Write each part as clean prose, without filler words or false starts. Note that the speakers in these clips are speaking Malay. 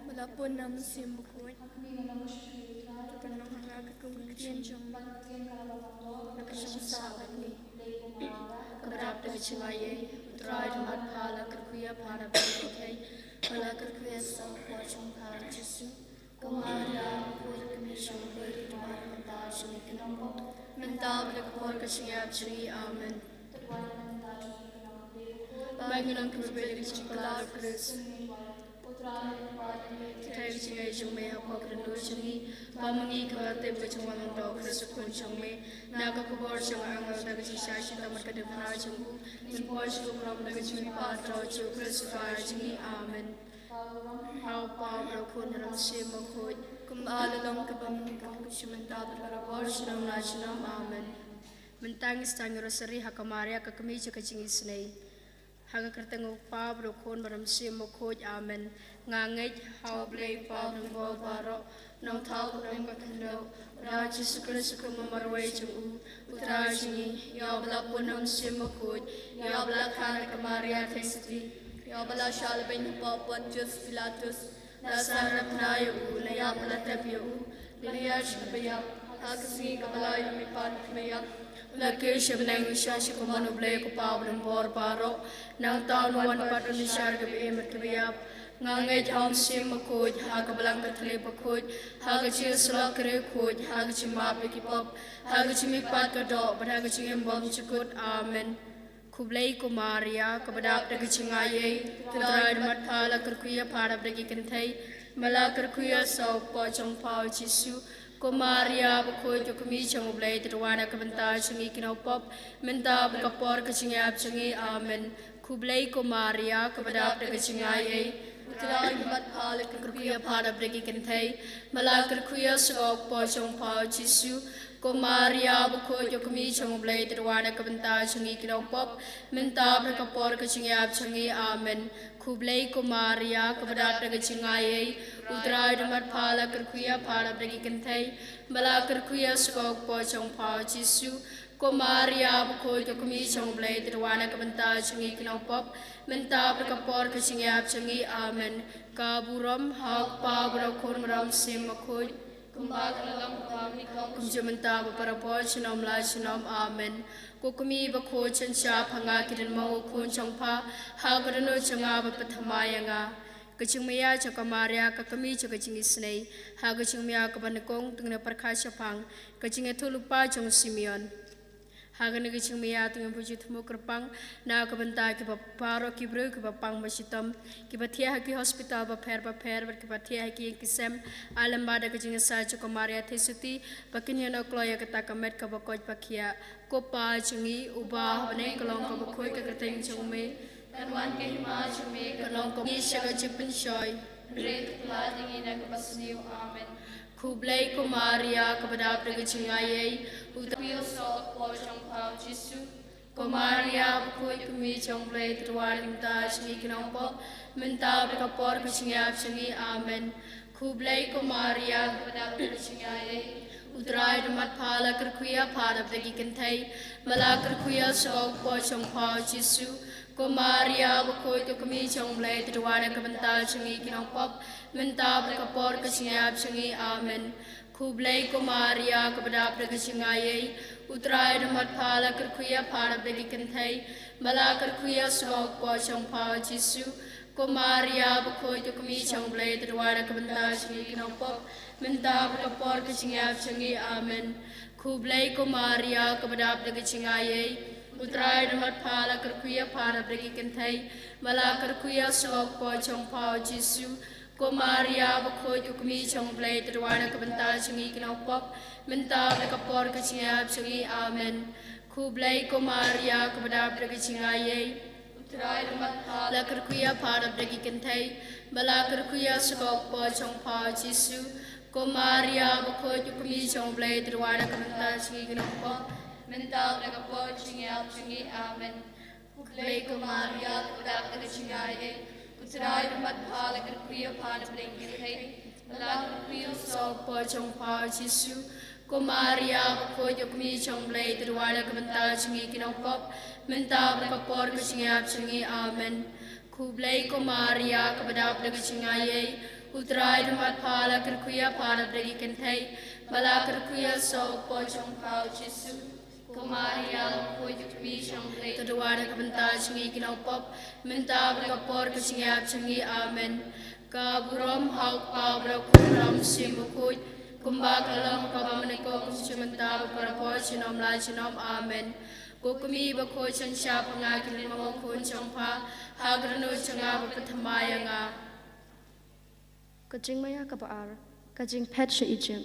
Malapun nam simbukut. Kanong halaga kung kriyan siyang nakasiyang sabat ni. Kabarap na kachingaye, utray na matpala kerkuya para berikay, wala kerkuya sa kuwachong para Jesu. Kumara, kuya kami siyang beri, tumara mata siyang ikinampo. Mental berkapor kasiyap siya, amen. Bangunang kebeli kecikala Kristus. Tayo siya yung may hapag na lusyangi, pamangi kawate bacang daw Kristus kung siyang may nakakabor siyang angal na kasisya siya tamad kadipana siyang ku, menpor siya kumram na kasiyang ipatraw siya Kristus kaya siya, amen. Hau Pablo kun ram siya makoy, kumalalang kabamang siya mental berkapor siya ng nasyonal, amen. Mentangis tangi rosary hakamaria kakami siya kaching isnay. Haga kertengok Pablo kun maram siya makoy, amen. Ngangit hau blay Pablo ng baro nang tao ng makalaw. Ra Jesus Christ ko mamarway jung utra jingi ya bla punam siya makoy, ya bla kana kamaria testi, ya bla shalben papat just Pilatus. Nasarap na yu na ya bla tapyo liya shbaya hakasi kabala yung mipan kmaya. Lagi siya nang siya siya kumanublay ko Pablo ng baro nang tao nuwan patun ni siya gabi emat kabiyap. Ngangay jam siya makoy, haga balang katali pakoy, haga siya sulak kere koy, haga siya mapi kipop, haga siya mipat kadok, haga siya embam cukut, amen. Kublay ko Maria, kabadap na kachingayay, tiray na matpala kerkuya para bragi kantay, mala kerkuya sa pojong pao Jesu. Ko Maria bakoy jo kami chang ublay tirwana kabanta changi kinopop, menta bakapor kachingap changi, amen. Kublay ko Maria, kabadap na kachingayay, Tirai matpala kerkuya para bragi kantay, mala kerkuya sa pojong pao Jesu. Ko Maria bakoy jo kami chang ublay tirwana kabanta changi kinopop, menta bakapor kachingap changi, amen. Kublay ko Maria, kabadap na kachingayay, utray na matpala kerkuya para bragi kantay, mala kerkuya sa pojong pao Jesu. Ko Maria bakoy jo kami chang ublay tirwana kabanta changi kinopop, menta bakapor kachingap changi, amen. Kaburam hak Pablo kun maram sim makoy, kumbagalang pamni kumjamenta baparapor shalom la shalom, amen. Ko kami bakoy chan siya pangakirin mo kun changpa, hagarano changa bapathamaya nga. Kaching maya cha Maria kakami cha kaching isnay, hagaching maya kabanakong tungna parkasya pang, kaching etulupa chong Simeon. Hagan kaching maya tungna pujit mo kerpang, na kabanta kipaparo kibro kipapang masitam, kipatia haki hospital baper kipatia haki kisem, alam bada kaching sa cha Maria tesuti, pakinya na kloya katakamet kabakoy pakia, kopa chungi ubah banay kalong kabakoy kakateng chong me. Kanwan ke hima chume kanong ko isya ka chipin shoy great lading ina kapasniw, amen. Kublay ko Maria kabadap na kachingayay utapiyo sa pojong pao Jesu. Ko Maria bakoy kumi chong blay truwan imta changi kinongpo menta bakapor kachingayap changi, amen. Kublay ko Maria kabadap na kachingayay utray na matpala kerkuya para bagi kantay, mala kerkuya sa pojong pao Jesu. Ko Maria bakoy to kami chong blay tirwana kabanta changi kinopop, menta bakapor kachingayap changi, amen. Kublay ko Maria kabadap na kachingayay, utray na matpala kerkuya para bagi kantay, mala kerkuya sa pojong pao Jesu. Ko Maria bakoy to kami chong blay tirwana kabanta changi kinopop, menta bakapor kachingayap changi, amen. Kublay ko Maria kabadap na kachingayay, utray na matpala kerkuya para bragi kantay, mala kerkuya sa pojong pao Jesu. Ko Maria bakoy to kami chong blay tirwana kabanta changi kinopop, menta bakapor kachingayap changi, amen. Kublay ko Maria kabadap na kachingayay, utray na matpala kerkuya para bragi kantay, mala kerkuya sa pojong pao Jesu. Ko Maria bakoy to kami chong blay tirwana kabanta changi kinopop, mental nakapod chingayap changi, amen. Kublay ko Maria kabadap na kachingayay, utray na matpala kerkuya para bragi kantay, mala kerkuya sa pojong pao Jesu. Ko Maria bakoy to kami chong blay tirwana kabanta changi kinopop, menta bakapor kachingayap changi, amen. Kublai ko Maria kabadap dagi cingayay utray damat pala kerkuya para dagi kentai bala kerkuya so pojong pau Jesu ko Maria ko jukbi shanglay tadwara kabanta cingi kinopop minta berkapor ke cingayap cingi amen ka burom hauk pa berakuram simbukut kumbak lalang kabamaniko kusimenta berpapor cinom la cinom amen Kukumi bako chan siya pangakin mga kun chang pa hagrano changa bapathamaya nga. Kajing maya kabaar, kajing pet siya ijim.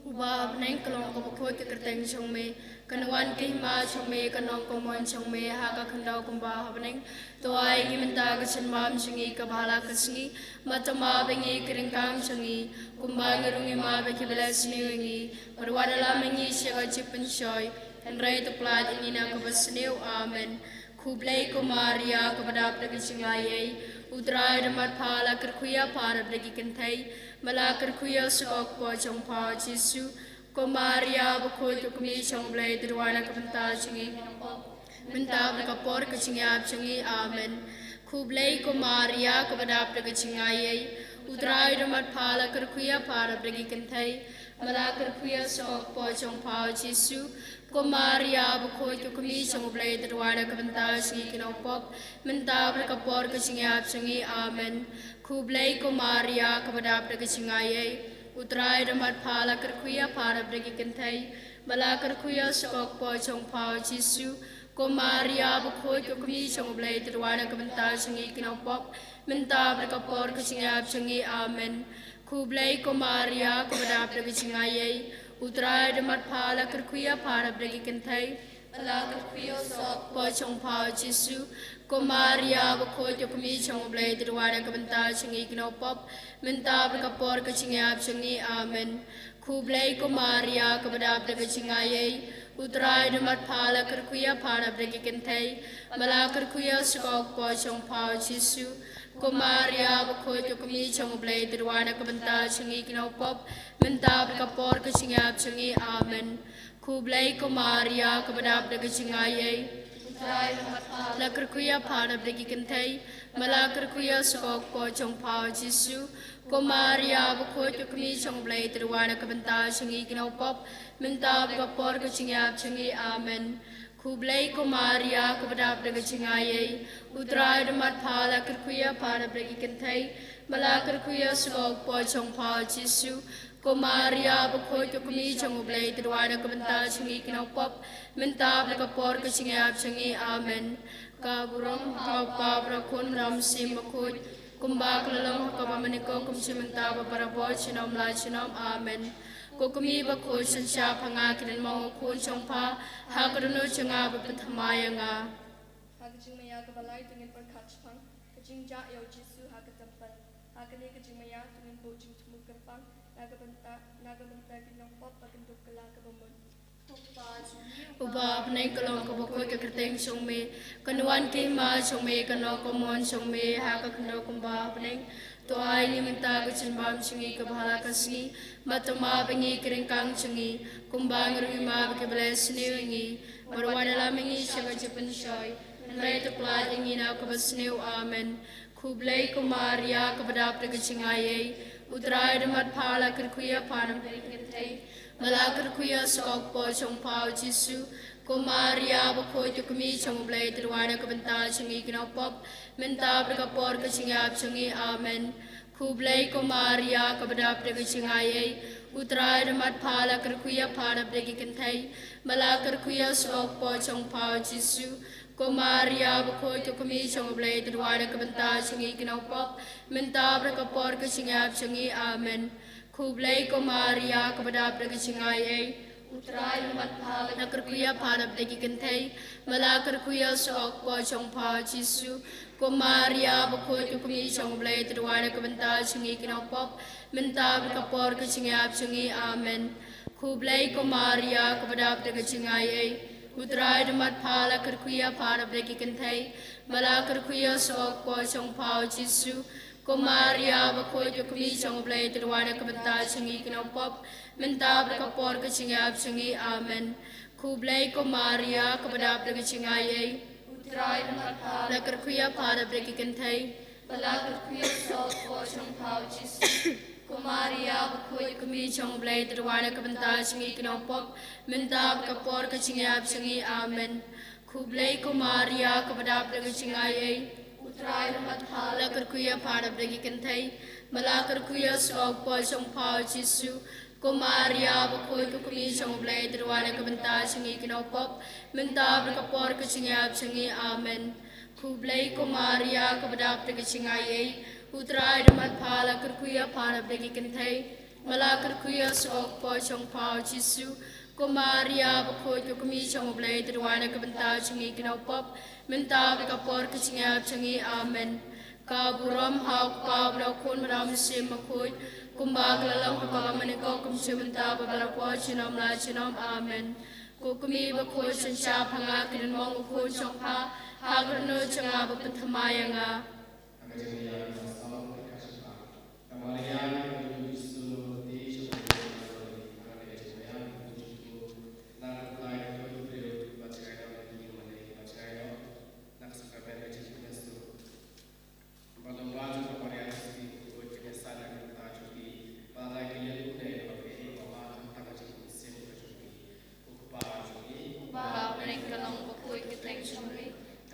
Uba neng kalong ko bakoi ke kerteng chong me kanawan ke ma chong me kanong ko mon chong me ha ka khandau kumba habneng to ai gi minta ka chenmam chingi ka bhala ka singi matama bengi kringkang chingi kumba ngirungi ma be ke blessni ngi parwada la mengi shega chipin shoy and rai to plat inina ka basneu amen kublai ko Maria ka badap de chingai utrai damat phala kerkuya para de kentai malakar kuya sokok po chong pa Jesu ko Maria bukod ko kumi chong blay durwana kapanta chingi minta berkapor ke chingyap chingi amen kublay ko Maria kabadap de chingayay utray damat phala kerkuya para bregi kentai malakar kuya sokok po chong pa Jesu ko Maria bukod ko kumi chong blay durwana kapanta chingi kinopop minta berkapor ke chingyap chingi amen Kublai ko Maria kabadap dagi cingayay utray damat phala kerkuya para dagi kentai bala kerkuya sokok po chong pau Jesu ko Maria bukod ko kumi chong blay turwana kabanta cingi kinopop minta berkapor ke cingap cingi amen Kublai ko Maria kabadap dagi cingayay utray damat phala kerkuya para dagi kentai bala kerkuya sokok po chong pau Jesu ko Maria bukod ko kumi chong blay turwana kabanta cingi kinopop minta berkapor ke cingap cingi amen kublai ko Maria kabadap dagi cingayay utray damat phala kerkuya para dagi kentai bala kerkuya sokok po chong pau Jesu ko Maria bukod ko kumi chong blay turwana kabanta cingi kinopop minta berkapor ke cingap cingi amen kublai ko Maria kabadap dagi cingayay Lakar kuya para dagi kentai malakar kuya sokok po chong pau Jesu ko Maria bukod ko kumi chong blay turwana kabanta cingi kinopop minta berkapor ke cingap cingi amen kublai ko Maria kabadap dagi cingayay utray damat phala kerkuya para dagi kentai malakar kuya sokok po chong pau Jesu ko Maria bukod ko kumi chong blay turwana kabanta cingi kinopop minta berkapor ke cingap cingi amen ka burong hau pa brakun ram sim bukod kumbak lalang kabamaniko kumsimenta babarabo chinom la chinom amen ko kumi bakod sansya pangakin mo kun chong pa hakarno changa bapathamaya nga Hagajing maya kabalay tungin perkachpang kajing ja yaw Jesu hagatampan hagani kajing maya tungin bojing tumukarpang nagamanta ginongpop pagindok kala kabamon Uba apnay kalong kabakoi kakerteng song me kanuan ke ma song me kano komon song me haka kano kumba apnay to ay ni minta ko chinbam chingi kabhala kasni matama bengi keringkang chingi kumba ngurumi ma beke bless ni wengi marwana lamingi shaga japan shoy nrai to plat ingi na kabasni amen kublai ko Maria kabadap de cingayay utray damat phala kerkuya panam kentai malakar kuya sokok po chong pau Jesu ko Maria bukod ko kumi chong blay turwana kabanta cingi kinopop minta berkapor ke cingap cingi amen kublai ko Maria kabadap dagi cingayay utray damat phala kerkuya para dagi kentai malakar kuya sokok po chong pau Jesu ko Maria bukod ko kumi chong blay turwana kabanta cingi kinopop minta berkapor ke cingap cingi amen kublai ko Maria kabadap dagi cingayay utrai mat phala nakar kuya pharap degi kenthai malakar kuya sok po chong pha jisu ko maria bkhoi ko kumi chong blai trwana ka banta chingi kinau pop minta ka por ka chingap chingi amen khu blai ko maria ka badap de chingai ai utrai mat phala kar kuya pharap degi kenthai malakar kuya sok po chong pha jisu ko maria bkhoi ko kumi chong blai trwana ka banta chingi kinau pop minta ka por ka chingap chingi amen khu blai ko maria ka badap de chingai ai utrai mat phala kar kuya pharap degi kenthai malakar kuya sok po chong pha jisu ko maria bkhoi ko kumi chong blai trwana ka banta chingi kinau pop minta ka por ka chingap chingi amen khu blai ko maria ka badap de chingai ai utrai mat phala kar kuya pharap degi kenthai malakar kuya sok po chong pha jisu ko maria bkhoi ko kumi chong blai trwana ka banta chingi kinau pop minta ka por ka chingap chingi amen khu blai ko maria ka badap de chingai ai utrai mat phala kar kuya pharap degi kenthai malakar kuya sok po chong pha jisu ko maria bkhoi ko kumi chong blai trwana ka banta chingi kinau pop minta ka por ka chingap chingi amen ka buram hak pa bra khon ram se makhoi kumbag lalang ka maniko kum chimta babara po chinom la chinom amen ko kumi bkhoi chan cha phanga kin mong khoi chong pha hagrno changa bapathamayanga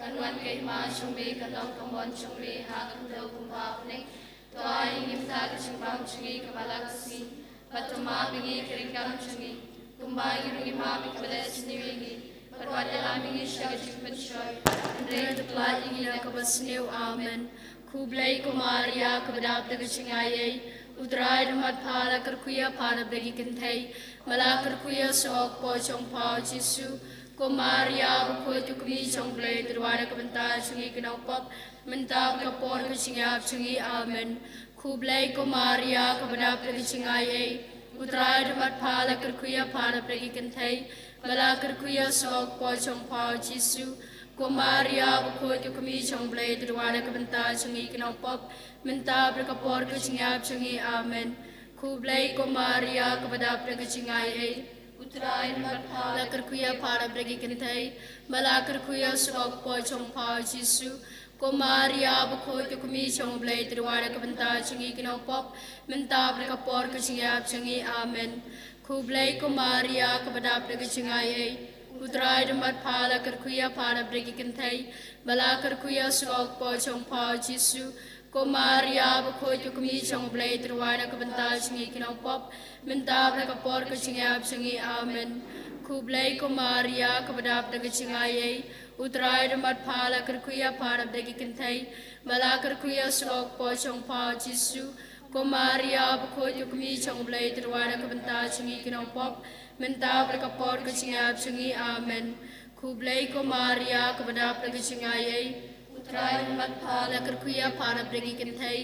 Kanwan kay ma chumbi kanong kamon chumbi hagang daw kumbapne to ay ngimta kasimbang chungi kabalagsi patuma bingi kiringkang chungi kumbay yungi mami kabalas niwingi patwadala mingi siya kachimpan siya andre tukla ingi na kabasniw amen kublay kumaria kabadap daga chingayay utray ramat phala karkuya phala bagi kenthai malakar kuya sok po chong pao jisu ko maria bkhoi tu kumi chong blai trwana ka banta chingi kinau pop minta ka por ka chingap chingi amen khu blai ko maria ka badap ka chingai ai utrai mat phala kar khuya phala pragi kenthai bala kar khuya sok po chong pao jisu ko maria bkhoi tu kumi chong blai trwana ka banta chingi kinau pop minta ka por ka chingap chingi amen khu blai ko maria ka badap ka chingai ai utrai mat phala kar khuya phala bragi kenthai bala kar khuya sok po chong pao jisu ko maria bkhoi tu kumi chong blai trwana ka banta chingi kinau pop minta ka por ka chingap chingi amen khu blai ko maria ka badap ka chingai ai utrai mat phala kar khuya phala bragi kenthai bala kar khuya sok po chong pao jisu ko maria bkhoi tu kumi chong blai trwana ka banta chingi kinau pop minta ka por ka chingap chingi amen khu blai ko maria ka badap ka chingai ai utrai mat phala kar khuya phala bragi kenthai bala kar khuya sok po chong pao jisu ko maria bkhoi tu kumi chong blai trwana ka banta chingi kinau pop minta ka por ka chingap chingi amen khu blai ko maria ka badap ka chingai ai utrai mat phala kar khuya phala bragi kenthai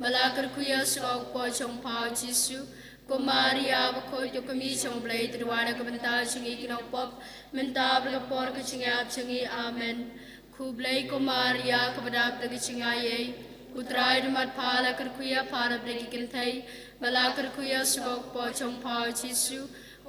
bala kar khuya sok po chong pao jisu ko maria bkhoi tu kumi chong blai trwana ka banta chingi kinau pop minta ka por ka chingap chingi amen khu blai ko maria ka badap ka chingai ai utrai mat phala kar khuya phala bragi kenthai bala kar khuya sok po chong pao jisu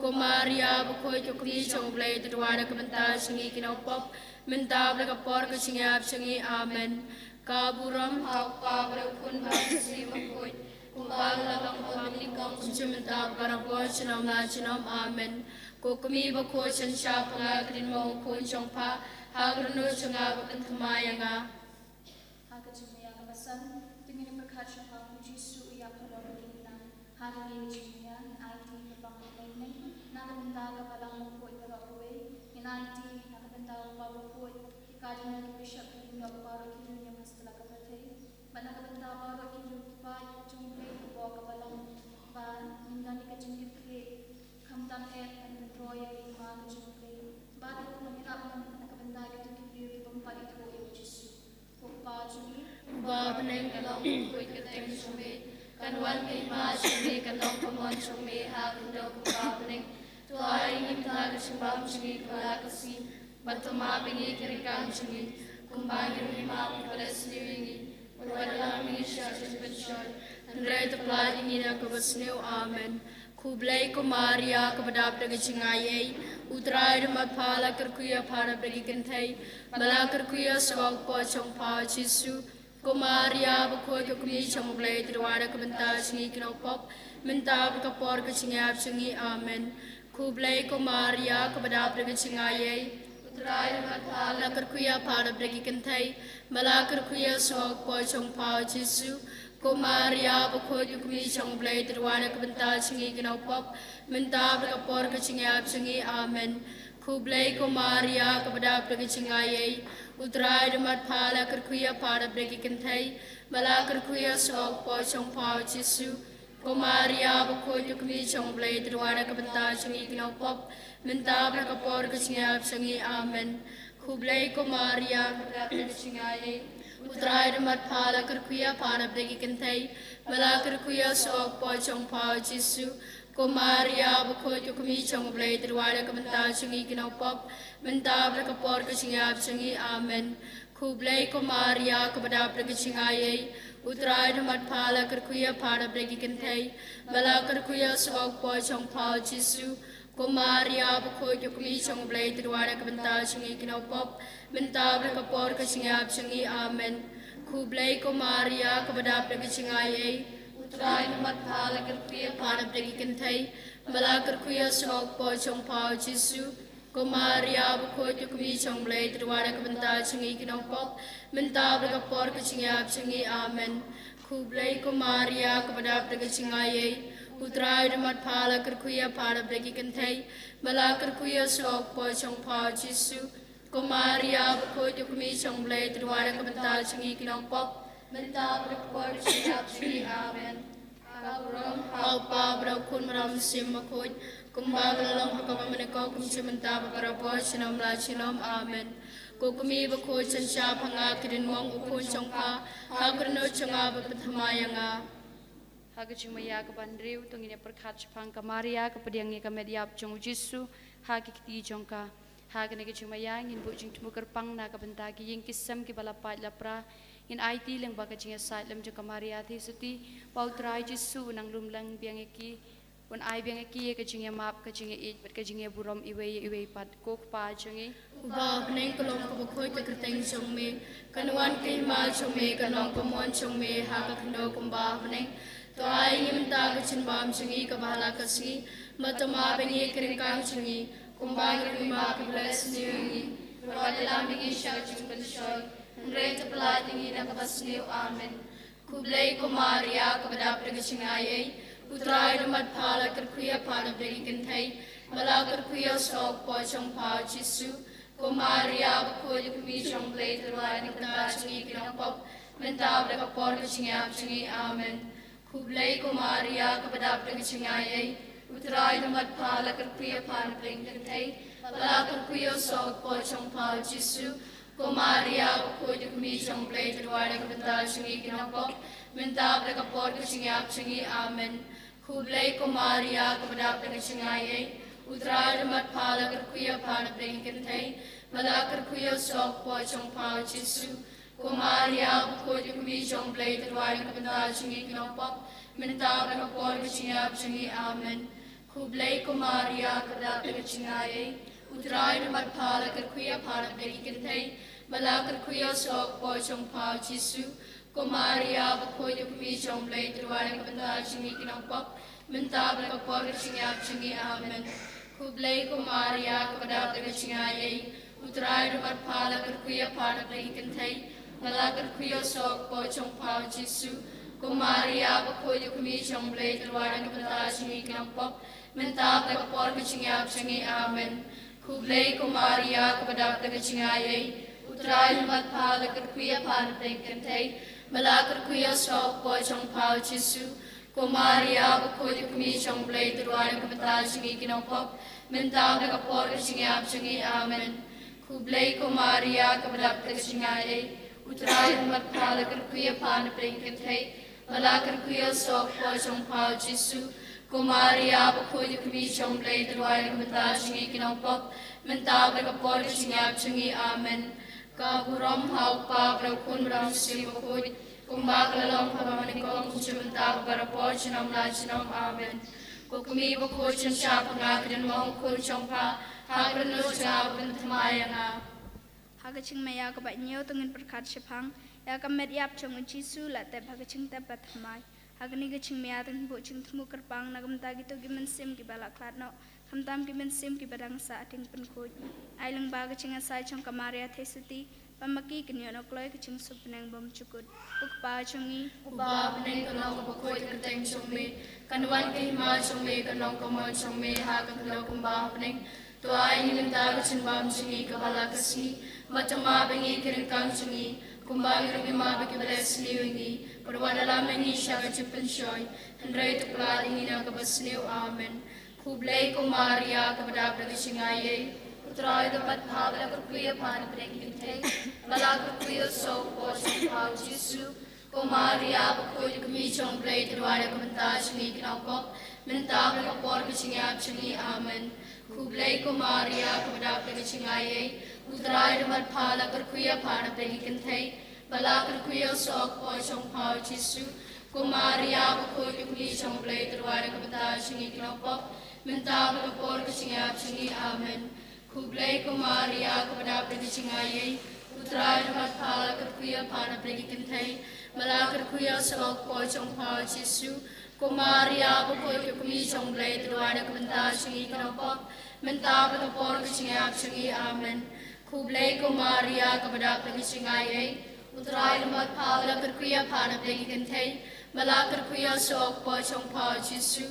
ko maria bkhoi tu kumi chong blai trwana ka banta chingi kinau pop minta ka por ka chingap chingi amen ka buram hak pa bra kun ba si makhoi kumbag labang pamili kong kumchimenta para po chinom na chinom amen ko kumi bkhoi chan sha phanga krin mo khon chong pha hagrano changa bakan thamayanga Hakachumaya kabasan tingin perkhacha pa jisu ya phalong tingna hagani chumya IT babang kainai nagamanda kapalang mo po ipara koe inanti nagamanda babo po ikadina bishop tingno paro kinunya mastala kapathe banaganda paro kinu pa chungpe bo kapalang ba ningani ka chungip ke khamtam e Roya Lima Kajumpe, Bada Namirap Nakabandali to Kibiri Pampali to Jisu. Kupa Jumi, Babaneng kalong kuy kateng sume, kanwan kay ma sume, kanong pamon sume, hakin daw kung babaneng, tuwaring imtaga simbam sume, kalakasi, batumabingi kirikang sume, kumbangin ni mapang palas niwingi, wala mingi siya sa pensyon, Andrei tapla ingin ako basniw, Amen. Kublay ko Maria, kabadap na gachingayay, utray na magpala karkuya para bagikantay, bala karkuya sa wagpo chong pa Jisu, ko Maria, bakoy ko kumi chong blay, tirwada kabanta singi kinopop, mentab kapor kachingap singi, Amen. Kublay ko Maria, kabadap na gachingayay, utray na magpala karkuya para bagikantay, bala karkuya sa wagpo chong pa Jisu, ko Maria, bakoy ko kumi chong blay, tirwada kabanta singi kinopop, mentab kapor kachingap singi, Amen. Kublay ko Maria, kabadap na gachingayay, utray na magpala karkuya para bagikantay, bala karkuya sa wagpo chong pa Jisu, ko Maria, bakoy ko kumi chong blay, tirwada kabanta singi kinopop, mentab kapor kachingap singi, Amen. Kublay ko Maria, kabadap na gachingayay, utray na magpala karkuya para bagikantay, bala karkuya sa wagpo chong pa Jisu, ko Maria, bakoy ko kumi chong blay, tirwada kabanta singi kinopop, mentab kapor kachingap singi, Amen. Kublay ko Maria, kabadap na gachingayay, utray na magpala karkuya para bagikantay, bala karkuya sa wagpo chong pa Jisu, ko Maria, bakoy ko kumi chong blay, tirwada kabanta singi kinopop, mentab kapor kachingap singi, Amen. Kublay ko Maria, kabadap na gachingayay, utray na magpala karkuya para bagikantay, bala karkuya sa wagpo chong pa Jisu, ko Maria, bakoy ko kumi chong blay, tirwada kabanta singi kinopop, mentab kapor kachingap singi, Amen. Kublay ko Maria, kabadap na gachingayay, utray na magpala karkuya para bagikantay, bala karkuya sa wagpo chong pa Jisu, ko Maria, bakoy ko kumi chong blay, tirwada kabanta singi kinopop, mentab kapor kachingap singi, Amen. Kaburong haupa braw kun maram sim makoy, kumbagalong pagkamamaniko kum simanta paparapo sinom la sinom, Amen. Kukumi bakoy sansya pangakidin mong ukun chong pa, hagrano changa bapathamaya nga. Hagaching maya kabandriw tungin perkat pang kamaria kapadiang ni kamediap chong Jisu hagikti chong ka haganagaching maya ngin bujing tumukar pang na kabantagi yung kisam kibalapat lapra in IT lang bagaching asat lam chong kamaria thi suti pautray Jisu nang lumlang biang iki un ai biang iki kaching map kaching it but kaching burom iwe pat kok pa chong Uba peneng kolong kabakoy kakriteng chong me, kanuan kay mal chong me, kanong pamon chong me, hakakano kumba peneng, to ay ngimta kachinbam changi kabahala kasi, matumabingi kiringkang changi, kumbang rima kabless niyo, wadalambingi siya chong pensyon, Andrei tapla tingi nakabas niyo, Amen. Kublay ko Maria, kabadap na kachingayay, utray na madpala karkuya para bagikantay, bala karkuya sa wagpo chong pa Jisu, ko Maria, bakoy ko kumi chong blay, tirwada na kabanta changi kinopop, mentab na kapor kachingap changi, Amen. Kublay ko Maria, kabadap na kachingayay, utray na madpala karkuya para bagikantay, bala karkuya sa wagpo chong pa Jisu, ko Maria, bakoy ko kumi chong blay, tirwada na kabanta changi kinopop, mentab na kapor kachingap changi, Amen. Kublay ko Maria, kabadap na kachingayay, utray na madpala karkuya para bagikantay, bala karkuya sa wagpo chong pa Jisu, ko Maria, bakoy ko kumi chong blay, tirwada na kabanta changi kinopop, mentab na kapor kachingap changi, Amen. Kublay ko Maria, kabadap na kachingayay, utray na madpala karkuya para bagikantay, bala karkuya sa wagpo chong pa Jisu, ko Maria, bakoy ko kumi chong blay, tirwada na kabanta changi kinopop, mentab na kapor kachingap changi, Amen. Kublay ko Maria, kabadap na kachingayay, utray na madpala karkuya para bagikantay, bala karkuya sa wagpo chong pa Jisu, ko Maria, bakoy ko kumi chong blay, tirwada na kabanta changi kinopop, mentab na kapor kachingap changi, Amen. Kublay ko Maria, kabadap na kachingayay, utray na madpala karkuya para bagikantay, bala karkuya sa wagpo chong pa Jisu, Maria bakoi kami chong play turuan kebetal singi kinong pop mentang de kapor ke singi ap singi amen ku play ko Maria kebedak ke singai utrai mat phala ker kuya pan pring ke thai bala ker kuya sok po chong pau Jesu ko Maria bakoi kami chong play turuan kebetal singi kinong pop mentang de kapor ke singi ap singi amen ka buram hau pa brakun bram sim bakoi Kumbak lalong pamanikong kusyumentag para po sinam la sinam amen. Kukumi bakul sin siya pangakrin mong kul siyang pa hagran no siya bentamaya nga. Hagaching maya ka ba inyo tungin perkat sipang ya ka medyap chung Jesu la te hagaching te patmai. Hagani gaching maya tungin bu chung tmu kerpang nagamta gitu gimen sim ki balak lat no. Kamtam gimen sim ki badang sa ating penkuj. Ailang ba gaching asai chung kamaria tesuti. Pamaki kanyo no kloy kaching supneng bom chukut. Ukpa chungi. Uba peneng kanong kabakoy kateng chungme. Kanuan kahima chungme kanong kamon chungme hagang kalaw kumba peneng. Tuay nilinta kachin bam chungi kabala kasi. Matama bengi kiringkang chungi. Kumba irungi mabaki beles liwingi. Perwana lamang siya kachin pensyoy. Handray tukla ingi na kabasliw amen. Kublay ko Maria kabadab na kasingaye. Try the bad habla kurkuya pan breaking thing. Bala kurkuya so portion how Jesu. Ko Maria bakoy kami chong play tuwala kumanta singi kinauko. Mentab na kapor kasingyap singi amen. Kublay ko Maria kabadap na kasingaye. Utray the bad phala kurkuya pan breaking thing. Bala kurkuya so portion how Jesu. Ko Maria bakoy kami chong play tuwala kumanta singi kinauko. Mentab na kapor kasingyap singi amen. Kublay ko Maria kepada pergi singaye, utrai dapat pala kerkuya pana pergi kentai, malah kerkuya selok pocong pau Jesu. Ko Maria bakoi kami cong blay terwana kebentar singi kenapa, mentah berkapor kesingap singi amen. Kublay ko Maria kepada pergi singaye, utrai dapat pala kerkuya pana pergi kentai, malah kerkuya selok pocong pau Jesu.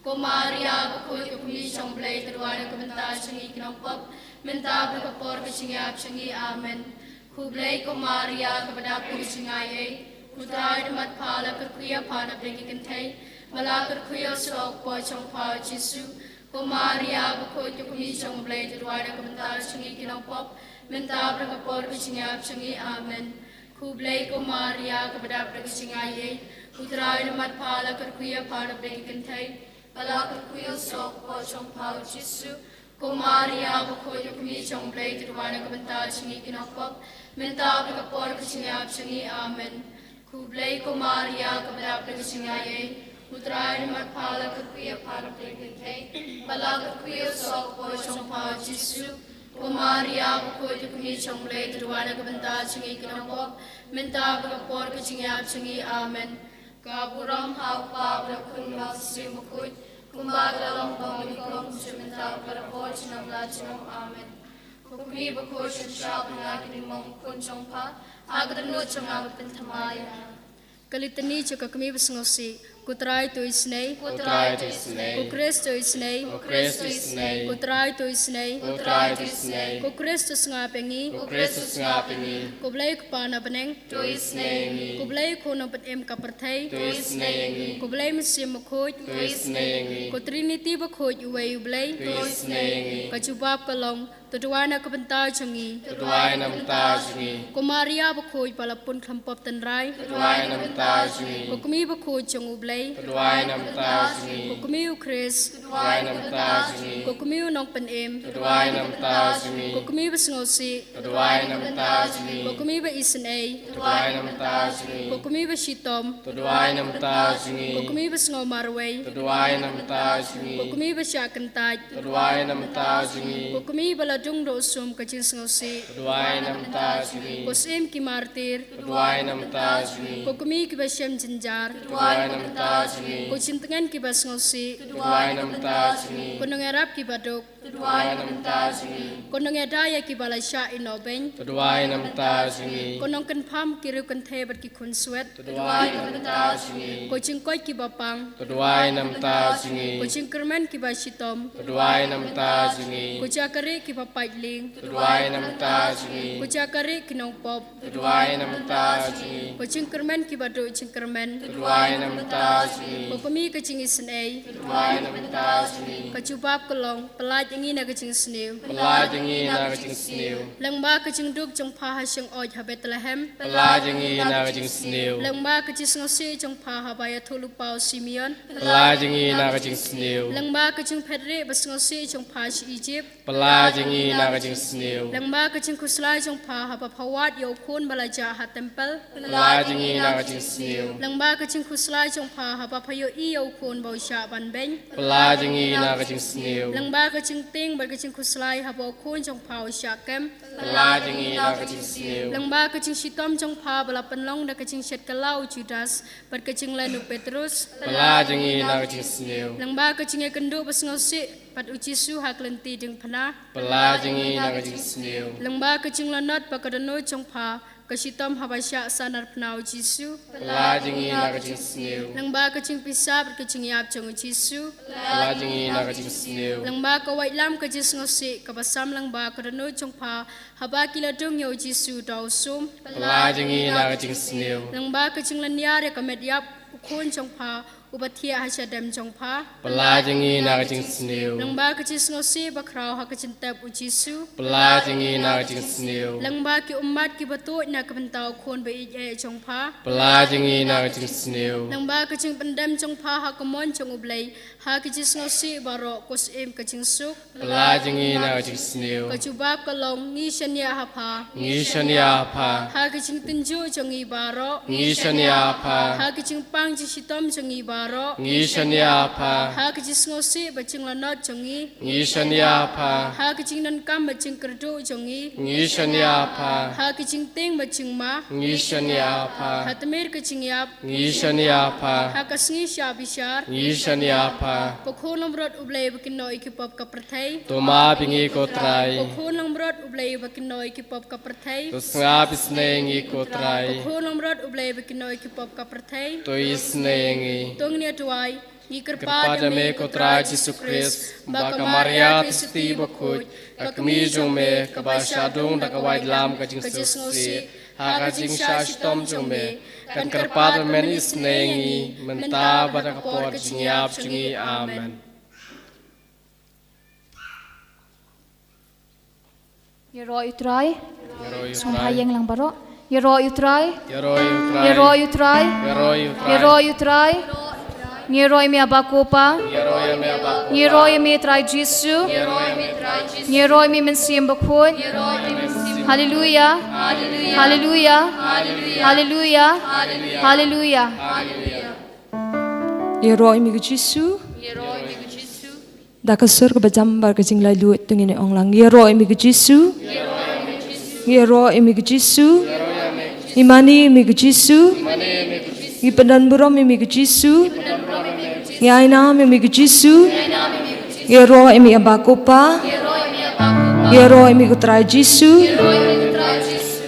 Ko Maria bakoi kami chong blay terwana kebentar singi kenapa mentah berkapor kesingap singi amen. Kublay ko Maria kepada kesingaye utrai damat pala kerkuya pana pergi kentai malah kerkuya sok pocong pau Jesu. Ko Maria bakoi kami chong blay terwana kebentar singi kenapa mentah berkapor kesingap singi amen. Kublay ko Maria kepada kesingaye utrai damat pala kerkuya pana pergi kentai malah kerkuya sok pocong pau Jesu. Ko Maria bakoi kami chong play terwana kebentar singi kinopop mentah berkapor kesingap singi amen. Kublay ko Maria kepada kesingaye utrai damat pala kerkuya pana pergi kentai malah kerkuya sok pocong pau Jesu. Ko Maria bakoi kami chong play terwana kebentar singi kinopop mentah berkapor kesingap singi amen. Kaburam hau pa berakun lasri mukut. Kumbag lalong pamanikong kusyumentag para po sinam la sinam amen. Kukumi bakoi siya pangakiling mong kunchong pa, agatanot siyang amat pentamaya. Kalitani chuka kami basngosi. Kutrai tu isnei. Kutrai tu isnei. Kukristo isnei. Kukristo isnei. Kutrai tu isnei. Kutrai tu isnei. Kukristus ngapengi. Kukristus ngapingi. Kublay kupana beneng. Tu isnei. Kublay kuno pet em kapertai. Tu isnei. Kublay mesim makoj. Tu isnei. Kutrinity bakoj uway ublay. Tu isnei. Kachubab kalong. Tuduana kabentar changi. Tuduai nam tajungi. Kumaria bakoj palapun klampop tenrai. Tuduai nam tajungi. Kukumi bakoj chang ublay. Tuduai nam tajungi. Kukumi ukris. Tuduai nam tajungi. Kukumi unong pen em. Tuduai nam tajungi. Kukumi basngosi. Tuduai nam tajungi. Kukumi ba isnei. Tuduai nam tajungi. Kukumi ba shitom. Tuduai nam tajungi. Kukumi ba sngomarway. Tuduai nam tajungi. Kukumi ba syakantaj. Tuduai nam tajungi. Kukumi ba ladung do usum kacin sngosi. Tuduai nam tajungi. Kusim ki martir. Tuduai nam tajungi. Kukumi ki ba syam jinjar. Tuduai nam tajungi. Kucintengan ki ba sngosi. Tuduai nam tajungi. Kunong erap ki ba dok. Tuduai nam tajungi. Kunong edaya ki ba la sya inobeng. Tuduai nam tajungi. Kunong kenpam ki ru kentebat ki kunswet. Tuduai nam tajungi. Kucing koi ki ba pang. Tuduai nam tajungi. Kucing kermen ki ba shitom. Tuduai nam tajungi. Kucakare ki ba paitling. Tuduai nam tajungi. Kucakare ki nong pop. Tuduai nam tajungi. Kucing kermen ki ba do cing kermen. Tuduai nam tajungi. jingi Pokemi kecing isnei Pai nam ta jingi kacubab kelong pelaj ingi na kecing snew Pala jingi na kajing snew Lengba kecing duk jong pa hasyang oj ha Bethlehem Pala jingi na kajing snew Lengba kecing ngosi jong pa ha baya thulu pau Simeon Pala jingi na kajing snew Lengba kecing pedre bas ngosi jong pa si Egypt Pala jingi na kajing snew Lengba kecing kuslai jong pa ha bapawat yo kun balaja ha temple Pala jingi na kajing snew Lengba kecing kuslai jong pa ha bapayo i yo kun bau sha ban beng Pala jingi na kajing snew Lengba kecing ting bar kecing kuslai ha bau kun jong pau sha kem Pala jingi na kajing snew Lengba kecing sitom jong pa bala penlong da kecing shet kalau Judas bar kecing lanu Petrus Pala jingi na kajing snew Lengba kecing e kendu bas ngosi pat ucisu ha klenti jeng pana Pala jingi na kajing snew Lengba kecing lanot pakadano jong pa kasitom habasya sanar pnau Jisu Pala jingi na kajing snew Lengba kecing pisab kecing yap jong Jisu Pala jingi na kajing snew Lengba kawait lam kejis ngosi kabasam lengba kadano jong pa haba kiladung yo Jisu dau sum Pala jingi na kajing snew Lengba kecing lanyar kamet yap ukun jong pa ubatia hasya dem jong pa Pala jingi na kajing snew Lengba kejis ngosi bakrau ha kecing tab Jisu Pala jingi na kajing snew Lengba ki umat ki batu na kabentau kun ba e jong pa Pala jingi na kajing snew Lengba kecing pendam jong pa ha kamon jong ublay ha kejis ngosi baro kus em kecing suk Pala jingi na kajing snew kacubab kalong ngi shanya ha pa Ngi shania pa ha kecing tenju jong i baro Ngi shania pa ha kecing pang ji sitom jong i baro Ngi shania pa ha kecing ngosi bacing lanot jong i Ngi shania pa ha kecing nan kam bacing kerdu jong i Ngi shania pa ha kecing ting bacing ma Ngi shania pa ha temir kecing yap Ngi shania pa ha kasngi sya bishar Ngi shania pa Pokhon lamrot ublay bakino ikipop kaperthai Toma pingi ko try Pokhon lamrot ublay bakino ikipop kaperthai To snga pisne ngi ko try Pokhon lamrot ublay bakino ikipop kaperthai To isne ngi Tongnia tuai Kepada me ko try Jesus Christ Baka Maria tisti bakut Kakmi jong me kabashadong da kawai lam ka jing susi Ha ka jing shashtom jong me Kan kepada men isne ngi Menta bada kapor jing yap jingi amen Yero utrai, Yero sumpayeng lang baro. Yero utrai, Yero yero utrai, yero utrai. Yero mi abakopa, yero mi trai Jisu, yero mi mensim bakun. Hallelujah, hallelujah, hallelujah, hallelujah. Yero imi Jisu. Dakasur ke bajambar ke jingla luit tengene onglang yero imi ke Jisu yero imi ke Jisu imani imi ke Jisu ipendan burom imi ke Jisu yaina imi ke Jisu yero imi abakopa yero imi ke trai Jisu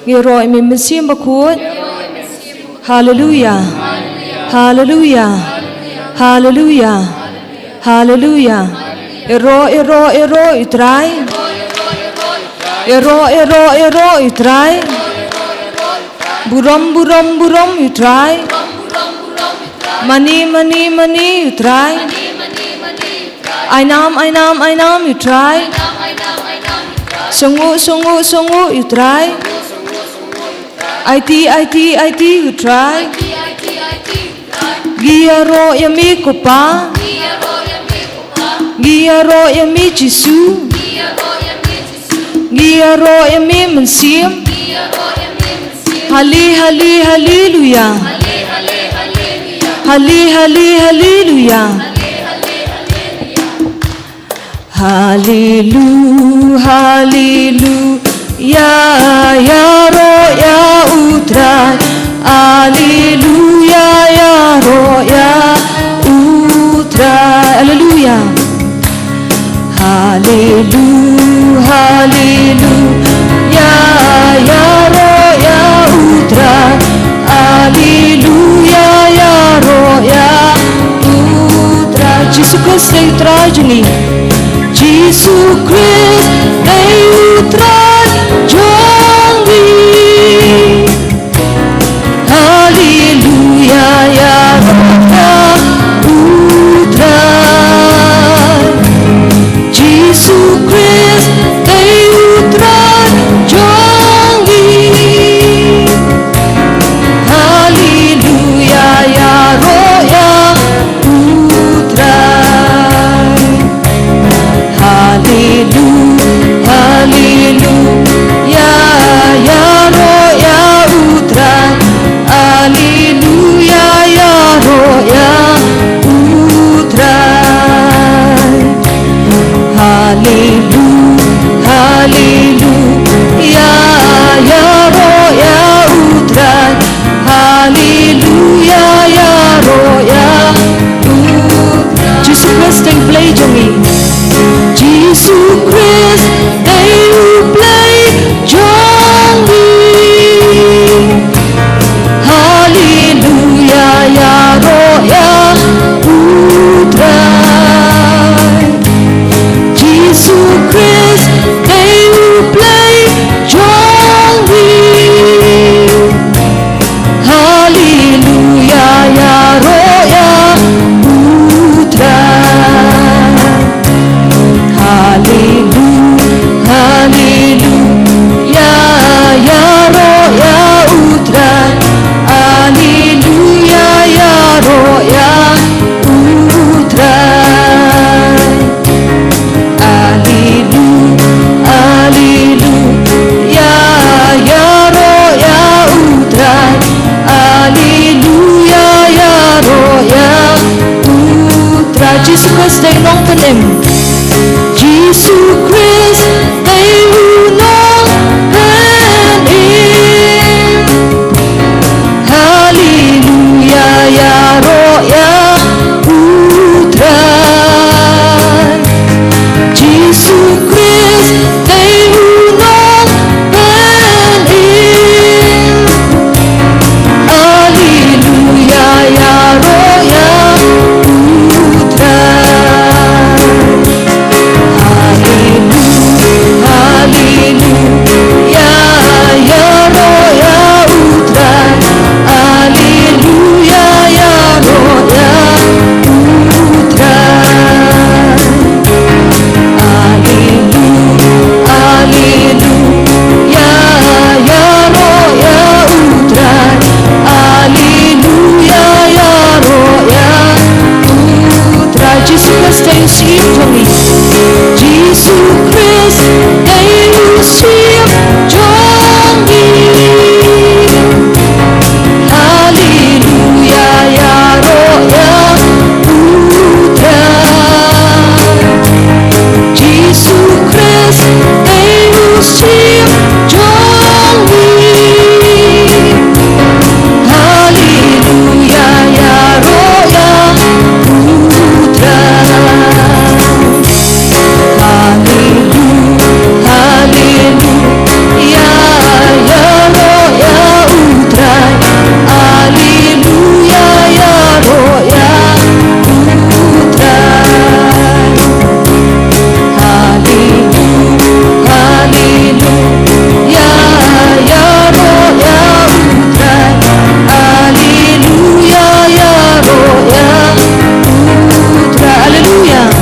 yero imi mesim bakut hallelujah hallelujah hallelujah hallelujah Ero itrai Ero itrai Burom itrai Mani itrai Ainam itrai Sungu itrai IT itrai Giaro yami kopa Giaro yami Jisu Giaro yami mensim Hallelujah Hallelujah Yaro ya utrai Hallelujah Yaro ya utrai Hallelujah Hallelujah, ya roya utra. Hallelujah, ya roya utra. Jesus Christ ay utra juni. Jesus Christ ay utra juni. Hallelujah, ya roya Jesus Christ and play jongi Jesus Christ they will play jongi Hallelujah ya roya putra Jesus Christ they will play jongi Hallelujah ya roya putra Hallelujah Hallelujah ya roya putra Hallelujah ya roya putra Hallelujah Hallelujah ya roya putra Hallelujah ya roya putra Jesus Christ they nong panim Jesus Christ they nong panim Hallelujah ya roya putra Jesus Christ they nong panim Hallelujah ya roya putra Hallelujah.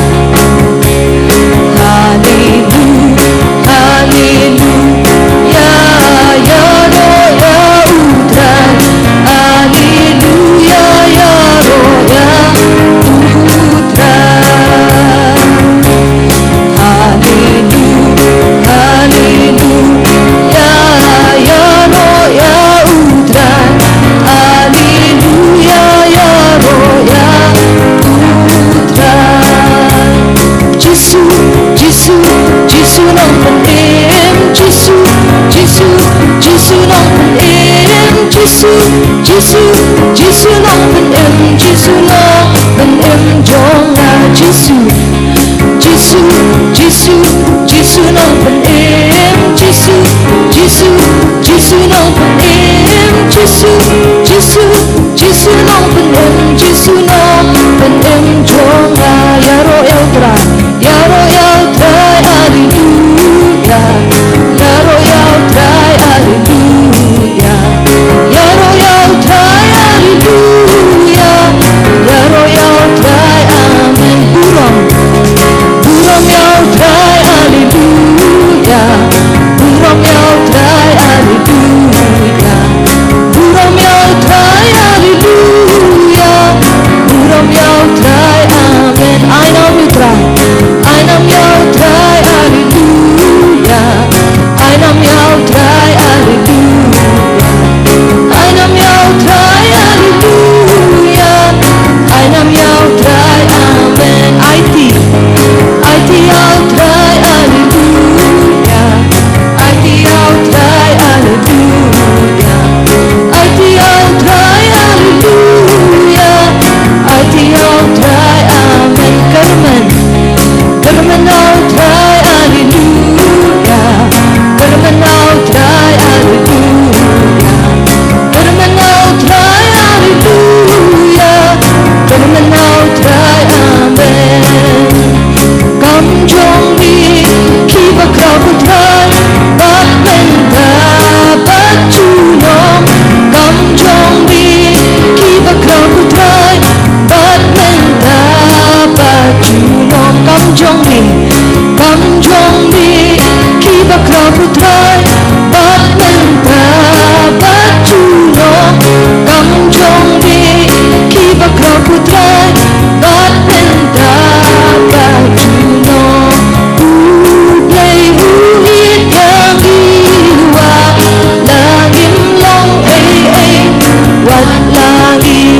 Hallelujah.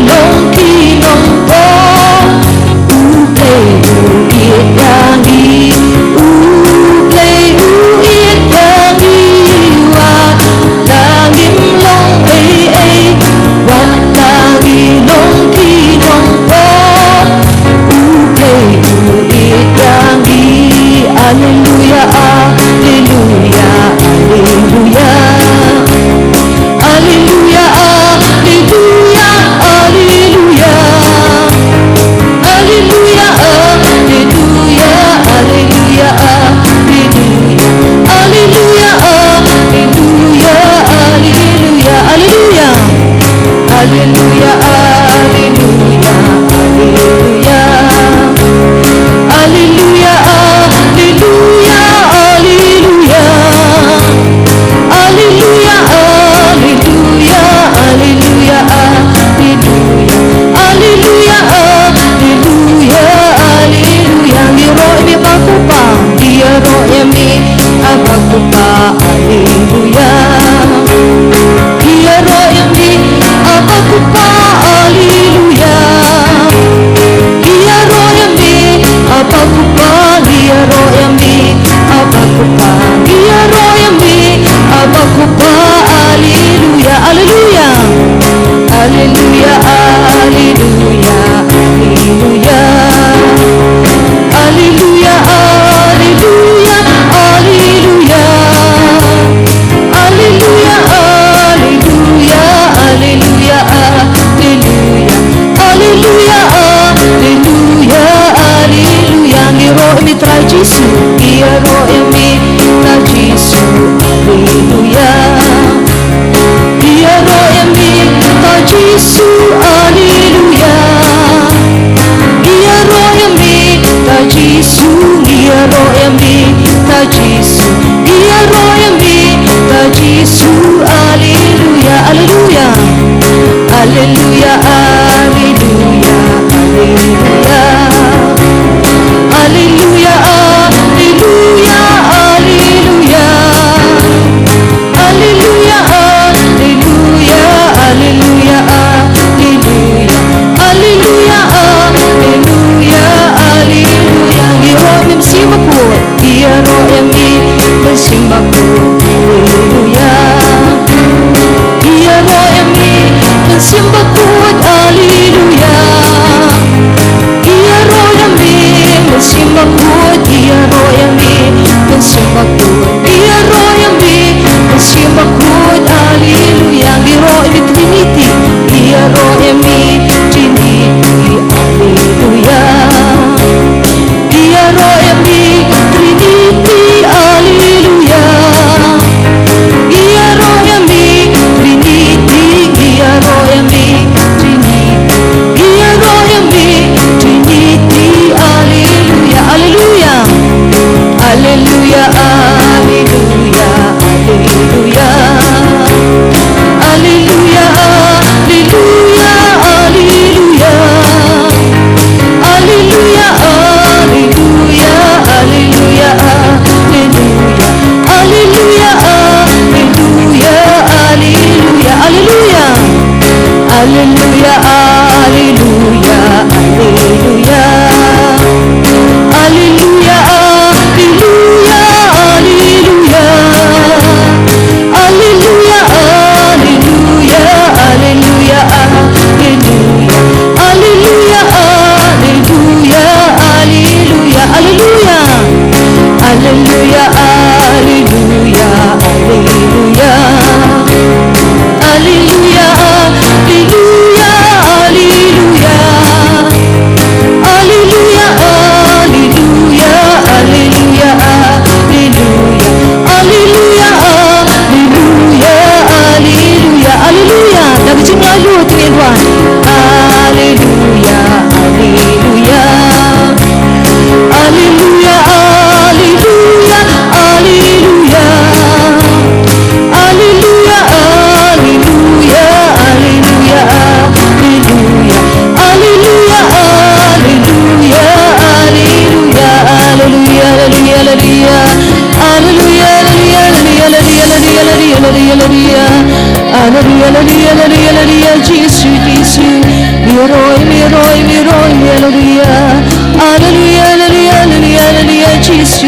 Miroi, miroi, miroi, hallelujah. Hallelujah, hallelujah, hallelujah, hallelujah, Jesus.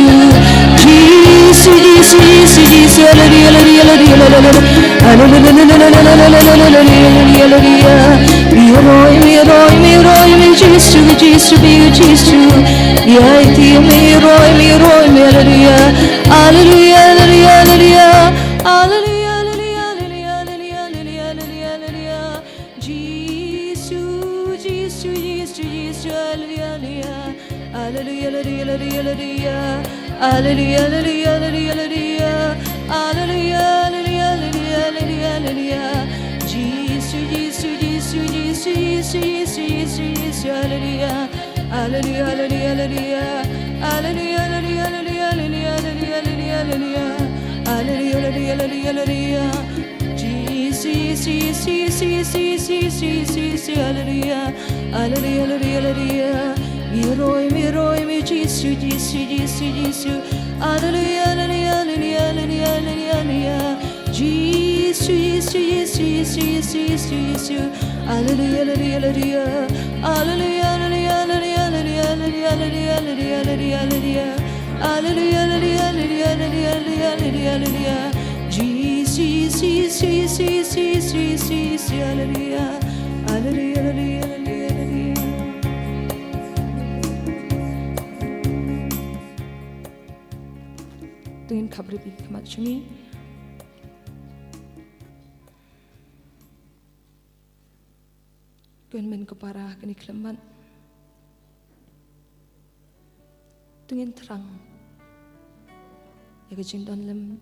Jesus, Jesus, Jesus, Jesus, hallelujah, hallelujah, hallelujah, hallelujah. Miroi, miroi, miroi, Jesus, Jesus, Jesus. Yeah, miroi, miroi, hallelujah. Hallelujah, hallelujah, hallelujah. Hallelujah, hallelujah, hallelujah, hallelujah, hallelujah, hallelujah. Jesus, Jesus, Jesus, Jesus, hallelujah, hallelujah. Hallelujah, hallelujah, hallelujah, hallelujah. Hallelujah, hallelujah, hallelujah. Hallelujah, hallelujah, hallelujah, hallelujah, hallelujah. Jesus, Jesus, Jesus, Jesus, Jesus, Jesus, Jesus, Jesus, hallelujah. Hallelujah, hallelujah, hallelujah. Hallelujah, hallelujah, hallelujah, hallelujah, hallelujah, hallelujah. Hallelujah, hallelujah, hallelujah, hallelujah. Jesus, Jesus, Jesus, Jesus, Jesus, Jesus, hallelujah. Hallelujah, hallelujah, hallelujah. Miroi, miroi, mi Jesus, Jesus, Jesus, Jesus. Hallelujah, hallelujah, hallelujah, hallelujah, hallelujah. Jesus, Jesus, Jesus, Jesus, Jesus, Jesus. Hallelujah, hallelujah, hallelujah. Hallelujah, hallelujah, hallelujah, hallelujah, hallelujah, hallelujah, hallelujah, hallelujah. Hallelujah, hallelujah, hallelujah, hallelujah, hallelujah, hallelujah. Jesus, Jesus, Jesus, Jesus, Jesus, hallelujah. Hallelujah, hallelujah, hallelujah, hallelujah. Dengan kabar hikmat cumi, Tuhan men keparah kini kelemat, dengan terang, ya kecindon lem,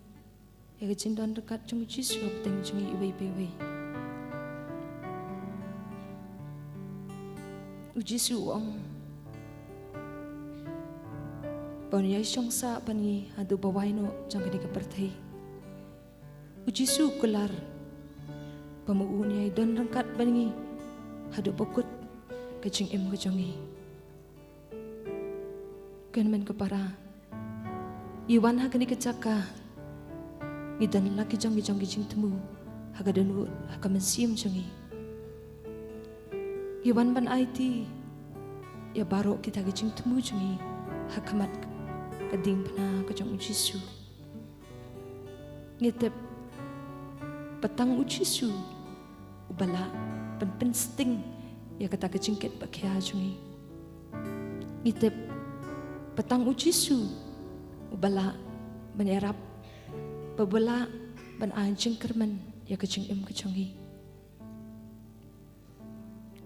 ya kecindon dekat cumi Yesus bapteng cumi iwei. Uji suong, Panya isong sa pani adu bawai no jang kini kepertai. Uji su kelar, pamuunya don rangkat bani hadu bokut kecing em kejongi. Kan men kepara, iwan ha kini kecaka, idan laki jang kecing temu, haga danu haga mensiam jongi. Iwan ban IT, ya baru kita kecing temu jongi, hakamat kading pernah kejong ujisu. Ngitep petang ujisu, ubala pen sting ya kata kecingket bakya jungi. Ngitep petang ujisu, ubala menyerap pebela ban anjing kerman ya kecing kejongi.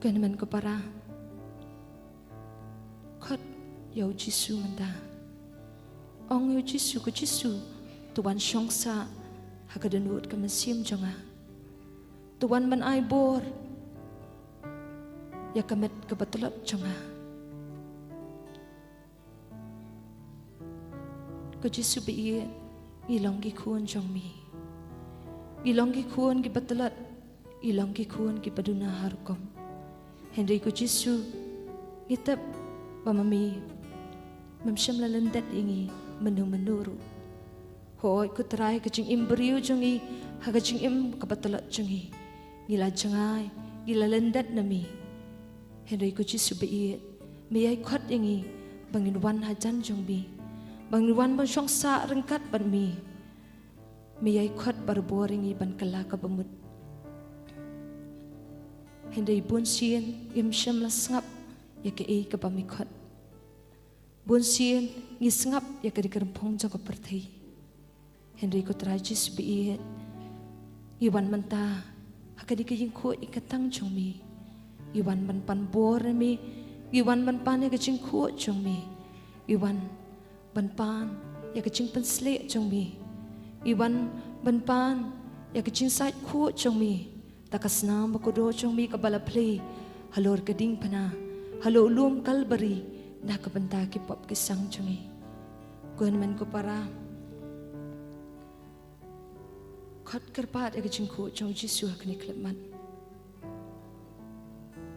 Keneman kepara, kot ya ujisu menda. Ong yu Jisu ke Jisu Tuan syongsa hakadenut ke mesim jonga Tuan man ai bor ya kamet ke betelap jonga ke Jisu bi ilong gi kuon jong mi ilong gi kuon gi betelat ilong gi kuon gi paduna harkom Henry ke Jisu ngitap pamami memsyam lalendat ingi menuru hoi ku terai kecing im beriu jongi ha kecing im kapatalat jongi ngila jangai ngila lendat nami Henry ku Jisu bi miyai khot ingi bangin wan hajan jongbi bangin wan ban syongsa rengkat ban mi miyai khot barbor ingi ban kala ka bemut Henry bun sien im syam la sngap ya ke ka pamikhot Bun sien ngisngap ya ke dikerempong jang kepertai Henry ko tragis biit iwan menta haka dikejing ko ikatang jongmi iwan man pan bor mi iwan man pan ya kejing ko jongmi iwan ban pan ya kejing pan sle jongmi iwan ban pan ya kejing sait ko jongmi takasnam bakodo jongmi kabala play halor keding pana halo ulum kalbari nakabanta ki pop kisang chungi kuan man ko para khot kerpat ag jingku chong Jisu hakni klepman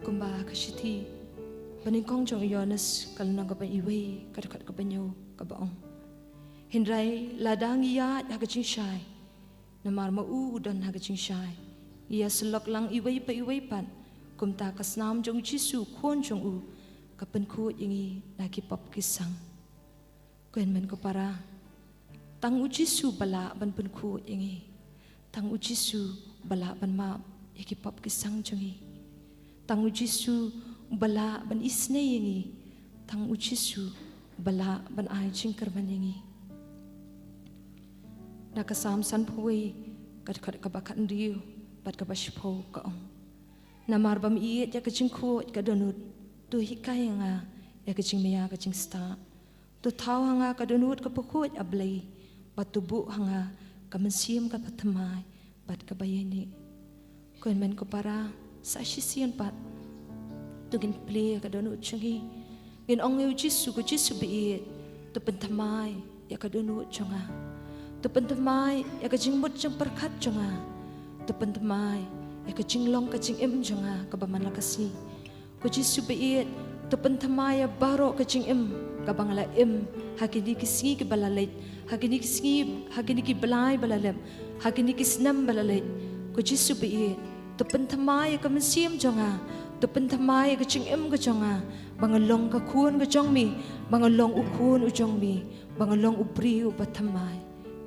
kumba kashiti baningkong chong Yohanes kalnang ka iwei kadkat ka banyo ka baong hindrai ladang iya hagajing shai namar mau udan hagajing shai iya selok lang iwei pa iwei pan กุมตากัสนามจงจิสูโคนจงอูกับเป็นคูดยังงี้นาคิปอบกิสังเกวนมันก็ปาราตังอุจิสูบลาบันเป็นคูดยังงี้ตังอุจิสูบลาบันมายังคิปอบกิสังจงงี้ตังอุจิสูบลาบันอิสเนยังงี้ตังอุจิสูบลาบันไอจิงกร์บันยังงี้นักสามสันพวยกัดขัดกับบักขันริวบัดกับบัชโพกองนามารบามอียากจิงคูดกับดนุดตัวฮิกายงายากจิงเมียากจิงสตาตัวเท้าหางกับดนุดกับพวกคูดอับเลยบัดตัวบุหางกับมันเสียมกับพัฒมายบัดกับใบนี้กวนมันก็ปาราสาชิเซียนปัดตัวกินเพลียกับดนุดช่างฮีกินองเอวจิสุกับจิสุบียตัวเป็นทำไมอยากกับดนุดช่างตัวเป็นทำไมอยากกับจิงมุดจังประคัดจังตัวเป็นทำไมอยากกับจิงลองกับจิงเอ็มจังกับบัมันลักษีกับจิสุบียตัวเป็นทำไมบารอกกับจิงเอ็มกับบังละเอ็มหากินดิกิสกีกับบลาเลดหากินดิกิสกีหากินดิกิบลายบลาเลมหากินดิกิสนัมบลาเลดกับจิสุบียตัวเป็นทำไมกับมันเสียมจังตัวเป็นทำไมกับจิงเอ็มกับจังบางลองกับคูนกับจงมีบางลองอุคูนอุจงมีบางลองอุปรีอุปัทำไม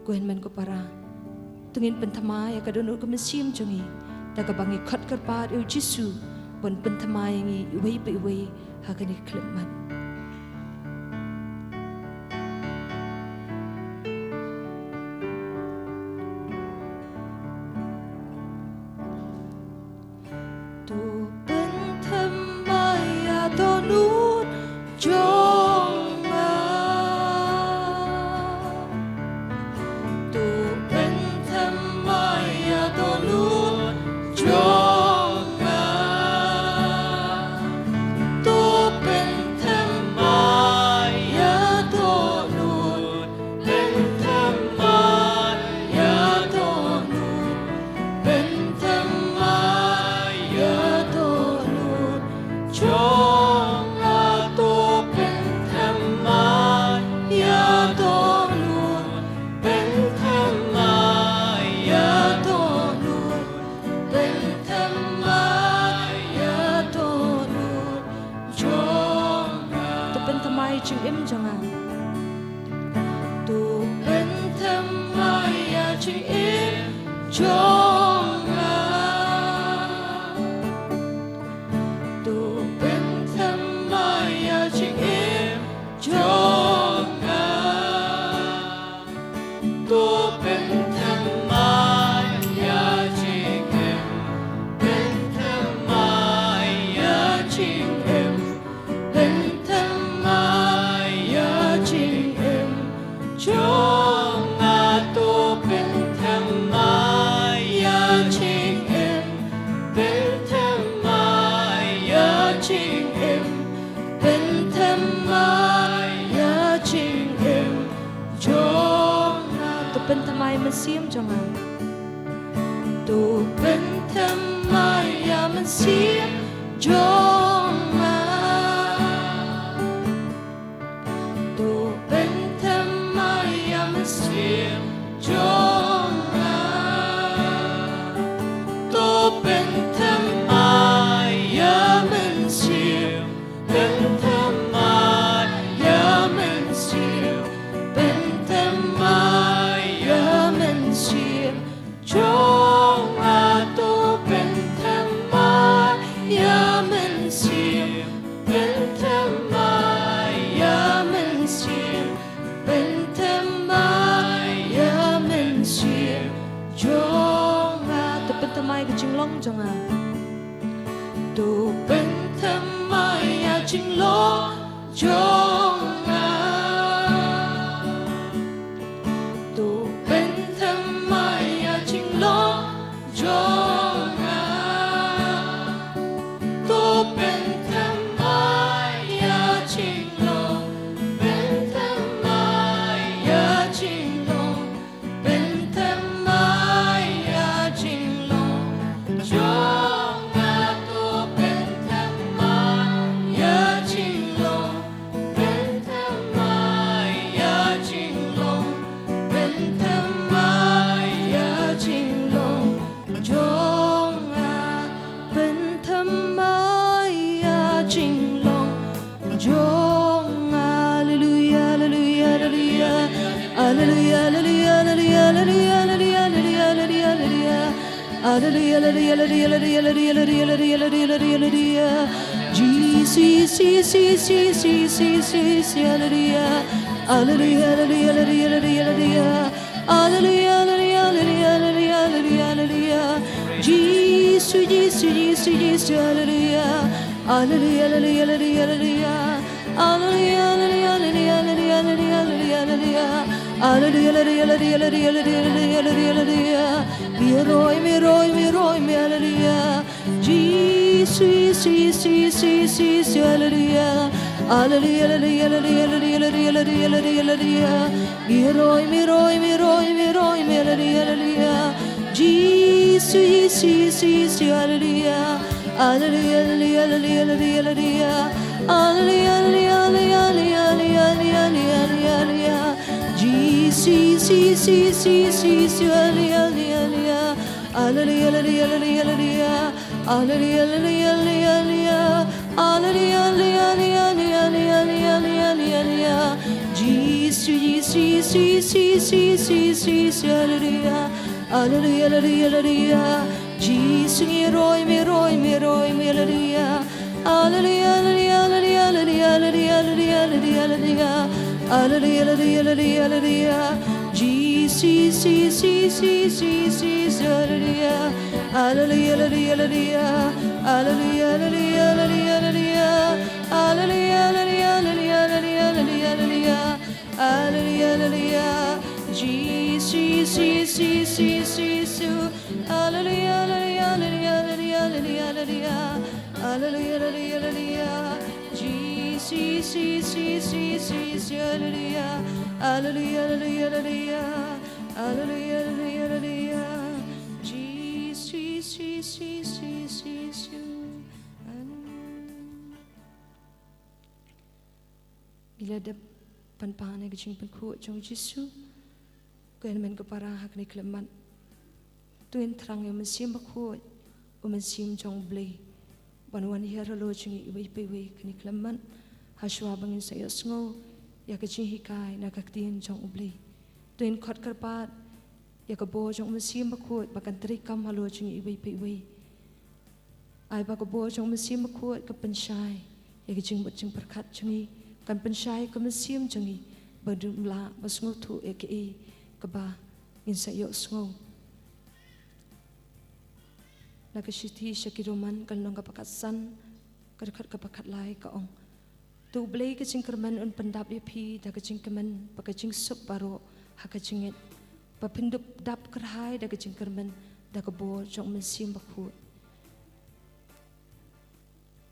กูเห็นมันก็ปาราตรงนี้เป็นธรรมะก็โดนอุกมันซิมจงีแต่ก็บางอีขัดกระปาดเอวจิสูบนเป็นธรรมะอย่างนี้ไว้ไปไว้หากันอีกคลิปมันตัวเป็นธรรมะอย่าโดนอุดจงจึงเอ็มจังตัวเป็นธรรมะอย่าจึงเอ็มจงตัวเป็นธรรมะอย่าจึงเอ็มจงตัวเป็นธรรมะอย่าจึงเอ็มเป็นธรรมะอย่าจึงเอ็มเป็นธรรมะจงตัวเป็นธรรมะอย่าจิงเอ็มเป็นธรรมะอย่าจิงเอ็มเป็นธรรมะอย่าจิงเอ็มจงตัวเป็นธรรมะมันเสียมจังตัวเป็นธรรมะอย่ามันเสียมจงตัวเป็นธรรมะเสียงจงตัวเป็นธรรมะอย่ามันเสียงเป็นธรรมะอย่ามันเสียงเป็นธรรมะอย่ามันเสียงจงตัวเป็นธรรมะอย่ามันเสียงเป็นธรรมะอย่ามันเสียงเป็นธรรมะจงตัวเป็นธรรมะก็จึงล้องจงตัวเป็นธรรมะอย่าจึงล้องจงตัวเป็นธรรมะอย่าจึงล้องจงตัวเป็นธรรมะอย่าจึงล้องเป็นธรรมะอย่าจึงล้องเป็นธรรมะจงตัวเป็นธรรมะอย่าจิงลง Hallelujah, hallelujah, hallelujah, hallelujah, hallelujah, hallelujah, hallelujah. Hallelujah, hallelujah, hallelujah, hallelujah, hallelujah, hallelujah, hallelujah. Jesus, Jesus, Jesus, Jesus, Jesus, hallelujah. Hallelujah, hallelujah, hallelujah, hallelujah. Hallelujah, hallelujah, hallelujah, hallelujah, hallelujah. Jesus, Jesus, Jesus, Jesus, hallelujah. Hallelujah, hallelujah, hallelujah, hallelujah. Hallelujah, hallelujah, hallelujah, hallelujah, hallelujah. Hallelujah, hallelujah, hallelujah, hallelujah, hallelujah. Miroi, miroi, miroi, hallelujah. Jesus, Jesus, Jesus, hallelujah. Hallelujah, hallelujah, hallelujah, hallelujah, hallelujah, hallelujah. Miroi, miroi, miroi, miroi, hallelujah. Jesus, Jesus, hallelujah. Hallelujah, hallelujah, hallelujah, hallelujah. Hallelujah, hallelujah, hallelujah, hallelujah, hallelujah. Jesus, Jesus, Jesus, hallelujah, hallelujah. Hallelujah, hallelujah, hallelujah. Hallelujah, hallelujah, hallelujah. Hallelujah, hallelujah, hallelujah. Jesus, Jesus, Jesus, Jesus, Jesus, hallelujah. Hallelujah, hallelujah, hallelujah. Jesus, miroi, miroi, miroi, hallelujah. Hallelujah, hallelujah, hallelujah, hallelujah, hallelujah, hallelujah. Hallelujah, hallelujah, hallelujah, hallelujah. Jesus, Jesus, Jesus, Jesus, hallelujah. Hallelujah, hallelujah, hallelujah. Hallelujah, hallelujah, hallelujah, hallelujah. Hallelujah, hallelujah, hallelujah, hallelujah, hallelujah. Hallelujah, hallelujah. Jesus, Jesus, Jesus, Jesus. Hallelujah, hallelujah, hallelujah, hallelujah, hallelujah. Hallelujah, hallelujah, hallelujah. Jesus, Jesus, Jesus, hallelujah. Hallelujah, hallelujah, hallelujah. Hallelujah, hallelujah, hallelujah. Jesus, Jesus, Jesus, Jesus. Bila ada pan-pan yang kecing penkuat jong Yesus, kau yang men keparah hak ni kelemat, tuin terang yang mesim berkuat, mesim jong beli, wan hira lo jong iwi kini kelemat, haswa bangin saya sengo, ya kecing hikai nak ketien jong beli, tuin kot kerpat, ya kebo jong mesim berkuat, bahkan terikam halo jong iwi, ai bah kebo jong mesim berkuat ke pensyai, ya kecing berjeng berkat jong kan pensyai ke mesim jengi berdumla basngu tu eke keba insa yok sngu nak siti syakiroman kan long kapakat san kadekat kapakat lai ka ong tu blei ke cingkerman un pendap pi da ke cingkeman pa ke cing sup baro ha ke cingit pa pindup dap kerhai da ke cingkerman da ke bo jong mesim bakut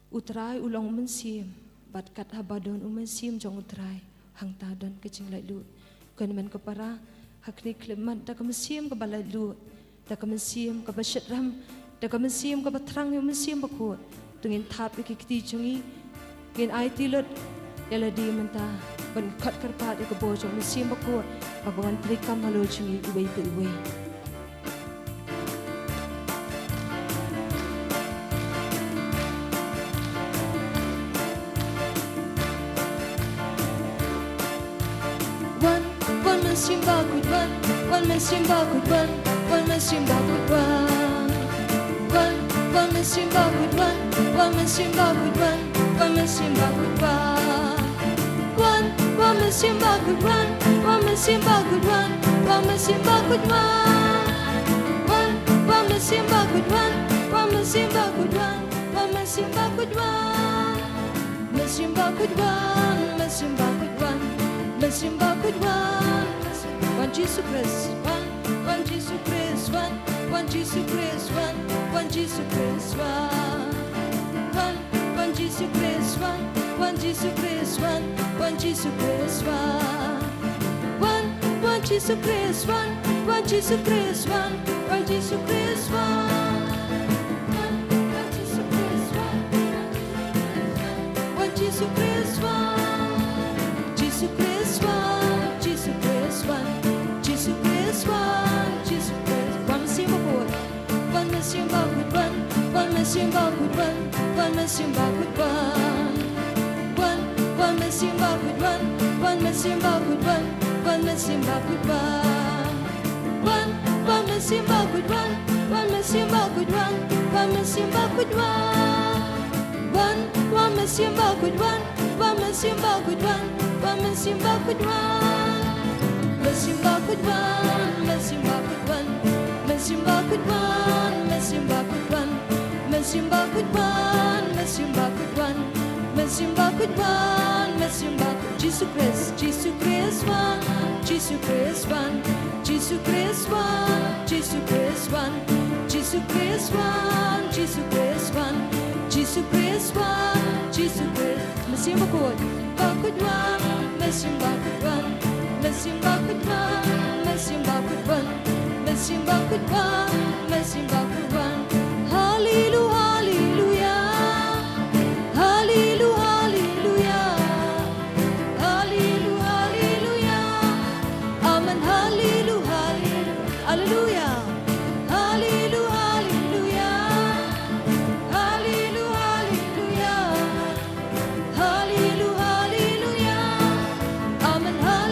utrai ulong mesim bat kat habadon mesim jong utrai hang tadon kecing lai lut kan men kepara hak ni klemat da ke mesim ke balai lut da ke mesim ke basyat ram da ke mesim ke batrang yo mesim bakut tungin tap ke kiti jongi gen ai tilut yala di menta ban kat kerpat ke bo jong mesim bakut bagawan trikam halo jongi iwei mesim bakut wan mesim bakut wan mesim bakut wan mesim bakut wan mesim bakut wan mesim bakut wan mesim bakut wan mesim bakut wan mesim bakut wan mesim bakut wan mesim bakut wan mesim bakut mesim bakut mesim bakut mesim bakut One Jesus Christ, one Jesus Christ, one Jesus Christ, one Jesus Christ, one Jesus Christ, one Jesus Christ, one Jesus Christ, one Jesus Christ, one Jesus Christ, one Jesus Christ, one Jesus Christ, Jesus Christ, Jesus Christ, Jesus Christ, Jesus Christ, one mesim bakut, one mesim bakut, one mesim bakut, one mesim bakut, one mesim bakut, one mesim bakut, one one Messimba could run. One Messimba could run. One Messimba could run. One Messimba could run. One Messimba could run. One Messimba could run. One Messimba could run. Messimba could run. Messimba could run. Messimba could run. Messimba could run. Messimba could run. Messimba could run. Messimba could run. Messimba could. Jesus Christ, Jesus Christ one. Jesus Christ one. Jesus Christ one. Jesus Christ one. Jesus Christ one. Jesus Christ one. Jesus Christ one. Jesus Christ. Messimba could. Could run. Messimba could run. Messimba could run. Messimba could run. Messimba could run. Messimba could run. Hallelujah, hallelujah. Hallelujah, hallelujah. Hallelujah, hallelujah. Amen, hallelujah, hallelujah. Hallelujah, hallelujah. Hallelujah, hallelujah. Hallelujah, hallelujah. Amen, hallelujah,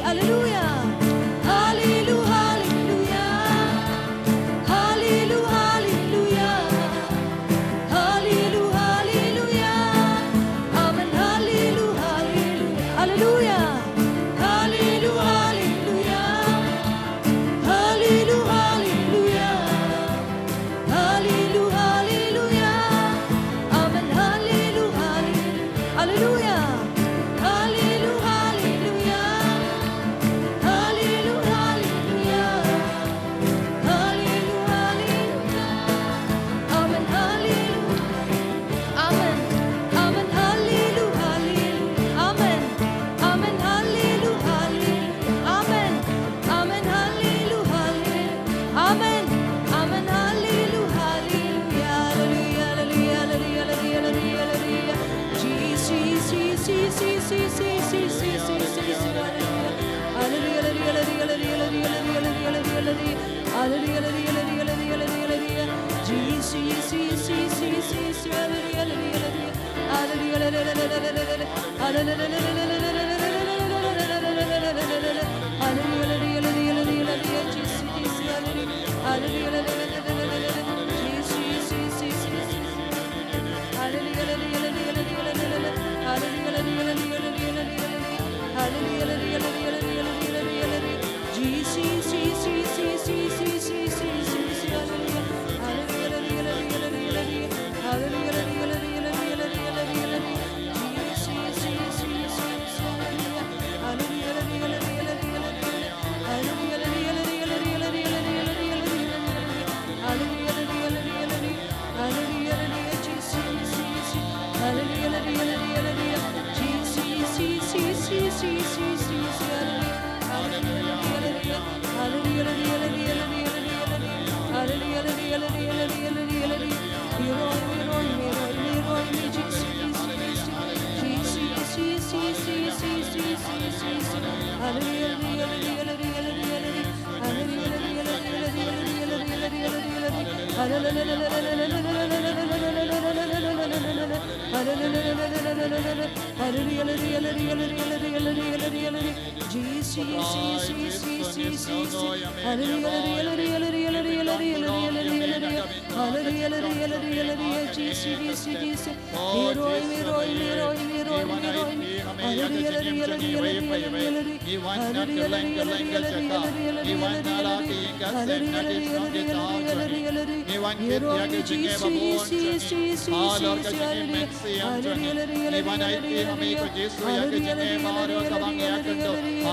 hallelujah.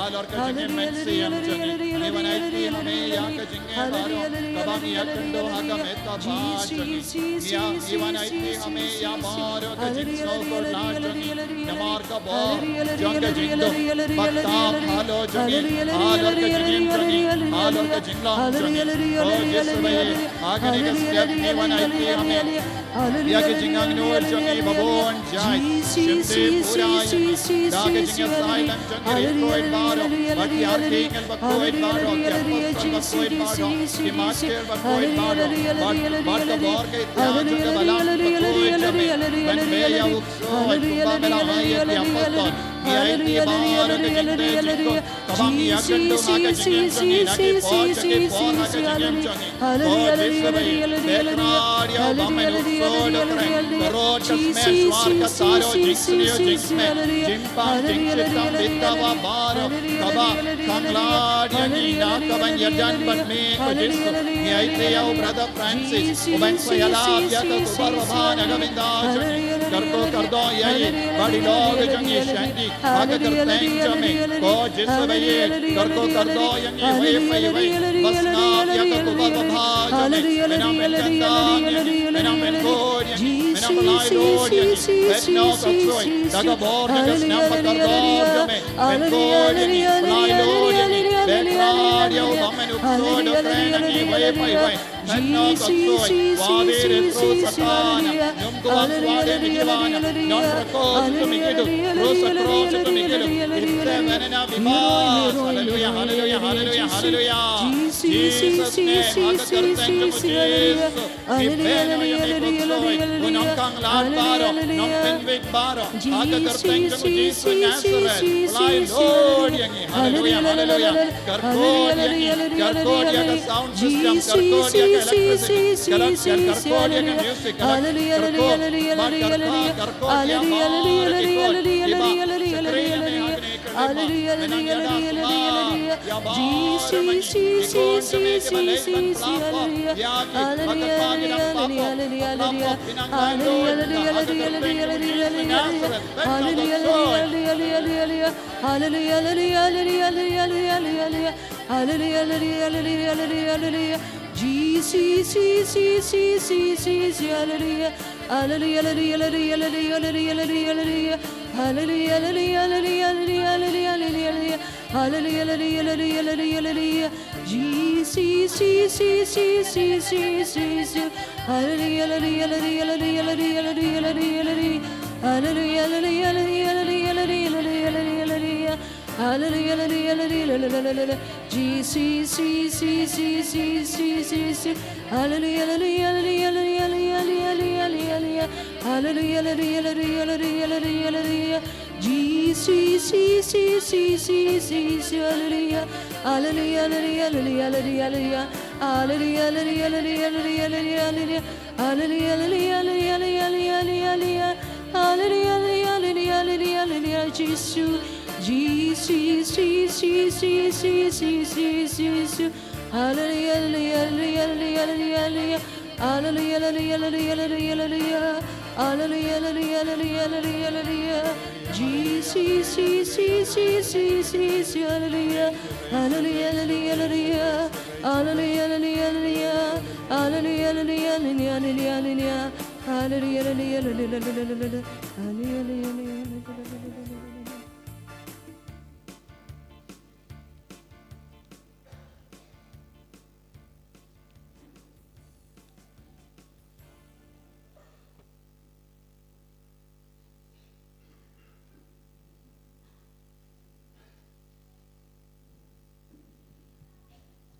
Alor ka jingin mensi am jangi Niwanaiti hame ya ka jingin baro Kabang ya kendo haka meta ba jangi Ya Niwanaiti hame ya baro ka jing so ko la jangi Namar ka bo janga jindo Bakta halo jangi Alor ka jingin jangi Alor ka jingla jangi Oh Jiswaye Agani ka step Niwanaiti hame Ya ka jingang noor jangi babon jai Shimte pura yangi Da ka jingin silent jangi Rikoid baro Bati arking Bakoid baro Kepakal bakoid baro Dimaskir bakoid baro Bad ka bor ka ityan Janga balang bakoid jami Ben beya ukso Ay kumba mela hayat yapatan Iyay ti baro ka jingde jingko Kabang iyagando maka jingin jangi Naki por jagi por haka jingin jangi Oh Jiswaye Bekrar yaw bamen ukso Dokren Karot ka smer swar ka saro Jingsriyo jingsme Jimpang jingsitam Bittawa baro Kaba Kanglad yangi Nakaban yadan Batme ko Jisu Iyay ti yaw Brother Francis Ubang swayalab Yaka kubar wabhan Agaminda jangi Karko kardo iyay Badi log jangi Shangi Haka karteng jami Ko Jiswaye Karko kardo yangi Way fay way Basnab Yaka kubar wabhan jami Menam elkandang yangi Menam enkod yangi Menam alay lord yangi Betno kaksoy Daga bor Daga snappa kardo jami Enkod yangi Alay lord yangi Bekrar yaw bamen ukso Dokren yangi Way fay way Betno kaksoy Wade retro satana Nyum kubang swade mikivana Non rakos ito mikido Cross across ito mikido Itse venena vibas Hallelujah, hallelujah, hallelujah, hallelujah Jesus ne Haga karteng jamo Jesus Ipeno yung ikutsoy Unang kang lahat baro Nang pinwig baro Haga karteng jamo Jesus Nazareth Fly Lord yangi Hallelujah, hallelujah Karkod yangi Karkod yaga sound system Karkod yaga electricity Karkod yaga music Karkod Magkarka Karkod yaga Ikod Iba Sakriya me hagne kalima Menang yada kuma Yaba Ramani Ikod jame kibalay man plapa Yaki Magkakpagi ng papa Papa pinangay Lord Haga karteng jamo Jesus Nazareth Betno kaksoy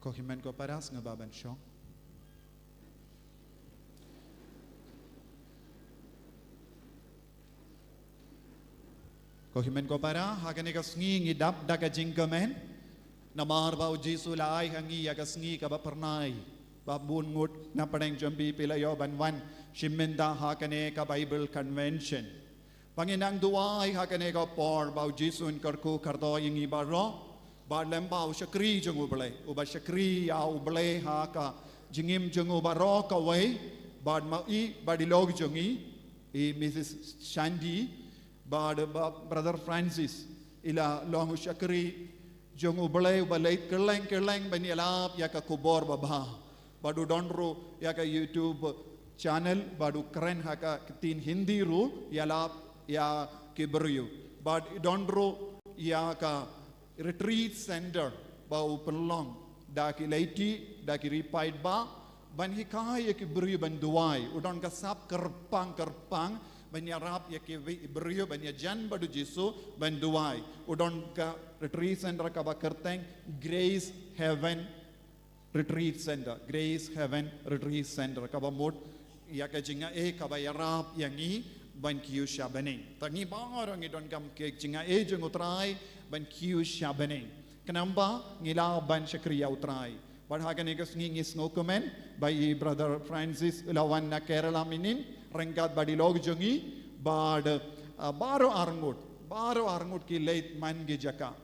Kohimen ko paras nga baban siyong. Kohimen ko para hagan ikas ngi dap daga jingkamen namar ba ujisu laay hangi yagas ngi ka ba pernay babun ngut na padeng jambi pilayo banwan shimenda hakane ka Bible convention panginang duay hakane ka por ba ujisu karku kardo yung ibaro Bad lemba ushakri jung ublay, ubashakri ya ublay ha ka jingim jung ubaro ka way, bad mai badilog jungi, Mrs. Shandy, bad Brother Francis, ila long ushakri jong ubalay keleng bani alap ya ka kubor baba badu donro ya ka YouTube channel badu keren haka tin Hindi ru yalap ya kibryu bad donro ya ka retreat center ba upenlong da ki leiti da ki ripaid ba ban hikay ki bryu ban duai udon ka sap kerpang ban yarap ya ki bryu ban ya jan badu jisu ban duai udon ka retreat center ka ba kerteng Grace Heaven Retreat Center Grace Heaven Retreat Center ka ba mod ya ka jinga ka ba yarap yangi ban kiu shabaning tangi barang idon kam ke jinga jeng utrai ban kiu shabaning kenamba ngila ban syakriya utrai badhagan egas ngingis ngokumen by brother Francis lawan na Kerala minin rengkat badi log jongi bad baro arngut ki late man ge jaka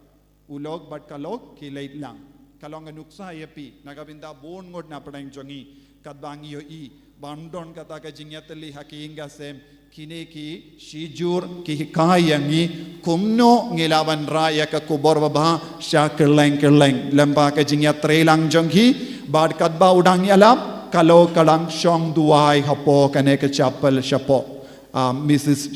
ulog bad kalog ki late lang kalong nuksa yapi nagabinda bon ngod na padang jongi kadbang yo i bandon kata ka jingyatli hakinga sem kine ki shijur ki hikayangi kumno ngilawan raya ka kubor baba sha keleng lemba ka jingyat trelang jonghi bad kadba udang yalam kalau kalang shong duai hapo kane ka chapel shapo Mrs.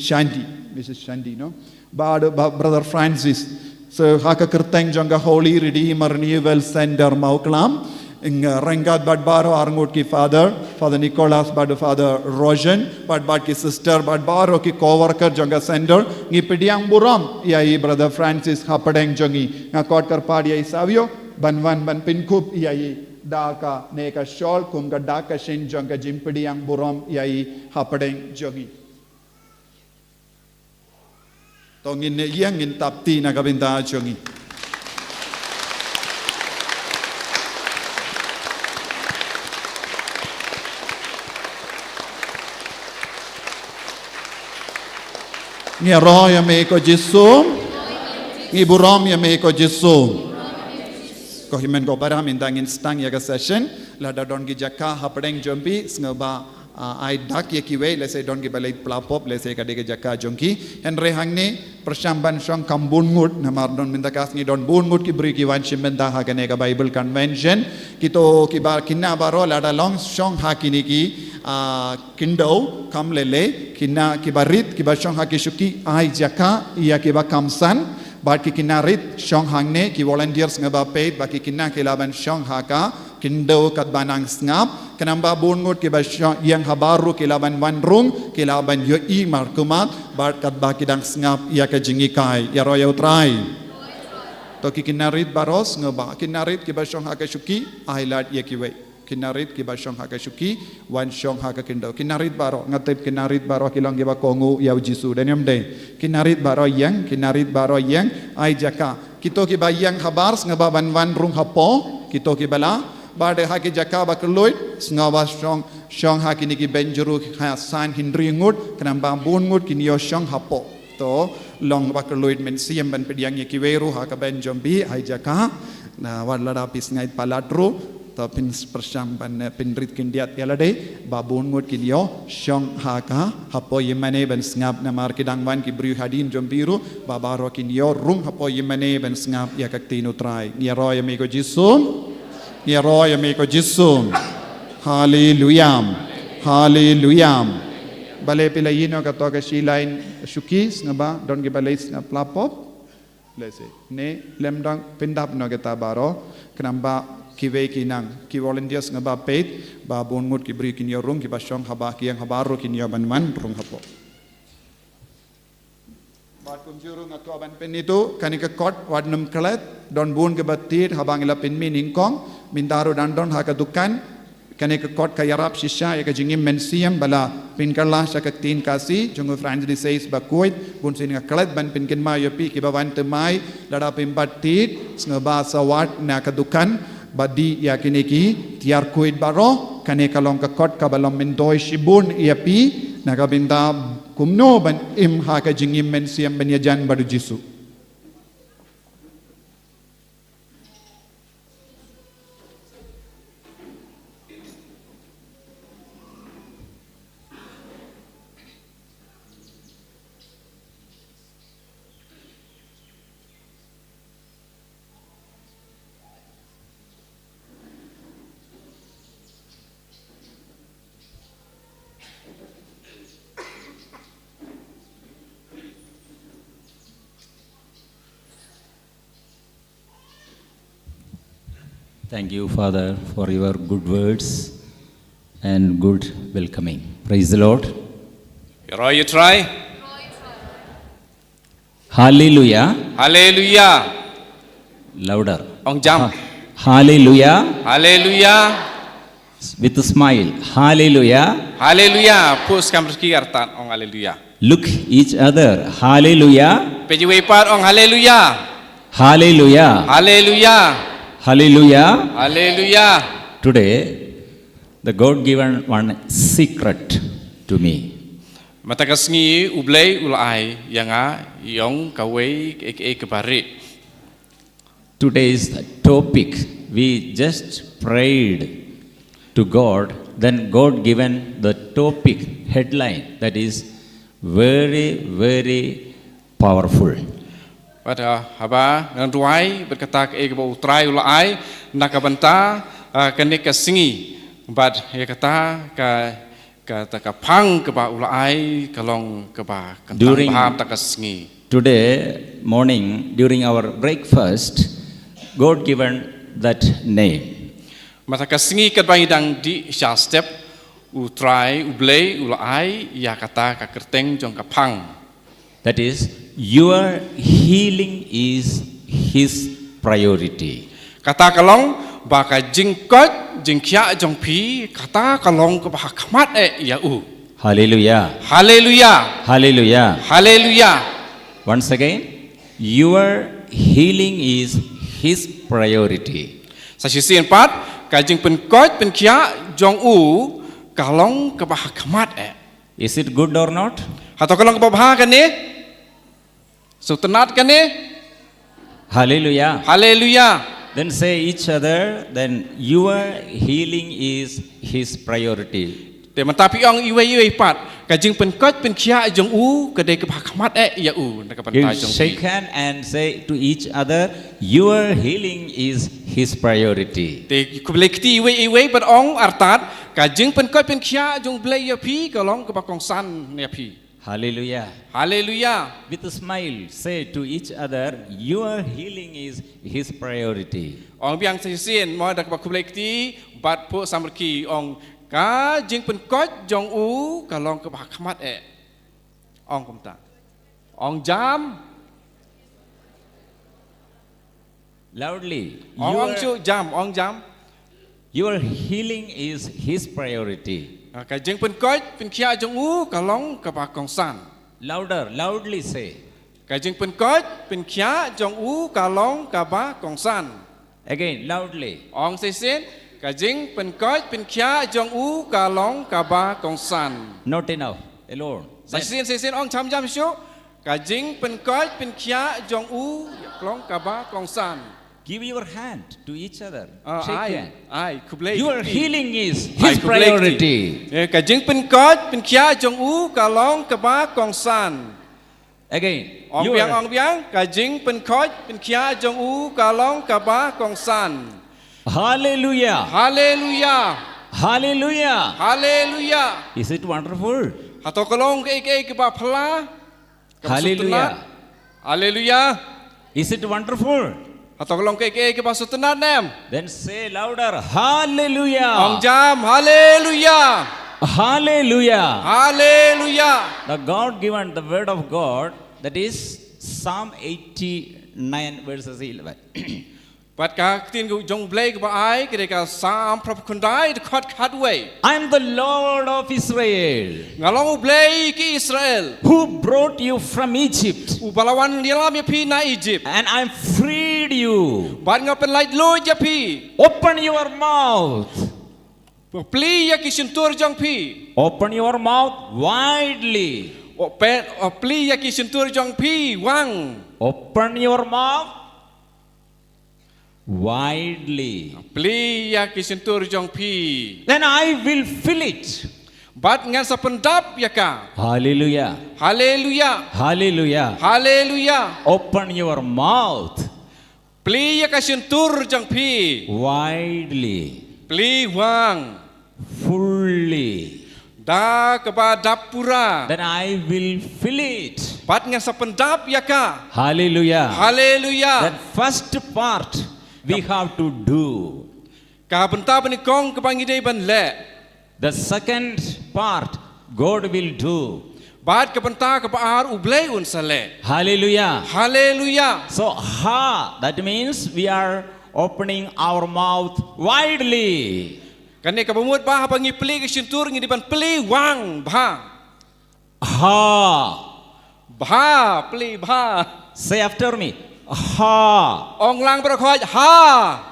Shandy no bad brother Francis so haka kerteng jangga Holy Redeemer Renewal Center Mauklam in Rengat Badbaro Arngut ki father Nicholas bad father Rojan bad ki sister Badbaro ki co-worker jangga center ngi pediang buram yai brother Francis hapadeng jongi ngakot karpad yai savio banwan ban pinkup yai daka neka shawl kumga daka shin jangga jimpediang buram yai hapadeng jongi tongin ne yang in tapti na kabinda jongi ngi roh ya me ko jisu ngi buram ya me ko jisu ko himen ko baram indangin stang ya session lada don gi jakka hapadeng jombi sngoba I dak ye kiwe let's say don gi balai plapop let's say kadege jakka jongki henre hangne persamban song kambun ngut namar don mindakas ngi don bun ngut ki bri ki wan shimenda ha kane ka Bible convention kito ki ba kinna baro lada long song ha kini ki kindo kam lele kinna ki barit ki ba song ha ki shuki ai jakka ya ki ba kamsan bat ki kinarit song hangne ki volunteers ngaba paid ba ki kinna ki laban song ha ka kindo kat banang ngap kenamba bungut ki ba yang habaru ki laban wanrung ki laban yo i markumat bat kat ba ki dang ngap ya ka jingikai ya roya utrai to ki kinarit baros ngaba kinarit ki ba song ha ka shuki ai lat ya ki we kinarit ki ba song ha ka shuki wan song ha ka kindo kinarit baro ngatip kinarit baro ki lang ba kongu ya jisu dan yamde kinarit baro yang ai jaka kito ki ba yang habar ngaba ban rung hapo kito ki bala bade haki jaka bakloid ngawa shong haki niki benjuru san hindri ngut kenamba bun ngut kinyo shong hapo to long bakloid men siam ban pediang ye kiweru haka benjombi ai jaka na wadlada pis ngait palatru to pin persam ban pinrit kindiat yalade babun ngut kinyo shong haka hapo yemane ban ngap na mar kidang wan ki bru hadin jombiru babaro kinyo rung hapo yemane ban ngap ya kaktinu trai ya roya me ko jisum ya roya me ko jisum hallelujah bale pilayino kato ka shilain shukis ngaba don gi balais na plapop lese ne lemdang pindap no kita baro kenamba kiwe kinang ki volunteers ngaba paid ba bongut ki bri kinyo rung ki basong haba ki yang habaru kinyo banman rung hapo bat kumjuru ngato ban pen itu kanika kot wadnum klet don bun ke batit habang ila pen miningkong mindaru dandon haka dukan kanika kot kayarap shisha ya kajingim mensiam bala pin karla shakatin kasi jungu Francis says bakuit bun sin klet ban pin ken ma yopi ki bawan temai lada pin batit ngaba sawat na kadukan badi ya kiniki tiar kuit baro kane kalong ka kot ka balong mendoi shibun iapi nagabinda kumno ban im ha ka jingim men siam ban yajan badu jisu Thank you, Father, for your good words and good welcoming. Praise the Lord. Roy, you try. Hallelujah. Hallelujah. Louder. Ong jam. Hallelujah. Hallelujah. With a smile. Hallelujah. Hallelujah. Pus kamrki artan ong hallelujah. Look each other. Hallelujah. Pejiwe par ong hallelujah. Hallelujah. Hallelujah. Hallelujah. Hallelujah. Today, the God given one secret to me. Matagasngi ublay ulai yanga yong kawai kebari. Today's topic, we just prayed to God, then God given the topic headline that is very, very powerful. Pada haba ngan ruai berkata ke ba utrai ulai nakabanta kene kasingi bad ya kata ka pang ke ba ulai kalong ke ba kentang baham takasingi. Today morning during our breakfast, God given that name. Mata kasingi ke ba idang di sha step utrai ublay ulai ya kata ka kerteng jong ka pang. That is, your healing is His priority. Kata kalong baka jingkot jingkya jong pi kata kalong ke bah khamat ya u. Hallelujah. Hallelujah. Hallelujah. Hallelujah. Once again, your healing is His priority. Sa sisi empat ka jing pen kot pen kya jong u kalong ke bah khamat Is it good or not? Atau kalong ke bah kan ni? So tenat kan ni? Hallelujah. Hallelujah. Then say each other, then your healing is His priority. Te matapi ong iwe pat ka jing pen kot pen kya jong u ke de ke bah khamat ya u nak pen ta jong Shake hand and say to each other, your healing is His priority. Te kubelekti iwe pat ong artat ka jing pen kot pen kya jong blay ya pi kalong ke bah kongsan ya pi. Hallelujah. Hallelujah. With a smile, say to each other, your healing is His priority. Ong biang sesien mo dak ba kubelekti bat pu samrki ong ka jing pen kot jong u kalong ke bah khamat ong kumta. Ong jam Loudly. ong chu jam ong jam. Your healing is His priority. Ka jing pen kot pen kya jong u kalong ke bah kongsan. Louder, loudly say. Ka jing pen kot pen kya jong u kalong ke bah kongsan. Again, loudly. Ong sesien ka jing pen kot pen kya jong u kalong ke bah kongsan. Not enough. Alone. Sesien ong cham jam shu ka jing pen kot pen kya jong u kalong ke bah kongsan. Give your hand to each other. Shake hand. Ai kublai. Your healing is His priority. Ka jing pen kot pen kya jong u kalong ke bah kongsan. Again. Ong biang ka jing pen kot pen kya jong u kalong ke bah kongsan. Hallelujah. Hallelujah. Hallelujah. Hallelujah. Is it wonderful? Atau kalong ke bah phala. Hallelujah. Hallelujah. Is it wonderful? Atau kalong ke bah sutenat nem. Then say louder, Hallelujah. Ong jam hallelujah. Hallelujah. Hallelujah. The God given the word of God, that is Psalm 89 verses 11. But ka tin gu jong blay ke bah ai ke de ka sam prap kundai de khot khatway. I am the Lord of Israel, Ngalong blay ke Israel. who brought you from Egypt, U balawan dialam ya pi na Egypt. and I freed you. Ban ngapen light lo ya pi. Open your mouth. Pli ya ki sentur jong pi. Open your mouth widely. Pli ya ki sentur jong pi wang. Open your mouth widely. Pli ya ki sentur jong pi. Then I will fill it. Bat ngan sapendap ya ka. Hallelujah. Hallelujah. Hallelujah. Hallelujah. Open your mouth Pli ya ka sentur jong pi. widely, Pli wang. fully. Da ke ba dapura. Then I will fill it. Bat ngan sapendap ya ka. Hallelujah. Hallelujah. That first part we have to do. ka benta penikong kebangide ban le The second part, God will do. bat ke benta ke baar ublei un sale Hallelujah. haleluya So, that means we are opening our mouth widely. kane ka bamut ba bangi peli ke sintur ngi ban peli wang ba peli ba Say after me. Ha. ong lang berkhoj ha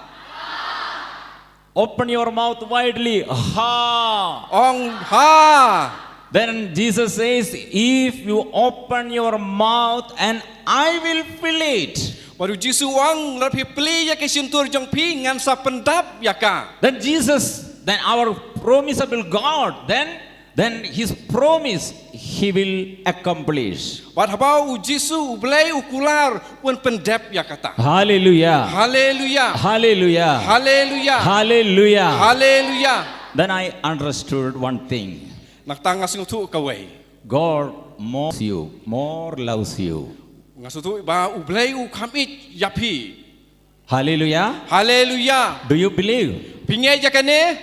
Open your mouth widely. Ha. ong ha Then Jesus says, if you open your mouth and I will fill it. baru jisu wang la pi peli ya ke sintur jong pi ngan sa pendap ya ka Then then our promisable God, then his promise he will accomplish. bat habau jisu ublei ukular un pendap ya kata Hallelujah. haleluya Hallelujah. haleluya Hallelujah. haleluya Then I understood one thing. nak tanga sing tu kawai God more loves you. ngasutu ba ublei u khamit yapi Hallelujah. haleluya Do you believe? pingai jakane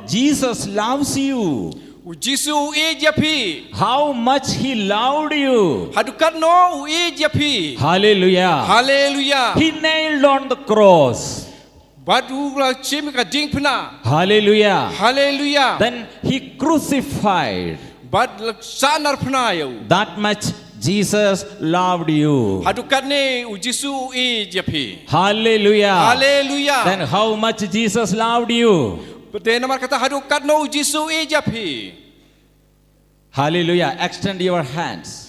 Jesus loves you. u jisu e yapi How much he loved you. hadukat no u e yapi Hallelujah. haleluya He nailed on the cross. badu la chim ka ding pna Hallelujah. haleluya Then he crucified. bad sanar pna yo That much Jesus loved you. hadukat ne u jisu e yapi Hallelujah. haleluya Then how much Jesus loved you. Betul nama kata hadukat no u jisu e yapi Hallelujah. Extend your hands.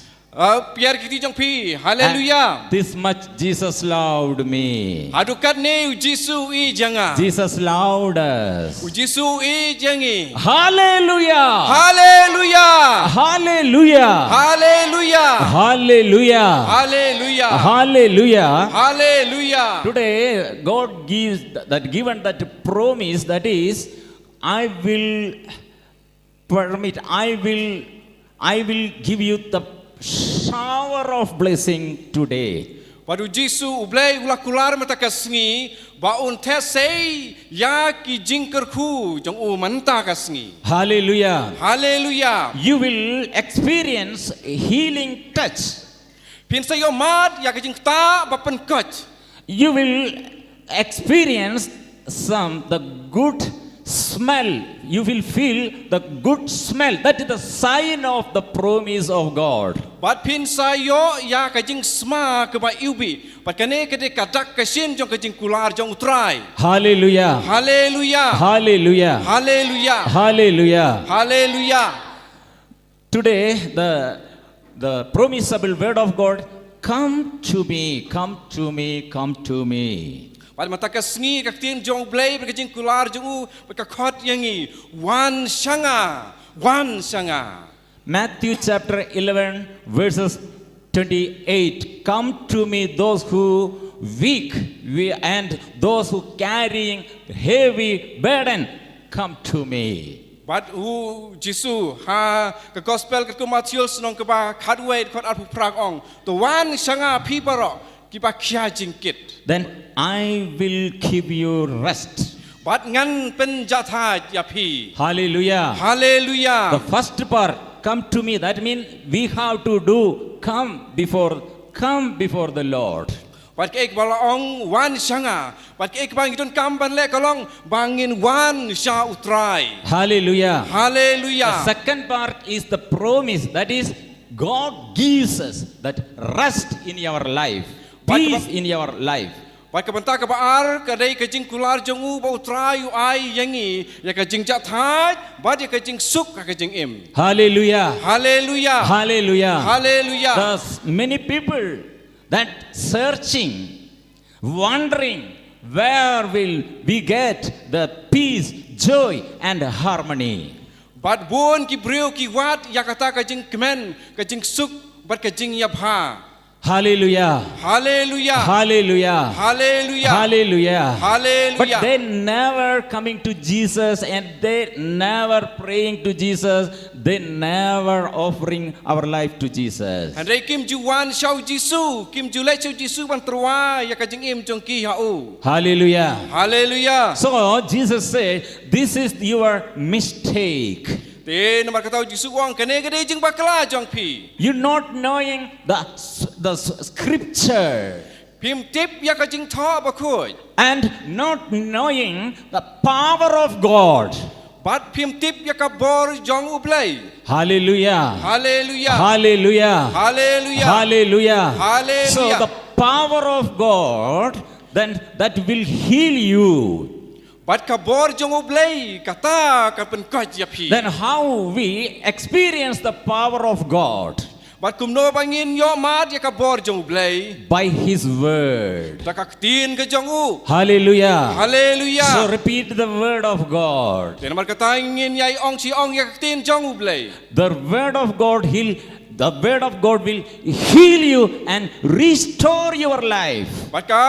piar kiti jong pi haleluya And this much Jesus loved me. hadukat ne u jisu e janga Jesus loved us. u jisu e jangi Hallelujah. haleluya Hallelujah. haleluya Hallelujah. haleluya Hallelujah. haleluya Today, God gives given that promise, that is, I will give you the shower of blessing today. Padu Jisu ublei ulakular mata kasngi baun tesei ya ki jingkerku jong u manta kasngi. Hallelujah. Haleluya. You will experience healing touch. Pinsa yo mat ya ki jingta bapen koch. You will experience the good smell. You will feel the good smell. That is the sign of the promise of God. Bat pinsa yo ya ka jing sma ke ba iubi. Pat kane kede kadak kasin jong ka jing kular jong utrai. Hallelujah. Haleluya. Hallelujah. Haleluya. Hallelujah. Haleluya. Today, the promisable word of God, come to me, come to me, come to me. Pat mata kasngi ka tin jong blei ka jing kular jong u ka khot yangi wan sanga. Matthew chapter 11 verses 28. Come to me those who weak and those who carrying heavy burden. Come to me. But who Jisu ha ke gospel ke Matthew senong ke ba khadwei khot at prak ong to wan sanga piparo ki ba khia jingkit. Then I will give you rest. But ngan pen jatha yapi. Hallelujah. Hallelujah. The first part, come to me. That means we have to do come before the Lord. But ke ek bala ong wan sanga. But ke ek bang idon kam ban le kalong bangin wan sha utrai. Hallelujah. Hallelujah. The second part is the promise. That is, God gives us that rest in your life, peace in your life. Pat ke benta ke baar ke dei ke jing kular jong u ba utrai u ai yangi ya ke jing jatha ba de ke jing suk ka ke jing im. Hallelujah. Hallelujah. Hallelujah. Hallelujah. Thus, many people that searching, wondering, where will we get the peace, joy, and harmony? But bon ki breu ki wat ya kata ka jing kemen ka jing suk bat ka jing yabha. Hallelujah. Hallelujah. Hallelujah. Hallelujah. Hallelujah. Hallelujah. But they never coming to Jesus and they never praying to Jesus. They never offering our life to Jesus. Anh đây kim ju wan sau Giêsu, kim ju lệ sau Giêsu ban trua ya ka jing im trong ki ha u. Hallelujah. Hallelujah. So Jesus said, this is your mistake. Te nomor kata Giêsu wang kene gede jing bakla jong pi. You not knowing the scripture Pim tip ya ka jing tho ba khoi. and not knowing the power of God. Bat pim tip ya ka bor jong ublay. Hallelujah. Hallelujah. Hallelujah. Hallelujah. Hallelujah. Hallelujah. So the power of God, then that will heal you. Bat ka bor jong ublay kata ka pen kaj ya pi. Then how we experience the power of God? Bat kumno bangin yo mat ya ka bor jong ublay. By His word. Ta ka tin ka jong u. Hallelujah. Hallelujah. So repeat the word of God. Te nomor kata ingin yai ong si ong ya ka tin jong ublay. The word of God the word of God will heal you and restore your life. Bat ka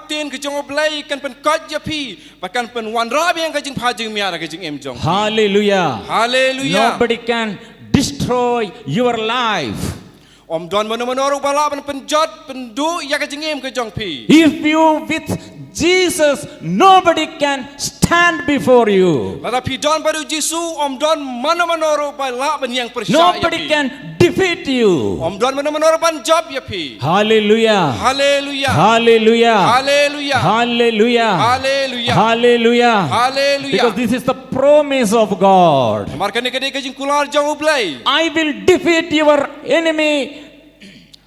tin ka jong ublay kan pen kaj ya pi. Bat kan pen wan ra biang ka jing pha jing mia ka jing em jong. Hallelujah. Hallelujah. Nobody can destroy your life. Om don mano bala pen jot pen du ya ka jing em ka jong pi. If you with Jesus, nobody can stand before you. Lada pi don baru Jisu om don mano bala ben yang percaya. Nobody can defeat you. Om don mano ban job ya pi. Hallelujah. Hallelujah. Hallelujah. Hallelujah. Hallelujah. Hallelujah. Hallelujah. Hallelujah. Because this is the promise of God. Mar kene kene ka jing kular jong ublay. I will defeat your enemy.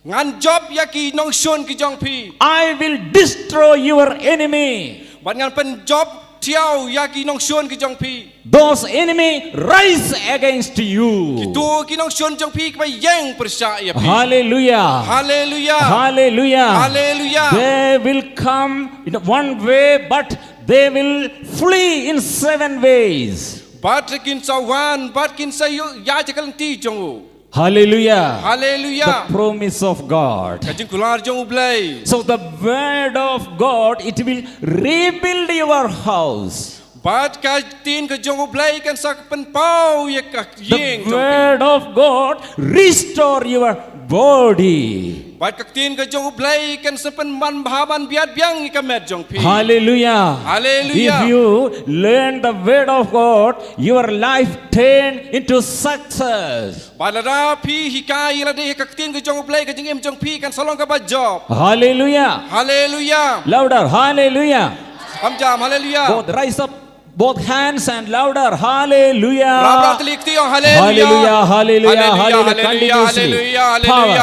Ngan job ya ki nong shon ki jong pi. I will destroy your enemy. Ban ngan pen job tiao ya ki nong shon ki jong pi. Those enemy rise against you. Tu ki nong shon jong pi ka yang percaya pi. Hallelujah. Hallelujah. Hallelujah. Hallelujah. They will come in one way, but they will flee in 7 ways. Bat kin sawan, bat kin sayu ya jakal ti jong u. Hallelujah. Hallelujah. The promise of God. Ka jing kular jong ublay. So the word of God, it will rebuild your house. Bat ka tin ka jong ublay kan sak pen pau ya ka The yeng jong pi. word of God restore your body. Bat ka tin ka jong ublay kan sepen man bahaban biat biang ka met jong pi. Hallelujah. Hallelujah. If you learn the word of God, your life turn into success. Balada pi hikai la de ka tin ka jong ublay ka jing em jong pi kan salong ka ba job. Hallelujah. Hallelujah. Louder. Hallelujah. Hamjam hallelujah. Both rise up, both hands and louder. Hallelujah. Rabra telik tiyo hallelujah. Hallelujah. Hallelujah. Continuously. Power.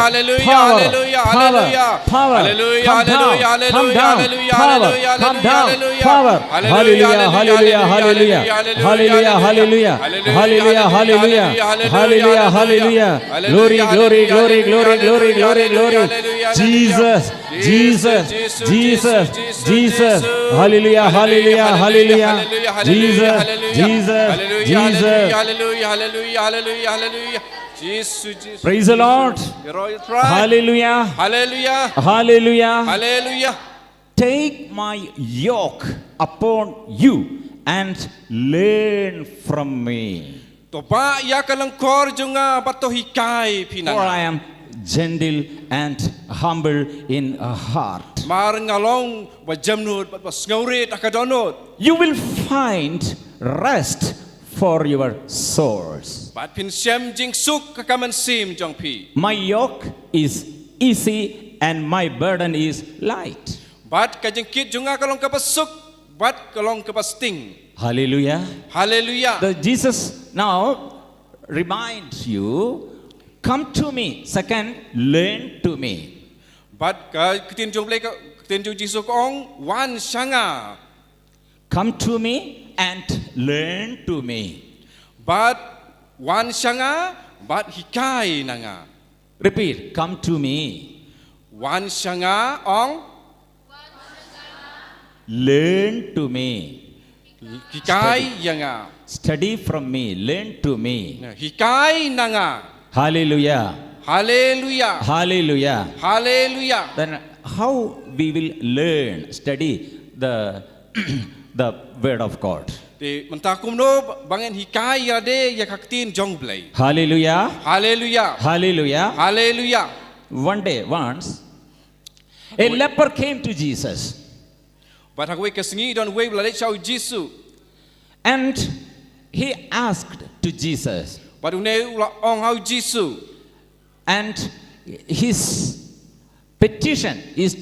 Power. Power. Come down. Come down. Power. Come down. Power. Hallelujah. Hallelujah. Hallelujah. Hallelujah. Hallelujah. Hallelujah. Hallelujah. Hallelujah. Hallelujah. Glory. Glory. Glory. Glory. Glory. Glory. Glory. Jesus. Jesus. Jesus. Jesus. Hallelujah. Hallelujah. Hallelujah. Jesus. Jesus. Jesus. Hallelujah. Hallelujah. Hallelujah. Hallelujah. Jesus. Praise the Lord. Hallelujah. Hallelujah. Hallelujah. Hallelujah. Take my yoke upon you and learn from me. Topa ya kalang kor junga bato hikai For pinang. I am gentle and humble in heart. Mar ngalong ba jamnud ba sngorit akadonot. You will find rest for your souls. Bat pin syam jing suk kakaman sim jong pi. My yoke is easy and my burden is light. Bat kajing kit junga kalong kapasuk. Bat kalong kapasting. Hallelujah. Hallelujah. Jesus now reminds you, come to me. Second, learn to me. Bat ka kitin jong play ka kitin jong Jisu kong wan shanga. Come to me and learn to me. Bat wan shanga bat hikai nanga. Repeat, come to me. Wan shanga ong Learn to me. hikai yanga. Study from me. Learn to me. Hikai nanga. Hallelujah. Hallelujah. Hallelujah. Hallelujah. Then how we will learn, study the the word of God? Di mentakum no bangen hikai ya de ya kaktin jong blai. Hallelujah. Hallelujah. Hallelujah. Hallelujah. One day, once, a leper came to Jesus, But hakwe kesengi don we bla chau Jisu. and he asked to Jesus, But une ula ong hau Jisu. and his petition is,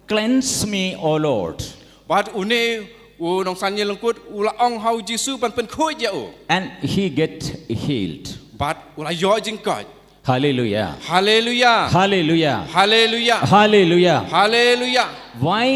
cleanse me, O Lord. But une u nong sanye lengkut ula ong hau Jisu pan pen khoi ja o. And he get healed. But ula yo jing kot. Hallelujah. Hallelujah. Hallelujah. Hallelujah. Hallelujah. Hallelujah. Why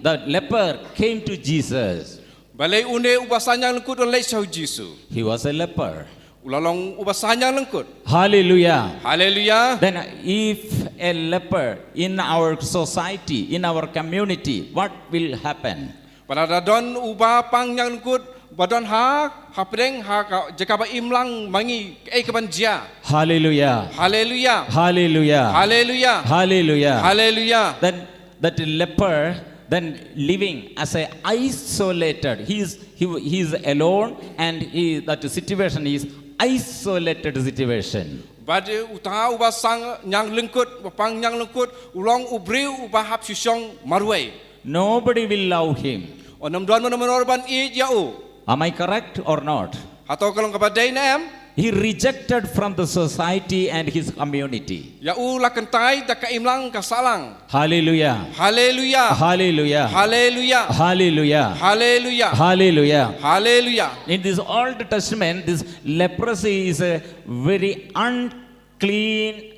the leper came to Jesus? Balai une ubasanya lengkut don le chau Jisu. He was a leper. Ulalong ubasanya lengkut. Hallelujah. Hallelujah. Then if a leper in our society, in our community, what will happen? Pada don uba pang yang lengkut badon ha preng ha jaka ba imlang mangi kebanjia. Hallelujah. Hallelujah. Hallelujah. Hallelujah. Hallelujah. Hallelujah. Then that leper then living as a isolated. He is alone, and that situation is isolated situation. Bade utaha uba sang yang lengkut pang yang lengkut ulong ubriu uba hap sisong marwai. Nobody will love him. Onam don menor ban I ya o. Am I correct or not? Atau kalau kepada nam He rejected from the society and his community. ya u la kentai da ka imlang ka salang. Hallelujah. Hallelujah. Hallelujah. Hallelujah. Hallelujah. Hallelujah. Hallelujah. Hallelujah. In this Old Testament, this leprosy is a very unclean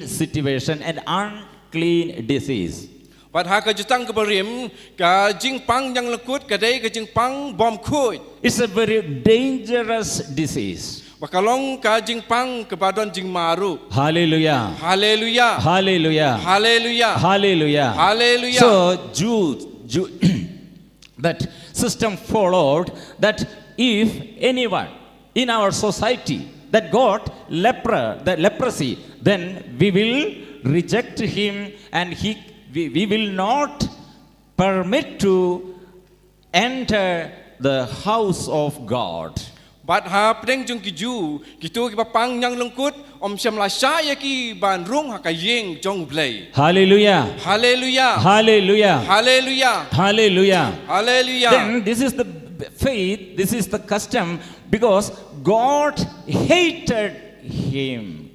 situation and unclean disease. But ha ka jutang ka barim ka jing pang yang lekut ka dei ka jing pang bom khoi. It's a very dangerous disease. Bakalong ka jing pang ka badon jing maru. Hallelujah. Hallelujah. Hallelujah. Hallelujah. Hallelujah. Hallelujah. So that system followed that if anyone in our society that got leprosy, then we will reject him, and we will not permit to enter the house of God. But ha preng jung kiju kitu ki papang yang lengkut om syam la saya ki ban rung ha ka yeng jong blai. Hallelujah. Hallelujah. Hallelujah. Hallelujah. Hallelujah. Hallelujah. Then this is the faith, this is the custom, because God hated him.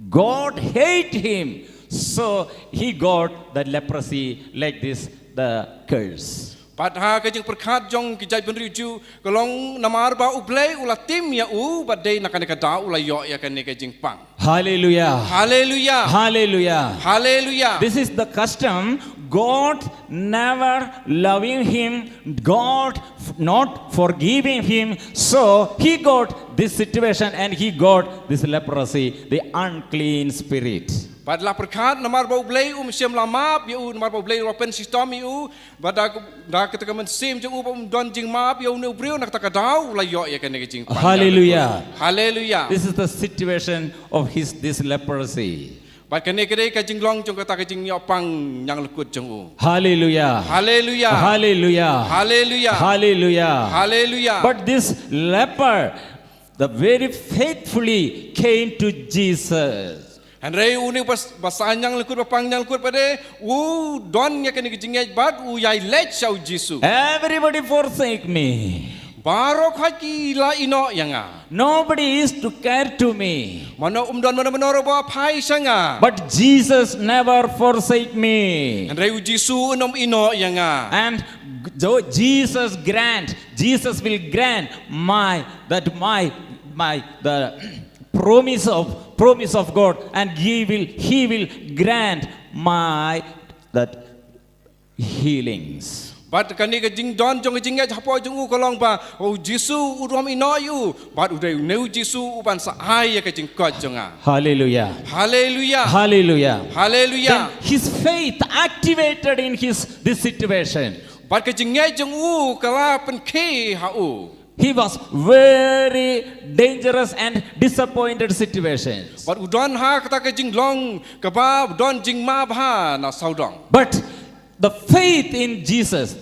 God hated him. So he got the leprosy like this, the curse. Pat ha ka jing perkhat jong ki jai penri ju kolong namar ba ublai ula tim ya u badai nakane ka da ula yo ya kan ka jing pang. Hallelujah. Hallelujah. Hallelujah. Hallelujah. This is the custom. God never loving him, God not forgiving him. So he got this situation and he got this leprosy, the unclean spirit. Bad la perkhat namar ba ublai siam lamap ya u namar ba ublai ropen sistem u bada da ketika men sim jong u don jing map ya u ne ubriu nak ta ka dau la yo ya kan ka jing pang. Hallelujah. Hallelujah. This is the situation of this leprosy. Bad kan ne ka jing long jong ka ta ka jing yo pang yang lekut jong u. Hallelujah. Hallelujah. Hallelujah. Hallelujah. Hallelujah. Hallelujah. But this leper, the very faithfully came to Jesus. And rei uni basanyang lekut papanyang lekut pade u don ya kan jing bad u yai let chau Jisu. Everybody forsake me. Barok haki la ino yanga. Nobody is to care to me. Mano don mana menoro ba pai sanga. But Jesus never forsake me. And rei u Jisu nom ino yanga. And Jesus will grant the promise of God, and he will grant that healings. But kani ka jing don jong jing ya hapo jong u kolong ba o Jisu urom ino yu but udai neu Jisu uban sa ai ya ka jing kot jonga. Hallelujah. Hallelujah. Hallelujah. Hallelujah. Then his faith activated in this situation. But ka jing ya jong u kala pen ke ha u. he was very dangerous and disappointed situations. But udon ha kata ka jing long ka ba udon jing ma ba na saudong. But the faith in Jesus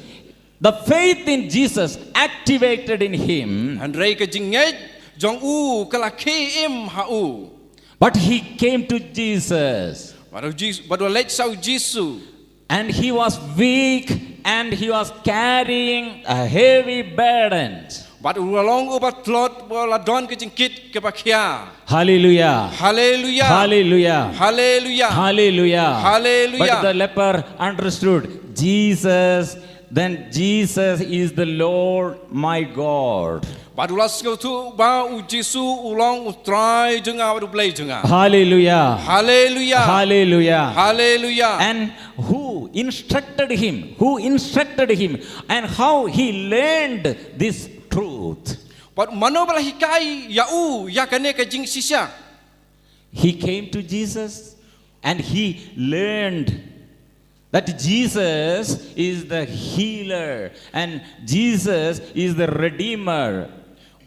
activated in him. Han rei ka jing ngai jong u kala khi im ha u. But he came to Jesus. But let sau Jesus. And he was weak and he was carrying a heavy burden. But ulong ubat plot bola don ka jing kit ka ba khia. Hallelujah. Hallelujah. Hallelujah. Hallelujah. Hallelujah. Hallelujah. But the leper understood Jesus is the Lord my God. But ulas ngau tu ba u Jesus ulong utrai jenga ba blai jenga. Hallelujah. Hallelujah. Hallelujah. Hallelujah. And who instructed him? And how he learned this truth? But manobala hikai ya u ya kane ka jing sisya. He came to Jesus and he learned that Jesus is the healer and Jesus is the redeemer.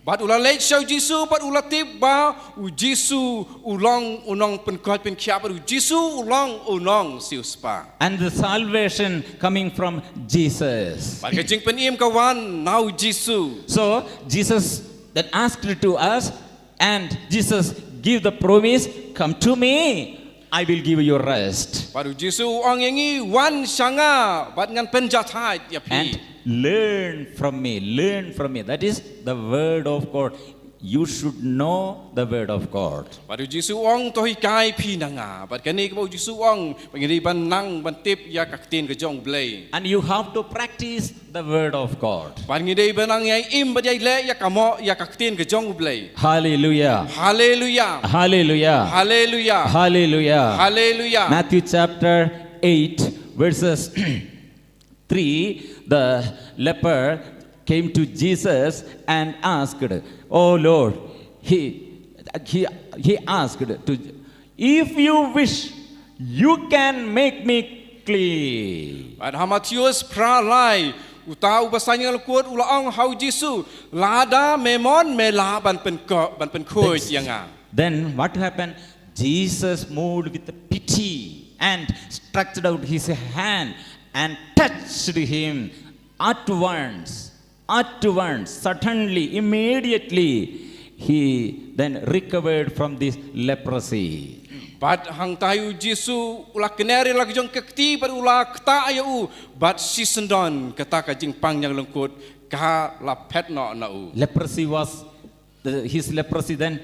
But ula late show Jesus but ula tip ba u Jesus ulong unong pen kot pen khia but u Jesus ulong unong siu spa. And the salvation coming from Jesus. But ka jing pen im ka wan now Jesus. So Jesus that asked to us and Jesus give the promise, come to me, I will give you rest. But u Jesus ong yangi wan sanga but ngan pen jathai ya pi. And learn from me. That is the word of God. You should know the word of God. But Jesus ong to hikai pi nanga. But kani ka Jesus ong pangiri ban nang ban tip ya kaktin ka jong blay. And you have to practice the word of God. But ngidei banang yai im ba yai le ya kamo ya kaktin ka jong blay. Hallelujah. Hallelujah. Hallelujah. Hallelujah. Hallelujah. Hallelujah. Matthew chapter 8 verses 3, the leper came to Jesus and asked, "Oh Lord," he asked, "if you wish, you can make me clean." But Hamatius pralai utau basanya lekut ulaong hau Jisu lada memon mela ban pen khoi yanga. Then what happened? Jesus moved with pity and stretched out his hand and touched him at once, suddenly, immediately, he then recovered from this leprosy. But hang tayu Jisu ulah keneri lagi jong kekti bar ulah kta ayu but sisendon kata ka jing pang yang lengkut ka la pet no na u. His leprosy then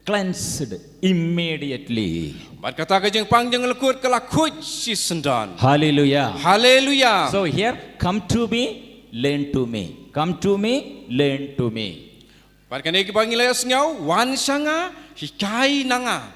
cleansed immediately. But kata ka jing pang yang lengkut kala kuj sisendon. Hallelujah. Hallelujah. So here, come to me, learn to me. Come to me, learn to me. But kani ki pangilay asngaw wan sanga hikai nanga.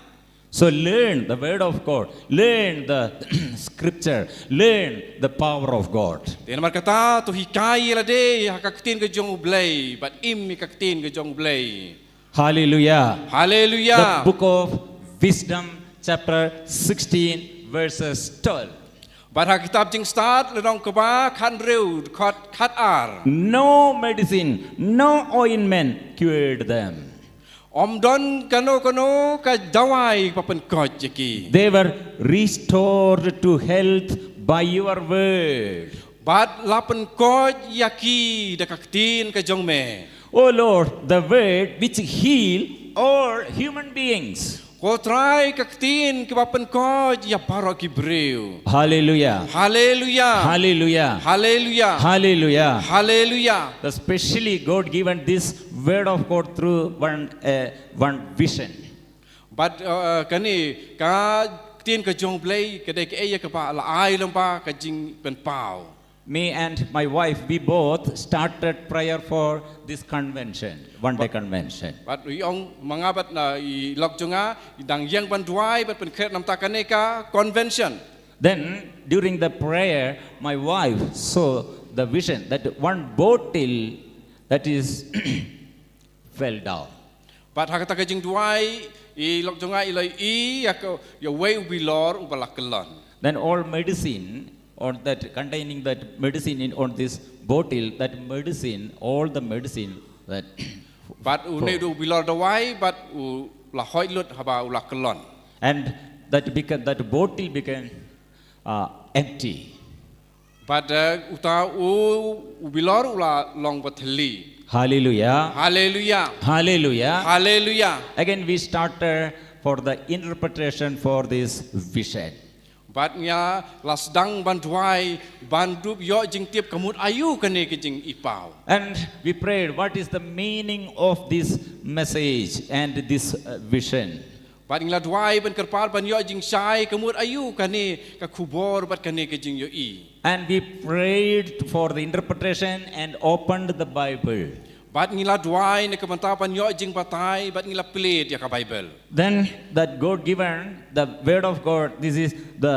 So learn the word of God, learn the scripture, learn the power of God. Then mar kata to hikai la de hakaktin ka jong blay but im kaktin ka jong blay. Hallelujah. Hallelujah. The book of Wisdom chapter 16 verses 12. But kitab jing start ledong ka ba khan reu khat ar. No medicine, no ointment cured them. Om don kano ka dawai papen koj yaki. They were restored to health by your word. But lapen koj yaki dakaktin ka jong me. Oh Lord, the word which heal all human beings. Ko try kaktin ka papen koj ya paro ki breu. Hallelujah. Hallelujah. Hallelujah. Hallelujah. Hallelujah. Hallelujah. Especially God given this word of God through one vision. But kani ka tin ka jong blay ka de ka eya ka pa la ai lampa ka jing pen pau. Me and my wife, we both started prayer for this convention, one-day convention. But yung mga bat na ilog jonga idang yang banduai bat pen kret nam ta kaneka convention. Then during the prayer, my wife saw the vision that one bottle that is fell down. But hakata ka jing duai ilog jonga ilai I ya way ubilor ubalakelon. Then all medicine or that containing that medicine on this bottle, that medicine, all the medicine that but u ne du bilor dawai but u la hoi lut haba u la kelon and that bottle became empty. but uta u bilor u la long bathli Hallelujah. hallelujah Hallelujah. hallelujah Again we started for the interpretation for this vision. but nya la sedang banduai bandup yo jing tiap kamut ayu kane ke jing ipau And we prayed, what is the meaning of this message and this vision? but ingla duai ban kerpal ban yo jing sai kamut ayu kane ka khubor bat kane ke jing yo I And we prayed for the interpretation and opened the Bible. but ngila duai ne kamanta pan yo jing batai but ngila plate ya ka bible Then that God given the word of God, this is the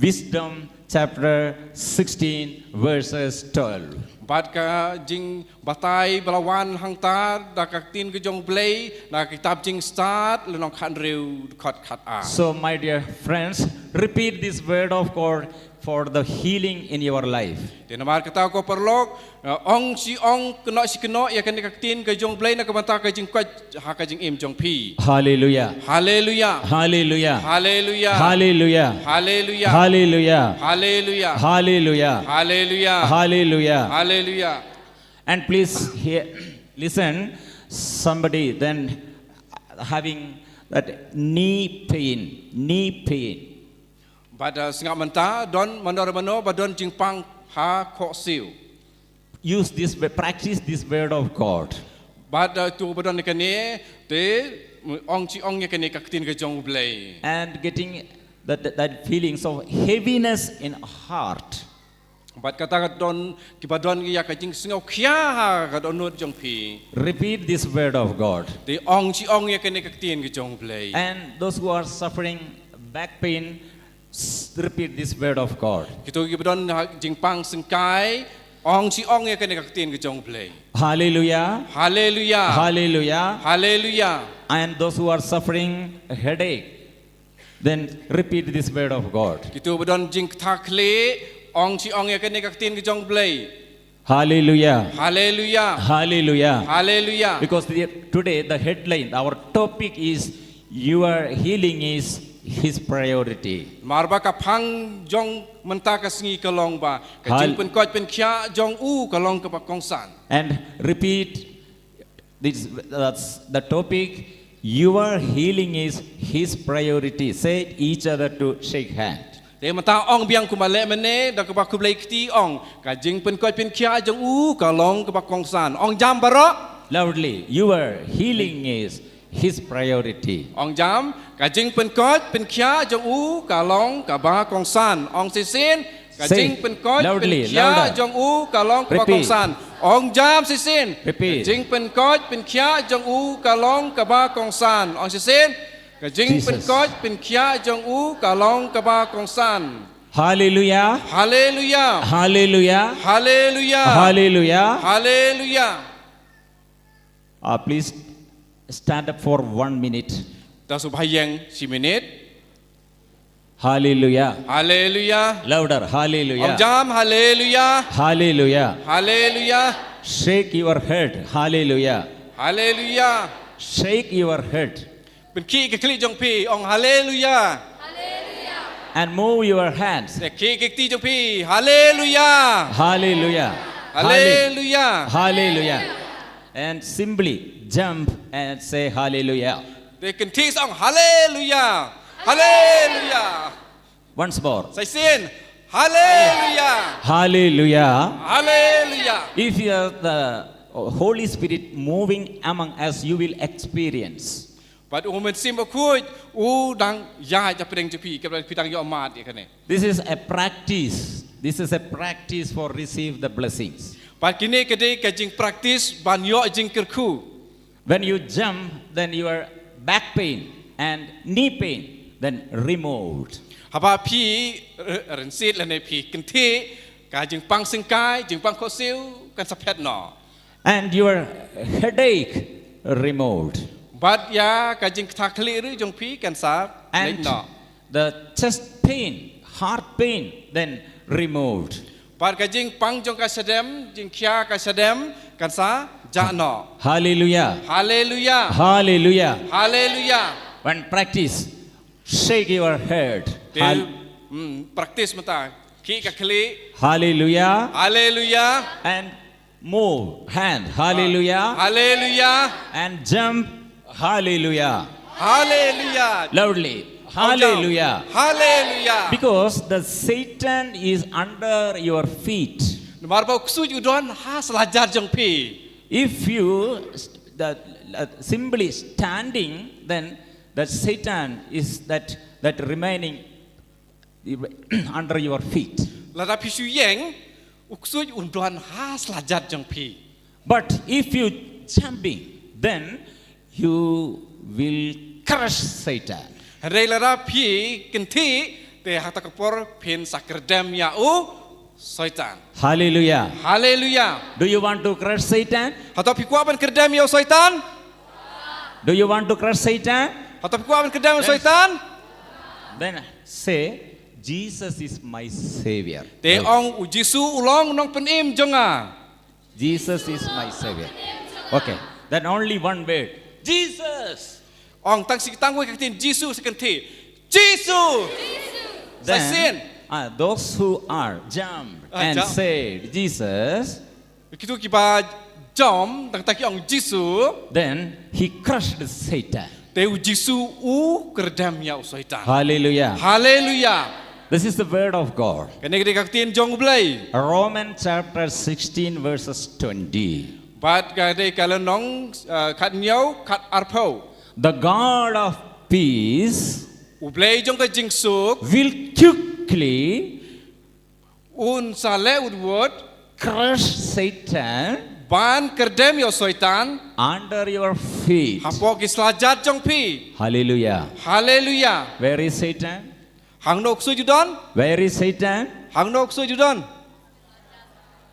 wisdom chapter 16 verses 12. but ka jing batai balawan hang ta da ka tin ke jong blai na kitab jing start le nong khan reu khat khat a So my dear friends, repeat this word of God for the healing in your life. de namar kata ko perlok ong si ong keno si keno ya kan ka tin ke jong blai na ka banta ka jing kwat ha ka jing im jong pi Hallelujah. hallelujah Hallelujah. hallelujah Hallelujah. hallelujah Hallelujah. hallelujah Hallelujah. hallelujah Hallelujah. hallelujah And please hear, listen, somebody then having that knee pain. but singap menta don manor mano badon jing pang ha kho siu Use this, practice this word of God. but tu badon ne kane te ong chi ong ye kane ka tin ke jong blai And getting that feelings of heaviness in heart. but kata ka don ki badon ya ka jing singau khia ha ka don not jong pi Repeat this word of God. te ong chi ong ye kane ka tin ke jong blai And those who are suffering back pain, repeat this word of God. kitu ki badon jing pang singkai ong chi ong ye kane ka tin ke jong blai Hallelujah. hallelujah Hallelujah. hallelujah And those who are suffering a headache, then repeat this word of God. kitu badon jing tha kle ong chi ong ye kane ka tin ke jong blai Hallelujah. hallelujah Hallelujah. hallelujah Because today the headline, our topic is your healing is His priority. marba ka phang jong menta ka singi kalong ba ka jing pen koj pen khia jong u kalong ka pa kong san And repeat this, that's the topic. Your healing is His priority. Say each other to shake hand. te mata ong biang ku male mene da ka ba ku blai kti ong ka jing pen koj pen khia jong u kalong ka pa kong san ong jam baro Loudly, your healing is His priority. ong jam ka jing pen koj pen khia jong u kalong ka ba kong san ong si sin ka Say jing pen koj pen loudly, khia louder. jong u kalong ka ba Repeat. kong san ong jam si sin Repeat. jing pen koj pen khia jong u kalong ka ba kong san ong si sin ka jing pen Jesus. koj pen khia jong u kalong ka ba kong san Hallelujah. hallelujah Hallelujah. hallelujah Hallelujah. hallelujah Please stand up for 1 minute. ta su bhayang si minute Hallelujah. hallelujah Louder. ong Hallelujah. jam hallelujah Hallelujah. hallelujah Shake your head. Hallelujah. hallelujah Shake your head. เป็นขี้กะคลิจงพี่องฮาเลลูยา And move your hands. แต่ขี้กะตีจงพี่ฮาเลลูยา Hallelujah. ฮาเลลูยา Hallelujah. And simply jump and say hallelujah. แต่กันที่สองฮาเลลูยาฮาเลลูยา Once more. ใส่เส้นฮาเลลูยา Hallelujah. ฮาเลลูยา If you are the Holy Spirit moving among us, you will experience. ปัดโอมันซิมบ่คุยอูดังยาจะเปร่งจะพี่กับพี่ดังยอมาดอีกเนี่ย This is a practice. This is a practice for receive the blessings. ปัดกินเนกะเดกะจิง practice บันยอจิงกระคู When you jump, then your back pain and knee pain then removed. ฮะบาพี่รันซีดและในพี่กันที่กาจิงปังสิงกายจิงปังโคซิลกันสะเพดหนอ And your headache removed. บัดยากาจิงทักลีหรือจงพี่กันสาเล็ก And หนอ the chest pain, heart pain then removed. ปัดกาจิงปังจงกาสะเดมจิงขี้ยากาสะเดมกันสา jano. Hallelujah. Hallelujah. Hallelujah. Hallelujah. When practice, shake your head. Til praktis mata ki ka kli. Hallelujah. Hallelujah. And move hand. Hallelujah. Hallelujah. And jump. Hallelujah. Hallelujah. Loudly. Hallelujah. Hallelujah. Because the Satan is under your feet. Marba kusut udon ha selajar jeng pi. If you simply standing, then that Satan is that remaining under your feet. Lada pisu yeng uksut udon ha selajar jeng pi. But if you jumping, then you will crush Satan. Hari lada pi kenti te hata kapor pin sakerdam ya u Satan. Hallelujah. Hallelujah. Do you want to crush Satan? Hata pi kuaban kerdam ya Satan? Do you want to crush Satan? Hata pi kuaban kerdam ya Satan? Then say, Jesus is my Savior. Te ong ujisu ulong nong penim jonga. Jesus is my Savior. Okay. Then only one word. Jesus. Ong tang si tangwe katin Jesus sekenti. Jesus. Then those who are jumped and jump. said Jesus, Begitu kiba jom tang taki ong Jesus. then he crushed Satan. Te ujisu u kerdam ya Satan. Hallelujah. Hallelujah. This is the word of God. Kene kita katin jong blai. Romans chapter 16 verses 20. Bat kade kalenong kat nyau kat arpau. The God of peace Ublai jong ka jingsuk will quickly un sale udwot crush Satan ban kerdam ya Satan. under your feet. Hapo kislajat jong pi. Hallelujah. Hallelujah. Where is Satan? Hang nok su judon. Where is Satan? Hang nok su judon.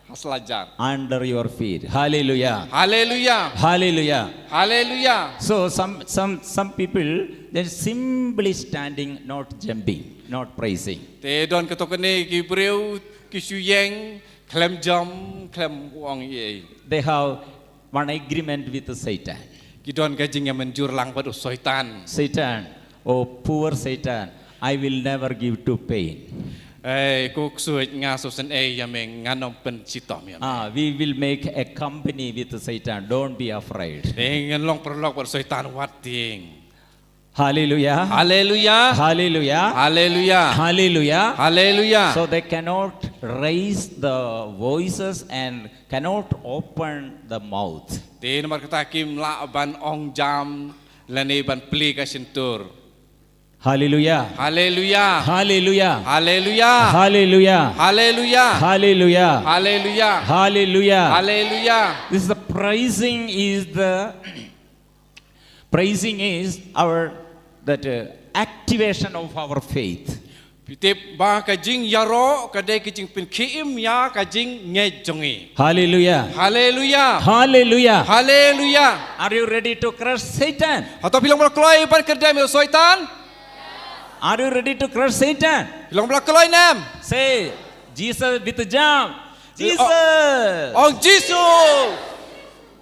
Haslajar. Under your feet. Hallelujah. Hallelujah. Hallelujah. Hallelujah. So some people they're simply standing, not jumping, not praising. Te don ketokene ki breu ki suyeng klem jam klem wong ye. They have one agreement with Satan. Ki don kajing yang menjur lang padu Satan. Satan, oh poor Satan, I will never give to pain. Kuk suit ngasusen yameng nganom pen citom ya. We will make a company with Satan. Don't be afraid. Dengan long perlok pada Satan wating. Hallelujah. Hallelujah. Hallelujah. Hallelujah. Hallelujah. Hallelujah. So they cannot raise the voices and cannot open the mouth. Te nomor kata kim la ban ong jam lane ban pli ka sentur. Hallelujah. Hallelujah. Hallelujah. Hallelujah. Hallelujah. Hallelujah. Hallelujah. Hallelujah. Hallelujah. Hallelujah. This is the praising is our activation of our faith. Pitip ba kajing yaro kadai kajing pin kiim ya kajing ngejongi. Hallelujah. Hallelujah. Hallelujah. Hallelujah. Are you ready to crush Satan? Atau bilang berkelai pan kerdam ya Satan? Are you ready to crush Satan? Bilang berkelai nam. Say, Jesus with the jump. Jesus. Oh Jesus.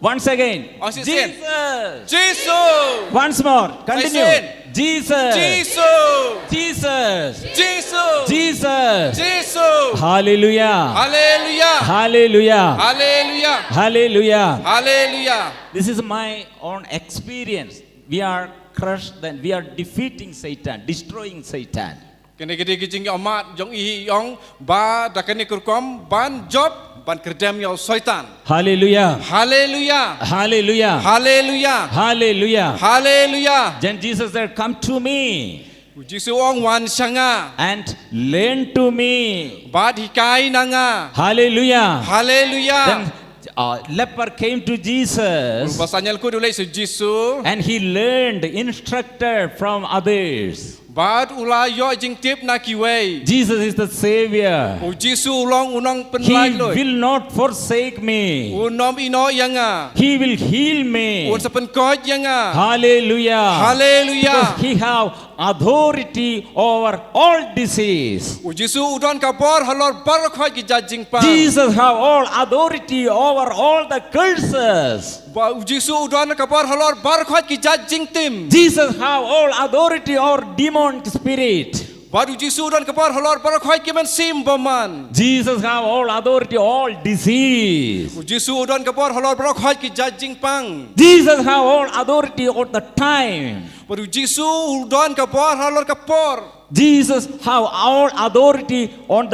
Once again. Oh, Jesus. Jesus. Once more. Continue. Say Jesus. Jesus. Jesus. Jesus. Jesus. Jesus. Hallelujah. Hallelujah. Hallelujah. Hallelujah. Hallelujah. Hallelujah. This is my own experience. We are crushed, then we are defeating Satan, destroying Satan. Kene gede gijing amat jong ihi yong ba dakane kurkom ban job ban kerdam ya Satan. Hallelujah. Hallelujah. Hallelujah. Hallelujah. Hallelujah. Hallelujah. Then Jesus said, come to me Jisu ong wan sanga and learn to me. bad hikai nanga. Hallelujah. Hallelujah. Then leper came to Jesus Pasanya ku dulai su Jisu and he learned, instructed from others. Bad ula yo jing tip na kiway. Jesus is the Savior. U Jisu ulong unong He penlai loy. will not forsake me. Unom ino yanga. He will heal me. Un sepen kod yanga. Hallelujah. Hallelujah. Because He have authority over all disease. U Jisu udon kapor halor barakhoy ki jajing pa. Jesus have all authority over all the curses. Ba U Jisu udon kapor halor barakhoy ki jajing tim. Jesus have all authority over demon spirit. Ba U Jisu udon kapor halor barakhoy ki men sim baman. Jesus have all authority all disease. U Jisu udon kapor halor barakhoy ki jajing pang. Jesus have all authority all the time. Ba U Jisu udon kapor halor kapor. Jesus have all authority on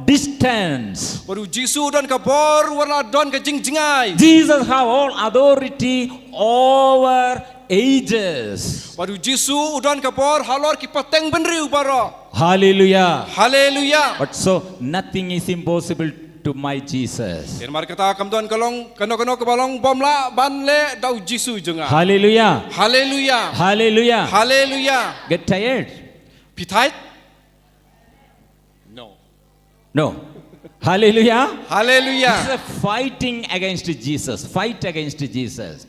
distance. Ba U Jisu udon kapor warna don ka jing jingai. Jesus have all authority over ages. Ba U Jisu udon kapor halor ki pateng benriu baro. Hallelujah. Hallelujah. But so nothing is impossible to my Jesus. Yan mari kata kamdon kalong kano kebalong bomla banle dau Jisu jenga. Hallelujah. Hallelujah. Hallelujah. Hallelujah. Get tired? Pitait? No. No. Hallelujah. Hallelujah. It's a fighting against Jesus. Fight against Jesus.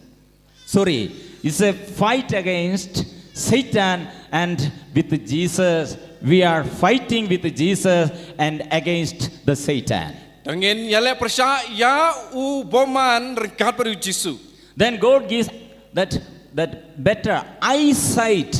Sorry. It's a fight against Satan, and with Jesus we are fighting with Jesus and against the Satan. Dengan yale persya ya u boman rengkat pada Jisu. Then God gives that better eyesight.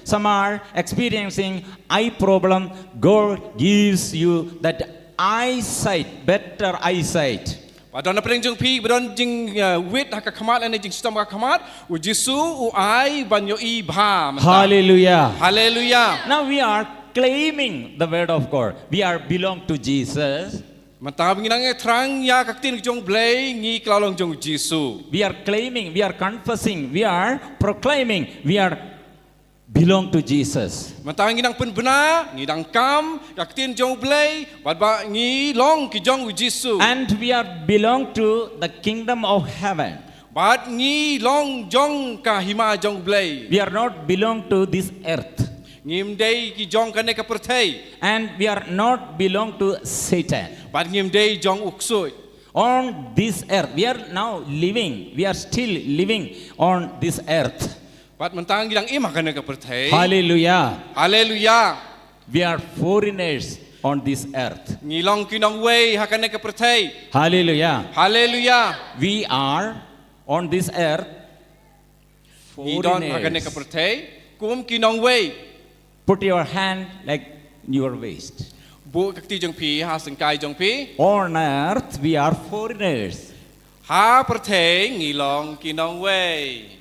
Some are experiencing eye problem. God gives you that eyesight, better eyesight. Pada na pereng jeng pi badon jeng wit hak khamat ane jeng sistem hak khamat u Jisu u ai banyo i bha. Hallelujah. Hallelujah. Now we are claiming the word of God. We are belong to Jesus. Mata binginang terang ya kaktin jong blay ngi klalong jong Jisu. We are claiming, we are confessing, we are proclaiming, we are belong to Jesus. Mata nginang pen bena ngidang kam kaktin jong blay badba ngi long ki jong u Jisu. And we are belong to the kingdom of heaven. Bad ngi long jong ka hima jong blay. We are not belong to this earth. Ngim day ki jong kane ka perthai. And we are not belong to Satan. Bad ngim day jong uksoi. On this earth, we are now living, we are still living on this earth. Bad mentang gidang imah kane ka perthai. Hallelujah. Hallelujah. We are foreigners on this earth. Ngilong kinong way hakane ka perthai. Hallelujah. Hallelujah. We are on this earth Ngidon hakane ka foreigners. perthai. Kum kinong way. Put your hand like your waist. Bu kakti jong pi ha sengkai jong pi. On earth, we are foreigners. Ha perthai ngilong kinong way.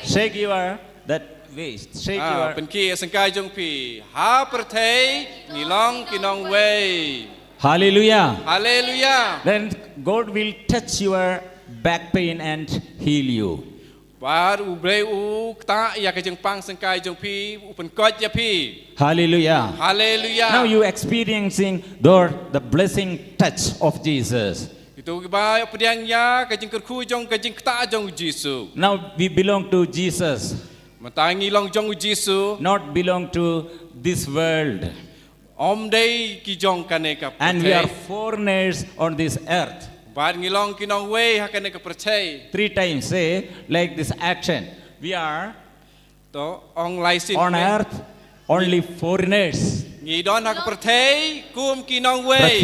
Shake your that waist. Shake your. Penki sengkai jong pi. Ha perthai ngilong kinong way. Hallelujah. Hallelujah. Then God will touch your back pain and heal you. Bar u blay u ta ya ka jeng pang sengkai jong pi u pen kot ya pi. Hallelujah. Hallelujah. Now you experiencing the blessing touch of Jesus. Itu ba pediang ya ka jeng kerku jong ka jeng ta jong Jisu. Now we belong to Jesus, Matangi long jong Jisu. not belong to this world. Om day ki jong kane ka And we are perthai. foreigners on this earth. Bar ngilong kinong way hakane ka perthai. 3 times say like this action. We are To ong laisin. on earth only foreigners, Ngidon hak perthai kum kinong way.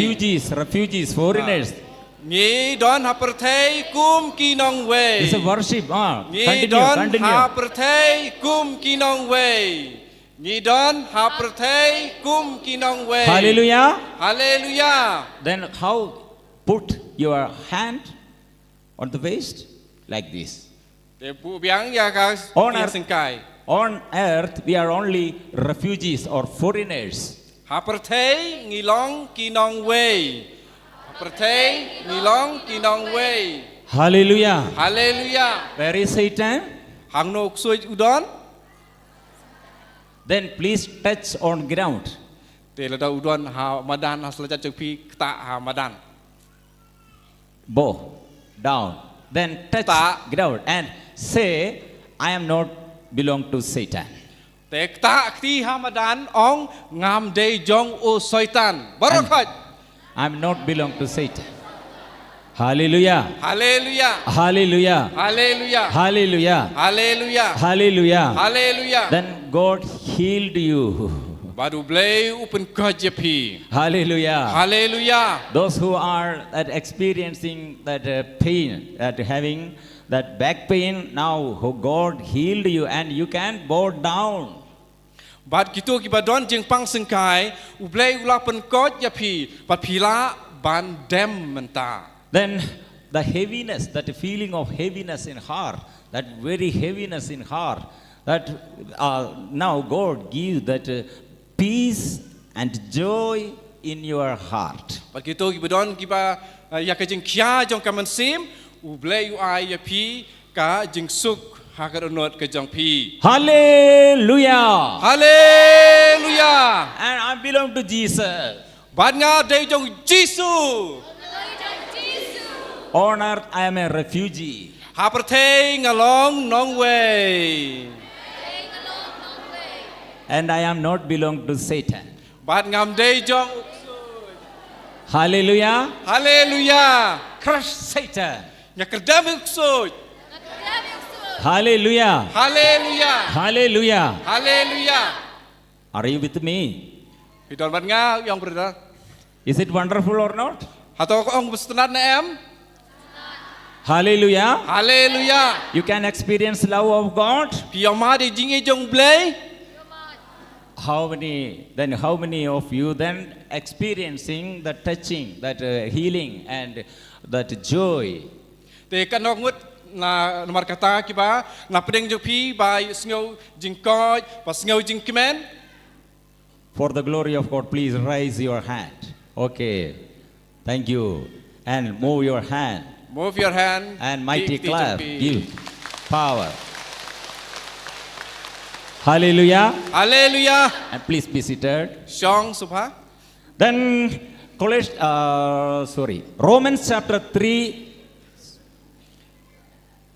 refugees, foreigners. Ngidon ha perthai kum kinong way. It's a worship. Ngidon Continue. ha perthai kum kinong way. Ngidon ha perthai kum kinong way. Hallelujah. Hallelujah. Then how? Put your hand on the waist like this. De bu biang ya ka On ya earth. sengkai. On earth, we are only refugees or foreigners. Ha perthai ngilong kinong way. Ha perthai ngilong kinong way. Hallelujah. Hallelujah. Where is Satan? Hang no ksoi udon. Then please touch on ground. Te lada udon ha madan ha selajat jeng pi kta ha madan. Bow down. Then touch Ta. ground and say, I am not belong to Satan. แต่ตาที่ฮามาดานอองงามเดยจงโอซอยตันบารักัด I'm not belong to Satan. Hallelujah. ฮาเลลูยา Hallelujah. ฮาเลลูยา Hallelujah. ฮาเลลูยา Hallelujah. ฮาเลลูยา Then God healed you. บาดูเบลอุปนกอจพี Hallelujah. ฮาเลลูยา Those who are that experiencing that pain, that having that back pain, now who God healed you and you can bow down. บาดกิตัวกิบาดอนจึงปังสังกายอุเบลอุลาปนกอจพีปัดพีละบานเดมมันตา Then the heaviness, that feeling of heaviness in heart, that very heaviness in heart, that now God gives that peace and joy in your heart. ปัดกิตัวกิบาดอนกิบาอยากจะจึงขี้าจงกำมันซิมอุเบลอุไอยพีกาจึงสุขหากระโนดกระจงพี Hallelujah. ฮาเลลูยา And I belong to Jesus. บาดงาเดยจงจิสู On earth I am a refugee. หาประเทศงาลองน้องเว And I am not belong to Satan. บาดงามเดยจง Hallelujah. ฮาเลลูยา Crush Satan. อยากกระเดมอุกสุด Hallelujah. ฮาเลลูยา Hallelujah. ฮาเลลูยา Are you with me? พี่ดอนบาดงาyang berada Is it wonderful or not? atau kau orang bersenat na em Hallelujah. haleluya You can experience love of God. piang ma di jingi jong blay How many of you then experiencing the touching, that healing and that joy? te kanok ngut na nomor kata kiba na pedeng jong pi bai sngo jing koj pas sngo jing kemen. For the glory of God, please raise your hand. Okay. Thank you. And move your hand. Move your hand And mighty Ti- ti clap. jong pi. Give power. Hallelujah. Haleluya And please be seated. Shong subha Then, Romans chapter 3,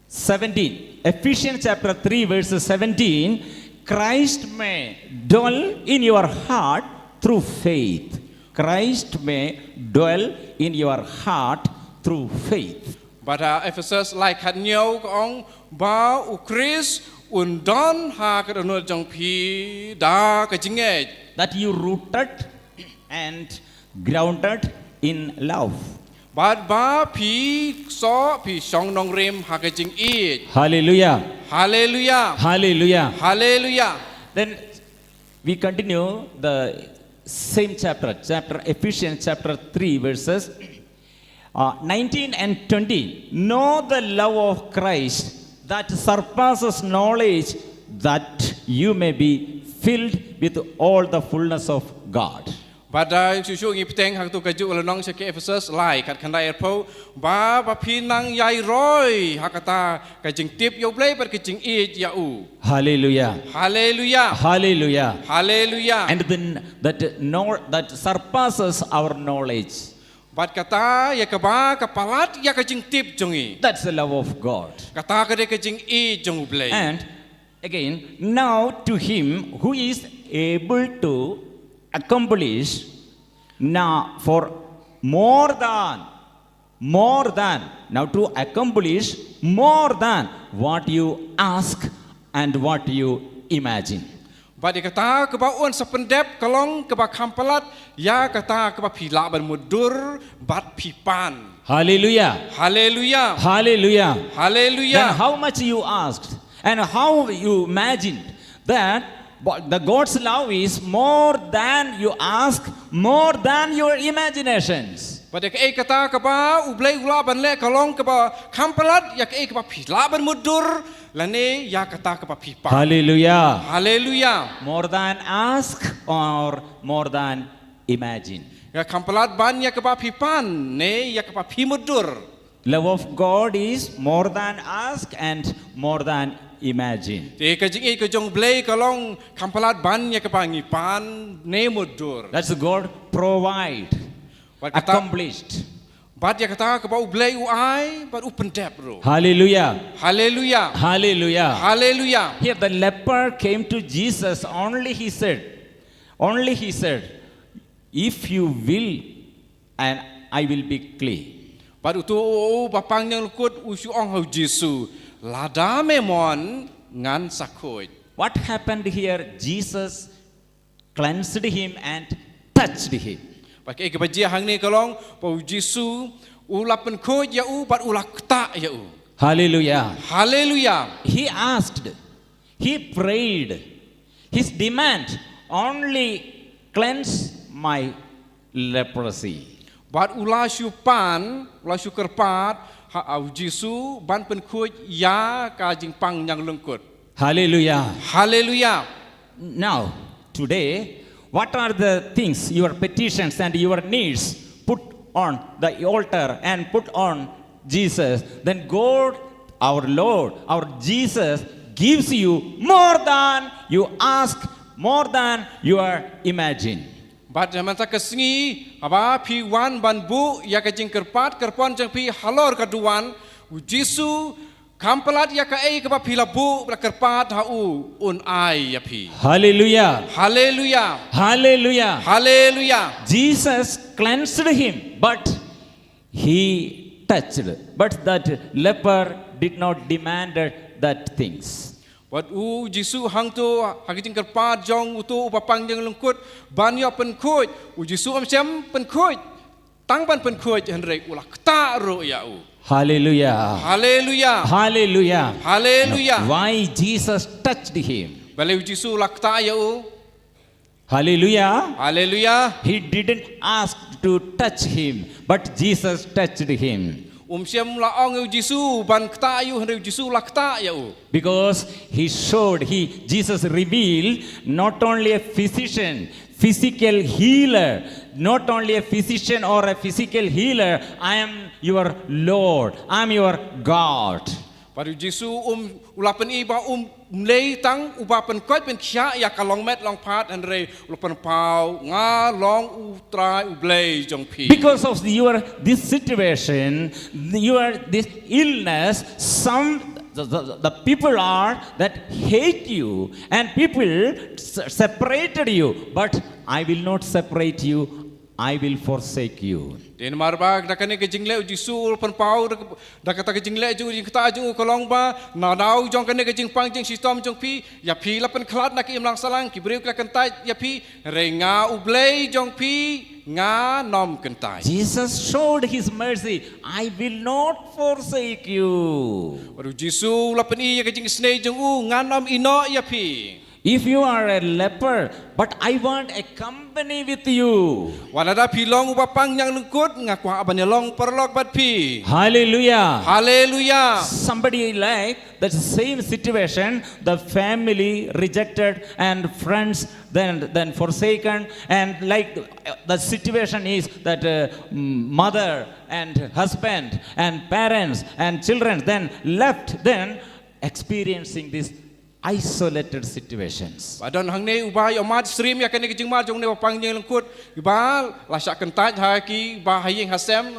17. Ephesians chapter 3, verses 17. Christ may dwell in your heart through faith. Christ may dwell in your heart through faith. pada Ephesus like hat nhau ong ba u Chris un don ha ka no jong pi da ka jinge That you rooted and grounded in love. bad ba pi so pi shong nong rim ha ka jing i Hallelujah. haleluya Hallelujah. haleluya Then we continue the same chapter Ephesians chapter 3 verses 19 and 20. Know the love of Christ that surpasses knowledge, that you may be filled with all the fullness of God. pada susu ngi peteng hak tu kaju ulanong se ke Ephesus lai kat khandai erpo ba pi nang yai roi hakata ka jing tip yo blai per ka jing i ya u Hallelujah. haleluya Hallelujah. haleluya And then that surpasses our knowledge. bat kata ya ka ba ka palat ya ka jing tip jongi That's the love of God. kata ka de ka jing i jong blai And again, now to him who is able to accomplish now for more than, now to accomplish more than what you ask and what you imagine. Ba di kata ke ba on sependep kalong ke ba kampalat ya kata ke ba pila ban mudur bat pipan. Hallelujah. Haleluya. Hallelujah. Haleluya. Then how much you asked and how you imagined that the God's love is more than you ask, more than your imaginations. Ba di kata ke ba ublai ula ban le kalong ke ba kampalat ya ke ba pila ban mudur lane ya kata ke ba pipan. Hallelujah. Haleluya. More than ask or more than imagine. Ya kampalat ban ya ke ba pipan ne ya ke ba pi mudur. Love of God is more than ask and more than imagine. Te ka jing i ke jong blai kalong kampalat ban ya ke ba ngipan ne mudur. That's God provide, Ba kata accomplished. But ya kata ke bau blai u ai, but u pendep ro. Hallelujah. Hallelujah. Hallelujah. Hallelujah. Here the leper came to Jesus, only he said, if you will, and I will be clean. But utu bapang yang lukut usu ong hau Jesu. Lada memon ngan sakoi. What happened here? Jesus cleansed him and touched him. Pakai kebajian hang ni kalong pau Jesu ulapan koi ya u but ulak tak ya u. Hallelujah. Hallelujah. He asked, he prayed, his demand, only cleanse my leprosy. But ula syupan, ula syukerpat ha au Jesu ban pen koi ya ka jingpang yang lengkut. Hallelujah. Hallelujah. Now, today, what are the things, your petitions and your needs, put on the altar and put on Jesus? Then God, our Lord, our Jesus, gives you more than you ask, more than you imagine. But zaman tak kesengi, apa pi wan ban bu ya ka jingkerpat kerpon jang pi halor kaduan, Jesu Kampelat ya ka ei ka pila bu la kerpat ha u un ai ya pi. Hallelujah. Hallelujah. Hallelujah. Hallelujah. Jesus cleansed him, but he touched. But that leper did not demand that things. Wat u Jesu hang tu hagijing kerpat jong utu upapang jeng lengkut ban yo pen khoj u Jesu am sem pen khoj tang ban pen khoj henrek ulah kta ro ya u. Hallelujah. Hallelujah. Hallelujah. Hallelujah. Now, why Jesus touched him? Bale Jesu ulah kta ya u. Hallelujah. Hallelujah. He didn't ask to touch him, but Jesus touched him. Siam la ong Jesu ban kta yu henrek Jesu ulah kta ya u. Because Jesus revealed not only a physician, physical healer, not only a physician or a physical healer, I am your Lord, I am your God. Pada Jesu ulapan iba lei tang ubapan koi pen kya ya kalong met long pat and re ulapan pau nga long utrai ublei jong pi. Because of this situation, this illness, the people are that hate you and people separated you, but I will not separate you, I will forsake you. Den marbag da kane ke jingle Jesu ulapan pau da kata ke jingle jung jing kta jung kolong ba na dau jong kane ke jing pang jing sistem jong pi ya pi lapan klat na ki imlang salang ki breu ka kentai ya pi re nga ublei jong pi nga nom kentai. Jesus showed his mercy. I will not forsake you. Pada Jesu lapan i ya ke jing snei jong nga nom ino ya pi. If you are a leper, but I want a company with you. Wanada pilong upapang yang lengkut ngakwa abanya long perlok bat pi. Hallelujah. Hallelujah. Somebody like the same situation, the family rejected and friends then forsaken, and like the situation is that mother and husband and parents and children then left, then experiencing this isolated situations. Badan hang ne ubay omat stream ya kene kijing ma jong ne pang yang lengkut ba la syak kentaj ha ki ba haying hasem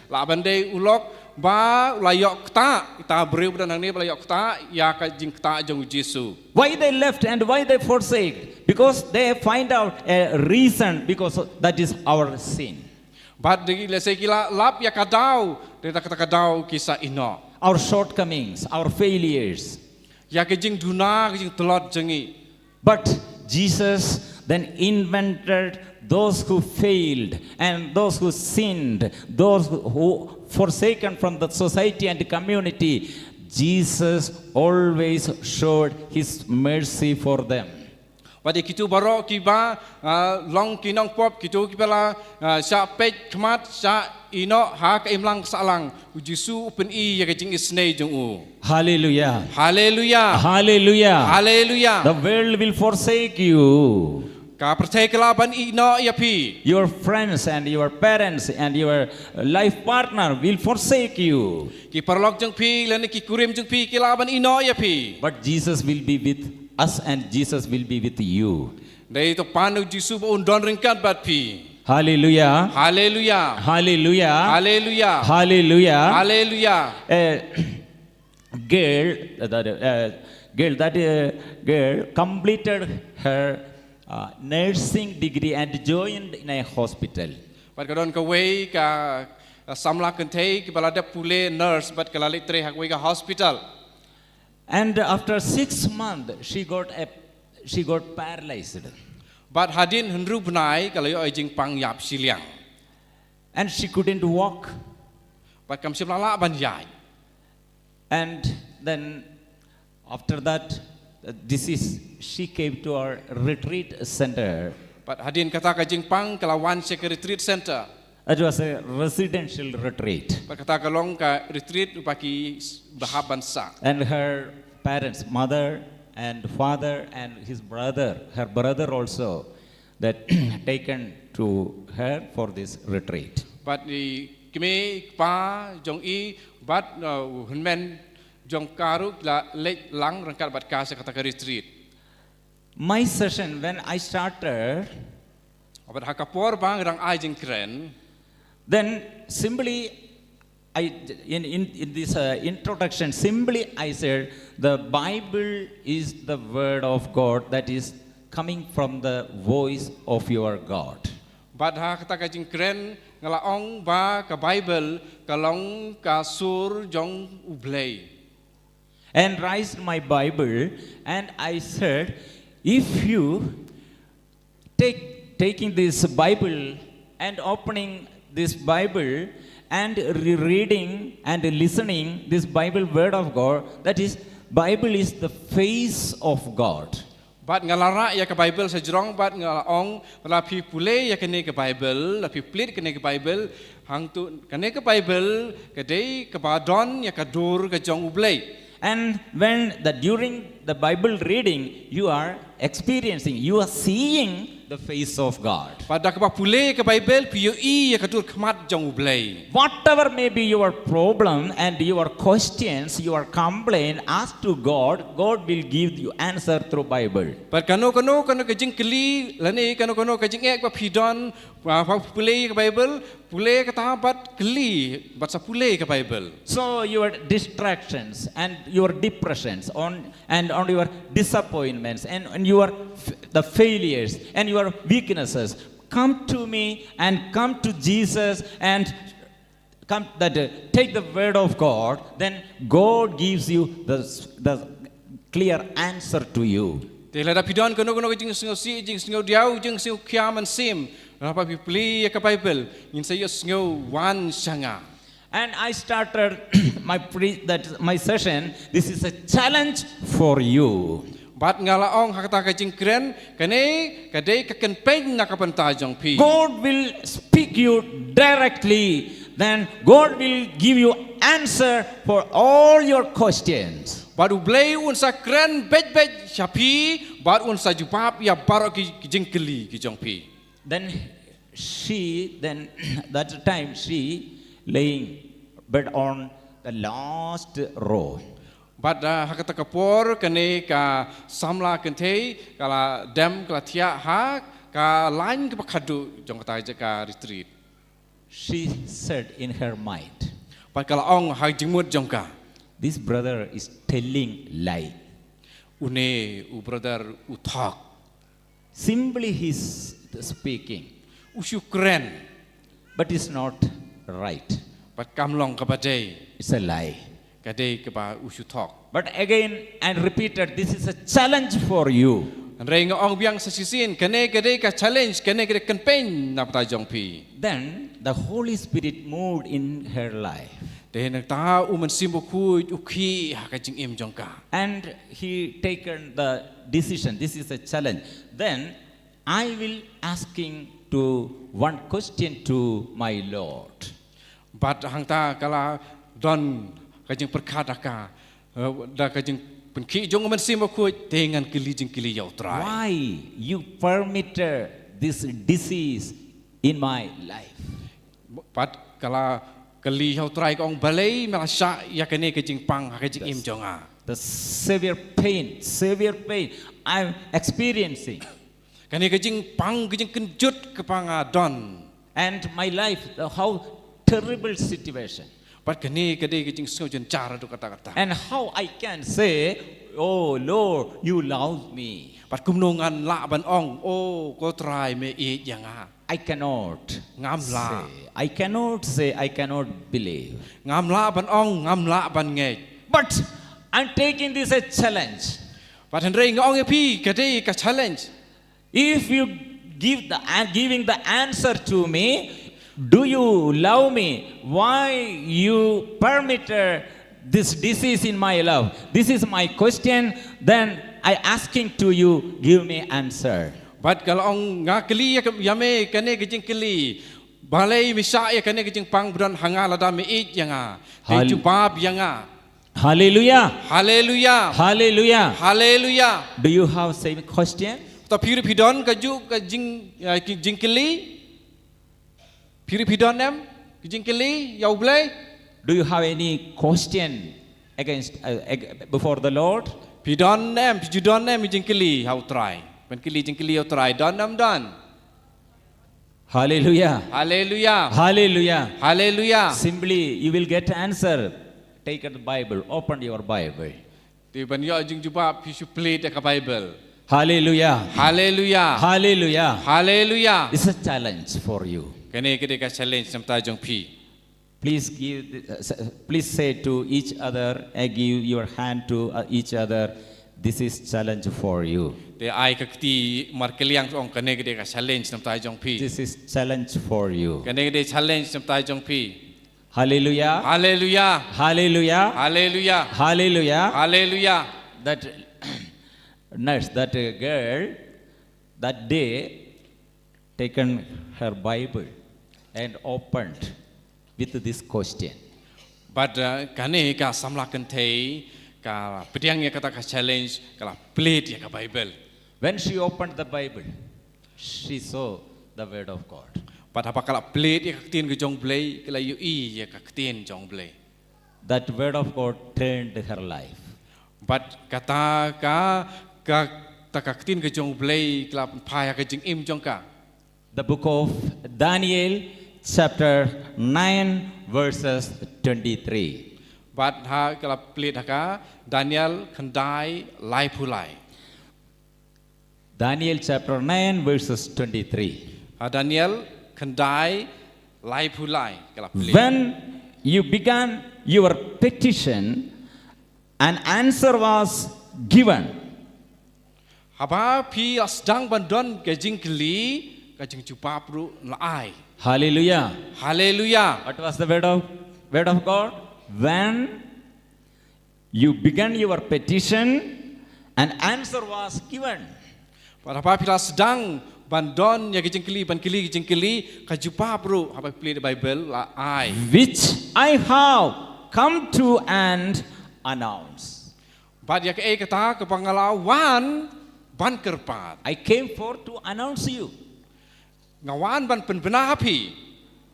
la bande ulok ba layok ta ta breu dan hang ne layok ta ya ka jing ta jong Jesu. Why they left and why they forsake? Because they find out a reason, because that is our sin. Bad de le sekila lap ya kadau de ta kata kadau kisah ino. Our shortcomings, our failures. Ya kejing duna kejing telot jengi. But Jesus then invented those who failed and those who sinned, those who forsaken from the society and the community. Jesus always showed his mercy for them. Pada kitu barok kiba long kinong pop kitu kibala sya pej kmat sya ino ha ka imlang salang Jesu upen i ya kejing isnei jong u. Hallelujah. Hallelujah. Hallelujah. Hallelujah. The world will forsake you. Ka percaya kelaban ino ya pi. Your friends and your parents and your life partner will forsake you. Ki perlok jeng pi lan ki kurim jeng pi kelaban ino ya pi. But Jesus will be with us and Jesus will be with you. Dai to panu Jesu ba undon ringkat bat pi. Hallelujah. Hallelujah. Hallelujah. Hallelujah. Hallelujah. Hallelujah. A girl, girl completed her nursing degree and joined in a hospital. But kadon ka way ka samla kentei ki balada pule nurse but kalali tre hakwe ka hospital. And after 6 months, she got paralyzed. But hadin henru bnai kalayo ay jing pang yap siliang. And she couldn't walk. But kam simlala ban yai. And then after that, she came to our retreat center. But hadin kata ka jing pang kalawan se ka retreat center. It was a residential retreat. But kata kalong ka retreat upaki bahaban sa. And her parents, mother and father and her brother also, that taken to her for this retreat. But ni kimi pa jong I but hunmen jong karu la lek lang rangkat bat ka sa kata ka retreat. My session when I started, But hakapor bang rang ai jing kren. then simply in this introduction, simply I said, the Bible is the word of God that is coming from the voice of your God. But ha kata ka jing kren ngalaong ba ka Bible kalong ka sur jong ublay. And raised my Bible and I said, if you taking this Bible and opening this Bible and reading and listening this Bible word of God, that is, Bible is the face of God. But ngalara ya ka Bible sa jrong but ngalaong la pi pule ya kene ka Bible la pi plit kene ka Bible hang tu kene ka Bible ka dei ka badon ya ka dur ka jong ublay. And when during the Bible reading, you are experiencing, you are seeing the face of God. Pada ka pule ka Bible pi yo I ya ka dur kmat jong ublay. Whatever may be your problem and your questions, your complaint, ask to God. God will give you answer through Bible. But kano ka jing kli lani kano ka jing ek pa pidon pa pule ka Bible pule ka tabat kli bat sa pule ka Bible. So your distractions and your depressions and on your disappointments and your the failures and your weaknesses, come to me and come to Jesus and take the word of God, then God gives you the clear answer to you. Te la pidon kano ka jing singo si jing singo diau jing singo kiam and sim pa pi puli ka Bible in say singo wan sanga. And I started my session. This is a challenge for you. But ngalaong hakata ka jing kren kane kadai ka campaign na ka panta jong pi. God will speak you directly. Then God will give you answer for all your questions. Baru blay unsa kren bet shapi bar unsa jawab ya baro ki jing keli ki jong pi. Then that time she laying bed on the last row. But hakata kapor kane ka samla kente kala dem kala tia ha ka line ka khadu jong kata ka retreat. She said in her mind, But kala ong ha jingmut jong ka. this brother is telling lie. Une u brother u talk. Simply he's speaking, Usyu kren but it's not right. but kamlong ka badai It's a lie. kadai ka ba usyu talk. But again and repeated, this is a challenge for you. Andrei nga ong biang sa sisin kane kadai ka challenge kane ka campaign na pata jong pi. Then the Holy Spirit moved in her life. Dahil nagta uman simbo ku ukhi ha ka jing im jong ka. And he taken the decision. This is a challenge. Then I will asking to one question to my Lord. But hangta kala don ka jing perkata ka da ka jing penki jong uman simbo ku dengan kili yau try. Why you permitted this disease in my life? But kala kali yau try ka ong balai merasa ya kane ka jing pang ha ka jing im jong a. The severe pain I'm experiencing. Kan ni kajing pang kajing kenjut kepanga don. And my life, how terrible situation. Pat kan ni kadai kajing sojen cara tu kata-kata. And how I can say, oh Lord, you love me. Pat kumnongan la ban ong, oh ko try me e yanga. I cannot Ngam la. say, I cannot believe. Ngam la ban ong, ngam la ban ngai. But I'm taking this as a challenge. Pat hendrei ngong e pi kadai ka challenge. If you giving the answer to me, do you love me? Why you permitted this disease in my life? This is my question. Then I asking to you, give me answer. But kalau ong ngakeli yame kane kajing keli. Balai misa ya kane kajing pang bron hanga lada me e yanga. Te jubab yanga. Hallelujah. Hallelujah. Hallelujah. Hallelujah. Do you have same question? Ta pidon kaju kajing keli. Pidon em kajing keli yau blai. Do you have any question against before the Lord? Pidon em kajing keli how try. Pen keli jing keli how try don em don. Hallelujah. Hallelujah. Hallelujah. Hallelujah. Simply you will get answer. Take the Bible. Open your Bible. Ti ban yo jing jubab you play the Bible. Hallelujah. Hallelujah. Hallelujah. Hallelujah. It's a challenge for you. Kene kede ka challenge samta jong pi. Please say to each other, give your hand to each other. This is challenge for you. Te ai ka ti mar keliang ong kene kede ka challenge samta jong pi. This is challenge for you. Kene kede challenge samta jong pi. Hallelujah. Hallelujah. Hallelujah. Hallelujah. Hallelujah. Hallelujah. That nurse, that girl, that day taken her Bible and opened with this question. But kane ka samlakan te ka pediang ya kata ka challenge kala plate ya ka Bible. When she opened the Bible, she saw the word of God. But apa kala plate ya ka tin ke jong blai kala yu i ya ka tin jong blai. That word of God turned her life. But kata ka tin ke jong blai kala phaya ka jing im jong ka. The book of Daniel, chapter 9, verses 23. But ha kala plate ka Daniel khandai lai phulai. Daniel chapter 9, verses 23. Daniel khandai lai phulai kala plate. When you began your petition, an answer was given. Haba pi asdang bandon kajing keli kajing cupapru laai. Hallelujah. Hallelujah. What was the word of God? When you began your petition, an answer was given. Pada haba pi asdang bandon ya kajing keli kajupapru haba play the Bible laai. Which I have come to and announce. But ya ke kata kepangalawan ban kerpat. I came forth to announce you. Ngawan ban penbenapi.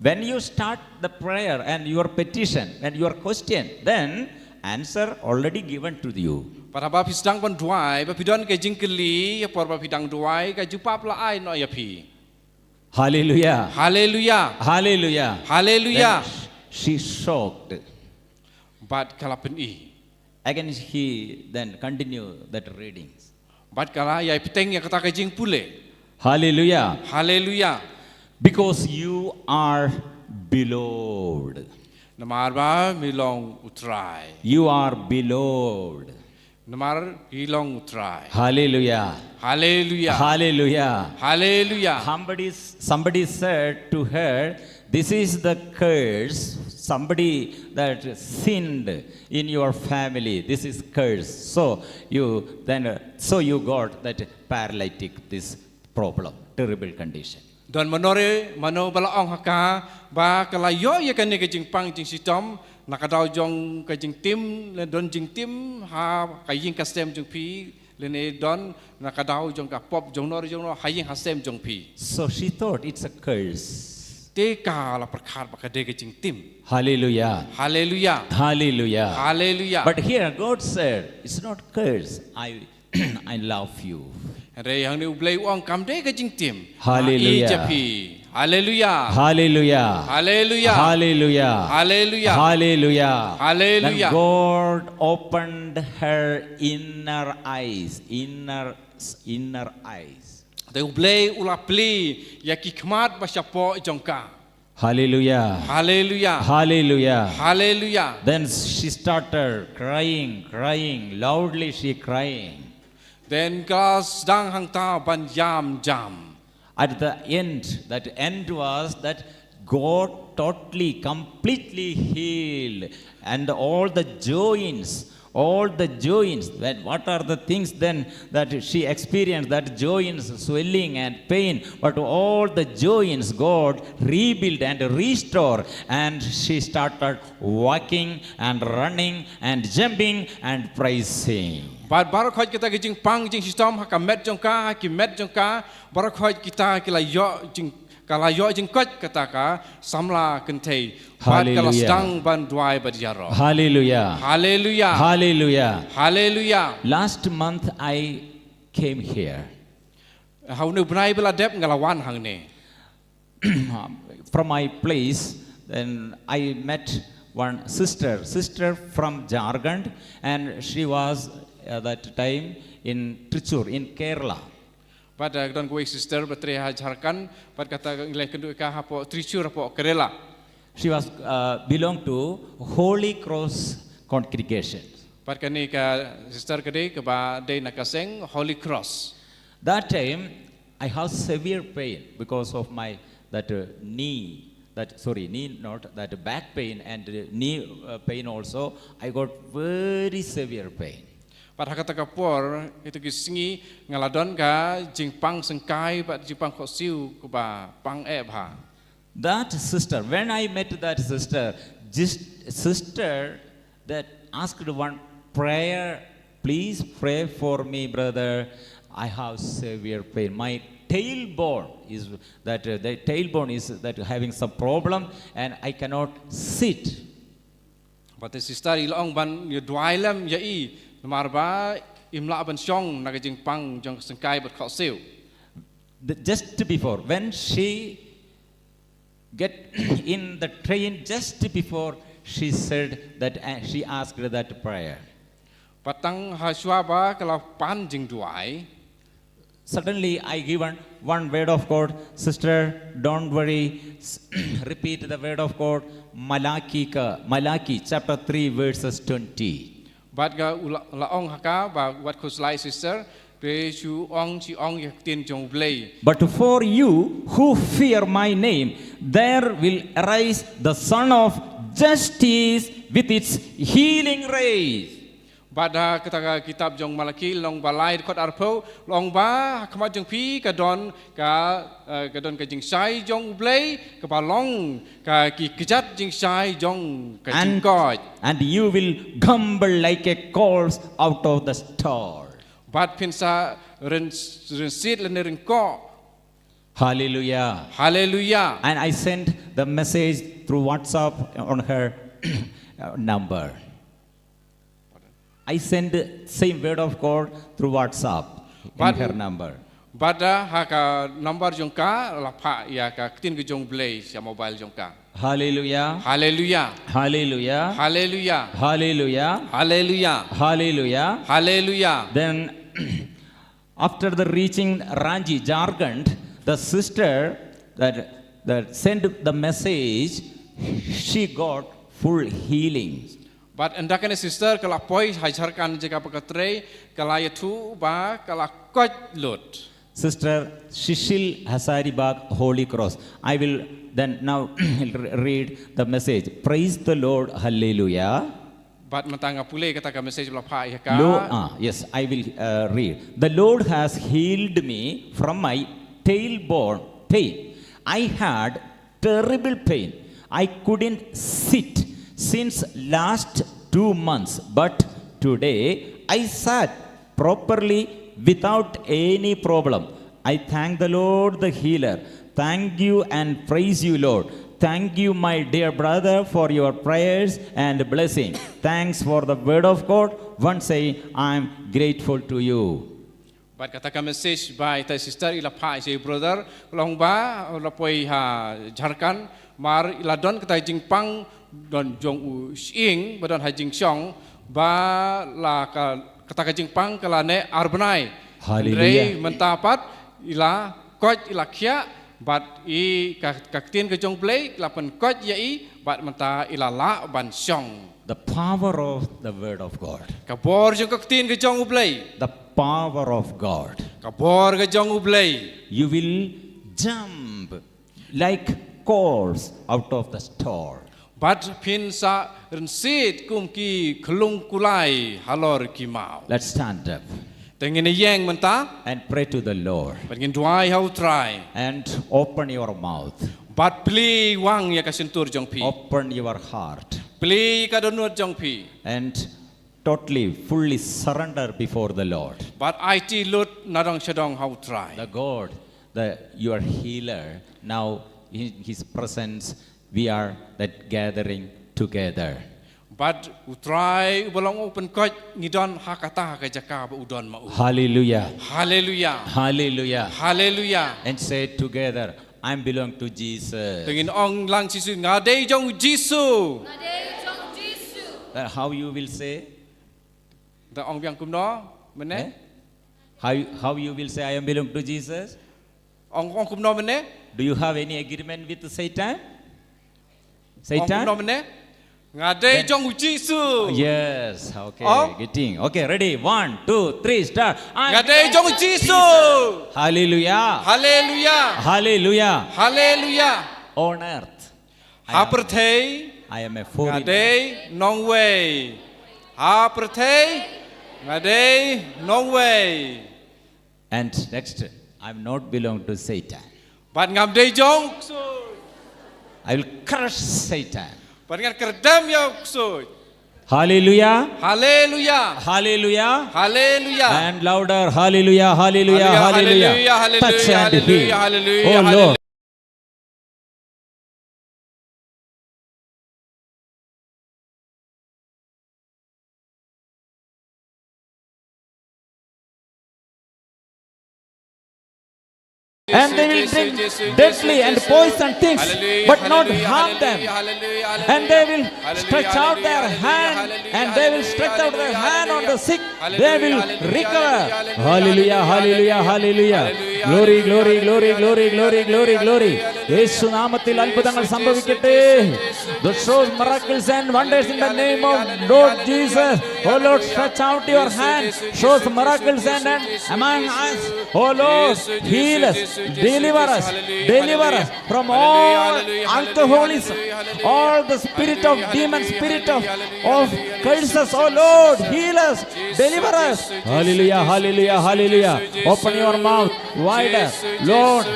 When you start the prayer and your petition and your question, then answer already given to you. Pada haba pi sedang ban duai, ba pidon kajing keli ya por ba pidang duai kajupap laai no ya pi. Hallelujah. Hallelujah. Hallelujah. Hallelujah. Then she shocked. But kalapen i. Again he then continue that readings. But kala ya piteng ya kata kajing pule. Hallelujah. Hallelujah. Because you are beloved. Namar ba milong utrai. You are beloved. Namar hilong utrai. Hallelujah. Hallelujah. Hallelujah. Hallelujah. Somebody said to her, this is the curse. Somebody that sinned in your family. This is curse. So you got that paralytic, this problem, terrible condition. Don manore mano balaong haka ba kalayo ya kane kajing pang jing sitom nakadaw jong kajing tim le don jing tim ha kajing kastem jong pi lene don nakadaw jong ka pop jong nor jong no haying hasem jong pi. So she thought it's a curse. Te ka la prakhat ba kade kajing tim. Hallelujah. Hallelujah. Hallelujah. Hallelujah. But here God said, it's not curse. I I love you. Re yang ni ublay uang kam de ka jing tim. Hallelujah. Japi. Hallelujah. Hallelujah. Hallelujah. Hallelujah. Hallelujah. Hallelujah. Hallelujah. Then God opened her inner eyes. Inner eyes. Te ublay ula pli ya ki khmat ba chapo jongka. Hallelujah. Hallelujah. Hallelujah. Hallelujah. Then she started crying. Loudly she crying. Then gas dang hang ta ban jam. At the end, that end was that God totally, completely healed, and all the joints, what are the things then that she experienced, that joints, swelling and pain, but all the joints God rebuilt and restored, and she started walking and running and jumping and praising. Barak khoj kita jing pang jing sistem ha met jongka ha ki met jongka barak khoj kita kila yo jing kala yo jing koj kata ka samla kentei bat kala sedang ban duai badjaro. Hallelujah. Hallelujah. Hallelujah. Hallelujah. Last month I came here. Hau nu bnai bela dep ngalawan hang ne. From my place, then I met one sister from Jharkhand, and she was that time in Tricur in Kerala. Pada don kuih sister betre ha Jharkhand pat kata nilai kendu ka hapo Tricur hapo Kerala. She was belong to Holy Cross congregation. Pat kani ka sister kade ke ba de nakaseng Holy Cross. That time I have severe pain because of my that knee, not that back pain and knee pain also. I got very severe pain. Pat hakata kapor itu kisingi ngaladon ka jingpang sengkai pat jingpang khosiu ku ba pang e bha. That sister, when I met that sister, that asked one prayer, please pray for me, brother. I have severe pain. My tailbone is having some problem, and I cannot sit. But the sister ilong ban yu duailam ya i marba imla ban song naga jingpang jong sengkai bat khosiu. Just before, when she get in the train, just before she said that she asked that prayer. Patang haswa ba kalau pan jing duai. Suddenly I given one word of God. Sister, don't worry. Repeat the word of God. Malachi chapter 3 verses 20. Bat ga laong haka ba wat khuslai sister pe chu ong chi ong yak tin jong blei. But for you who fear my name, there will arise the Son of Justice with its healing rays. Bada kata kitab jong Malaki long balai kot arpo long ba khamat jong pi ka don ka jing sai jong blei ka ba long ka ki kijat jing sai jong ka jing god. And you will gumble like a corpse out of the stall. Bat pinsa ren sit le ren ko. Hallelujah. Hallelujah. And I sent the message through WhatsApp on her number. I send the same word of God through WhatsApp in her number. Bada haka number jongka lapha ya ka tin ke jong blei sia mobile jongka. Hallelujah. Hallelujah. Hallelujah. Hallelujah. Hallelujah. Hallelujah. Hallelujah. Hallelujah. Then after the reaching Ranchi, Jharkhand, the sister that sent the message, she got full healing. But endakane sister kala poi hajarkan jika pakatre kala yathu ba kala koj lot. Sister Shishil Hasaribag, Holy Cross. I will then now read the message. Praise the Lord. Hallelujah. But matanga pule kata ka message la pha ya ka. Yes, I will read. The Lord has healed me from my tailbone pain. I had terrible pain. I couldn't sit since last 2 months, but today I sat properly without any problem. I thank the Lord the healer. Thank you and praise you, Lord. thank you, my dear brother, for your prayers and blessing. Thanks for the word of God. Once again, I'm grateful to you. Bat katakan message by the sister ila pa isi brother long ba la poi ha Jharkhand mar ila don kata jingpang don jong u sing badon ha jing song ba la kata jingpang kala ne arbnai. Hallelujah. Rei mentapat ila koj ila khia bat I kaktin ke jong play la pen koj ya I bat menta ila la ban song. The power of the word of God. Kabor jong kaktin ke jong play. The power of God. Kabor ke jong play. You will jump like coals out of the store. But pin sa rensit kum ki kelung kulai halor ki mau. Let's stand up Tengin yang menta. and pray to the Lord Pengin duai how try. and open your mouth. But pli wang ya kasentur jong pi. Open your heart Pli kadonut jong pi. and totally, fully surrender before the Lord. But IT lut nadong shadong how try. The God, your healer, now in His presence, we are that gathering together. But utrai ubalong open koj ngidon hakata hakajaka ba udon mau. Hallelujah. Hallelujah. Hallelujah. Hallelujah. And say together, I belong to Jesus. Tengin ong lang sisu ngadei jong Jisu. How you will say? The ong biang kumno mene. Eh? How you will say, I am belong to Jesus? Ong kumno mene. Do you have any agreement with Satan? Ong Satan? kumno mene. Ngadei jong Jisu. Yes. Okay. Oh. Getting. Okay. Ready? 1, 2, 3. Start. Ngadei jong Jisu. Hallelujah. Hallelujah. Hallelujah. Hallelujah. On earth, Haperthei I am a foreigner. ngadei nong way. Haperthei ngadei nong way. And next, I am not belong to Satan. Bat ngam dei jong su. I will crush Satan. Bat ngan kerdam ya su. Hallelujah. Hallelujah. Hallelujah. Hallelujah. And louder. Hallelujah. Hallelujah. Hallelujah. Hallelujah. Touch and Hallelujah. feel. Hallelujah. Oh Lord. And they will drink deadly and poison things, but not harm them. And they will stretch out their hand, and they will stretch out their hand on the sick. They will recover. Hallelujah, hallelujah, hallelujah. Glory, glory, glory, glory, glory, glory, glory. യേശു നാമത്തിൽ അത്ഭുതങ്ങൾ സംഭവിക്കട്ടെ. The shows miracles and wonders in the name of Lord Jesus. Oh Lord, stretch out your hand. Shows miracles and among us. Oh Lord, heal us. Deliver us from all alcoholism, all the spirit of demon, spirit of curses. Oh Lord, heal us, deliver us. Hallelujah, hallelujah, hallelujah. Open your mouth wider, Lord.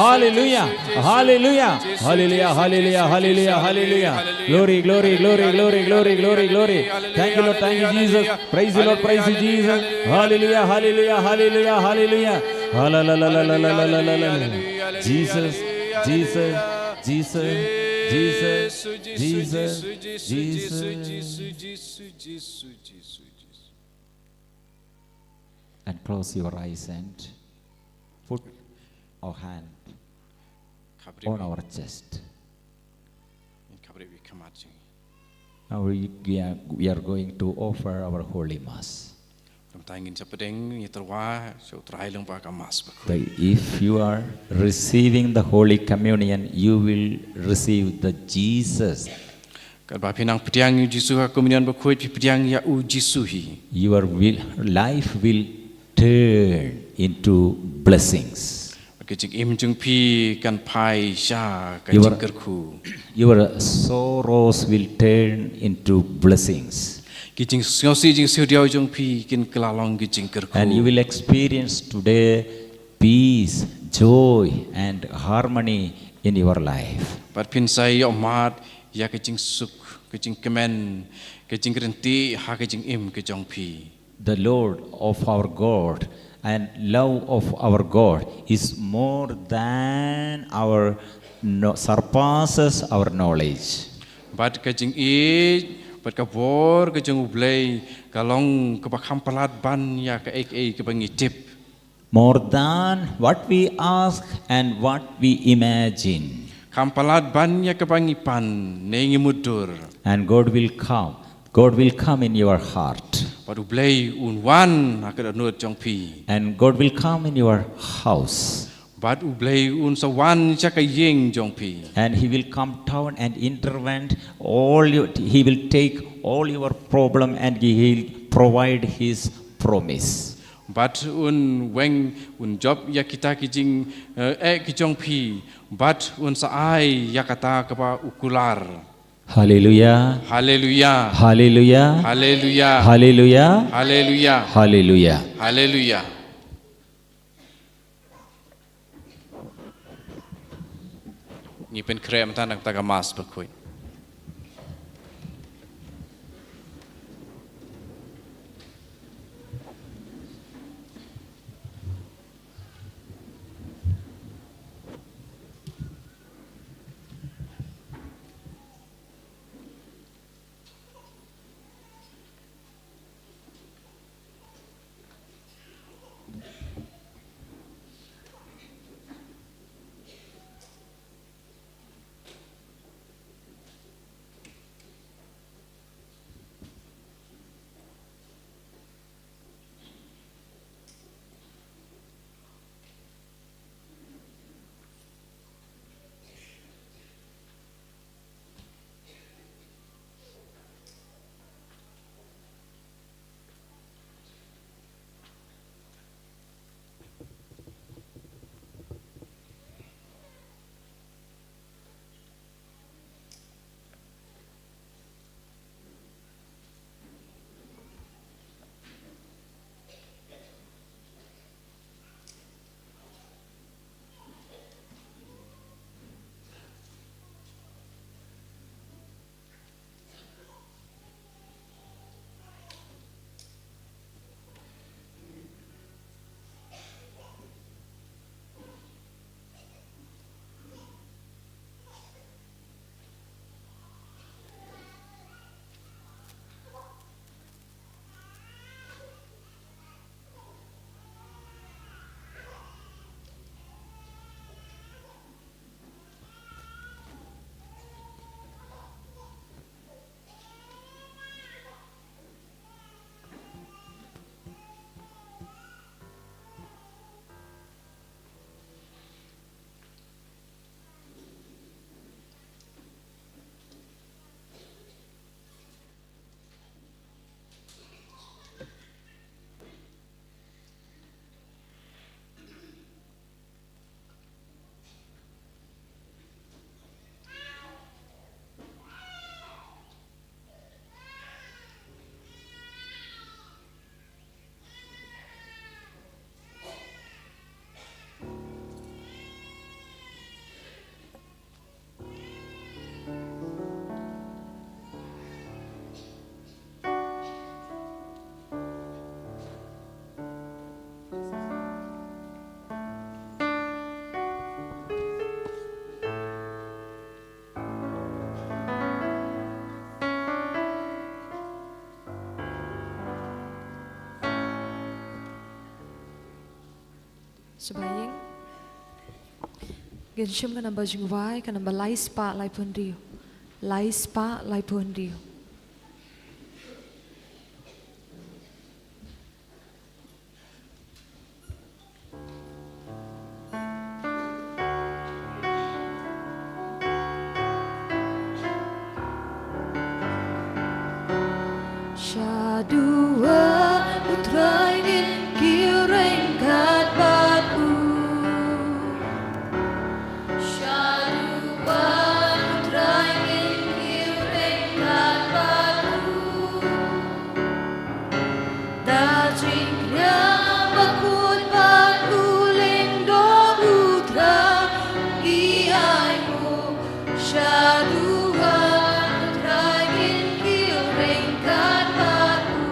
Hallelujah, hallelujah, hallelujah, hallelujah, hallelujah, hallelujah. Glory, glory, glory, glory, glory, glory, glory. Thank you, Lord. Thank you, Jesus. Praise you, Lord. Praise you, Jesus. Hallelujah, hallelujah, hallelujah, hallelujah. Jesus, Jesus, Jesus, Jesus, Jesus. And close your eyes and put our hand on our chest. Now we are going to offer our Holy Mass. If you are receiving the Holy Communion, you will receive the Jesus. Your life will turn into blessings. Your sorrows will turn into blessings. And you will experience today peace, joy, and harmony in your life. The Lord of our God and love of our God is more than our surpasses our knowledge. But kajing but kabor kajing ublay kalong kabakam palat ban ya ka ek kabangitip. More than what we ask and what we imagine. Kampalat ban ya kabangipan nengi mudur. And God will come. God will come in your heart. But ublay unwan akadanut jongpi. And God will come in your house. But ublay un sawan chakayeng jongpi. And He will come down and intervene He will take all your problem and He will provide His promise. But un job ya kita kijing kijongpi. But un saai yakata kapa ukular. Hallelujah. Hallelujah. Hallelujah. Hallelujah. Hallelujah. Hallelujah. Hallelujah. Hallelujah. Ni pen krem tan nak tagamas berkuit. Sebayang Gensyam ka namba jingwai ka namba lai spa lai pun rio. Lai spa lai pun rio. Syadua putra ingin kireng kat batu. Syadua putra ingin kireng kat batu. Dajingnya bakut bakuling do putra iaimu. Syadua putra ingin kireng kat batu.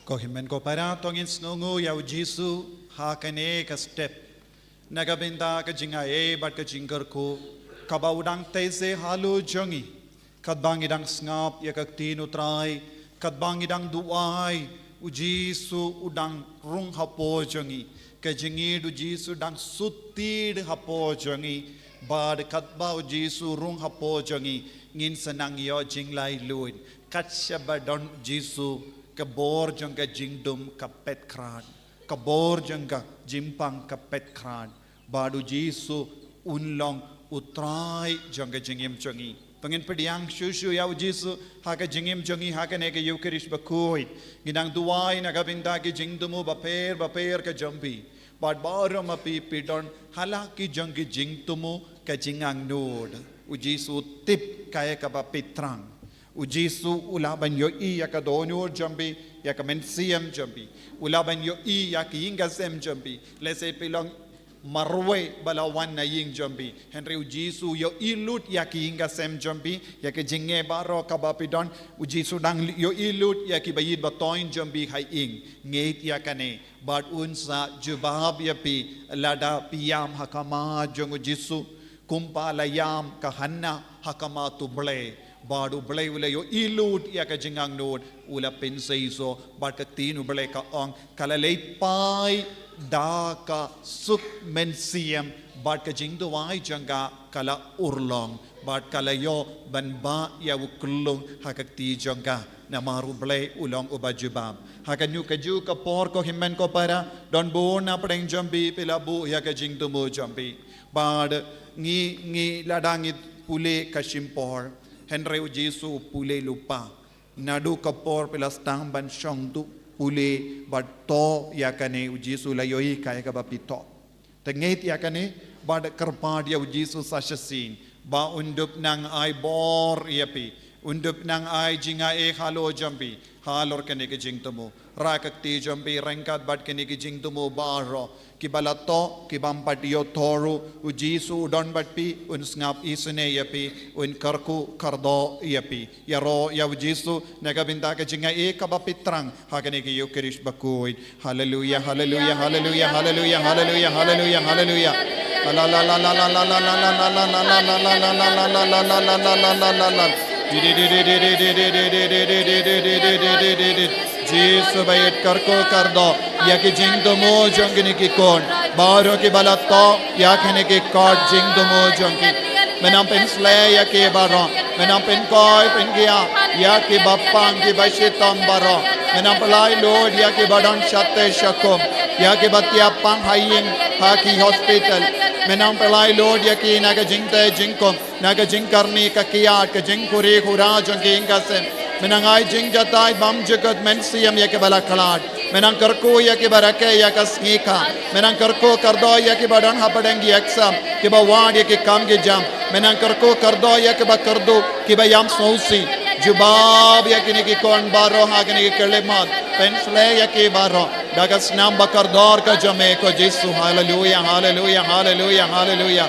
Kohimen ko para tongin snungu yaw Jisu hakane ka step nagabinda ka jinga bat ka jingker ko kabaudang teze halu jongi kadbangidang ngap ya kaktinu trai kadbangidang duai u Jisu udang rung hapo jongi ka jingi du Jisu dang sutid hapo jongi bad kadba u Jisu rung hapo jongi ngin senang yo jinglai luin katsabadon Jisu kabor jangka jingdum kapet kran kabor jangka jimpang kapet kran badu Jisu unlong utrai jangka jingim jongi pengin pediang susu ya Jisu haka jingim jongi haka neke Eucharist bakoi ginang duai nagabinda ki jingdumu baper ka jambi bad baram api pidon halaki jangki jingtumu ka jingang nod u Jisu tip kaya ka bapitrang u Jisu ulaban yo I yaka donur jambi yaka mensiam jambi ulaban yo I yaka ingasem jambi lese pilong marwe balawan na ying jambi Henry u Jisu yo ilut yaka ingasem jambi yaka jinge baro kabapidon u Jisu dang yo ilut yaka bayid batoin jambi hai ing ngeit yaka ne bad unsa jubab yapi lada piyam hakama jong u Jisu kumpa layam kahanna hakama tuble badu blay ula yo ilut ya ka jingang nod ula pinsaiso bad ka tinu blay ka ong kalalay pai da ka suk mensiam bad ka jingdo wai janga kala urlong bad kala yo banba ya ukulong hakakti janga na maru blay ulong ubajubam hakanyu kaju ka por ko himmen ko para don bo na pring jambi pilabu ya ka jingdo mo jambi bad ngi ladangit pule ka shimpor Henry Jisu pule lupa nadu kapor pilastang bansyong tu pule bad to yakane Jisu layoi kaya ka bapito tengit yakane bad karpad ya Jisu sasyasin ba undup nang ay bor yapi undup nang ay jinga halo jambi halor kane ke jingtumo rakakti jambi rengkat bad kane ke jingtumo baro kibalato kibampatio toru u Jisu don batpi un ngap isune yapi un karku kardo yapi yaro ya Jisu nagabinda ka jinga kabapitrang hakane ke Eucharist bakoi hallelujah hallelujah hallelujah hallelujah hallelujah hallelujah hallelujah la la la la la la la la la la la la la la la la la la la Jisu bayit karko kardo yaki jingdomo jongini ki kon baro ki balato yakine ki kod jingdomo jongi menam pensle yaki baro menam penkoi pengia yaki bappang ki bashitam baro menam pelai lord yaki badon shatte shakom yaki batiapang haying haki hospital menam pelai lord yaki naga jingte jingkom naga jingkarni ka kiyat ka jingkuri hura jongi ingasem menangai jing jatai bam jagat mensiam ya ke balakalat menang karko ya ke barake ya ka sneka menang karko kardo ya ke badan hapadengi exam ke bawad ya ke kam ke jam menang karko kardo ya ke bakardo ke bayam sousi jubab ya ke ni ki kon baro ha ke ni ke lemat pensle ya ke baro dagas nam bakardor ka jame ko Jisu hallelujah hallelujah hallelujah hallelujah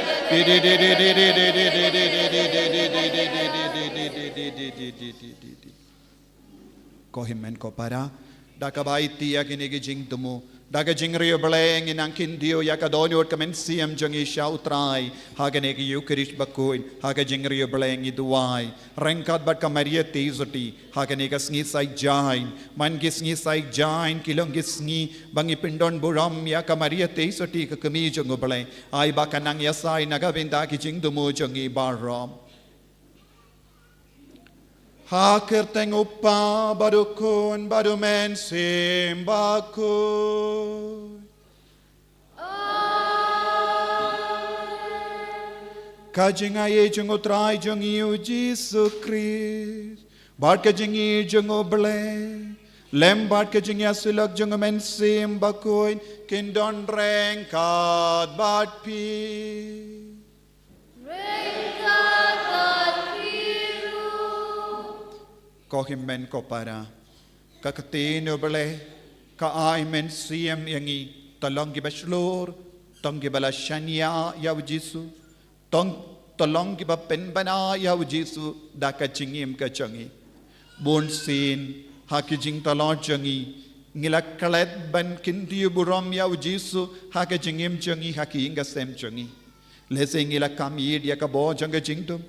ko himmen ko para daka baiti ya kinigi jing tumu daga jing rio bleng inang kindio ya kadonyo kamen siam jangi shautrai hagane ki Eucharist bakuin haga jing rio bleng iduai rengkat bat kamaria tizoti hagane ka sngi sai jain man ki sngi sai jain kilong ki sngi bangi pindon buram ya kamaria tizoti ka kami jango bleng ai ba kanang yasai naga binda ki jing tumu jangi barom Hakir teng upa badukun badumen simbaku. Kajing aye jeng utrai jeng iu Jisu Christ. Bad kajing iu jeng oble. Lembat kajing yasulak jeng men simbakuin kindon rengkat bad pi. Ko himmen ko para kakatino bale ka ay men siyem yangi talong gi baslor tong gi bala shanya ya Jisu tong talong gi ba pen bana ya Jisu da ka chingim ka changi bon sin ha ki jing talong changi ngilakalet ban kintiu buram ya ujisu haka jingim jangi haki inga sem jangi lese ngila kamid ya kabo janga jingdum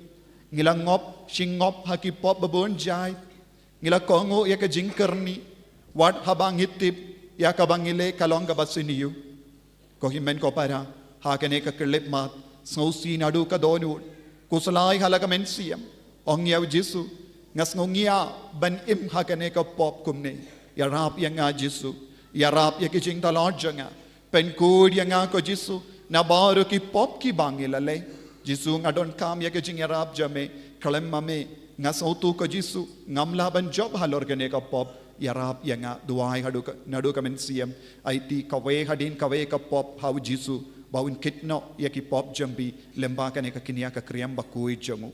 ngila ngop shingop haki pop babon jai ngila kongo ya ka jingkerni wat habang hitip ya kabangile kalong ka basiniyu ko himen ko para hakane ka kelip mat snausi nadu ka donu kusalai halaka mensiam ong ya ujisu ngas ngongia ban im hakane ka pop kumne ya rap yang nga Jisu ya rap ya kijing talod janga pen kud yang nga ko Jisu na baru ki pop ki bangilale Jisu ngadon kam ya kijing ya rap jame kalem mame nga sautu ko Jisu ngamla ban job halor gane ka pop ya rap yang nga duai hadu nadu ka mensiam IT kawe hadin kawe ka pop hau Jisu bawin kitno ya ki pop jambi lemba kane ka kinia ka kriam bakui jamu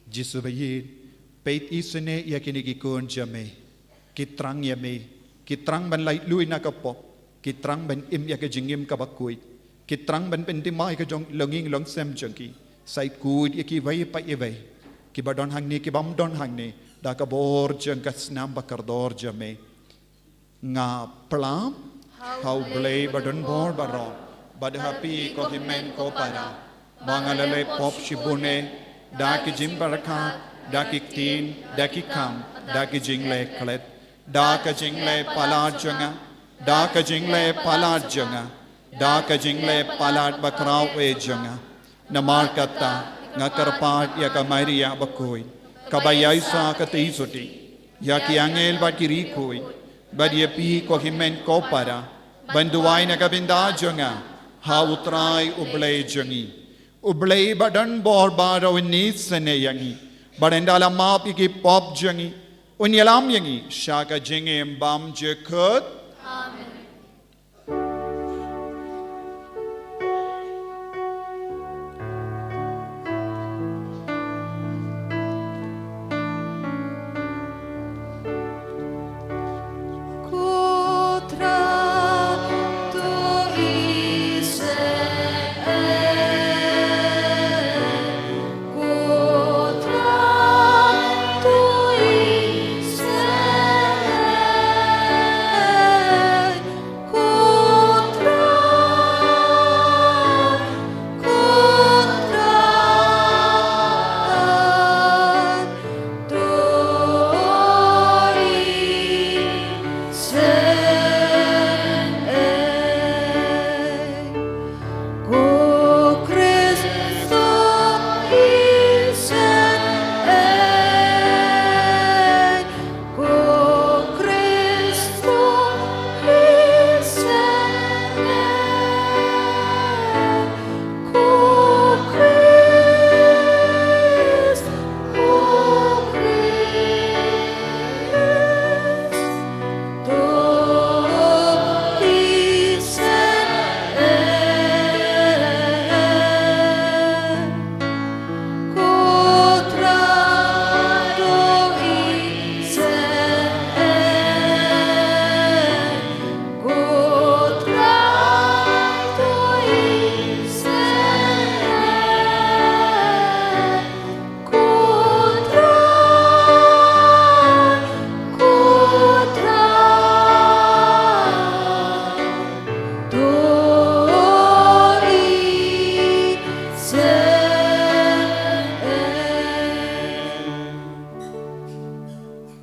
Jisu bayi peit isene ya kini kikon jame kitrang ya me kitrang ban lai lui na kapop kitrang ban im ya ke jingim ka bakui kitrang ban pentimai ka jong longing long sem jangki sai kud ya ki vai pa ye vai ki badon hang ni ki bam don hang ni da ka bor jang ka snam bakar dor jame nga plam how blay badon bor baron bad happy ko himen ko para mangalale pop shibune Daki jim barakat, daki tin, daki kam, daki jingle klet, daka jingle palad janga, daka jingle palad janga, daka jingle palad bakraw we janga, namar kata, ngakarpat ya kamaria bakoi, kabayaysa katisuti, ya ki angel bakiri koi, badye pi ko himen ko para, banduay na kabinda janga, ha utray ublay jangi. Ublay badan bor baro nis sene yangi badendala map iki pop jangi unyalam yangi shaka jinge mbam jekut amen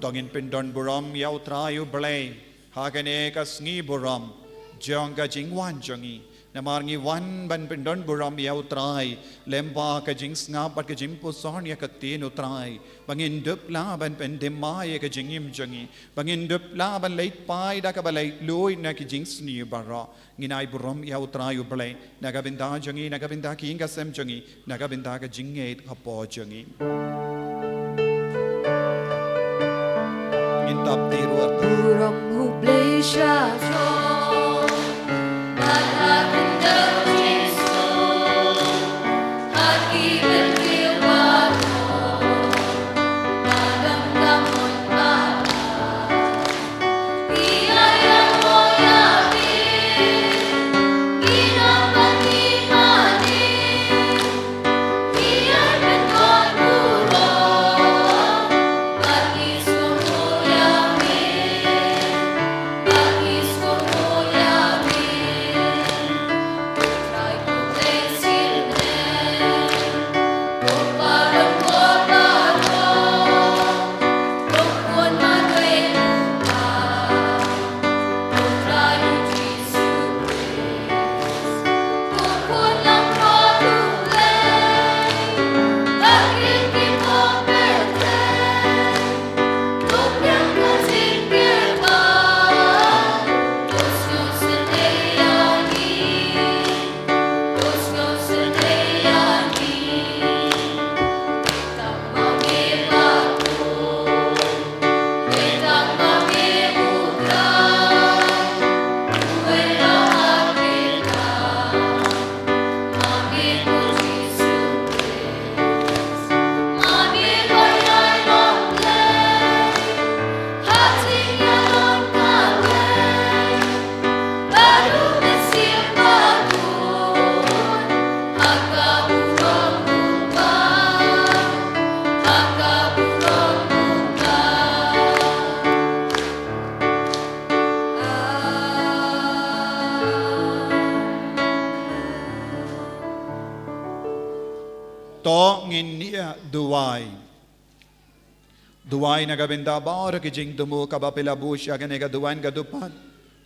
Tongin pindon buram yau trayu blay hagane ka sngi buram jonga jingwan jongi namarngi wan ban pindon buram yau trai lemba ka jing snga pat ka jing puson ya ka tinu trai bangin dup la ban pendema ya ka jingim jongi bangin dup la ban leit pai da ka balai loi na ki jing sni bara nginai buram yau trayu blay naga binda jongi naga binda ki inga sem jongi naga binda ka jingate hapo jongi Buram hublay siya in niya duway. Duway nagabinda baro kijing dumu kabapila busya ganega duwan gadupan.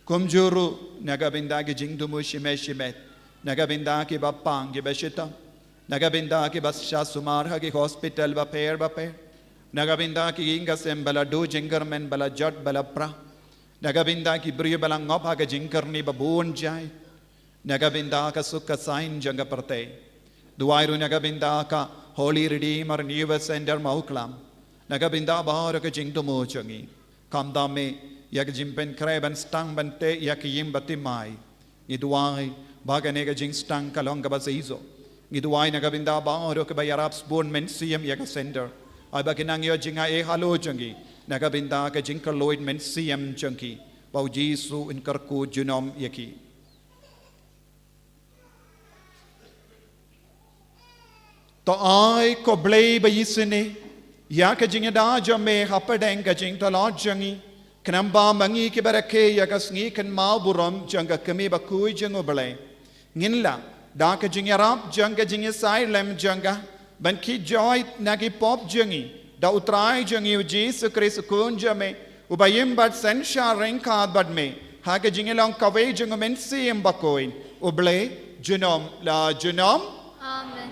Kumjuru nagabinda kijing dumu shimet. Nagabinda ki bapang ki bashita. Nagabinda ki basya sumarha ki hospital baper. Nagabinda ki inga sembala do jingermen bala jot bala pra. Nagabinda ki brio bala ngop ha ka jingerni babun jai. Nagabinda ka sukha sign janga parte. Duwairu nagabinda ka Holy Redeemer New Center Mauklam. Nagabinda bahar ka jing tumu changi. Kamdame yak jimpen kreban stang bante yak yim batimai. Iduai bagane ka jing stang kalong ka basizo. Iduai nagabinda bahar ka bayarap spoon mensium yak center. Ay bakinang yo jinga e halo changi. Nagabinda ka jing kaloid mensium changi. Bau Jisu in karku junom yaki. To ai ko blei ba yisene ya ka jinga da jame hapadeng ka jing to lot jangi knamba mangi ki barake ya ka sngi kan mau buram janga kami ba kui jango blei nginla da ka jinga rap janga jinga sai lem janga ban ki joy na ki pop jangi da utrai jangi u Jesus Christ kun jame u bayim bat sen sha ren ka bad me ha ka jinga long ka we jango men sim ba koin u blei junom la junom. Amen.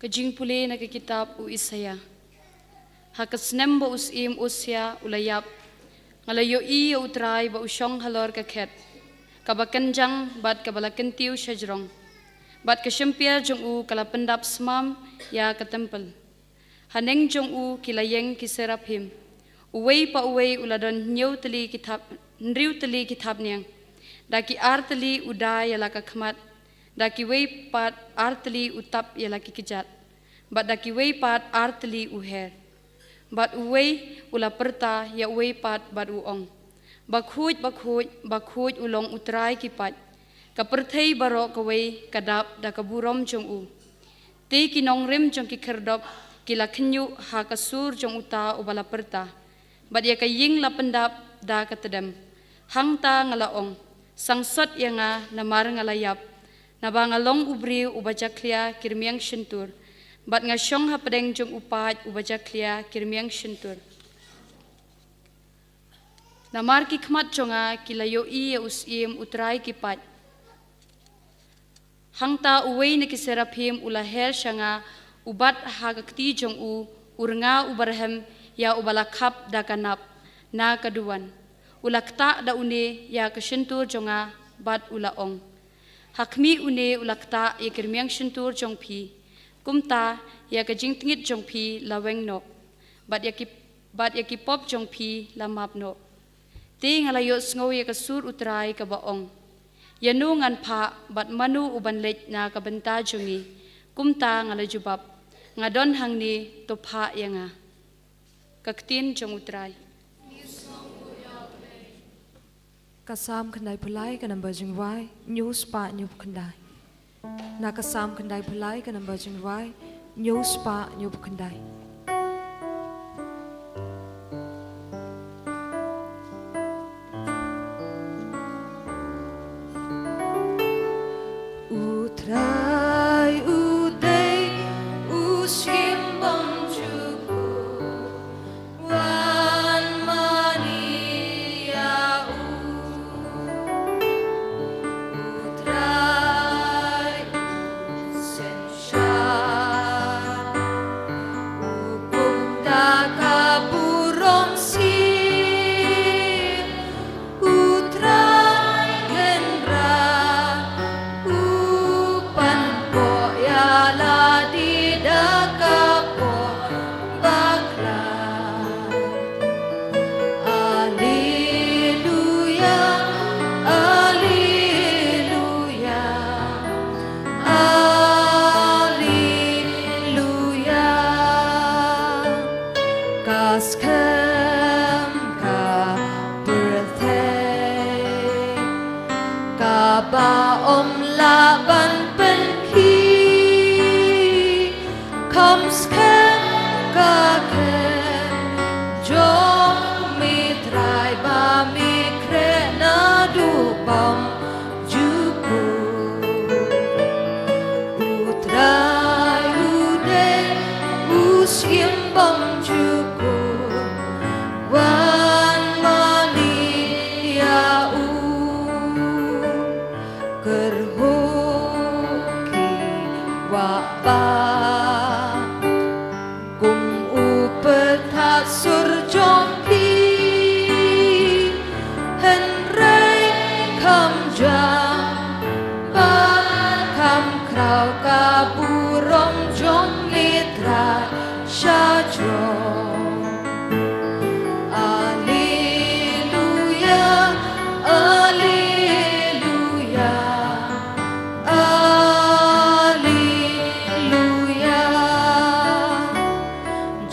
Kajing puli na kitab u Isaya. Hakasnem ba usim usya ulayap. Ngalayo iya utray ba usyong halor kaket. Kabakanjang bat kabalakantiw syajrong. Bat kasyempia jong u kalapendap smam ya katempel. Haneng jong u kilayeng kiserapim. Uway pa uway uladon nriw tali kitab niyang. Daki artali uday yala kakmat. Daki way pat artali utap yala kikijat. Bat daki way pat artali uher. Bat uway ula perta ya uway pat bat uong. Bakhuj ulong utray kipat. Kapertay baro kaway kadap da kaburom jong u. Ti kinong rim jong kikerdop kila kenyu ha kasur jong uta ubala perta. Bat ya kaying lapendap da katedem. Hangta ngalaong. Sangsot ya nga namar ngalayap. Nabangalong ubri ubajaklia kirmiang shentur. Bat nga syong hapadeng jong upat ubajaklia kirmiang shentur. Namar kikmat jonga kilayo iya usim utray kipat. Hangta uway na kiserapim ulaher siya nga ubat hagakti jong urnga ubarhem ya ubalakap da kanap na kaduan. Ulakta da une ya kashentur jonga bat ulaong. Hakmi une ulakta ya kirmiang shentur jong pi. Kumta ya kajing tingit jong pi laweng no. Bat ya kipop jong pi lamap no. Ti ngalayo sngo ya kasur utray kabaong. Yanu ngan pa bat manu uban lej na kabenta jongi. Kumta ngalajubab. Ngadon hangni topa ya nga. Kaktin jong utray. Kasam kandai pulai kanam bajing wai news pa nyup kandai. Na kasam kandai pulai kanam bajing wai news pa nyup kandai. Utrai uday usim bangjuku wan Maria utrai sensha musim bangjuku wan mani yau kerhoki wapa kum upet surjompi henrei kamjang bakam krau kaburong jong mitra syajong Alleluia Alleluia Alleluia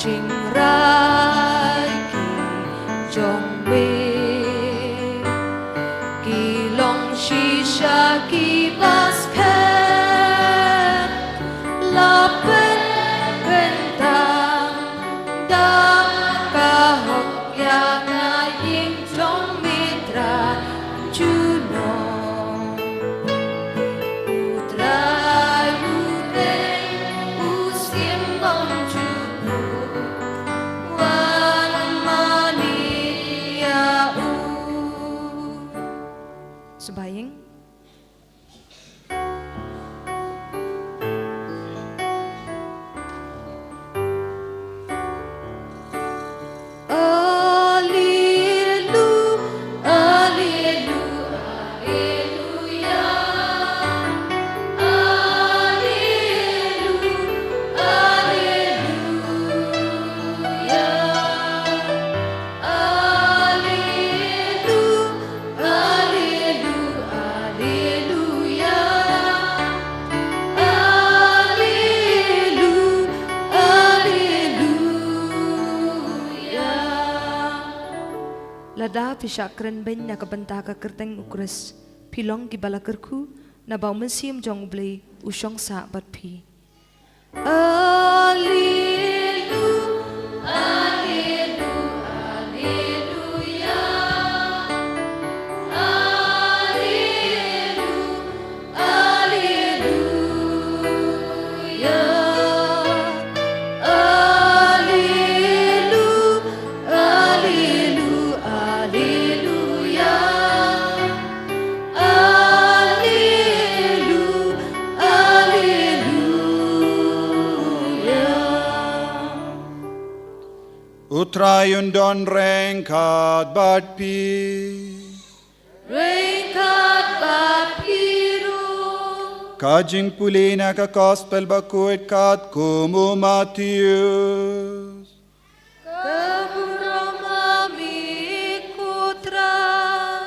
Jing rai ki jong me ki long shisha ki bas pen la pen pentang da ka hok ya na ying jong mitra juno utrai utei usim bang juno wan mani yau Sembayang Lada pisakren ben na kabanta ka kerteng ukres pilong ki balakerku na bau mensiam jong blei usong sa bat pi Alleluia Alleluia Alleluia Utrayun don rengkat bat pi Rengkat bapiru Kajing pulina ka gospel bakuit kat kumu Matius Keburamami kutrai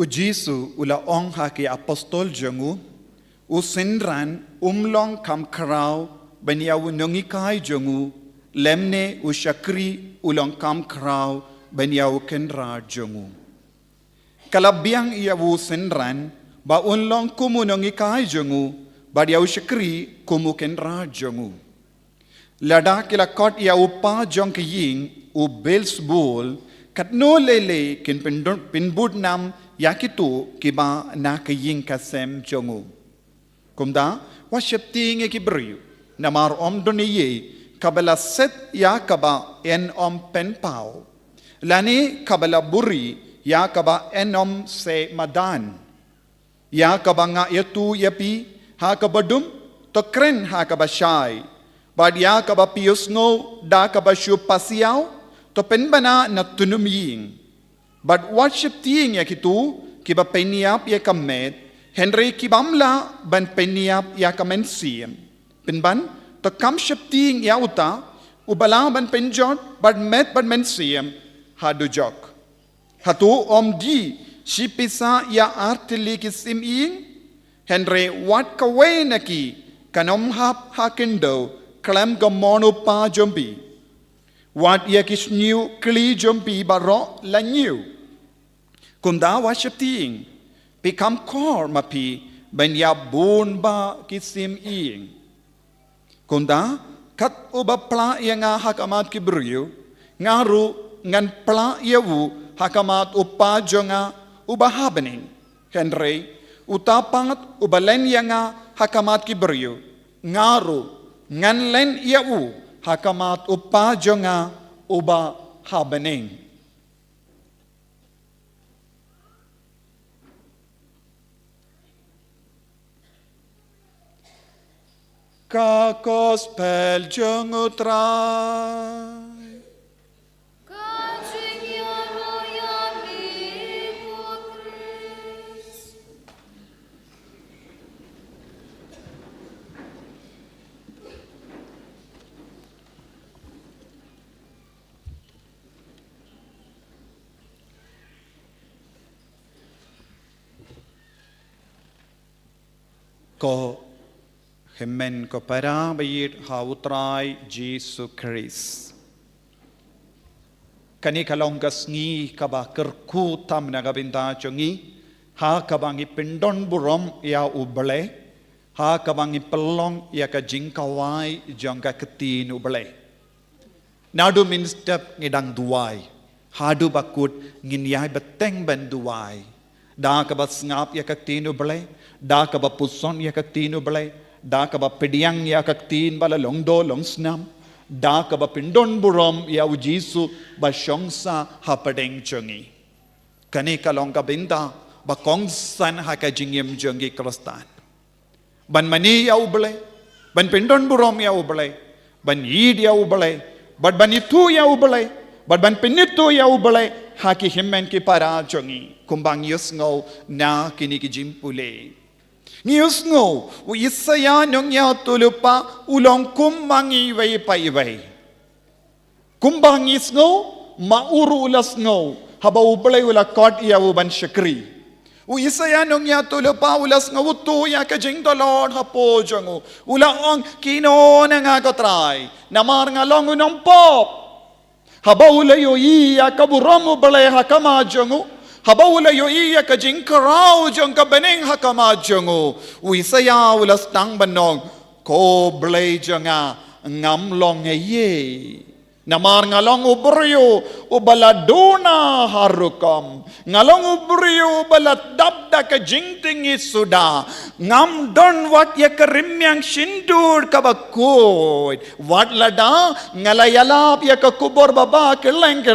Ujisu ula ong haki apostol jengu usinran umlong kam krau banyawu nongikai jengu lemne usyakri ulong kam krau banyawu kenra jengu kalabiang iawu sinran ba unlong kumu nongikai jengu badiawu syakri kumu kenra jengu lada kila kot iawu pa jong kiying u Beelzebul kat no lele kin pinbud nam yakitu kiba na kaying kasem jongu. Kumda wasyap tingi kibriu namar om doniye kabala set ya kaba en om penpau. Lani kabala buri ya kaba en om se madan. Ya kaba nga yatu yapi ha kabadum to kren ha kaba shy. Bad ya kaba pius ngo da kaba shu pasiaw to penbana na tunumying. But worship tiing ya kitu kiba peniap ya kamet Henry kibamla ban peniap ya kamen siem pinban to kam ship tiing ya uta ubala ban penjot but met ban men siem hadu jok hatu om di shipisa ya artili kisim ing Henry wat kawe naki kanom hap hakendo klam gamono pa jombi wat ya kisniu kli jombi baro la new Kumda worship tiing become core mapi banya bun ba kisim ing. Kumda kat uba pla nga hakamat kibriu ngaru ngan pla yawu hakamat upa jonga uba habening Henry utapangat uba len nga hakamat kibriu ngaru ngan len yawu hakamat upa jonga uba habening Kakos pel jong utrai Ko Hemen ko para bayit hautray Jesu Christ. Kani kalonggas ngi kaba kerku tam nagabinta chongi ha kabangi pindon burom ya ubale ha kabangi pelong ya ka jingkawai jangka ketin ubale. Nadu min step ngidang duai hadu bakut nginyai beteng ben duai da ka basngap ya ka tin ubale da ka bapuson ya ka tin ubale da ka ba pediang ya kaktin bala longdo longsnam da ka ba pindon burom ya ujisu ba shongsa hapadeng chongi kani ka long ka binda ba kongsan ha ka jingim jongi krostan ban mani ya uble ban pindon burom ya uble ban yid ya uble ban itu ya uble ban pinitu ya uble ha ki himmen ki para chongi kumbang yusngo na kini ki jimpule News ngo, Isaya nyong ya tulupa ulong kumangi way pa iway. Kumbangis ngo, mauru ulas ngo, haba ubalay ula kot iya uban syakri. Isaya nyong ya tulupa ulas ngo, utu ya kajing dolon hapo jango, ulaong kino na nga katray, namar nga long unong pop. Haba ulayo iya kaburam ubalay hakama jango, Habawula yo iya ka jingkaraw jong ka beneng hakama jongo. Uisaya ulas tang banong ko blay jonga ngamlong ye. Namar ngalong ubriyo ubaladuna harukam. Ngalong ubriyo ubaladabda ka jingting isuda. Ngam don wat ya karimyang shindur kabakoy. Wat lada ngalayalap ya kakubor baba keleng.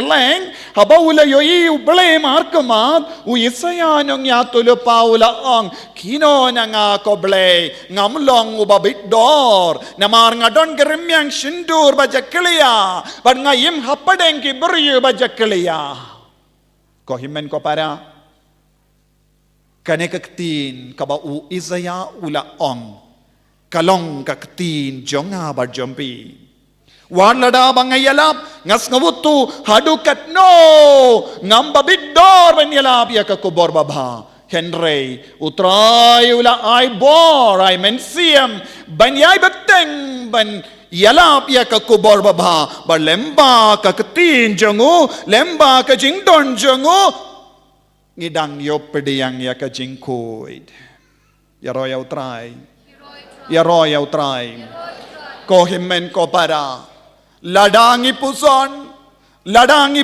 Habawula yo i ublay markamat. Uisaya nyong yatulo paula ang kino na nga koblay. Ngamlong ubabitdor. Namar nga don karimyang shindur bajakliya. But ngayim hapadeng ki beriyo bajakliya. Ko himen ko para kane kaktin kaba u Isaya ula ong kalong kaktin jonga barjompi. Warlada bangayalap ngas ngawutu hadukat no ngambabidor banyalap ya kakubor baba. Henry utray ula ay bor ay mensiam banyay beteng ban Yalap ya ka kubor baba, lemba ka ketin jangu, lemba ka jingdon jangu, ngidang yo pediyang ya ka jingkoid. Yaro ya utray, ko himen ko para, ladangi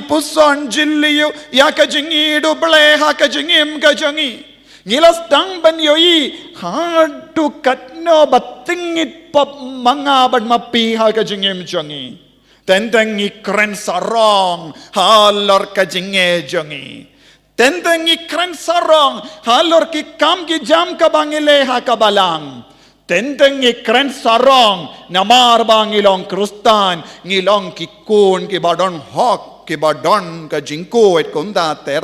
puson jilliyo ya ka jingido bleha ka jingim ka jangi. Ngilas tang ban yoi hadu katno batingit pop mga bad mapiha ka jingim jangi. Tentang ikren sarong halor ka jinge jangi. Tentang ikren sarong halor ki kam ki jam ka bangile ha ka balang. Tentang ikren sarong namar bangilong krustan ngilong ki kun ki badon hok ki badon ka jingko et kunda ter.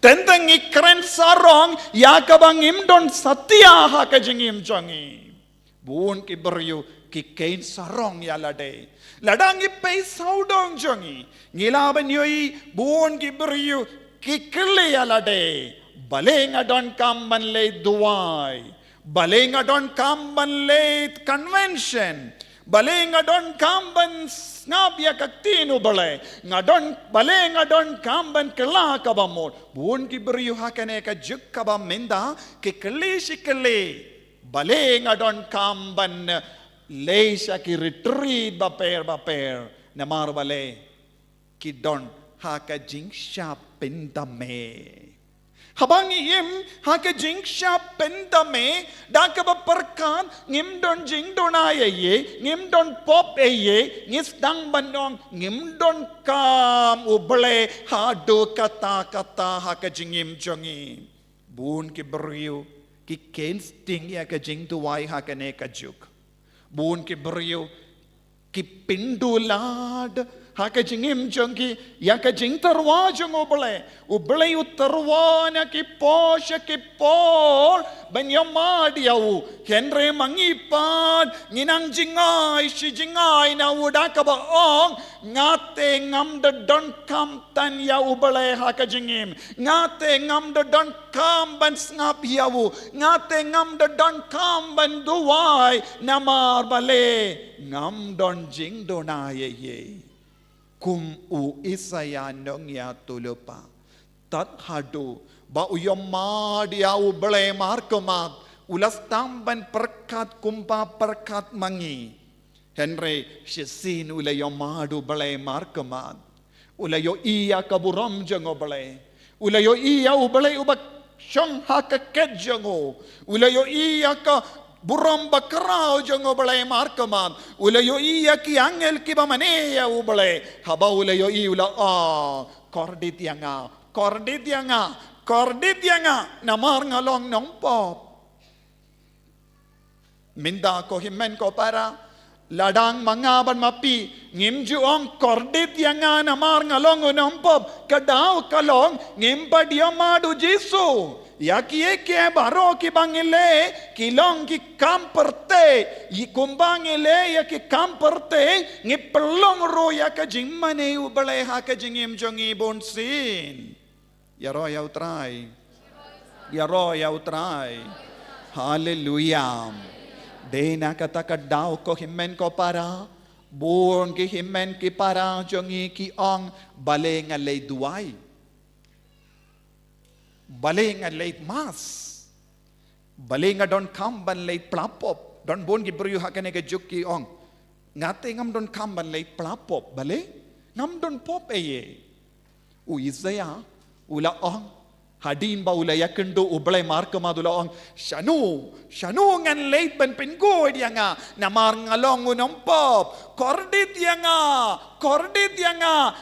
Tentang ikren sarong yakabang imdon satya ha ka jingim jangi. Buon ki beryu ki kain sarong ya lade. Ladang ipay saudong jangi. Ngilaban yoi buon ki beryu ki kili ya lade. Baling adon kamban le duwai. Baling adon kamban le convention. Baling adon kamban ngap ya kaktino balay ngadon balay ngadon kamban kala kabamot buon ki beriyu hakane ka juk kabam menda ke kali sikali balay ngadon kamban Leisha ki retreat baper namar bale ki don haka jingsha pendame. Habang iem haka jingsha pendame daka baperkan ngim don jing donaya ye ngim don pop ye ngis dang banong ngim don kam uble hado kata haka jingim jongi bun ki beriu ki kensting ya ka jing tuwai haka ne ka juk bun ki beriu ki pindulad haka jingim jongi ya ka jing terwa jong uble uterwa na ki posha ki por banyamad yau henre mangipad nginang jingai si jingai na uda ka baong ngate ngam de don kam tan ya uble haka jingim ngate ngam de don kam ban ngap yau ngate ngam de don kam ban duwai namar bale ngam don jing donaye ye kum u isaya nong ya tulupa tat hadu ba uyomma dia uble markemat ulas tamban perkat kumpa perkat mangi henry shesin ulayo madu bale markemat ulayo iya kaburam jango bale ulayo iya uble ubak shong hakaket jango ulayo iya ka buram bakrao jango bale markaman ulayo iya ki angel ki bamaneya ubale haba ulayo i ula kordit yanga namar ngalong nong pop minda ko himmen ko para ladang mangaban mapi ngimju ong kordit yanga namar ngalong nong pop kadaw kalong ngimpa dia madu jisu yakie ke baro ki bangile kilong ki kamperte yi kumbangile ya ki kamperte ngi pelong ro ya ka jimmane ubale ha ka jingim jongi bonsin ya ro ya utrai hallelujah dena kata kadau ko himmen ko para bon ki himmen ki para jongi ki ong bale ngalay duai balinga late mas balinga don kam ban late plapop don bon gi bru hakane ke jukki ong ngate ngam don kam ban late plapop bale ngam don pop eye u izaya ula ong hadin ba ula yakendo ublay marka madula ong shanu ngan late ban pingo dia nga namar ngalong unom pop kordit yanga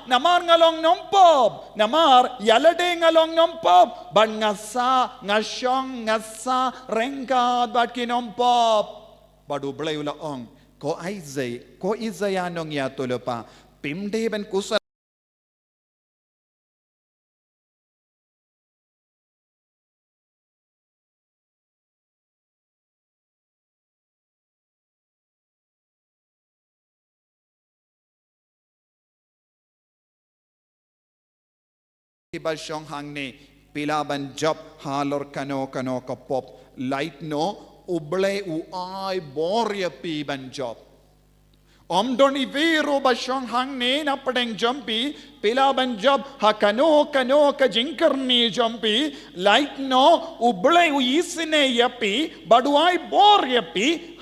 namar ngalong nompop namar yalade ngalong nompop ban ngasa ngashong ngasa rengka bat kinompop badu blay ula ong ko izaya nong ya tulupa pimde ban kusal Bashong hangne pilaban job halor kano kapop light no uble uai borya pi ban job om doni vero bashong hangne na padeng jumpi pilaban job hakano ka jinkarni jumpi light no uble uisine yapi baduai borya pi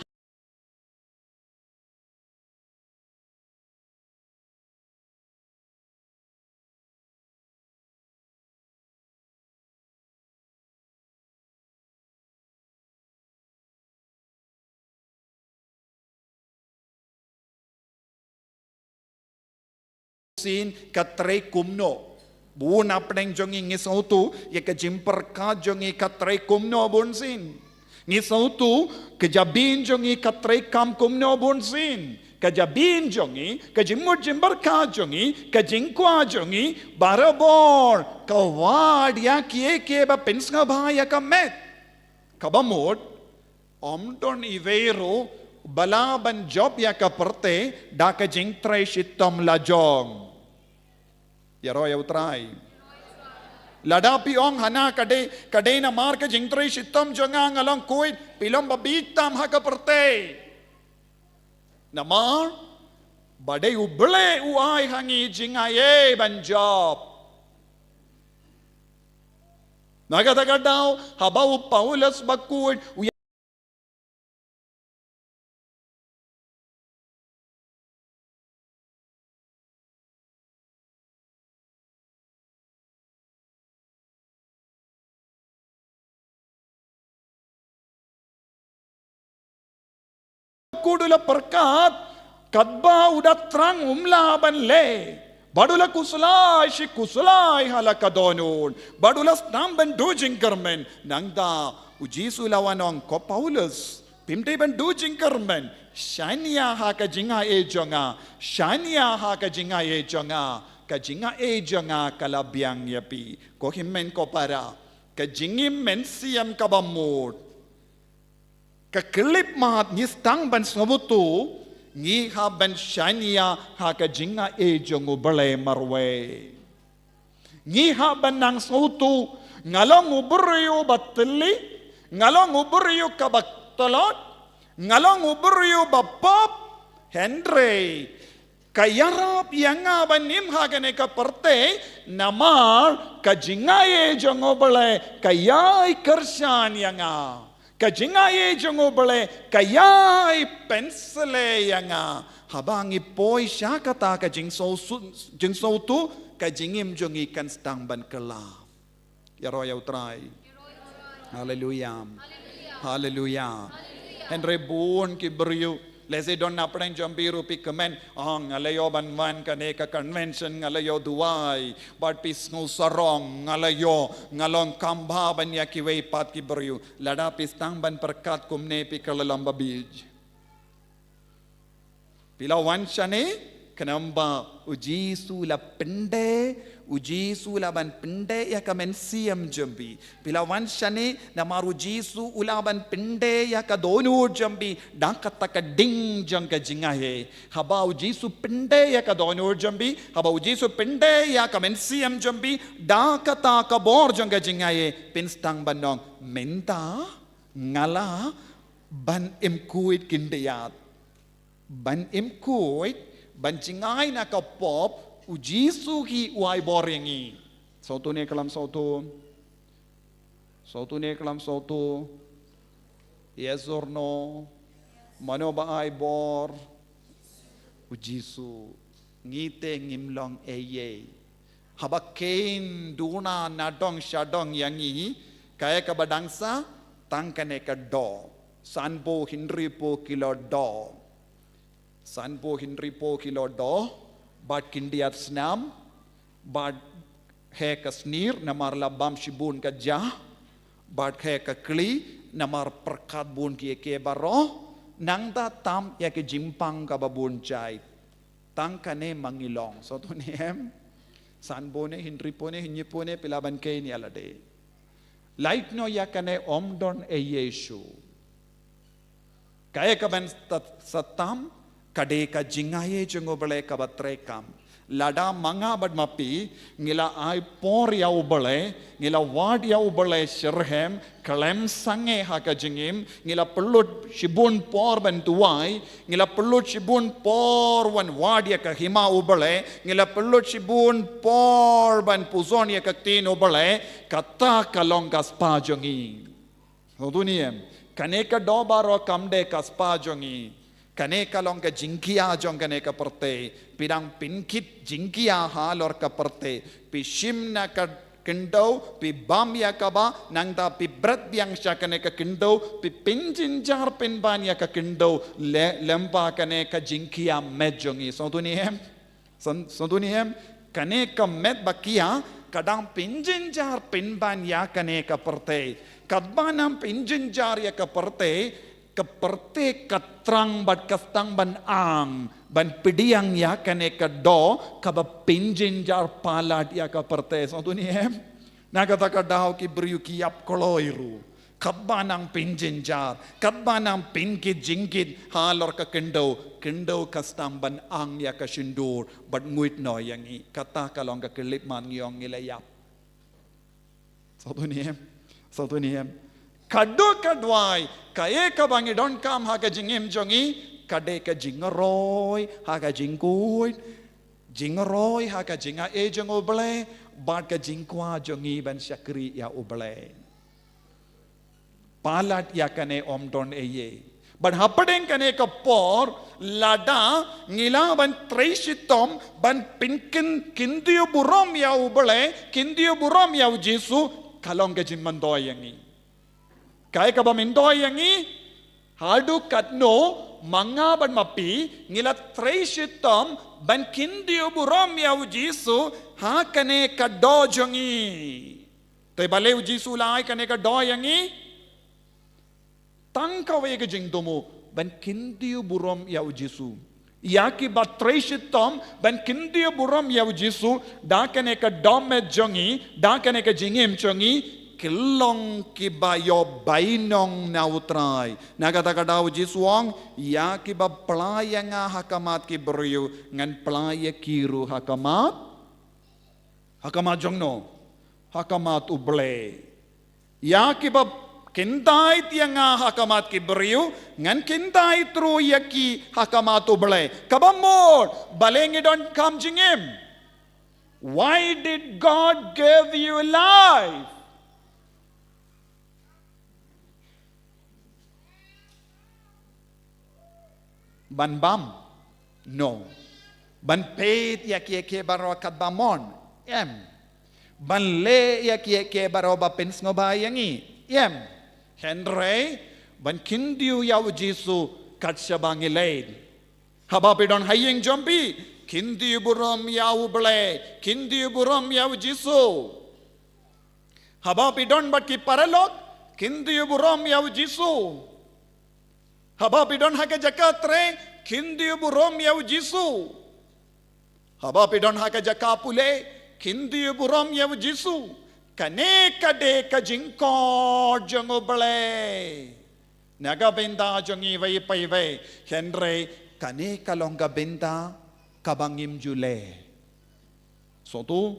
sin katre kumno bun apneng jongi ngisautu ya ke jimper ka jongi katre kumno bun sin ngisautu ke jabin jongi katre kam kumno bun sin ke jabin jongi ke jimur jimber ka jongi ke jingkwa jongi barabor kawad ya kie ba pensnga bhaya kamet kabamot omdon ivero balaban job ya kaperte da ka jingtrai shitom lajong yaro ya utrai ladapi ong hana kade na mar ka jingtrai shitom jongang along kuit pilom babitam ha kaperte namar bade uble uai hangi jingaye ban job nagadagadaw habaw Paulus bakul kudula perkat kadba udah terang umlaban le. Badula kusulai shi kusulai halakadonun. Badula stamban dujing kermen nangda ujisu lawanong ko Paulus pimte ban dujing kermen shania ha ka jinga e jonga shania ha ka jinga e jonga ka jinga e jonga kalabyang yapi ko himmen ko para ka jingim men siam kabamut ka klip mat nistang ban sobutu ngi ha ban shania ha ka jinga e jongo bale marwe ngi ha ban nang sotu ngalong uburyo batli ngalong uburyo kabaktolot ngalong uburyo bapop Henry kayarap yanga banim hagane ka parte namar ka jingaye jongo bale kayai kershan yanga ka jingaye jongo bale kayai pensele yanga habang ipoi syakata ka jingso tu ka jingim jongi kan stang ban kala yaro ya utrai hallelujah hallelujah Henry bun ki beriu lese don napren jambiru pi kemen ngalayo banwan kaneka convention ngalayo duai but pis no sarong ngalayo ngalong kamba ban yakiwei pat ki beriu lada pistang ban perkat kumne pi kalalamba bij pilawan shane kenamba uji sula pende uji sulaban pende ya kamen siam jambi pilawan shane namaru jisu ulaban pende ya ka donu jambi dakata ka ding jang ka jingahe haba uji su pende ya ka donu jambi haba uji su pende ya kamen siam jambi dakata ka bor jang ka jingahe pinstang banong menta ngala ban imkuit kindayat ban imkuit ban jingai na ka pop ujisu hi uai boringi sautu ne kalam sautu ne kalam sautu yes or no mano ba ai bor ujisu ngite ngimlong eye habakein duna nadong shadong yangi kaya ka badangsa tangkane ka do sanbo hindri po kilo do sanbo hindri po kilo do Bad kindiat snam, bad he ka snir, namar labam shibun ka jah, bad he ka kli, namar perkat bun ki eke baro, nangda tam ya ke jimpang ka babun chai, tang kane mangilong. So to nihem, san bone, hindri pone, hinyipone, pilaban ke ni alade. Like no ya kane omdon e Yesu. Kaya ka ban satam, kade ka jingaye jongo bale ka batrekam lada manga bad mapi ngila ai por yau bale ngila wad yau bale sherhem kalem sange ha ka jingim ngila pelut shibun por ban tuai ngila pelut shibun por wan wad ya ka hima ubale ngila pelut shibun por ban puzon ya ka tin ubale kata kalong ka spa jongi hoduniem kaneka dobaro kamde ka spa jongi kaneka long ka jingkia jong kaneka perte pidang pinkit jingkia halor ka perte pi shim na ka kendo pi bam ya ka ba nang da pi brat yang sha kaneka kendo pi pinjin jar pin ban ya ka kendo lempa kaneka jingkia medjongi so duniem kaneka med bakia kadang pinjin jar pin ban ya kaneka perte kadbanam pinjin jar ya ka perte keperte katrang bat kastang ban ang ban pidiang ya kane ka do ka ba pinjin jar palat ya ka perte so tu ni nagata ka daw ki briu ki yap koloiru kabbanang pinjin jar kabbanang pinkit jingkit halor ka kendo kastang ban ang ya ka shindur bat nguit no yang i kata kalong ka kelip man ngiyong ilayap so tu ni kado kadwai kaye ka bangi don kam ha ka jingim jongi kade ka jingaroi ha ka jingkui jingaroi ha ka jinga e jong oble bad ka jingkwa jongi ban syakri ya oble palat ya kane om don eye ban hapadeng kane ka por lada ngila ban treishitom ban pinkin kindiyo burom ya oble kindiyo burom ya jisu kalong ka jimmandoy yangi kaya ka ba mindoy yangi hadu katno mga ban mapi ngila treishitom ban kindiu burom yaw Jisu ha kane ka do jongi. Tay balew Jisu lai kane ka do yangi. Tangkawe ka jing domo ban kindiu burom yaw Jisu. Yaki ba treishitom ban kindiu burom yaw Jisu da kane ka do me jongi da kane ka jingim jongi. Kilong kibayo bainong nautray. Nagatakadaw Jisuang, ya kiba playa nga hakamat kibriyo, ngan playa kiru hakamat. Hakamat jongno, hakamat uble. Ya kiba kintai tiya nga hakamat kibriyo, ngan kintai tru yaki hakamat uble. Kabamor, balengi don't come jingim. Why did God give you life? Ban bam? No. Ban peit ya kie baro kat bamon? Ban le ya kie baro ba pins ngobayangi? Henry, ban kindiu yaw Jisu kat shabangi leid. Habapidon haying jombi, kindiu burom yaw ble, kindiu burom yaw Jisu. Habapidon bat ki paralok, kindiu burom yaw Jisu. Habapidon haka jakatre, kindiu burom yaw Jisu. Habapidon haka jakapule, kindiu burom yaw Jisu. Kane kade ka jingko jangobale. Naga benda jangi vai pai vai. Henry kane kalongga benda kabangim jule. So tu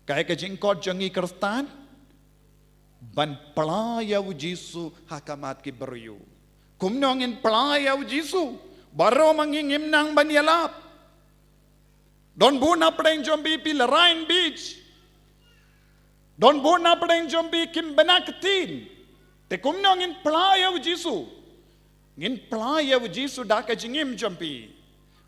kaya ka jingko jangi Kristan ban palayaw Jisu hakamat ki beryu. Kumnongin palayaw Jisu, baro mangingim nang banyalap. Don buna padain jombi Pilarain Beach. Don buna padain jombi Kimbanakatin. Te kumnongin palayaw Jisu. Ngin palayaw Jisu daka jingim jombi.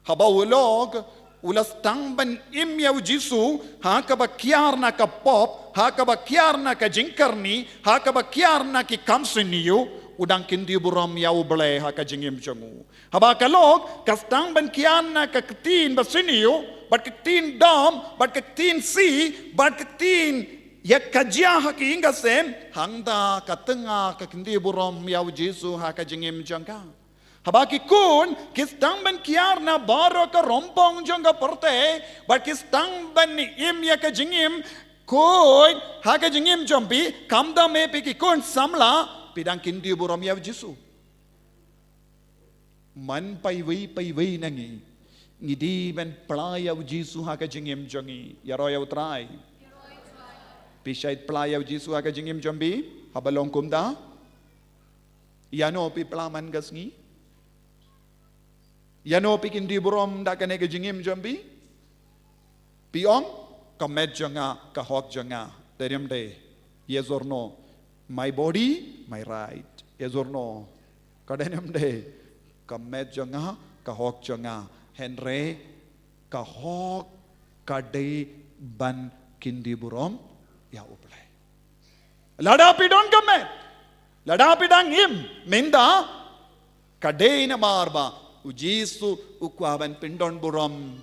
Habawulog, ulas tangban imyaw Jisu, hakabakyar na ka pop, hakabakyar na ka jingkarni, hakabakyar na ki kamsiniyo, udang kindi buram yaw ble haka jingim jangu. Haba kalog kastang ban kian na kaktin basiniyo, bat kaktin dom, bat kaktin si, bat kaktin yak kajya haki ingasem, hangda katenga kakindi buram yaw Jisu haka jingim jangka. Haba kikun kistang ban kiar na baro ka rompong jangka porte, bat kistang ban im yak jingim koy haka jingim jambi, kamda me pikikun samla, pidang kindi buram yaw Jisu. Man pai wei nangi. Ngidi ben playaw Jisu haka jingim jangi. Yaro yaw try. Pisait playaw Jisu haka jingim jambi. Habalong kumda. Yano pi plaman gasngi. Yano pi kindi buram da kanega jingim jambi. Piong kamed janga kahok janga. Teriam de. Yes or no? My body, my right. Yes or no? Kadenam de. Kamet janga, kahok janga. Henry, kahok kade ban kindi burom ya uple. Ladapi don kamet. Ladapi dang him. Minda kade na marba. Ujisu ukwaban pindon burom.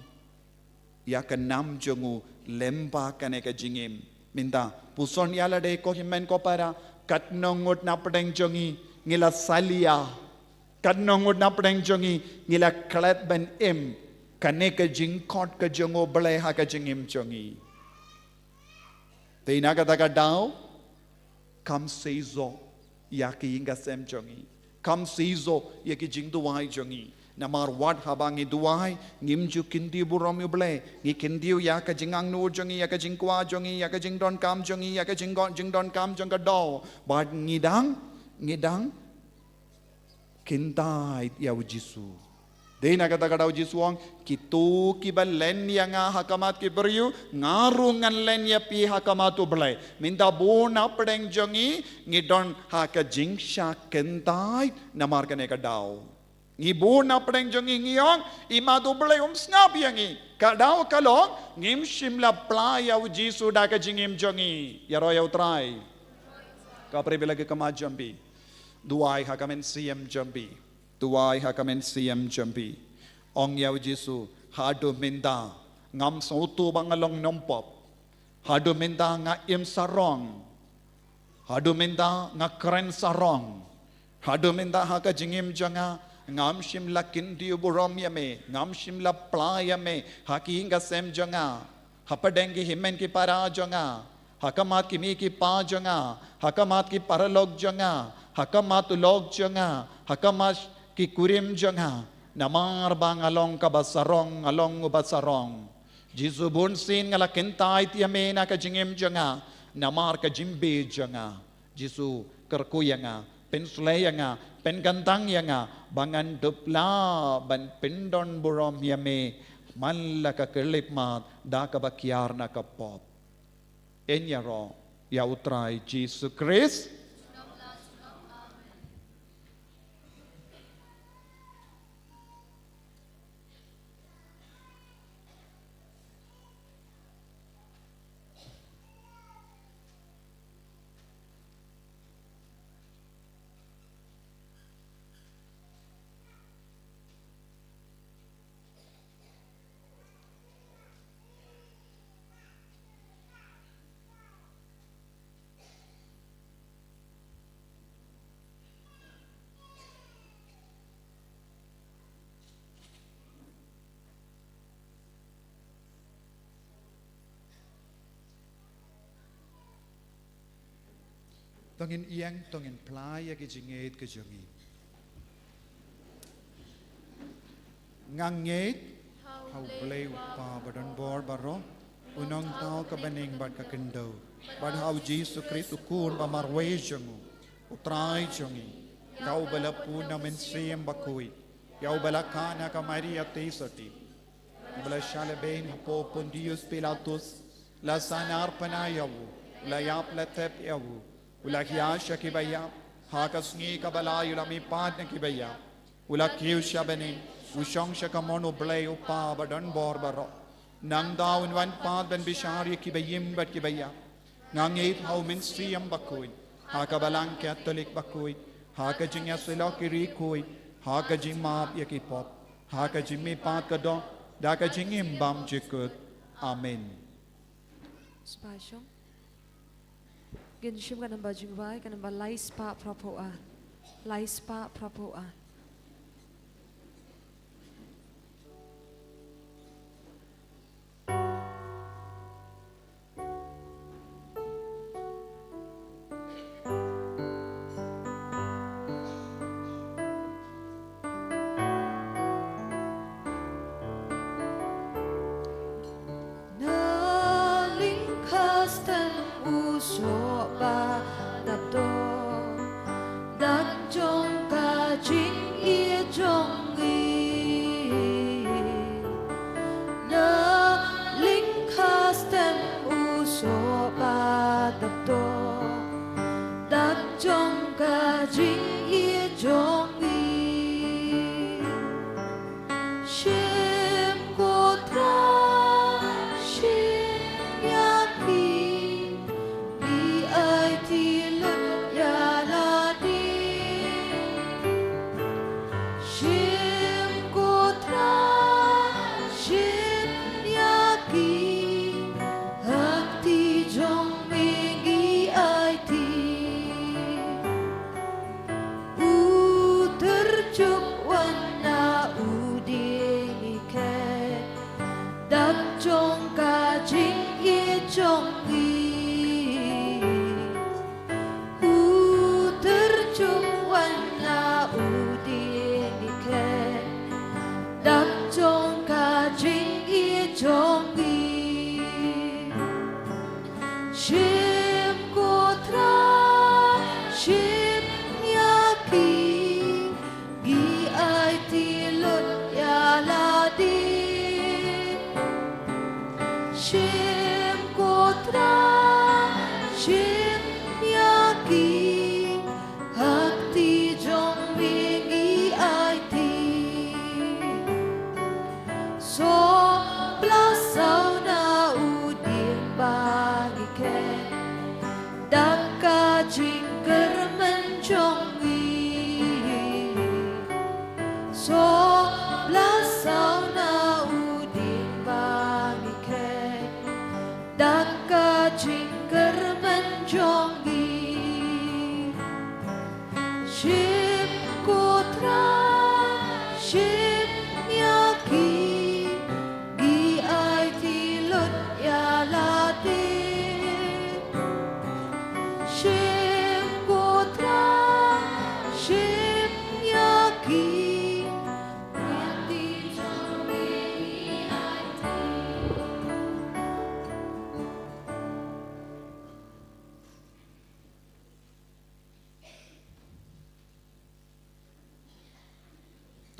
Ya kanam jongu lempa kaneka jingim. Minda puson yala de ko himen ko para katnongot na pedeng jongi ngila salia katnongot na pedeng jongi ngila klet ben im kaneka jingkot ka jongo ble ha ka jingim jongi te naga daga dao kam seizo yaki inga sem jongi kam seizo yaki jingduai jongi namar wat habangi duai ngimju kindi burom yuble ngi kindiu ya ka jingang nu jongi ya ka jingkwa jongi ya ka jingdon kam jongi ya ka jingdon kam jong ka do bad ngidang kintai ya Jisu dei na kata kata Jisu ang kitu kibal len ya nga hakamat ki beriu ngarungan len ya pi hakamat uble minta bona pedeng jongi ngidon ha ka jingsha kintai namar ka ne ka dao ngibun na pedeng jongi ngiyong ima doble snap yangi kadaw kalong ngim shimla playa u Jisu da ka jingim jongi yaro yaw try ka prebilagi kama jambi duai ha kamen siem jambi tuai hakamen siam jambi ong yau Jesu hadu minda ngam sautu bangalong nompop hadu minda nga im sarong hadu minda nga keren sarong hadu minda haka jingim janga ngam shimla kindi burom yame ngam shimla playame haki hinga sem janga hapadengi himen ki para janga hakamat ki mi ki pa janga hakamat ki paralog janga hakamat ulog janga hakamat ki kurim janga namar bang along kabasarong along ubasarong Jisu bunsin ngala kentai tiame na ka jingim janga namar ka jimbe janga Jisu kerkuyanga pensleyanga pengantang yanga bangan dupla ban pendon burom yame malla ka kelipmat da ka bakyar na kapop enyaro ya utrai Jesus Christ tongin iyang tongin playa ki jingit ke jongi ngangit hau play pa badon bor baro unong tao ka baning bad ka kendo bad hau Jesus Christ ukun ba marwe jongu utrai jongi kau bala puna men siem bakui kau bala kana ka Maria tesati bala shale ben po Pontius Pilatus la sanar panayawu la yap la tep yawu Ula kiasha kibaya, hakasngi kabala yula mi padna kibaya. Ula kiusha beni, ushong shakamono blay upa badan borbaro. Nang daw in wan pad ben bishari kibayim bat kibaya. Ngangit hau minstriyam bakuin, hakabalang Catholic bakuin, hakajing yasilok kirikuin, hakajing map yakipop, hakajing mi pad kado, dakajing imbam jikut. Amen. Spasiong. Ginshim ka ng bajubay, ka ng balais pa prapoan. Lais pa prapoan. Nalingkas tan uso ba dato datjong ka jing ie jong gi na lingkas tan uso ba dato datjong ka jing ie jong gi shem ko tra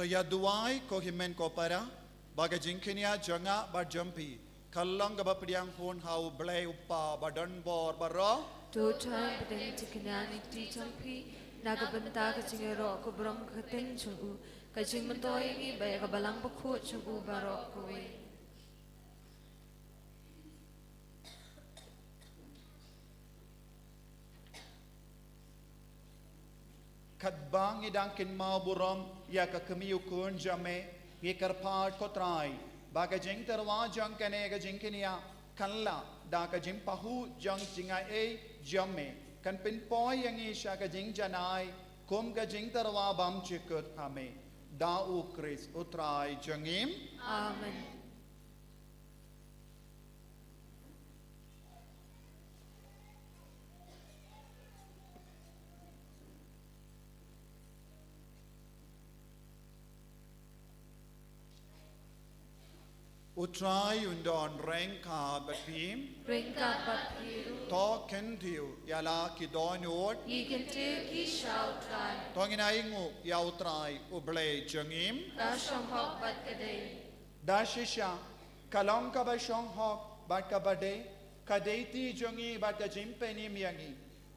Toya duai ko himen ko para baga jingkinia janga ba jampi kallang ga ba priang hon hau blai upa ba don bor ba ro to time bedeng tikanyani ti champi nagabanta ka chingero ko brom khateng chung ka ching mantoy ngi ba ka balang bakho chung barok ko we kadbang idang kin mau buram ya ka kamiu kun jame ye karpat ko trai baga jing terwa jang kane ga jingkinia kanla da ka jing pahu jang jinga e jame kan pin poi yang isha ka jing janai kum ka jing terwa bam chikut ame da u kris utrai jangim amen Utrai undon rengka bapim rengka bapiru to kentiu yala ki donot yikente ki shautrai tongina ingu ya utrai ublei jangim da shonghok bat kadei da shisha kalong ka ba shonghok bat ka bade kadeiti jangi bat ka jimpeni miyangi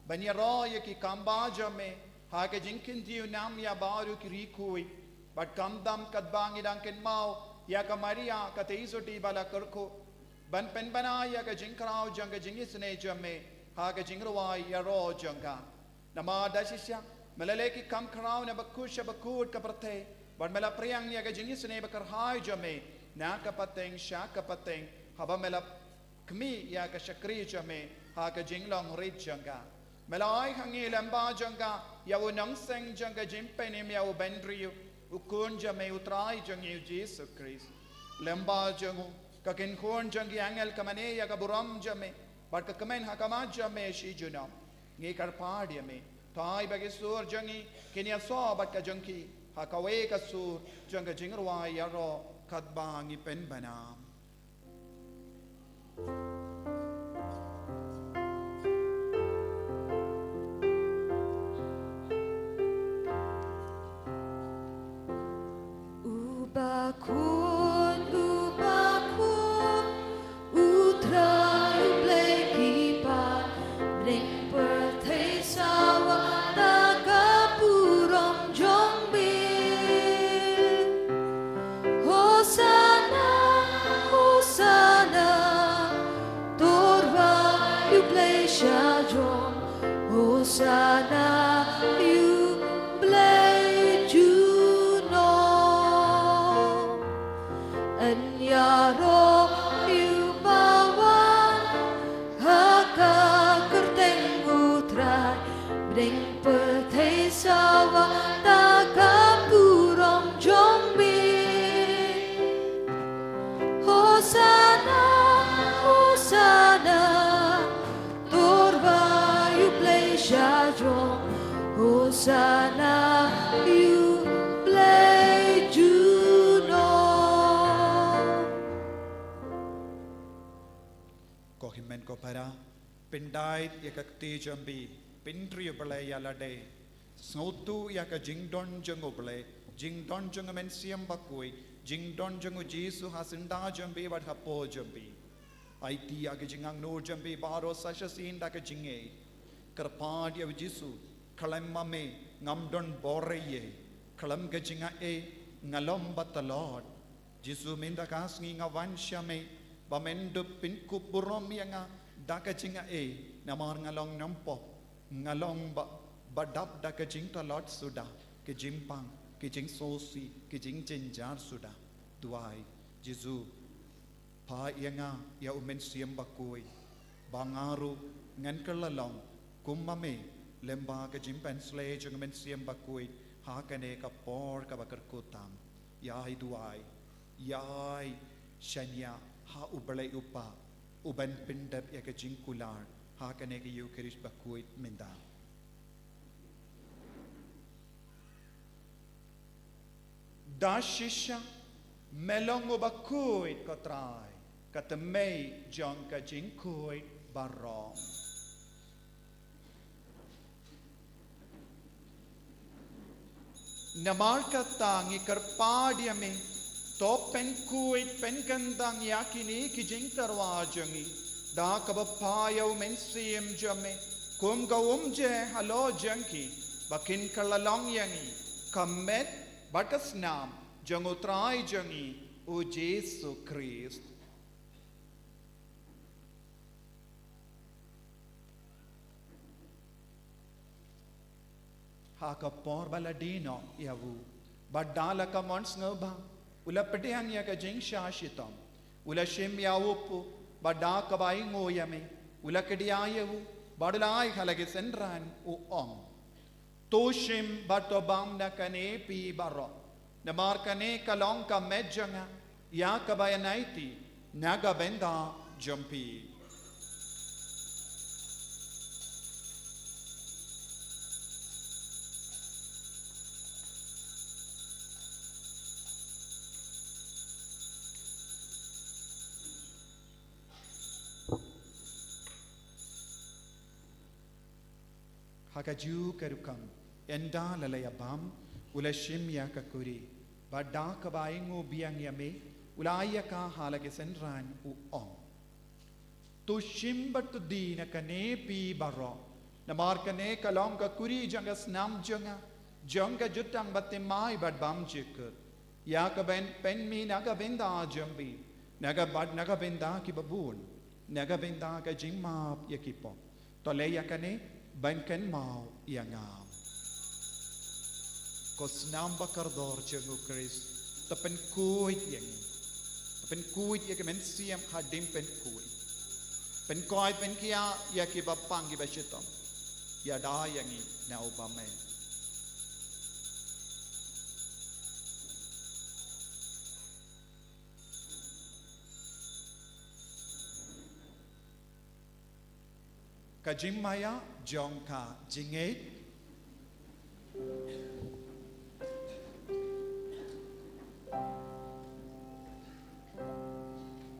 banyaro ye ki kamba jame ha ka jinkintiu nam ya baru ki rikui bat kamdam kadbang idang ken mau ya ka Maria ka teisoti bala karko ban pen bana ya ka jinkrao janga jingisne jamme ha ka jingrwai ya ro janga nama dasisya melale ki kam krao na bakusha bakut ka prate ban mela priang ya ka jingisne bakar hai jamme na ka pateng sha ka pateng haba mela kmi ya ka shakri jamme ha ka jinglong rit janga melai hangi lamba janga ya unang seng janga jimpenim ya ubendriu ukun jame utrai jangi Jesus Christ lemba jangu kakin khon jangi angel kamane ya kaburam jame but ka kamen hakama jame shi junam ngi karpad yame tai bagi sur jangi kinya so bat ka jangi hakawe ka sur janga jingrwa ya ro khatba ngi pen banam Ubakun, utrai ublei kipa, bring perthei sawa taga purom jongbi. Hosanna, Hosanna, torva ublei shajom. Hosanna, ublei juno. Anyaro iubawan haka kerteng utrai bring perthei sawa taga purom jongbi. Hosanna, Hosanna, torva ublei shajom. Hosanna, ublei juno. ko himen ko para pindai ya ka ti jambi pindri ublei ya lade snautu ya ka jingdon jangu ublei jingdon jangu men siam bakui jingdon jangu Jesus hasinda jambi wat hapo jambi IT ya ka jingang no jambi baro sashasin da ka jinge karpad ya Jesus kalam mame ngamdon boreye kalam ka jinga e ngalom batalot Jesus minda kasngi ngawan syame bamendo pinku burom yanga daka jinga e namar ngalong nampo ngalong badap daka jing talot suda ke jimpang ke jing sosi ke jing jenjar suda duai Jesu pa yanga ya umen siam bakoi bangaru ngan kelalong kumame lemba ke jimpan sle jung men siam bakoi ha kane ka por ka bakar kotam yai duai yai shanya ha ubalai upa uban pindap ya ka jingkular ha kane ka eucharist bakuit minda dashisha melongo bakuit kotrai katamei jong ka jingkuit barong Namarkatang ikarpadiame to penkuit penkandang yakini kijing tarwajangi da kabapayaw mensiem jame kum gawumje halo jangki bakin kalalong yangi kamet batasnam jangutray jangi o Jesu Christ. Haka por baladino yavu badala ka mons ngaba ula petiang ya ka jing shashitam ula shem yawupu bada ka bai ngoyame ula kediayevu badalai halage senran u om toshim batobam na kane pi baro namar kane kalong ka medjanga ya ka bayanaiti naga benda jumpi. Hakaju karukam enda lalayabam ula shimya kakuri bada kabaingo biang yame ulaya ka halage senran u om tu shimbat dina kane pi baro namar kane kalong kakuri janga snam janga jutang batimai bad bam jikut ya ka ben pen mi naga benda jambi naga benda ki babun naga benda ka jingmap yakipo to leya kane banken mau iangam kosnam bakardor jengu Christ tapen kuit yang men siam hadim pen kuit pen koi pen kia ya ki bapang ki bashitam ya da yangi na upamen Kajimaya jongka jinget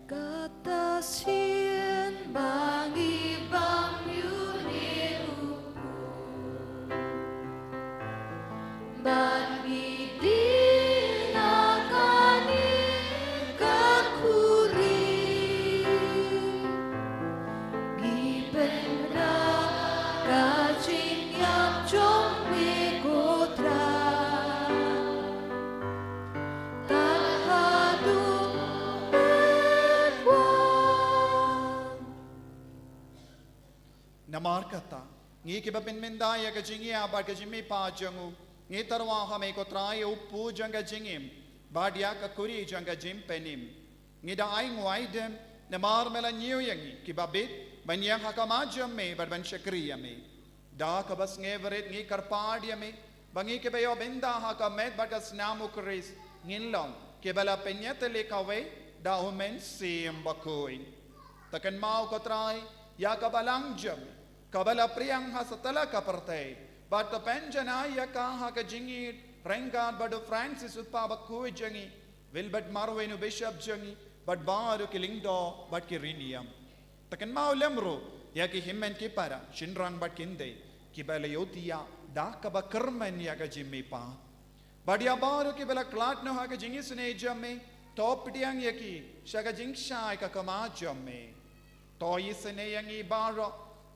kata sien bangi bang yuniu ban bidinakani kakuri gipenda kajing yap jong mi kotra namar kata ngi ki bapin mendaya ka jingi abar ka jimi pa jangu ngi tarwa hame ko trai uppu janga jingim badia ka kuri janga jim penim ngi da ai ngwaidem namar mela nyu yangi ki babit banyang hakama jamme barban shakriya me da ka bas ngeveret ngi karpadia me bangi ke bayo benda hakamet bagas namu kris nginlong ke bala penyatele kawe da humen sim bakoin takan mau ko trai ya ka balang jam kabala priyang ha satala ka partay but the penjana ya ka ha ka jingi rengan badu Francis utpa bakku jangi will but marwenu bishop jangi but baru kilingdo but ki riniam takan mau lemro ya ki himmen ki para shinrang but kinde ki bala yotia da ka ba karmen ya ka jimmi pa but ya baru ki bala klat no ha ka jingi sune jamme top diang ya ki shaga jingsha ka kama jamme toyi sene yang ibaro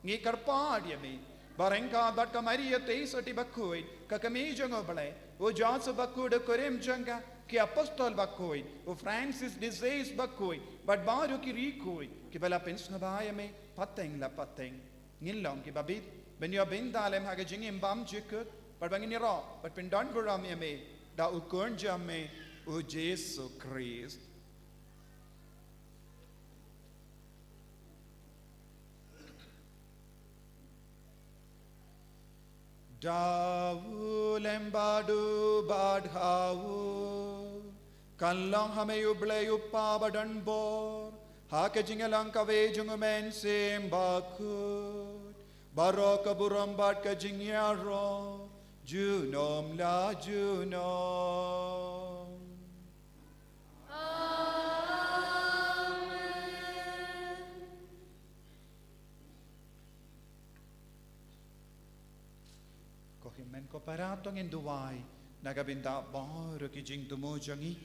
ngi karpadia me barengka bat kamaria teisoti bakui kakami jango bale o jansu baku de korem janga ki apostol bakui o Francis disease bakui but baru ki rikui ki bala pensna baya me pateng la pateng ngilong ki babit ben yo bindalem haga jingim bam jikut but bangini ro but pendon buram me da ukon jamme o Jesu Christ. Dawu lembadu badhawu kallang hame uble uppa badan bor hake jingalang kave jungumen sim bakut barok buram bad ka jingyaro junom la junom. Men ko paratong induway nagabinda baro ki jing tumo jangi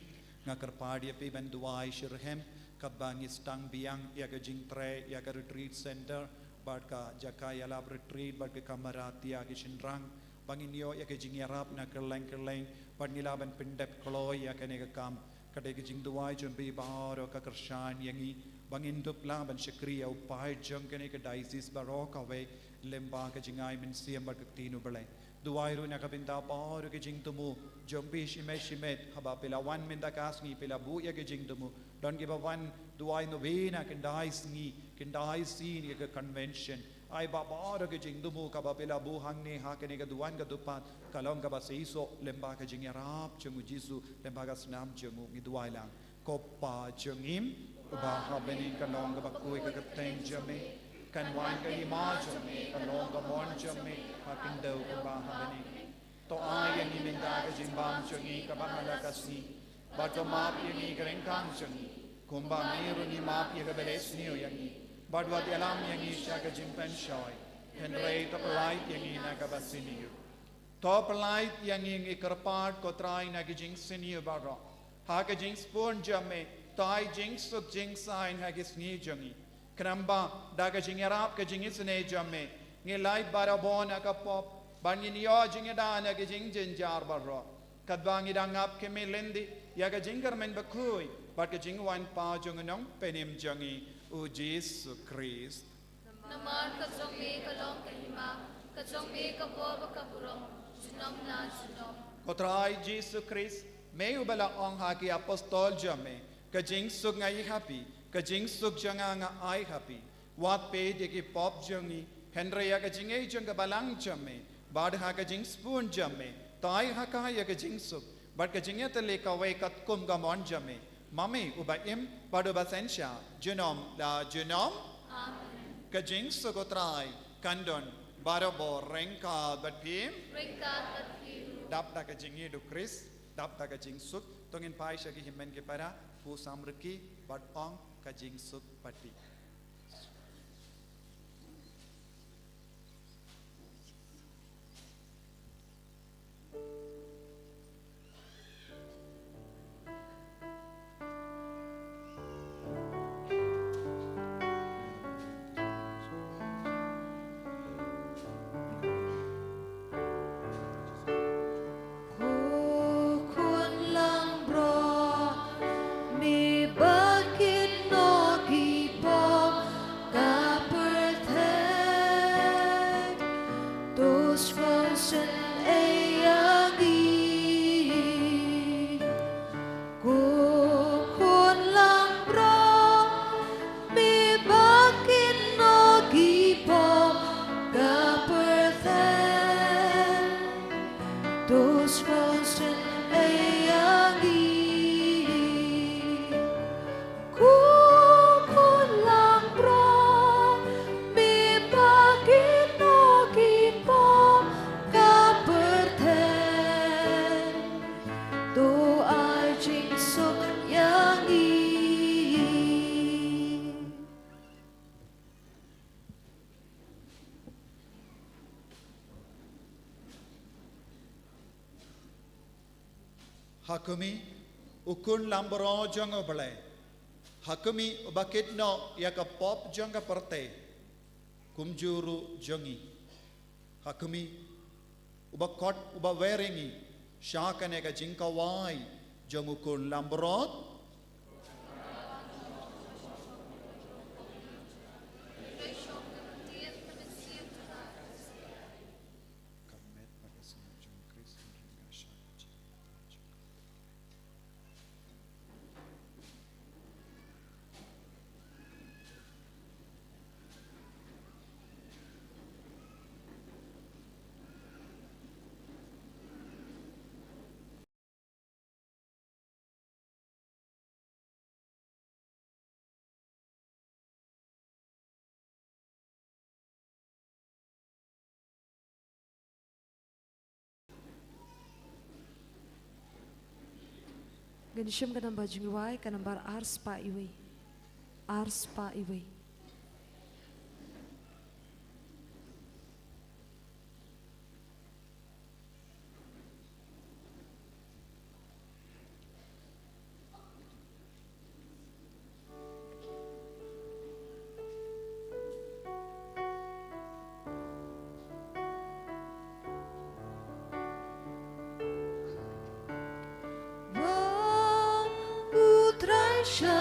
ngakarpadi api banduai shirhem kabangis tang biang ya ka jing tre ya ka retreat center bad ka jakaya lab retreat bad ka kamarati ya ki shinrang banginyo ya ka jing yarap na kerleng bad nilaban pendep kloy ya ka ne ka kam kadai ka jing duai jumbi baro ka kershan yangi bangin dup la ban shakriya upai jang ka ne ka diocese baroka we lemba ka jingai min siam bad ka tinu bale duwairu na kabinda baro ka jing tumu jumbi shimet haba pila wan min da kasngi pila bu ya ka jing tumu don't give a one duai novena kendai singi kendai sin ya ka convention ai ba baro ka jing tumu ka ba pila bu hang ne ha ka ne ka duan ka dupat kalong ka ba seiso lemba ka jing yarap jungu jisu lemba ka snam jungu ngi duai lang kopa jungim ba ha benin kalong ka ba kui ka teng jame kan wan ka ima jame kalong ka mon jame ha kindau ka ba ha benin to ai yang ni minda ka jing bam jungi ka ba hala ka si ba to map yang ni kering kang jungi kumba miru ni map ya ka beles niu yang ni badwat alam yang ni sya ka jing pen shoy pen rei to light yang ni na ka ba siniu top light yang ni kerpat ko trai na ka jing siniu ba ro ha ka jing spoon jame tai jing suk jing sign ha gis ni jungi kramba da ka jing yarap ka jing isne jame ngi light barabon ka pop bangin yo jing da na ka jing jin jar ba ro kadbangi dangap ke me lendi ya ka jing men ba kui ba ka jing wan pa jung nong penim jungi u Jesus Christ Namar ka jong me ka long ka hima ka jong me ka bo ba ka burong junom na junom kotrai Jesus Christ me ubala ong ha ki apostol jame ka jing suk ngai happy ka jing suk janga nga ai happy wat pe de ki pop jungi henry ya ka jing ei jung ka balang jame bad ha ka jing spoon jame tai ha ka ya ka jing suk bad ka jing ya te le ka we kat kum ga mon jame mami uba im bad uba sensha junom la junom Amen ka jing suk otrai kandon barabo rengka bat pim Rengka tatpiru dap da ka jing du Chris dap da ka jing suk tongin pai sha ki himen ke para pu samrki bat ong ka jing suk pati Hakumi ukun lambro jongo bale Hakumi ubakit no yaka pop jonga parte kumjuru jongi Hakumi ubakot ubawerengi shakane ka jinkawai jongukun lambrot Ganisham ka namba jingwai ka nambar ars pa iwi. Ars pa iwi. Bye.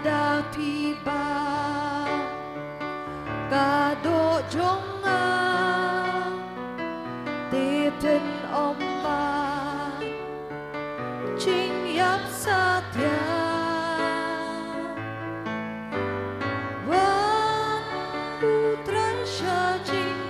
dapi ba cả độ trong a tê thân ông ba chính yap sa tia wan putra sha chính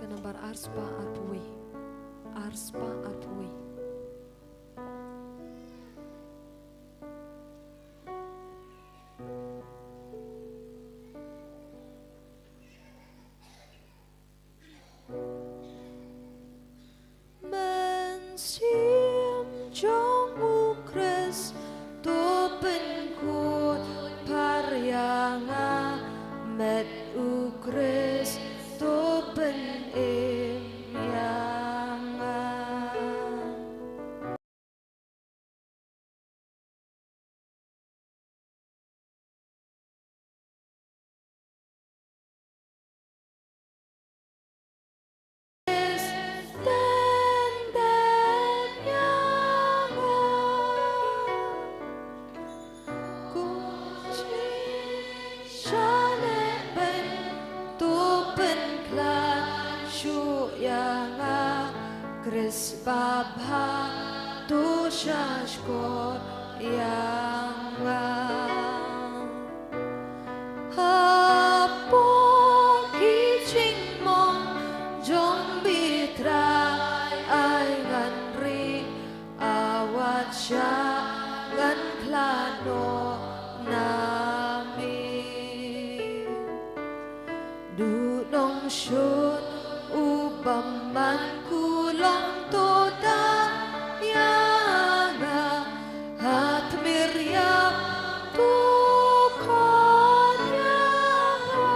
Kenambar arspa arpui men sim trong ukres to pen kot paryanga met ukres to pen Kris babha tu shashko yanga hapo kiching mong jong bitra ay ganri awat siya gan plano namin dunong shun ubaman kulong toda yaga at miryap tukon yaga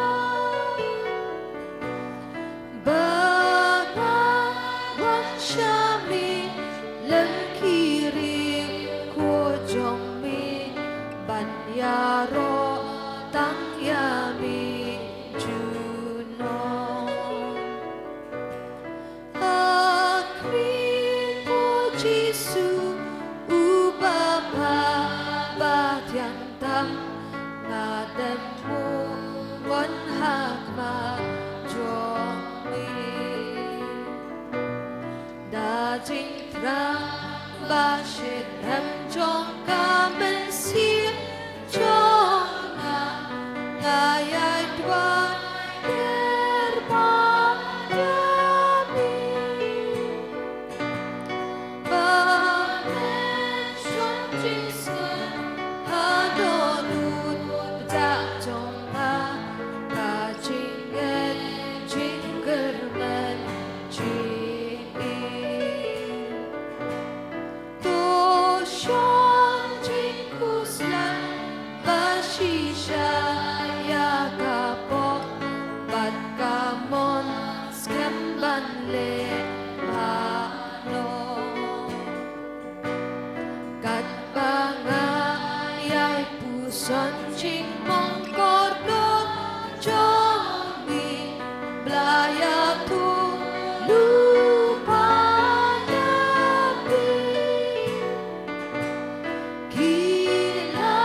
bagawan syami lengkiri ko jongmi banyaro tang yami juno ngadan mo ngon hakma jongi da jing tra ba shet ham jong ka men sim jong puson ching mong cordon trong mi blaya tu lupa nabi kila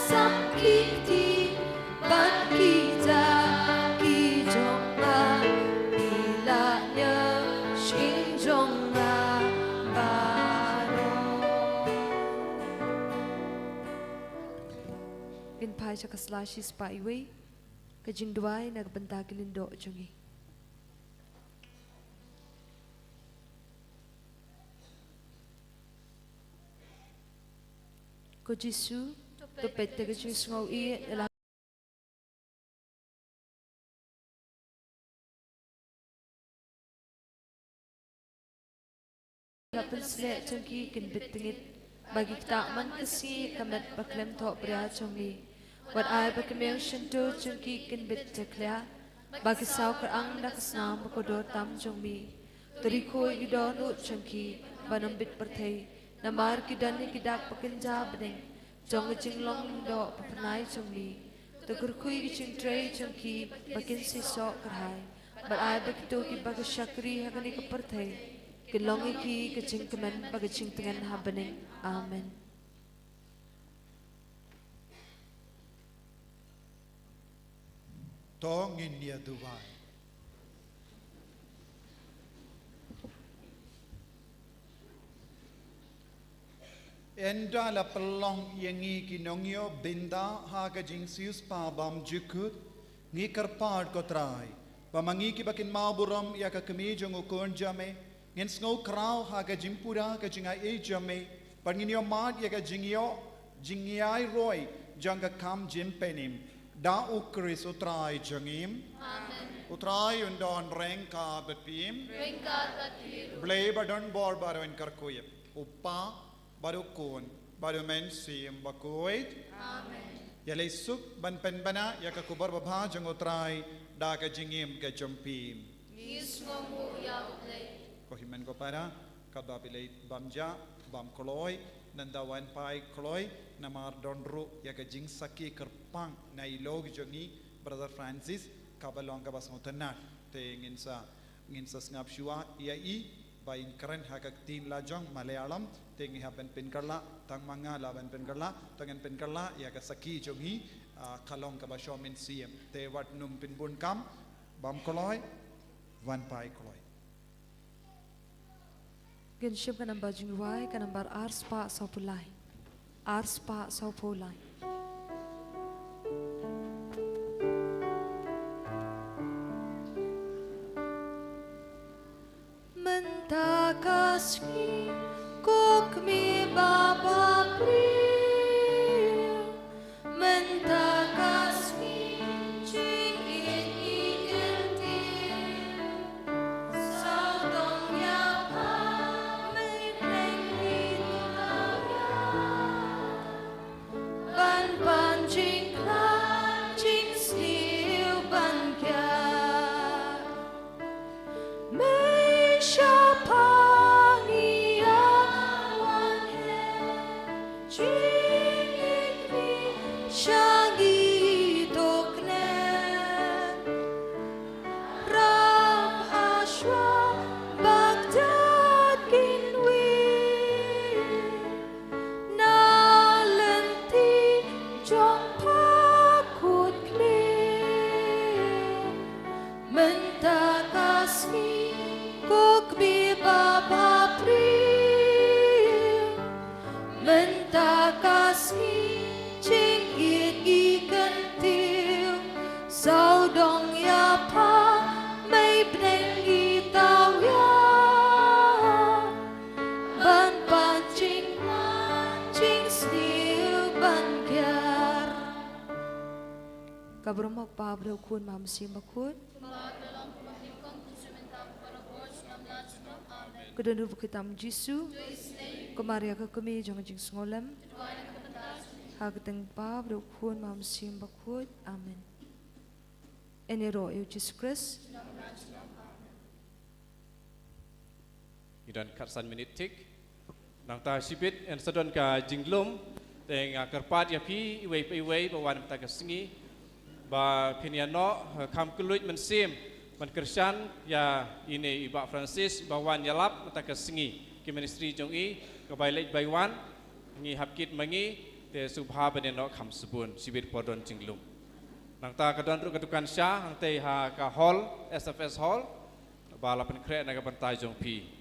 sakiti ban kita ki jonga bilanya shin jonga baro in pai cha kaslashi spaiwe kajing duai nagbanta kilindo chungi ko jisu to pette ke ngau I la Kapal sile chungki kin bitingit bagi kita man kasi kamet baklem tho bria chungi wat ai bakmeng shinto chungki kin bit tekля bagi sau kerang dak snam ko do tam chungmi tari ko idon u chungki banam bit perthei namar ki dan ki dak pakin ja bne jong jinglong do panai chungmi tugur kui ki ching trei chungki bakin si so kerhai bat ai bakito ki bagi shakri hagani ko perthei Kilongi ki kecing kemen bagacing tengan habening. Amen. Tongin niya duwai. Enda la pelong yengi kinongyo binda haga jing sius pa bam jukut ngi karpad kotrai. Pamangi ki bakin maburam ya ka kemi jong ukon jame. Ngin snow krau haga jimpura ka jinga e jame panginyo mad ya ka jingiai roy janga kam jim penim da ukris utrai jangim amen utrai undon rengka betpim blay badon bor baro in karkoyep uppa baro kon baro men sim bakoit amen yale suk ban pen bana ya ka kubar babha jang utrai da ka jingim ka jompim ismomu ya uplay Kohimen ko para kada pilay bamja bam kloy nandawan pai kloy namar donru ya ka jing saki kerpang na ilog jongi brother Francis kabalong ka basmotanat te ngin sa ngap shua ya I bain keren hakak team lajong Malayalam te ngi hapen pinkarla tang manga laban pinkarla tangan pinkarla ya ka saki jongi kalong ka basho min siem te wat num pinbun kam bam kloy wan pai kloy Genship ka number jingwai ka number arspa sopulai arspa sopulai mentakasmi kokmi baba pri mentakasmi Kabromok Pablo kun mamsim bakut. Kedenu bukitam Jisu. Kemaria ke kami jangan jing sengolem. Hagteng Pablo kun mamsim bakut. Amen. Enero Jesus Christ. Idan karsan menitik nang ta sipit en sedon ka jinglum dengan kerpat ya pi iwe bawan tak kesengi ba piniano kam keluit mensim menkersan ya ini Iba Francis bawan yalap tak kesengi ke ministry jong i ke bailek baiwan ngi hapkit mangi te subha beneno kam sebun sibit podon cinglum nang ta kadon ru ketukan syah nang te ha ka hall SFS hall bala pen kre na ka bantai jong pi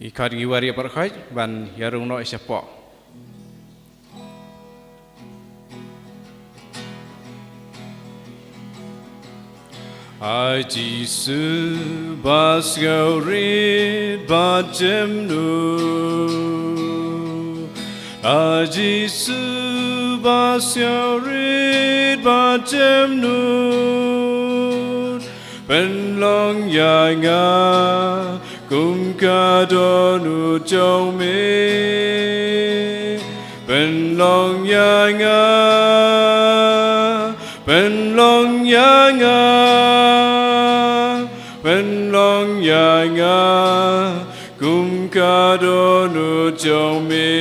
Ikat giwari perkhaj ban yarung no isyapo. Ai Giêsu bas gaurit bajem nu. Ai Giêsu bas gaurit bajem nu. Ben long ya nga kum ca đô nu châu mê. Ben long ya nga ben long ya nga ben long ya nga kum ca đô nu châu mê.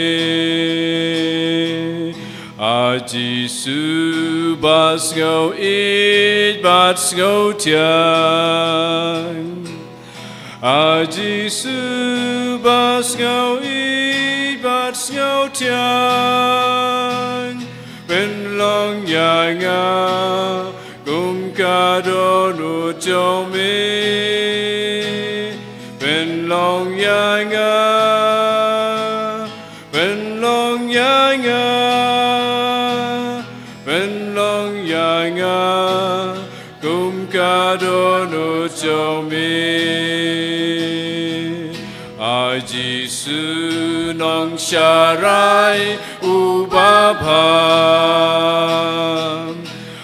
A Giêsu bas ngầu ít bas ngầu tiang. A Giêsu bas ngầu ít bas ngầu tiang. Ben long ya nga kum ca đô nu châu mê. Ben long ya nga ben long ya nga ben long ya nga kum ca đô nu châu mê. A Giêsu nong sharai ubabham.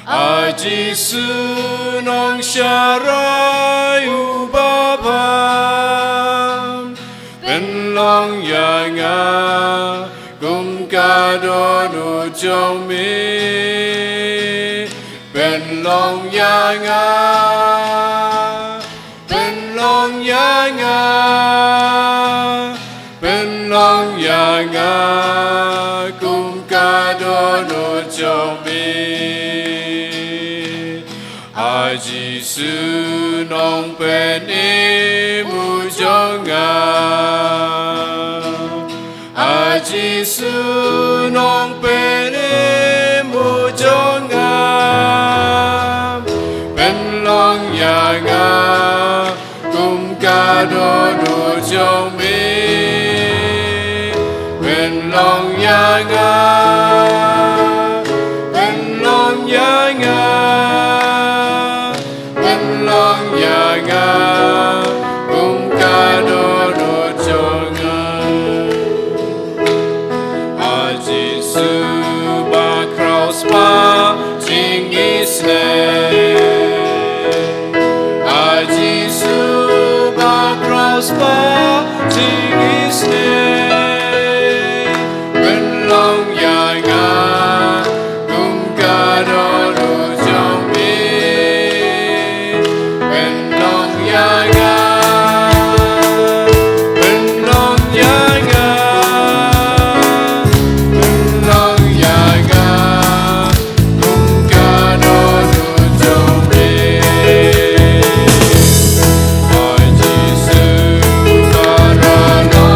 A Giêsu nong sharai ubabham. Ben long ya nga kum ca đô nu châu mê. Ben long ya nga ben long ya nga ben long ya nga kum ca đô nu châu mê. A Giêsu nong ben e mu cho nga. A Giêsu nong ben e mu cho nga. Ben long ya nga kum ca đô nu châu mê. Ben long ya nga ben long ya nga ben long ya nga kum ca đô nu châu nga. A Giêsu ba cross ba ching is A Giêsu ba cross ba ching is ben long ya nga kum ca đô nu châu mê. Ben long ya nga ben long ya nga ben long ya nga kum ca đô nu châu mê. A Giêsu ba ra no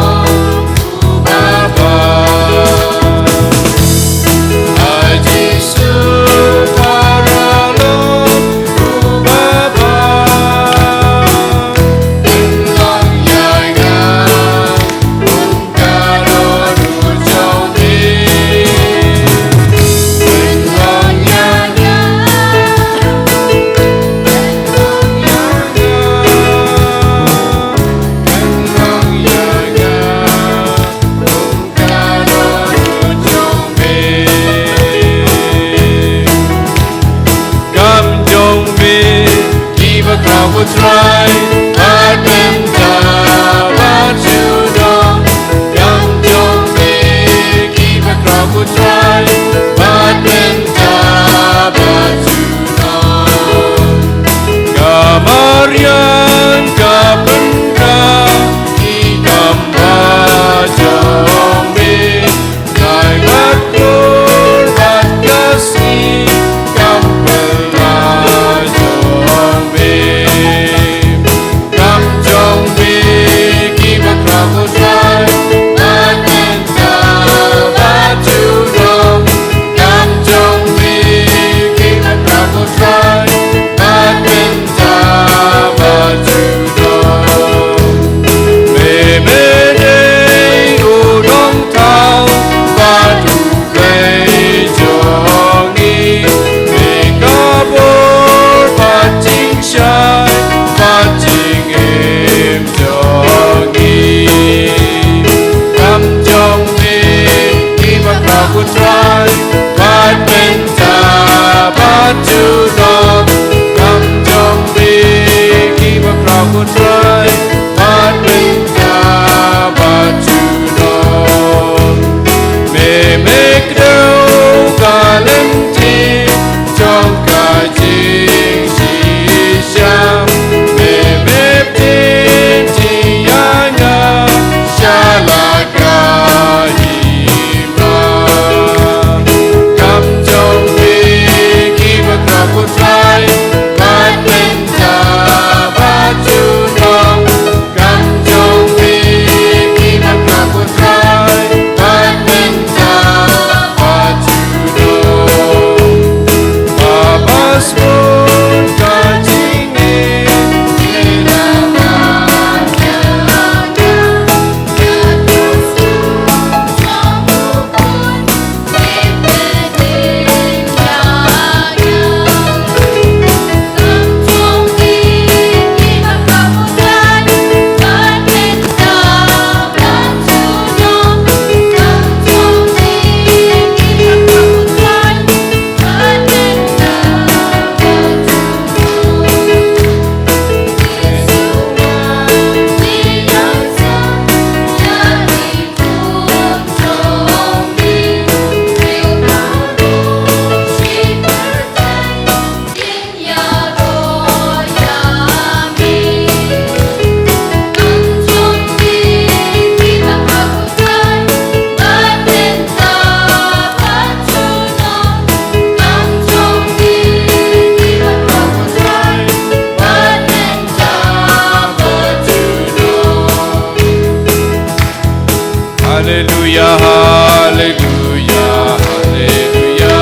Hallelujah, hallelujah, hallelujah.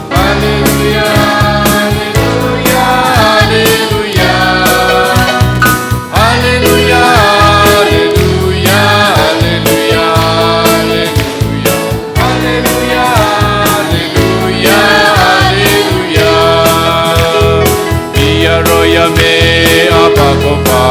Hallelujah, hallelujah, hallelujah. Hallelujah, hallelujah, hallelujah, hallelujah. Hallelujah, hallelujah, hallelujah. Dia roya me apakopa.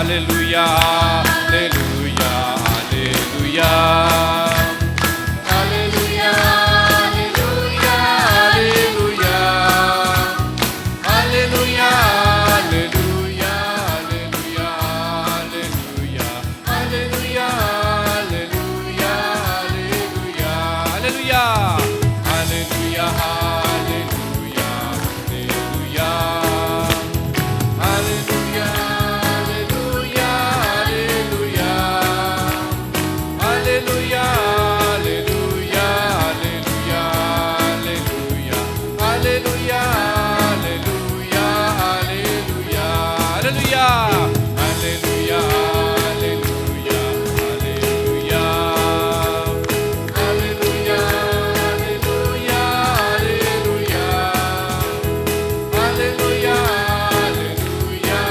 Hallelujah, hallelujah, hallelujah. Hallelujah, hallelujah, hallelujah. Hallelujah, hallelujah, hallelujah, hallelujah. Hallelujah, hallelujah, hallelujah. Hallelujah, hallelujah,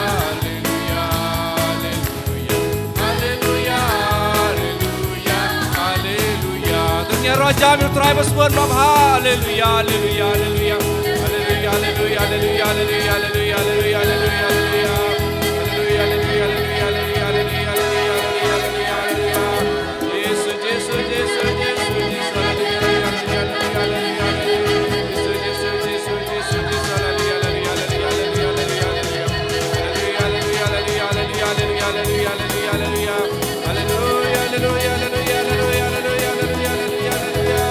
hallelujah, hallelujah. Hallelujah. Raja berterai bersuara dalam haleluya haleluya haleluya haleluya haleluya haleluya haleluya haleluya haleluya haleluya haleluya haleluya haleluya haleluya haleluya Yesus Yesus Yesus Yesus Yesus haleluya haleluya haleluya Yesus Yesus Yesus Yesus haleluya haleluya haleluya haleluya haleluya haleluya haleluya haleluya haleluya haleluya haleluya haleluya haleluya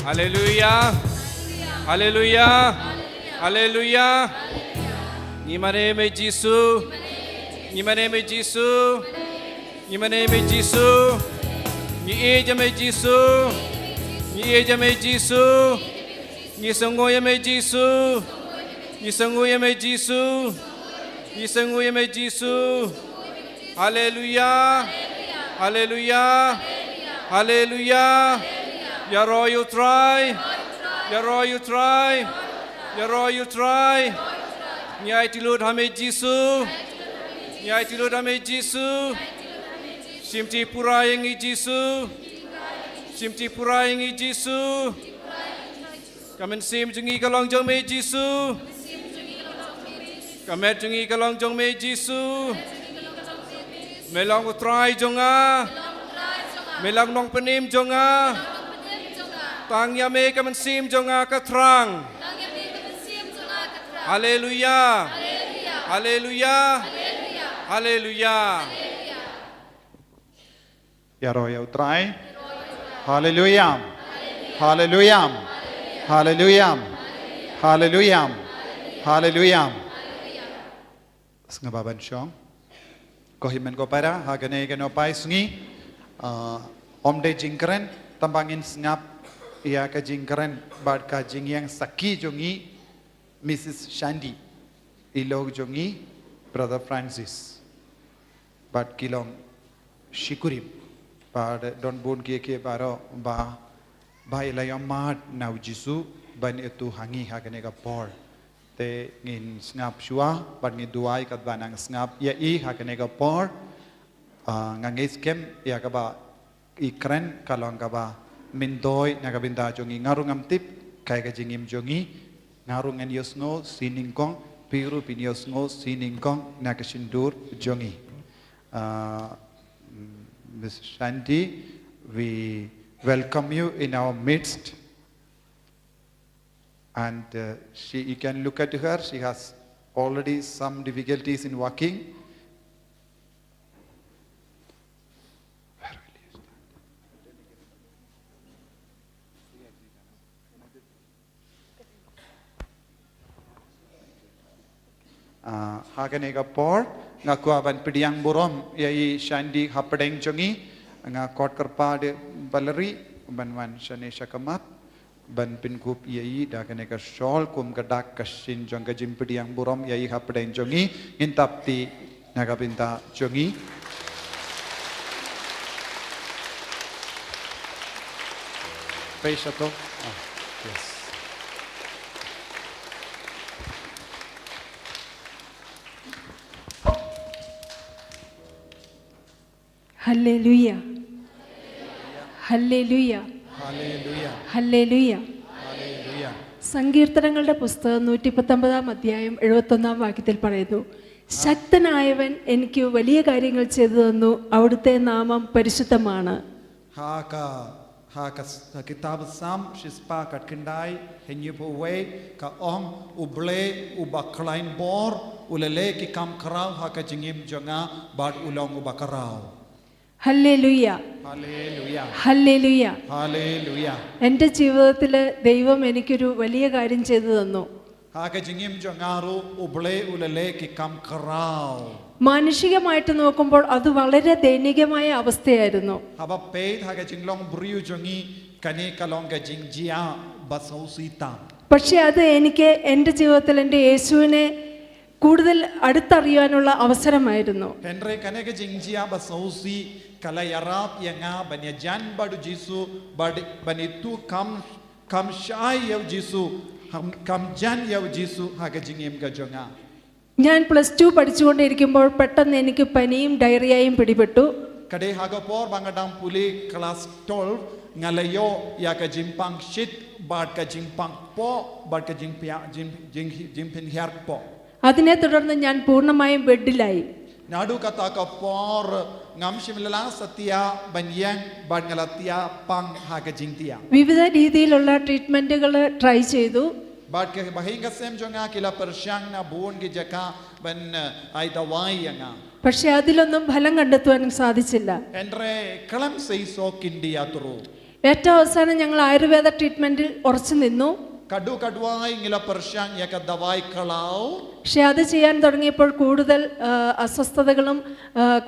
Hallelujah. Hallelujah. Hallelujah. In my name of Jesus. In my name of Jesus. In my name of Jesus. In age of Jesus. In age of Jesus. In sangoy of Jesus. In sangoy of Jesus. In sangoy of Jesus. Hallelujah. Hallelujah. Hallelujah. Ya royal try. Ya royal try. Ya royal try. Nyai tilud hame Jisu. Nyai tilud hame Jisu. Simti pura yang Jisu. Simti pura yang Jisu. Kamen sim jungi kalong jong me Jisu. Kamet jungi kalong jong me Jisu. Melang utrai jonga. Melang nong penim jonga. Tang ya me kamen sim jonga katrang. Hallelujah. Hallelujah. Hallelujah. Ya royal try. Hallelujah. Hallelujah. Hallelujah. Hallelujah. Hallelujah. Sengababan syong. Kohimen ko para hagane gano pai sungi. Omde jingkeren tambangin sengap ia ka jingkeren bad ka jingyang saki jongi Mrs. Shandy ilog jongi Brother Francis bad kilong shikurip bad don bon ke baro ba ilayong mat nau jisu ban itu hangi hagane ka por te ngin sngap shua bad ngi duai kat banang sngap ya I hagane ka por ngangis kem ya ka ba ikren kalong ka ba mindoy nagabinda jongi ngarungam tip kay ka jingim jongi ngarungan yosngo siningkong piru pinyosngo siningkong nakasindur jongi Ms. Shandy, we welcome you in our midst and you can look at her, she has already some difficulties in walking. Haganega por nga kuaban pidiang burom yai Shandy hapadeng jongi nga kot kerpade baleri banwan shane shakamat ban pinkup yai daganega shawl kum gadak kashin jonga jim pidiang burom yai hapadeng jongi intapti nagabinta jongi Peishato yes. Hallelujah. Hallelujah. Hallelujah. Hallelujah. Hallelujah. സങ്കീർത്തനങ്ങളുടെ പുസ്തകം 119 അധ്യായം 71 വാക്യത്തിൽ പറയുന്നു, ശക്തനായവൻ എനിക്ക് വലിയ കാര്യങ്ങൾ ചെയ്തു തന്നു, അവിടുത്തെ നാമം പരിശുദ്ധമാണ്. Kitab Sam Shispa Katkindai Henyupuwe Ka Om Uble Ubaklain Bor Ulele Ki Kam Karau Haka Jingim Jonga Bad Ulong Ubakarau. Hallelujah. Hallelujah. Hallelujah. Hallelujah. എൻ്റെ ജീവിതത്തിൽ ദൈവം എനിക്കൊരു വലിയ കാര്യം ചെയ്തു തന്നു. Haka Jingim Jongaru Uble Ulele Ki Kam Karau. മാനുഷികമായിട്ട് നോക്കുമ്പോൾ അത് വളരെ ദയനീയമായ അവസ്ഥയായിരുന്നു. Haba paid Haka Jinglong Briu Jongi Kane Kalonga Jingjia Basausita. പക്ഷെ അത് എനിക്ക് എൻ്റെ ജീവിതത്തിൽ എൻ്റെ യേശുവിനെ കൂടുതൽ അടുത്തറിയാനുള്ള അവസരമായിരുന്നു. Henry Kaneka Jingjia Basausi Kalayarap Yanga Banyajan Badu Jisu Banitu Kam Shai Yav Jisu Kam Jan Yav Jisu Haka Jingim Gajonga. ഞാൻ +2 പഠിച്ചുകൊണ്ടിരിക്കുമ്പോൾ പെട്ടെന്ന് എനിക്ക് പനിയും ഡയറിയയും പിടിപെട്ടു. Kade Hagapor Bangadam Puli class 12 Ngalayo Yaka Jimpang Shit Bad Ka Jimpang Po Bad Ka Jimpin Hiar Po. അതിനെ തുടർന്ന് ഞാൻ പൂർണ്ണമായും ബെഡിലായി. Nadu Kata Kapor Ngamshimila Satya Banyang Bad Ngalatia Pang Haka Jingtia. വിവിധ രീതിയിലുള്ള ട്രീറ്റ്മെന്റുകൾ ട്രൈ ചെയ്തു. Bad Ka Bahinga Sem Jonga Kila Pershang na Buon Gijaka Ban Aidawai Yanga. പക്ഷെ അതിലൊന്നും ഫലം കണ്ടെത്തുവാൻ സാധിച്ചില്ല. Endre Kalam Seiso Kindia Turu. ഏറ്റവും അവസാനം ഞങ്ങൾ ആയുർവേദ ട്രീറ്റ്മെൻറ്റിൽ ഉറച്ചു നിന്നു. Kadu kadwai ngila persyang yaka dawai kalau. പക്ഷെ അത് ചെയ്യാൻ തുടങ്ങിയപ്പോൾ കൂടുതൽ അസ്വസ്ഥതകളും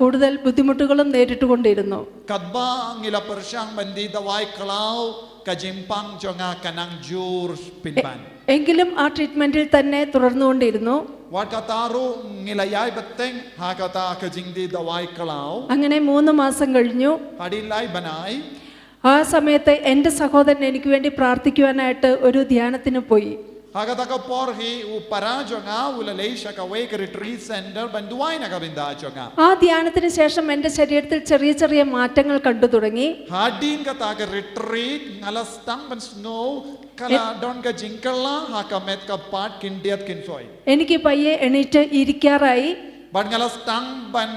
കൂടുതൽ ബുദ്ധിമുട്ടുകളും നേരിട്ടുകൊണ്ടിരുന്നു. Kadba ngila persyang bandi dawai kalau kajimpang jonga kanang jur pinpan. എങ്കിലും ആ ട്രീറ്റ്മെൻറ്റിൽ തന്നെ തുടർന്നുകൊണ്ടിരുന്നു. Wakataru ngilayay beteng hakata kajingdi dawai kalau. അങ്ങനെ 3 മാസം കഴിഞ്ഞു. Hadilay banay. ആ സമയത്ത് എൻ്റെ സഹോദരൻ എനിക്ക് വേണ്ടി പ്രാർത്ഥിക്കുവാനായിട്ട് ഒരു ധ്യാനത്തിന് പോയി. Hakataka porhi upara jonga ulaleisha kawek retreat center banduay nakabinda jonga. ആ ധ്യാനത്തിന് ശേഷം എൻ്റെ ശരീരത്തിൽ ചെറിയ ചെറിയ മാറ്റങ്ങൾ കണ്ടു തുടങ്ങി. Hadin kataka retreat ngalastang ban snow kala don ka jingkala hakamet ka pat kindiat kinsoy. എനിക്ക് പയ്യെ എണീറ്റ് ഇരിക്കാറായി. Ban ngalastang ban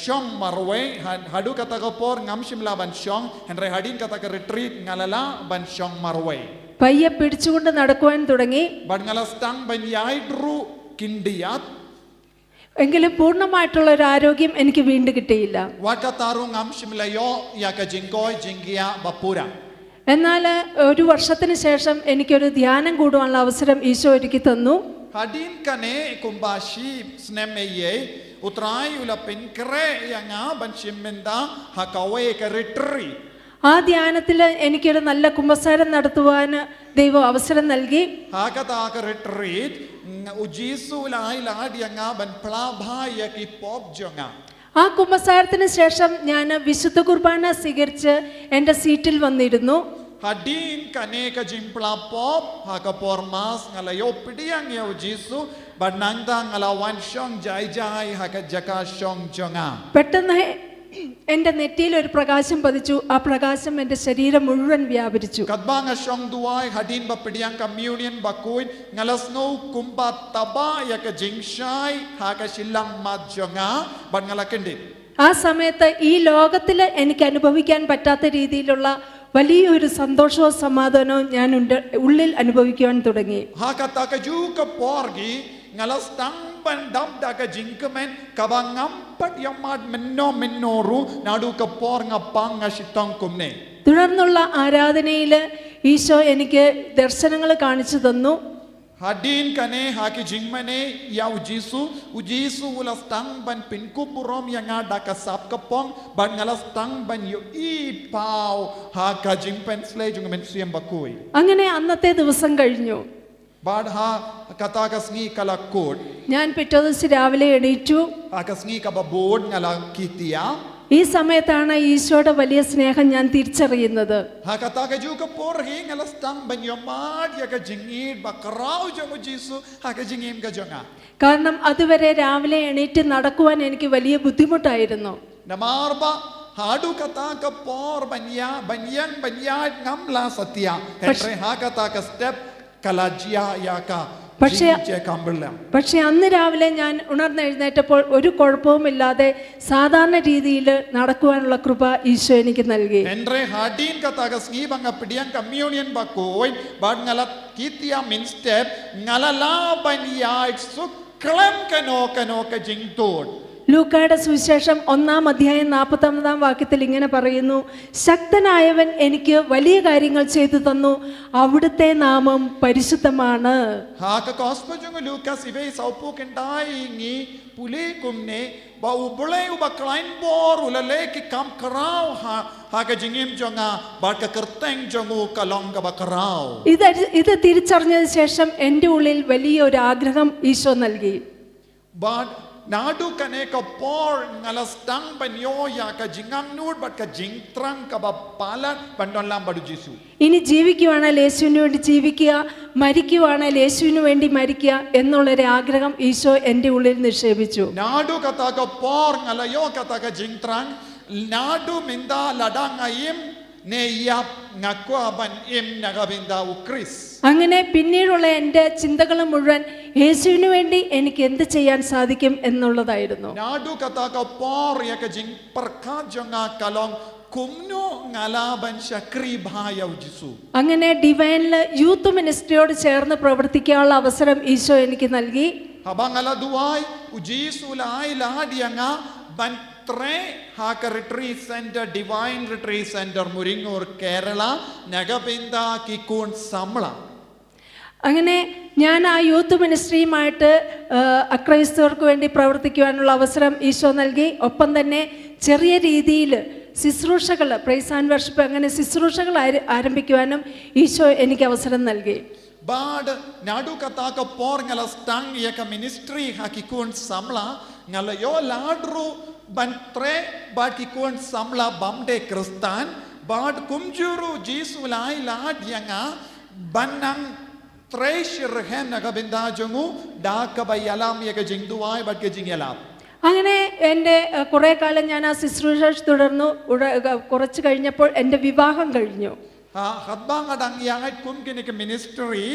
Shong marwe hadu kataka por ngam shimla ban shong henry hadin kataka retreat ngalala ban shong marwe. പയ്യെ പിടിച്ചുകൊണ്ട് നടക്കുവാൻ തുടങ്ങി. Ban ngalastang ban yaidru kindiyat. എങ്കിലും പൂർണ്ണമായിട്ടുള്ള ഒരു ആരോഗ്യം എനിക്ക് വീണ്ടും കിട്ടിയില്ല. Wakataru ngam shimlayo yaka jingkoy jingia bapura. എന്നാൽ ഒരു വർഷത്തിന് ശേഷം എനിക്കൊരു ധ്യാനം കൂടുവാനുള്ള അവസരം ഈശോ ഒരുക്കി തന്നു. Hadin kane kumbashi snemeye utrai ula penkre yanga ban shimenda hakawe ka retreat. ആ ധ്യാനത്തിൽ എനിക്കൊരു നല്ല കുമ്പസാരം നടത്തുവാൻ ദൈവം അവസരം നൽകി. Hakataka retreat ujisu lai ladianga ban plabhaya ki pop jonga. ആ കുമ്പസാരത്തിന് ശേഷം ഞാൻ വിശുദ്ധ കുർബാന സ്വീകരിച്ച് എൻ്റെ സീറ്റിൽ വന്നിരുന്നു. Hadin kaneka jimpla pop hakapor mas ngalayo pidiang ya ujisu banangta ngalawan shong jai jai hakajaka shong jonga. പെട്ടെന്ന് എൻ്റെ നെറ്റിയിൽ ഒരു പ്രകാശം പതിച്ചു. ആ പ്രകാശം എൻ്റെ ശരീരം മുഴുവൻ വ്യാപരിച്ചു. Kadbanga shong duai hadin ba pidiang communion bakuin ngalasno kumpa taba yaka jingshai hakashilang mat jonga ban ngalakendi. ആ സമയത്ത് ഈ ലോകത്തിൽ എനിക്ക് അനുഭവിക്കാൻ പറ്റാത്ത രീതിയിലുള്ള വലിയൊരു സന്തോഷവും സമാധാനവും ഞാൻ ഉള്ളിൽ അനുഭവിക്കുവാൻ തുടങ്ങി. Hakataka juga porgi ngalastang bandam daga jingkemen kabangam pat yamad mennoru nadu ka por ngapang ngasitong kumne. തുടർന്നുള്ള ആരാധനയിൽ ഈശോ എനിക്ക് ദർശനങ്ങൾ കാണിച്ചു തന്നു. Hadin kane haki jingmane ya ujisu ulastang ban pinkuburom yang ada kasap kapong ban ngalastang ban yu I pau haka jingpen slay jung men siem bakui. അങ്ങനെ അന്നത്തെ ദിവസം കഴിഞ്ഞു. Badha katakasngi kalakod. ഞാൻ പിറ്റേ ദിവസം രാവിലെ എണീറ്റു. Akasngi kababod ngala kitia. ഈ സമയത്താണ് ഈശോയുടെ വലിയ സ്നേഹം ഞാൻ തിരിച്ചറിയുന്നത്. Hakataka juga porhi ngalastang ban yomad yaka jingid bakrau jung ujisu haka jingim ka jonga. കാരണം അതുവരെ രാവിലെ എണീറ്റ് നടക്കുവാൻ എനിക്ക് വലിയ ബുദ്ധിമുട്ടായിരുന്നു. Namarba hadu kataka por banyang ngamla satya. Henry hakataka step kalajia yaka. പക്ഷെ അന്ന് രാവിലെ ഞാൻ ഉണർന്നെഴുന്നേറ്റപ്പോൾ ഒരു കുഴപ്പവുമില്ലാതെ സാധാരണ രീതിയിൽ നടക്കുവാനുള്ള കൃപ ഈശോ എനിക്ക് നൽകി. Henry hadin kataka sngi banga pidiang communion bakoy bad ngalat kitia min step ngalala banyai suk klem kano ka jingtod. ലൂക്കായുടെ സുവിശേഷം 1-ാം അധ്യായം 49-ാം വാക്യത്തിൽ ഇങ്ങനെ പറയുന്നു, ശക്തനായവൻ എനിക്ക് വലിയ കാര്യങ്ങൾ ചെയ്തു തന്നു, അവിടുത്തെ നാമം പരിശുദ്ധമാണ്. ഇത് തിരിച്ചറിഞ്ഞതിന് ശേഷം എൻ്റെ ഉള്ളിൽ വലിയൊരു ആഗ്രഹം ഈശോ നൽകി. Nadu kaneka por ngalastang banyo ya ka jingam nur bat ka jingtrang ka bapalan bandon lambadu Jesu. ഇനി ജീവിക്കുവാണെങ്കിൽ യേശുവിന് വേണ്ടി ജീവിക്കുക, മരിക്കുവാണെങ്കിൽ യേശുവിന് വേണ്ടി മരിക്കുക എന്നുള്ളൊരു ആഗ്രഹം ഈശോ എൻ്റെ ഉള്ളിൽ നിക്ഷേപിച്ചു. Nadu kataka por ngalayo kataka jingtrang nadu minda ladangayim ne yap ngakwa ban im nagabinda ukris. അങ്ങനെ പിന്നീടുള്ള എൻ്റെ ചിന്തകൾ മുഴുവൻ യേശുവിന് വേണ്ടി എനിക്ക് എന്ത് ചെയ്യാൻ സാധിക്കും എന്നുള്ളതായിരുന്നു. Nadu kataka por ya ka jing perkajanga kalong kumno ngalaban shakri bhaya Jesu. അങ്ങനെ ഡിവൈനില് യൂത്ത് മിനിസ്ട്രിയോട് ചേർന്ന് പ്രവർത്തിക്കാനുള്ള അവസരം ഈശോ എനിക്ക് നൽകി. Habang ala duay Jesu lai lahadianga ban tre haka retreat center divine retreat center Muringur Kerala Nagabinda Kikun Samla. അങ്ങനെ ഞാൻ ആ യൂത്ത് മിനിസ്ട്രിയുമായിട്ട് അക്രൈസ്തവർക്ക് വേണ്ടി പ്രവർത്തിക്കുവാനുള്ള അവസരം ഈശോ നൽകി. ഒപ്പം തന്നെ ചെറിയ രീതിയിൽ ശുശ്രൂഷകൾ, പ്രൈസ് ആൻഡ് വർഷിപ്പ്, അങ്ങനെ ശുശ്രൂഷകൾ ആരംഭിക്കുവാനും ഈശോ എനിക്ക് അവസരം നൽകി. Bad nadu kataka por ngala stang yaka ministry hakikun samla ngala yo ladru ban tre bad kikun samla bamde kristan bad kumjuru jisu lai lad yanga banang treasure hen nagabinda jungu dakabayalam yaka jingduai bad ke jingyalam. അങ്ങനെ എൻ്റെ കുറേ കാലം ഞാൻ ആ ശുശ്രൂഷ തുടർന്നു. കുറച്ച് കഴിഞ്ഞപ്പോൾ എൻ്റെ വിവാഹം കഴിഞ്ഞു. Hadbang adang yangat kum kini ke ministry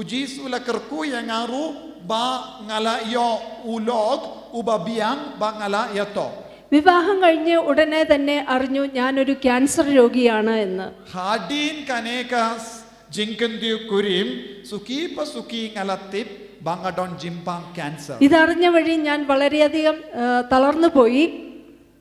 ujisu la kerku yang ngaru ba ngala yo ulog ubabiang ba ngala yato. വിവാഹം കഴിഞ്ഞ് ഉടനെ തന്നെ അറിഞ്ഞു ഞാനൊരു ക്യാൻസർ രോഗിയാണ് എന്ന്. Hadin kanekas jingkendiu kurim suki pasuki ngalatip bangadon jimpang cancer. ഇതറിഞ്ഞ വഴി ഞാൻ വളരെയധികം തളർന്നു പോയി.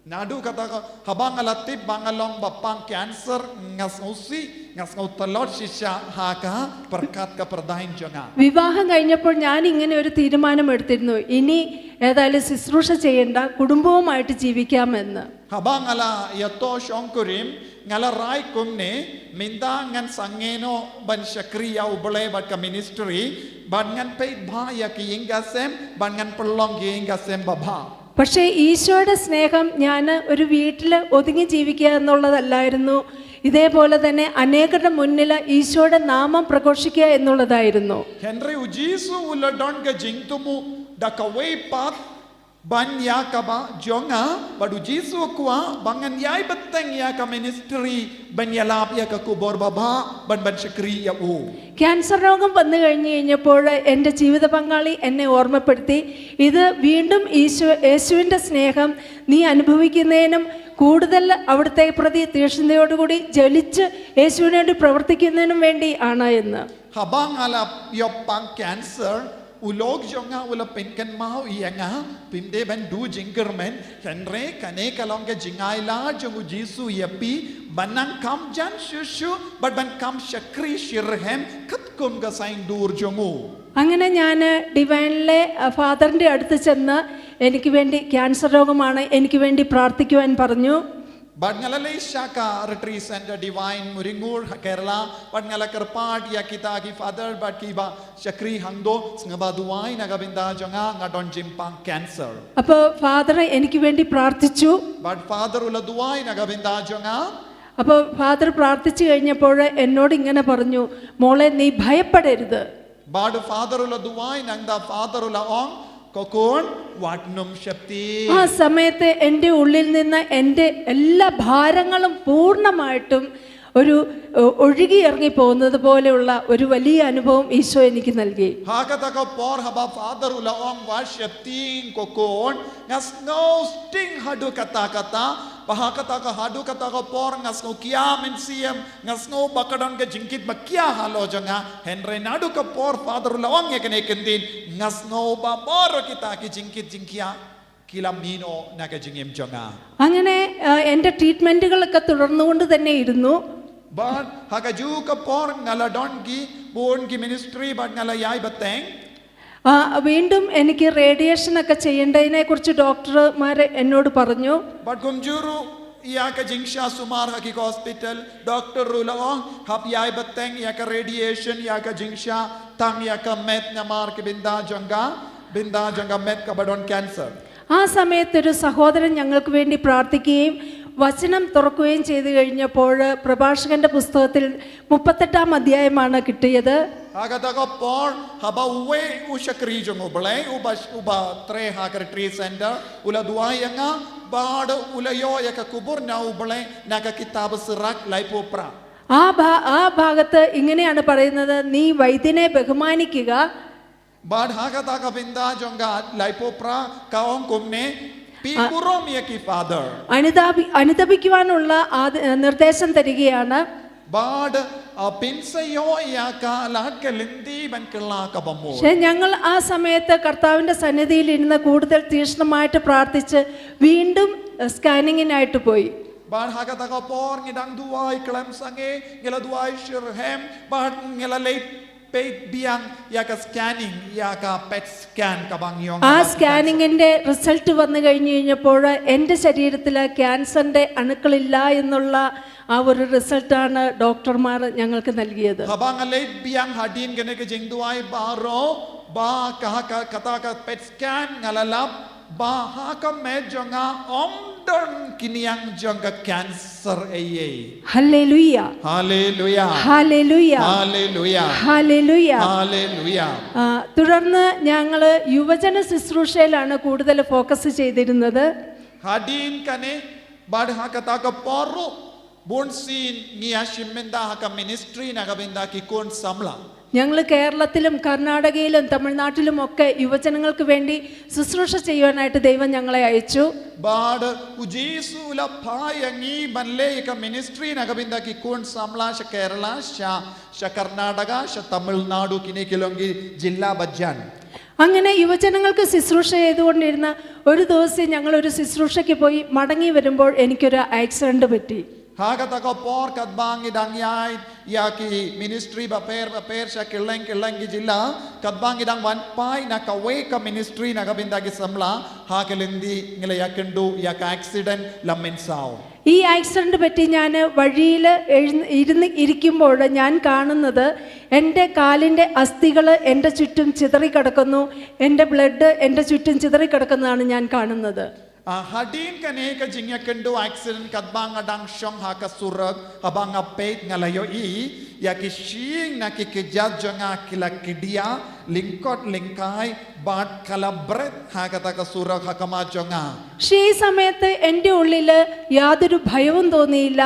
Nadu kata habang alatip bangalong bapang cancer ngasausi ngasau telot shisha haka perkat keperdahin jangan. വിവാഹം കഴിഞ്ഞപ്പോൾ ഞാൻ ഇങ്ങനെ ഒരു തീരുമാനം എടുത്തിരുന്നു, ഇനി ഏതായാലും ശുശ്രൂഷ ചെയ്യേണ്ട, കുടുംബവുമായിട്ട് ജീവിക്കാമെന്ന്. Habang ala yato shongkurim ngala rai kumne minda ngan sangeno ban shakriya ubale bat ka ministry ban ngan peit bha ya ki ingasem ban ngan perlong ki ingasem baba. പക്ഷേ ഈശോയുടെ സ്നേഹം ഞാൻ ഒരു വീട്ടിൽ ഒതുങ്ങി ജീവിക്കുക എന്നുള്ളതല്ലായിരുന്നു. ഇതേപോലെ തന്നെ അനേകരുടെ മുന്നിൽ ഈശോയുടെ നാമം പ്രഘോഷിക്കുക എന്നുള്ളതായിരുന്നു. Henry ujisu uladon ke jingtumu dakaway pat ban ya kaba jonga badu jisu kwa bangan yai beteng ya ka ministry ban yalap ya ka kubor baba ban shakri ya u. Cancer രോഗം വന്നു കഴിഞ്ഞപ്പോൾ എൻ്റെ ജീവിത പങ്കാളി എന്നെ ഓർമ്മപ്പെടുത്തി, ഇത് വീണ്ടും യേശുവിൻ്റെ സ്നേഹം നീ അനുഭവിക്കുന്നതിനും കൂടുതൽ അവിടുത്തെ പ്രതി തീക്ഷ്ണതയോടുകൂടി ജ്വലിച്ച് യേശുവിന് വേണ്ടി പ്രവർത്തിക്കുന്നതിനും വേണ്ടി ആണ് എന്ന്. Habang ala yopang cancer ulog jonga ula pinkan mau ianga pimde ban du jingermen henre kane kalong ke jingaila jongu jisu yapi banang kam jan shushu but ban kam shakri shirhem katkum ga sain dur jongu. അങ്ങനെ ഞാൻ ഡിവൈനിലെ ഫാദറിൻ്റെ അടുത്ത് ചെന്ന് എനിക്ക് വേണ്ടി ക്യാൻസർ രോഗമാണ്, എനിക്ക് വേണ്ടി പ്രാർത്ഥിക്കുവാൻ പറഞ്ഞു. Bad ngala shaka retreat center divine Muringur Kerala bad ngala kerpad ya kita ki father bad ki ba shakri hangdo ngaba duai nagabinda jonga ngadon jimpang cancer. അപ്പോൾ ഫാദർ എനിക്ക് വേണ്ടി പ്രാർത്ഥിച്ചു. Bad father ula duai nagabinda jonga. അപ്പോൾ ഫാദർ പ്രാർത്ഥിച്ചു കഴിഞ്ഞപ്പോൾ എന്നോട് ഇങ്ങനെ പറഞ്ഞു, മോളെ നീ ഭയപ്പെടരുത്. Bad father ula duai nangda father ula ong kokon watnum shakti. ആ സമയത്ത് എൻ്റെ ഉള്ളിൽ നിന്ന് എൻ്റെ എല്ലാ ഭാരങ്ങളും പൂർണ്ണമായിട്ടും ഒരു ഒഴുകി ഇറങ്ങി പോകുന്നത് പോലെയുള്ള ഒരു വലിയ അനുഭവം ഈശോ എനിക്ക് നൽകി. Hakataka por haba father ula ong washapting kokon ngas no sting hadu kata bahakataka hadu kataka por ngas no kiamen siem ngas no bakadon ke jingkit bakya halo janga henry nadu ka por father ula ong yakene kendin ngas no ba bor kita ki jingkit jingkia kilamino naga jingim janga. അങ്ങനെ എൻ്റെ ട്രീറ്റ്മെൻറ്റുകളൊക്കെ തുടർന്നുകൊണ്ട് തന്നെ ഇരുന്നു. But hagaju ka por ngala donki born ki ministry but ngala yai bateng. വീണ്ടും എനിക്ക് റേഡിയേഷനൊക്കെ ചെയ്യേണ്ടതിനെ കുറിച്ച് ഡോക്ടർമാർ എന്നോട് പറഞ്ഞു. But kumjuru iya ka jingsha sumar haki hospital doctor rulong hap yai bateng ya ka radiation ya ka jingsha tang ya ka met namar ke binda janga met ka badon cancer. ആ സമയത്ത് ഒരു സഹോദരൻ ഞങ്ങൾക്ക് വേണ്ടി പ്രാർത്ഥിക്കുകയും വചനം തുറക്കുകയും ചെയ്തു കഴിഞ്ഞപ്പോൾ പ്രഭാഷകന്റെ പുസ്തകത്തിൽ 38-ാം അധ്യായമാണ് കിട്ടിയത്. Agataka por haba uwe ushakri jongo blai uba tre haker tree center ula duai nga bad ulayo ya ka kubur na ublai naga kitab sirak laipopra. ആ ഭാഗത്ത് ഇങ്ങനെയാണ് പറയുന്നത്, നീ വൈദ്യനെ ബഹുമാനിക്കുക. Bad hagataka binda jonga laipopra kaong kumne pikurom yaki father. അനുതപിക്കുവാനുള്ള നിർദ്ദേശം തരികയാണ്. Bad pinsayo yaka lahat kalindi ban kala kabamo. പക്ഷേ ഞങ്ങൾ ആ സമയത്ത് കർത്താവിൻ്റെ സന്നിധിയിൽ ഇരുന്ന് കൂടുതൽ തീക്ഷ്ണമായിട്ട് പ്രാർത്ഥിച്ച് വീണ്ടും സ്കാനിങ്ങിനായിട്ട് പോയി. Ban hakata ka por ngidang duai klam sange ngela duai shirhem ban ngela late pet biang yaka scanning yaka pet scan kabang yong. ആ സ്കാനിങ്ങിൻ്റെ റിസൾട്ട് വന്നു കഴിഞ്ഞപ്പോൾ എൻ്റെ ശരീരത്തിൽ ക്യാൻസറിൻ്റെ അണുക്കളില്ല എന്നുള്ള ആ ഒരു റിസൾട്ടാണ് ഡോക്ടർമാർ ഞങ്ങൾക്ക് നൽകിയത്. Habang late biang hadin gane ke jing duai baro ba ka kata ka pet scan ngalalap ba ha ka medjonga omdon kiniyang jonga cancer eye. Hallelujah Hallelujah. Hallelujah Hallelujah. Hallelujah. Hallelujah. തുടർന്ന് ഞങ്ങൾ യുവജന ശുശ്രൂഷയിലാണ് കൂടുതൽ ഫോക്കസ് ചെയ്തിരുന്നത്. Hadin kane bad ha kata ka poro bonsin ngiya shimenda ha ka ministry na kabinda ki kon samla. ഞങ്ങൾ കേരളത്തിലും കർണാടകയിലും തമിഴ്നാട്ടിലും ഒക്കെ യുവജനങ്ങൾക്ക് വേണ്ടി ശുശ്രൂഷ ചെയ്യുവാനായിട്ട് ദൈവം ഞങ്ങളെ അയച്ചു. Bad ujisula payangi banle ka ministry na kabinda ki kon samla sha Kerala sha Karnataka sha Tamil Nadu kine kilongi jilla Bajjan. അങ്ങനെ യുവജനങ്ങൾക്ക് ശുശ്രൂഷ ചെയ്തുകൊണ്ടിരുന്ന ഒരു ദിവസം ഞങ്ങൾ ഒരു ശുശ്രൂഷയ്ക്ക് പോയി മടങ്ങി വരുമ്പോൾ എനിക്കൊരു ആക്സിഡന്റ് പറ്റി. Hakata ka por kadbang idang yai yaki ministry baper sha kileng ki jilla kadbang idang wan pai na ka we ka ministry na kabinda ki samla hakelindi ngila yakendu yak accident laminsao. ഈ ആക്സിഡന്റ് പറ്റി ഞാൻ വഴിയിൽ ഇരിക്കുമ്പോൾ ഞാൻ കാണുന്നത് എൻ്റെ കാലിൻ്റെ അസ്ഥികൾ എൻ്റെ ചുറ്റും ചിതറിക്കിടക്കുന്നു, എൻ്റെ ബ്ലഡ് എൻ്റെ ചുറ്റും ചിതറിക്കിടക്കുന്നതാണ് ഞാൻ കാണുന്നത്. Hadin kane ka jingyakendu accident kadbang adang shong haka surag habang apet ngalayo yaki shing nakikijat jonga kila kidia lingkot lingkai bat kalabret hakata ka surag hakama jonga. പക്ഷേ ഈ സമയത്ത് എൻ്റെ ഉള്ളിൽ യാതൊരു ഭയവും തോന്നിയില്ല.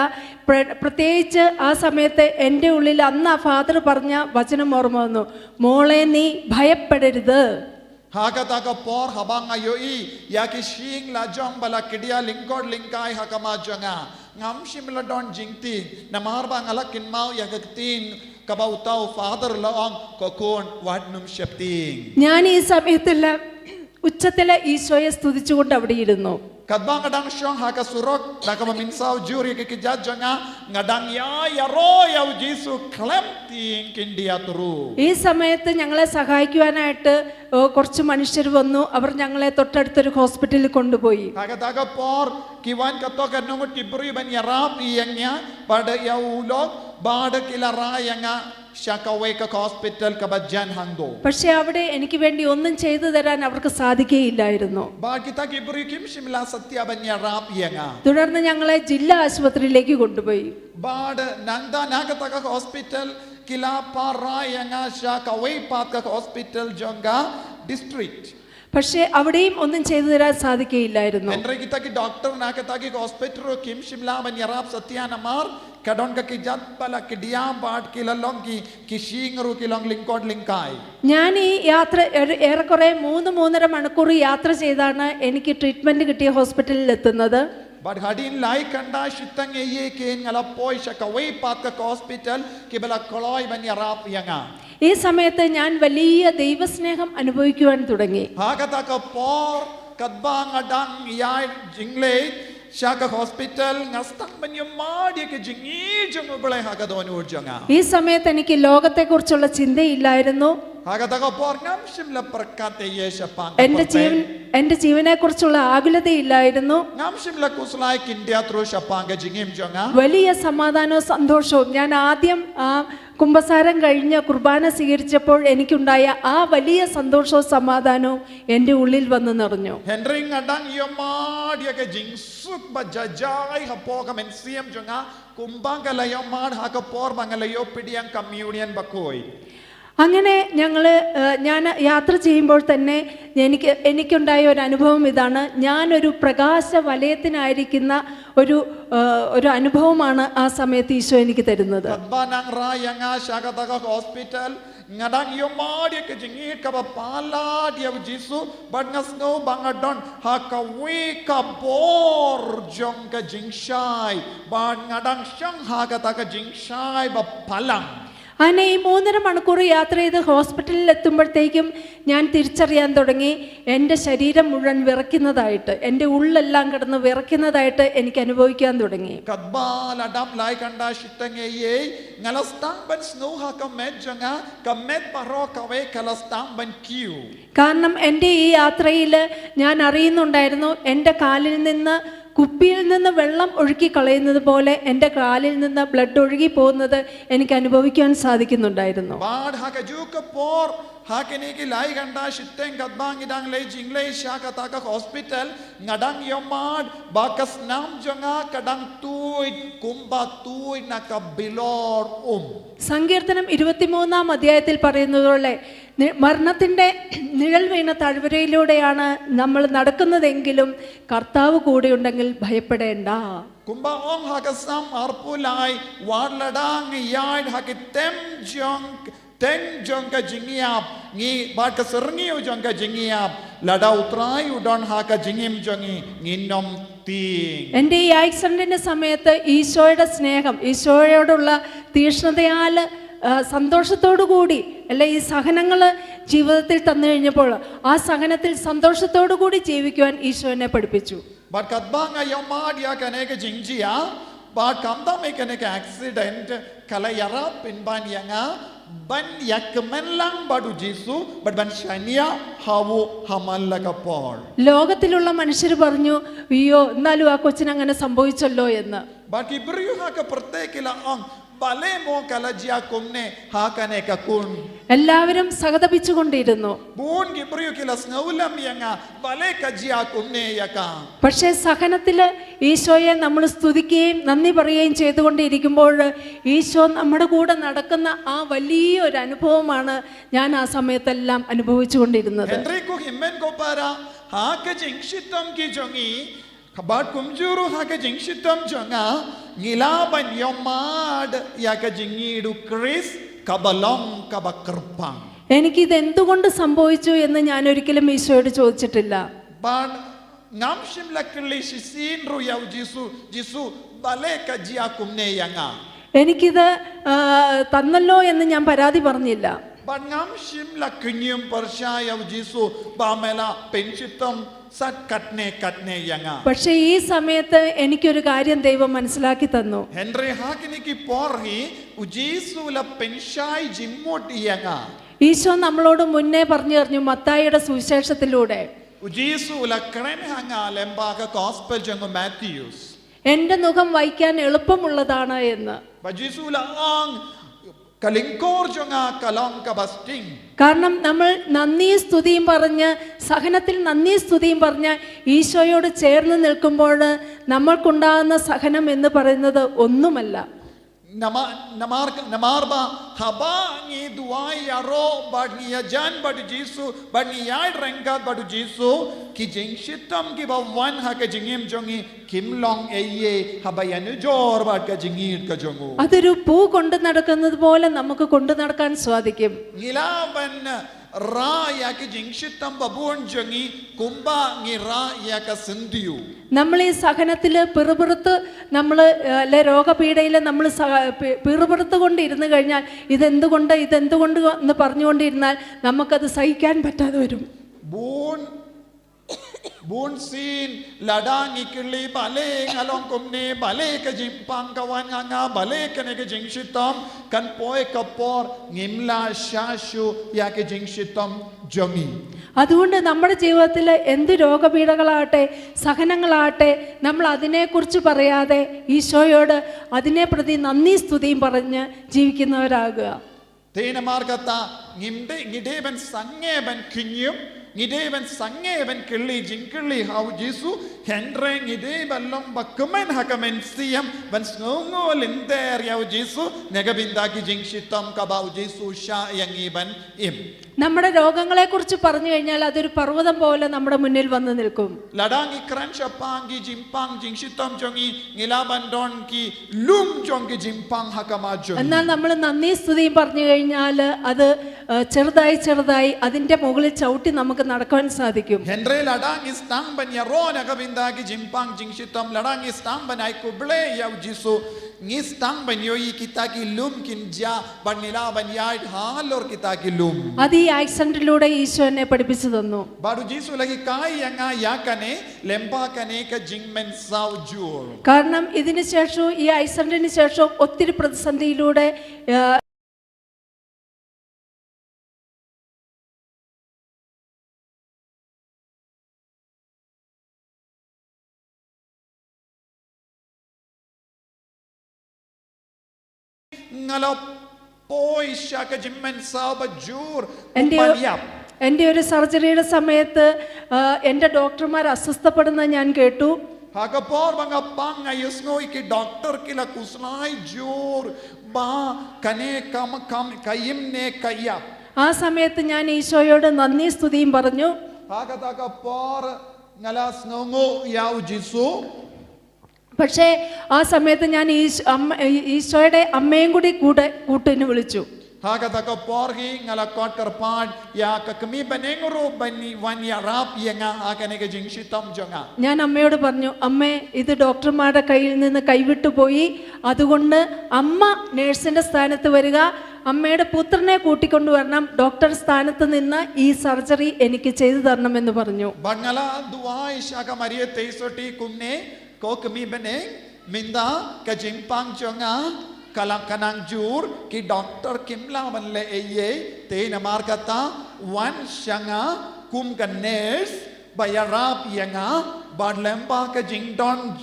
പ്രത്യേകിച്ച് ആ സമയത്ത് എൻ്റെ ഉള്ളിൽ അന്ന് ആ ഫാദർ പറഞ്ഞ വചനം ഓർമ്മ വന്നു, മോളെ നീ ഭയപ്പെടരുത്. Hakata ka por habang ayo yaki shing la jong bala kidia lingkot lingkai hakama jonga ngam shimla don jingti namar bang alakin mau yakaktin kabautau father laong kokon wadnum shepting. ഞാൻ ഈ സമയത്തെല്ലാം ഉച്ചത്തിലെ ഈശോയെ സ്തുതിച്ചുകൊണ്ട് അവിടെ ഇരുന്നു. Kadbang adang shong haka surok nakama minsau juri kikijat jonga ngadang yaro yaw Jesu klemting kindia turu. ഈ സമയത്ത് ഞങ്ങളെ സഹായിക്കുവാനായിട്ട് കുറച്ച് മനുഷ്യർ വന്നു. അവർ ഞങ്ങളെ തൊട്ടടുത്തൊരു ഹോസ്പിറ്റലിൽ കൊണ്ടുപോയി. Hakata por kiwan katok nungut tibri ban yarap iyangnya pada yaulok bada kilara yanga shakawe ka hospital ka Bajjan hangdo. പക്ഷേ അവിടെ എനിക്ക് വേണ്ടി ഒന്നും ചെയ്തു തരാൻ അവർക്ക് സാധിക്കുകയില്ലായിരുന്നു. Bad kita kibri kim shimla satya ban yarap yanga. തുടർന്ന് ഞങ്ങളെ ജില്ലാ ആശുപത്രിയിലേക്ക് കൊണ്ടുപോയി. Bad nanda nakata ka hospital kila para yanga shakawe pat ka hospital jonga district. പക്ഷേ അവിടെയും ഒന്നും ചെയ്തു തരാൻ സാധിക്കുകയില്ലായിരുന്നു. Henry kita ki doctor nakata ki hospital kim shimla ban yarap satya namar kadon ka ki jat pala ki diam bad kilalong ki shingru kilong lingkod lingkai. ഞാൻ ഈ യാത്ര ഏറെക്കുറെ 3-3.5 മണിക്കൂർ യാത്ര ചെയ്താണ് എനിക്ക് ട്രീറ്റ്മെന്റ് കിട്ടിയ ഹോസ്പിറ്റലിൽ എത്തുന്നത്. But hadin lai kanda shitang eye ken ngala poi shakawe pat ka hospital kibala koloi ban yarap yanga. ഈ സമയത്ത് ഞാൻ വലിയ ദൈവസ്നേഹം അനുഭവിക്കുവാൻ തുടങ്ങി. Hakata ka por kadbang adang yai jingle shaka hospital ngastang banyamadi ke jingi jungubale hakadon urjanga. ഈ സമയത്ത് എനിക്ക് ലോകത്തെക്കുറിച്ചുള്ള ചിന്തയില്ലായിരുന്നു. Hakata ka por ngam shimla prakate yesha pang. എൻ്റെ ജീവനെക്കുറിച്ചുള്ള ആകുലതയില്ലായിരുന്നു. Ngam shimla kuslai kindia tru shapanga jingim jonga. വലിയ സമാധാനവും സന്തോഷവും. ഞാൻ ആദ്യം കുമ്പസാരം കഴിഞ്ഞ് കുർബാന സ്വീകരിച്ചപ്പോൾ എനിക്കുണ്ടായ ആ വലിയ സന്തോഷവും സമാധാനവും എൻ്റെ ഉള്ളിൽ വന്ന് നിറഞ്ഞു. Henry ngadang yomad ya ke jingsuk bajajai hapoka mensiam jonga kumbang kalayomad hakapor bangalayo pidiang communion bakoi. അങ്ങനെ ഞാൻ യാത്ര ചെയ്യുമ്പോൾ തന്നെ എനിക്കുണ്ടായ ഒരു അനുഭവം ഇതാണ്. ഞാനൊരു പ്രകാശ വലയത്തിനായിരിക്കുന്ന ഒരു അനുഭവമാണ് ആ സമയത്ത് ഈശോ എനിക്ക് തരുന്നത്. Hospital ngadang yomadi ke jingi ka ba pala dia jisu but ngasno bangadon ha ka we ka bor jong ka jingshai but ngadang shang ha ka ta ka jingshai ba palang. അങ്ങനെ ഈ 3.5 മണിക്കൂർ യാത്ര ചെയ്ത് ഹോസ്പിറ്റലിൽ എത്തുമ്പോഴത്തേക്കും ഞാൻ തിരിച്ചറിയാൻ തുടങ്ങി എൻ്റെ ശരീരം മുഴുവൻ വിറയ്ക്കുന്നതായിട്ട്, എൻ്റെ ഉള്ളെല്ലാം കിടന്ന് വിറയ്ക്കുന്നതായിട്ട് എനിക്ക് അനുഭവിക്കാൻ തുടങ്ങി. കാരണം എൻ്റെ ഈ യാത്രയിൽ ഞാൻ അറിയുന്നുണ്ടായിരുന്നു, എൻ്റെ കാലിൽ നിന്ന് കുപ്പിയിൽ നിന്ന് വെള്ളം ഒഴുക്കി കളയുന്നത് പോലെ എൻ്റെ കാലിൽ നിന്ന് ബ്ലഡ് ഒഴുകി പോകുന്നത് എനിക്ക് അനുഭവിക്കാൻ സാധിക്കുന്നുണ്ടായിരുന്നു. Hakiniki lai ganda shiteng kadbang idang lay jinglay shaka taka hospital ngadang yomad bakas nam jonga kadang tuid kumba tuid nakabilor സങ്കീർത്തനം 23-ാം അധ്യായത്തിൽ പറയുന്നതുപോലെ മരണത്തിൻ്റെ നിഴൽ വീണ താഴ്വരയിലൂടെയാണ് നമ്മൾ നടക്കുന്നതെങ്കിലും കർത്താവ് കൂടെയുണ്ടെങ്കിൽ ഭയപ്പെടേണ്ട. kumba ong hakasam arpulai warladang yard hakitem jong Teng jongka jingiap ngi bat ka serngio jongka jingiap lada utrai udon ha ka jingim jongi nginom ting. എൻ്റെ ഈ ആക്സിഡന്റിന്റെ സമയത്ത് ഈശോയുടെ സ്നേഹം, ഈശോയോടുള്ള തീക്ഷ്ണതയാൽ സന്തോഷത്തോടു കൂടി അല്ല ഈ സഹനങ്ങൾ ജീവിതത്തിൽ തന്നു കഴിഞ്ഞപ്പോൾ ആ സഹനത്തിൽ സന്തോഷത്തോടു കൂടി ജീവിക്കുവാൻ ഈശോ എന്നെ പഠിപ്പിച്ചു. But kadbanga yomadia kaneka jingjia but kamda mekaneka accident kala yara pinban yanga ban yakmenlang badu jisu but ban shania hawo hamallakapol. ലോകത്തിലുള്ള മനുഷ്യർ പറഞ്ഞു, അയ്യോ എന്നാലും ആ കൊച്ചിന് അങ്ങനെ സംഭവിച്ചല്ലോ എന്ന്. But ibriyu haka pratekila ang bale mo kalajia kumne hakane kakun. എല്ലാവരും സഹതപിച്ചുകൊണ്ടിരുന്നു. Bun ibriyu kila snaulam yanga bale kajia kumne yaka. പക്ഷേ സഹനത്തിൽ ഈശോയെ നമ്മൾ സ്തുതിക്കുകയും നന്ദി പറയുകയും ചെയ്തുകൊണ്ടിരിക്കുമ്പോൾ ഈശോ നമ്മുടെ കൂടെ നടക്കുന്ന ആ വലിയൊരു അനുഭവമാണ് ഞാൻ ആ സമയത്തെല്ലാം അനുഭവിച്ചുകൊണ്ടിരുന്നത്. Henrico himmen kopara haka jingshitam ki jongi kabat kumjuru haka jingshitam jonga ngilaban yomad yaka jingidu Chris kabalong kabakrpang. എനിക്കിത് എന്തുകൊണ്ട് സംഭവിച്ചു എന്ന് ഞാൻ ഒരിക്കലും ഈശോയോട് ചോദിച്ചിട്ടില്ല. But ngamshim lakli shisin ru yaw jisu bale kajia kumne yanga. എനിക്കിത് തന്നല്ലോ എന്ന് ഞാൻ പരാതി പറഞ്ഞില്ല. But ngamshim lakinyum parsha yaw jisu bamela penchitam sat katne yanga. പക്ഷേ ഈ സമയത്ത് എനിക്കൊരു കാര്യം ദൈവം മനസ്സിലാക്കി തന്നു. Henry hakiniki porhi ujisu la penshai jimmoti yanga. Isho നമ്മളോട് മുന്നേ പറഞ്ഞു തരുന്നു മത്തായിയുടെ സുവിശേഷത്തിലൂടെ, ujisu la kren hanga lembaga gospel jango Matthews. എൻ്റെ മുഖം വഹിക്കാൻ എളുപ്പമുള്ളതാണ് എന്ന്. Bajisu la ang kalingkor jonga kalong kabasting. കാരണം നമ്മൾ നന്ദി സ്തുതിയും പറഞ്ഞ് സഹനത്തിൽ നന്ദി സ്തുതിയും പറഞ്ഞ് ഈശോയോട് ചേർന്ന് നിൽക്കുമ്പോൾ നമ്മൾക്കുണ്ടാകുന്ന സഹനം എന്ന് പറയുന്നത് ഒന്നുമല്ല. namarba haba ngi duai yaro bad ngi yajan bad jisu bad ngi yai rengat bad jisu ki jingshitam ki ba wan ha ka jingim jongi kimlong eye habayanu jor bad ka jingir ka jongu. അതൊരു പൂ കൊണ്ടു നടക്കുന്നത് പോലെ നമുക്ക് കൊണ്ടു നടക്കാൻ സാധിക്കും. ngilaban ra ya ki jingshitam babun jongi kumba ngi ra ya ka sindiyu. നമ്മൾ ഈ സഹനത്തിൽ പിറുപിറുത്ത് നമ്മൾ അല്ലെ രോഗപീഠയിൽ നമ്മൾ പിറുപിറുത്ത് കൊണ്ടിരുന്നു കഴിഞ്ഞാൽ ഇതെന്തുകൊണ്ട് എന്ന് പറഞ്ഞുകൊണ്ടിരുന്നാൽ നമുക്കത് സഹിക്കാൻ പറ്റാതെ വരും. Bun sin ladang ikli bale ngalong kumne bale ka jimpang kawan nga bale kane ka jingshitam kan poe kapor ngimla shashu ya ka jingshitam jongi. അതുകൊണ്ട് നമ്മുടെ ജീവിതത്തിൽ എന്ത് രോഗപീഠകളാകട്ടെ സഹനങ്ങളാകട്ടെ നമ്മൾ അതിനെക്കുറിച്ച് പറയാതെ ഈശോയോട് അതിനെ പ്രതി നന്ദി സ്തുതിയും പറഞ്ഞ് ജീവിക്കുന്നവരാകുക. Tena markata ngimde ngideben sange ben kinyum Gidevan Sangevan Killy, Jinkilly, how Jisu, Hendring, Gidebalong, Bakuman, Hakamen, Siam, Van Snowmo, Linder, Yao Jisu, Negabindaki, Jingshitom, Kabau Jisu, Sha, Yangiban, Im. നമ്മുടെ രോഗങ്ങളെക്കുറിച്ച് പറഞ്ഞു കഴിഞ്ഞാൽ അതൊരു പർവ്വതം പോലെ നമ്മുടെ മുന്നിൽ വന്ന് നിൽക്കും. Ladangi Kranchapangi, Jimpang, Jingshitom, Jongi, Nilabandonki, Lum Jongi, Jimpang, Hakamajo. എന്നാൽ നമ്മൾ നന്ദി സ്തുതിയും പറഞ്ഞു കഴിഞ്ഞാൽ അത് ചെറുതായി അതിന്റെ മുകളിൽ ചവിട്ടി നമുക്ക് നടക്കാൻ സാധിക്കും. Henry Ladang is Tamban Yarona Gabindagi, Jimpang, Jingshitom, Ladang is Tamban, I Kuble, Yav Jisu. Ngis tang banyoyi kitaki lum kinja banila banyai halor kitaki lum. അത് ഈ ആക്സിഡന്റിലൂടെ ഈശോ എന്നെ പഠിപ്പിച്ചു തന്നു. Baru Jisu lagi kai yanga yakane lempakane ka jingmen saujur. കാരണം ഇതിനു ശേഷം ഈ ആക്സിഡന്റിന് ശേഷം ഒത്തിരി പ്രതിസന്ധിയിലൂടെ എൻ്റെ ഒരു സർജറിയുടെ സമയത്ത് എൻ്റെ ഡോക്ടർമാർ അസ്വസ്ഥപ്പെടുന്നത് ഞാൻ കേട്ടു. Hakapor banga pang ayusno iki doctor kila kuslai jor ba kane kam kayimne kaya. ആ സമയത്ത് ഞാൻ ഈശോയോട് നന്ദി സ്തുതിയും പറഞ്ഞു. Hakapor ngalas nongo yau Jisu. പക്ഷേ ആ സമയത്ത് ഞാൻ ഈശോയുടെ അമ്മയും കൂടി കൂട്ടിന് വിളിച്ചു. Hakataka porgi ngala kotkar pad ya kakmi banengro bani wanya rap yenga akanege jingshitam jonga. ഞാൻ അമ്മയോട് പറഞ്ഞു, അമ്മേ ഇത് ഡോക്ടർമാരുടെ കയ്യിൽ നിന്ന് കൈവിട്ടു പോയി, അതുകൊണ്ട് അമ്മ നേഴ്സിന്റെ സ്ഥാനത്ത് വരിക, അമ്മയുടെ പുത്രനെ കൂട്ടിക്കൊണ്ടുവരണം, ഡോക്ടർ സ്ഥാനത്ത് നിന്ന് ഈ സർജറി എനിക്ക് ചെയ്തു തരണമെന്ന് പറഞ്ഞു. Bangala duai shaka maria teisoti kumne kokmi baneng minda kajimpang jonga Kanang jur ki doctor kimla manle eye te namar kata wan shanga kum ganes bayarap yanga badlempa ka jingdon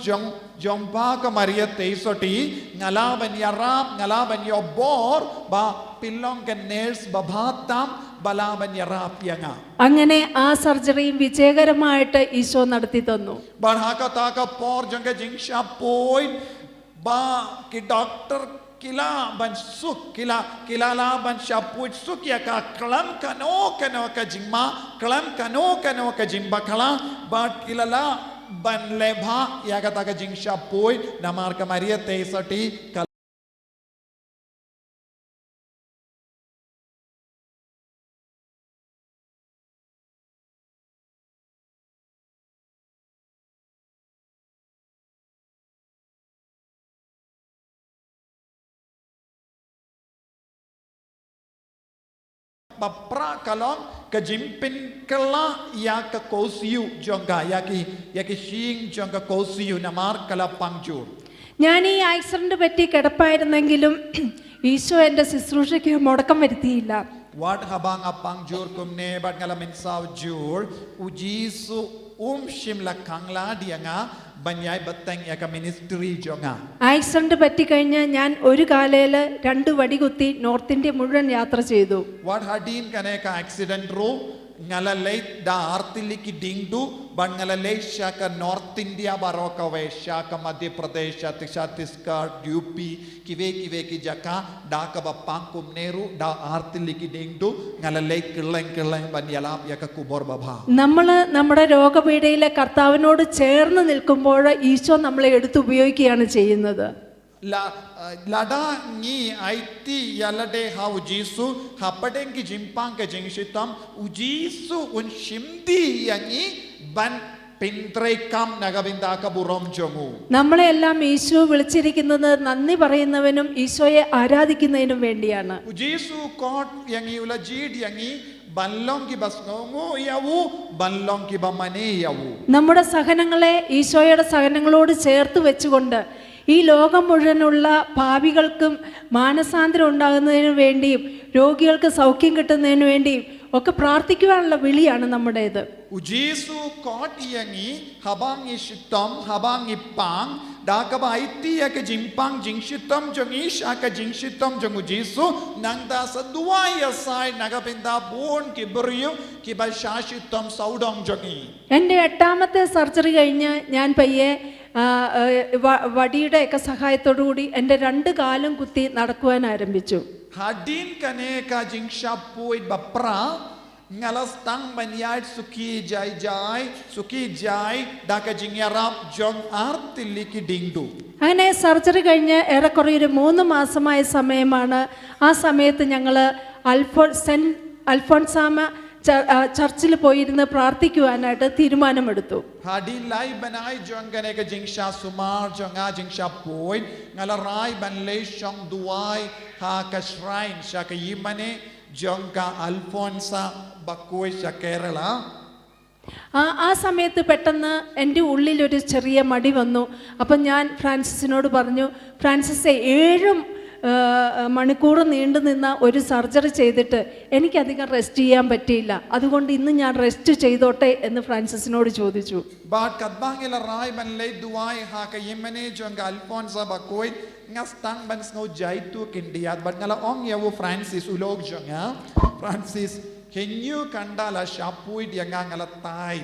jompa ka maria teisoti ngalaban yarap ngalaban yobor ba pillong ganes babhatam balaban yarap yanga. അങ്ങനെ ആ സർജറിയും വിജയകരമായിട്ട് ഈശോ നടത്തി തന്നു. Barhaka taka por jonga jingsha poi ba ki doctor kila ban suk kila la ban shapuit suk ya ka klam kano ka jingma klam kano ka jimba kala but kila la ban lebha ya ka ta ka jing shapuit namar ka maria teisati Bapra kalong kajimpin kala ya ka kosiu jonga yaki shing jonga kosiu namar kala pangjur. ഞാൻ ഈ ആക്സിഡന്റ് പറ്റി കിടപ്പായിരുന്നെങ്കിലും ഈശോ എൻ്റെ ശുശ്രൂഷയ്ക്ക് മുടക്കം വരുത്തിയില്ല. What habang pangjur kumne bat ngalamin saujur ujisu shimla kangla dianga banyai batang yaka ministry jonga. Accident പറ്റിക്കഴിഞ്ഞ് ഞാൻ ഒരു കാലയിൽ 2 വടി കുത്തി നോർത്ത് ഇന്ത്യ മുഴുവൻ യാത്ര ചെയ്തു. What hadin kaneka accident ro ngala late da artiliki dingdu ban ngala late shaka north india baroka we shaka madhya pradesh chhattisgarh up kive ki jaka da ka bapang kumneru da artiliki dingdu ngala late killang ban yalap yaka kubor baba. നമ്മൾ നമ്മുടെ രോഗപീഠയിലെ കർത്താവിനോട് ചേർന്ന് നിൽക്കുമ്പോൾ ഈശോ നമ്മളെ എടുത്ത് ഉപയോഗിക്കുകയാണ് ചെയ്യുന്നത്. Lada ni aiti yalade ha ujisu hapeden ki jimpang ke jingshitam ujisu un shimdi yangi ban pintrekam nagabinda ka burom jomu. നമ്മളെ എല്ലാം ഈശോ വിളിച്ചിരിക്കുന്നത് നന്ദി പറയുന്നവനും ഈശോയെ ആരാധിക്കുന്നതിനും വേണ്ടിയാണ്. Ujisu kot yangi ula jid yangi banlong ki basnongo yawu banlong ki bamane yawu. നമ്മുടെ സഹനങ്ങളെ ഈശോയുടെ സഹനങ്ങളോട് ചേർത്ത് വെച്ചുകൊണ്ട് ഈ ലോകം മുഴുവനുള്ള പാപികൾക്കും മാനസാന്തരം ഉണ്ടാകുന്നതിനു വേണ്ടിയും രോഗികൾക്ക് സൗഖ്യം കിട്ടുന്നതിനു വേണ്ടിയും ഒക്കെ പ്രാർത്ഥിക്കുവാനുള്ള വിളിയാണ് നമ്മുടേത്. Ujisu kot yangi habang ishitom habang ipang daka ba iti ya ka jimpang jingshitam jong ish aka jingshitam jong jisu nangda sa duwa ya sai nagapinda bon ki beriu ki ba shashitam saudong jongi. എൻ്റെ 8ാമത്തെ സർജറി കഴിഞ്ഞ് ഞാൻ പയ്യെ വടിയുടെയൊക്കെ സഹായത്തോടുകൂടി എൻ്റെ 2 കാലും കുത്തി നടക്കുവാൻ ആരംഭിച്ചു. Hadin kane ka jingsha puit bapra ngalas tang banyad suki jai daka jingyarap jong artiliki dingdu. അങ്ങനെ സർജറി കഴിഞ്ഞ് ഏറെക്കുറെ ഒരു 3 മാസമായ സമയമാണ്. ആ സമയത്ത് ഞങ്ങൾ സെന്റ് അൽഫോൺസാമ ചർച്ചിൽ പോയിരുന്ന് പ്രാർത്ഥിക്കുവാനായിട്ട് തീരുമാനമെടുത്തു. Hadin lai banai jong kane ka jingsha sumar jong a jingsha puit ngalarai banle shong duai ha ka shrine sha ka yimane jong ka Alfonsa Bakoy sa Kerala. ആ സമയത്ത് പെട്ടെന്ന് എൻ്റെ ഉള്ളിലൊരു ചെറിയ മടി വന്നു. അപ്പം ഞാൻ ഫ്രാൻസിസിനോട് പറഞ്ഞു, ഫ്രാൻസിസെ 7 മണിക്കൂർ നീണ്ടു നിന്ന ഒരു സർജറി ചെയ്തിട്ട് എനിക്കധികം റെസ്റ്റ് ചെയ്യാൻ പറ്റിയില്ല, അതുകൊണ്ട് ഇന്ന് ഞാൻ റെസ്റ്റ് ചെയ്തോട്ടെ എന്ന് ഫ്രാൻസിസിനോട് ചോദിച്ചു. Kenyu kandala shapuid yangangala tai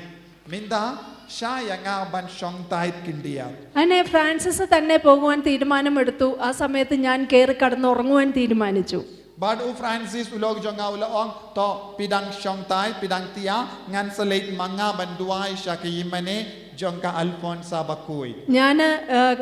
minda sha yanga ban shong tai kindia. അങ്ങനെ ഫ്രാൻസിസ് തന്നെ പോകുവാൻ തീരുമാനമെടുത്തു. ആ സമയത്ത് ഞാൻ കയറി കടന്നുറങ്ങുവാൻ തീരുമാനിച്ചു. But Francis ulog jonga ulaong to pidang shong tai pidang tia ngan selait manga banduai shakiyimane jonka Alfonsa Bakoy. ഞാൻ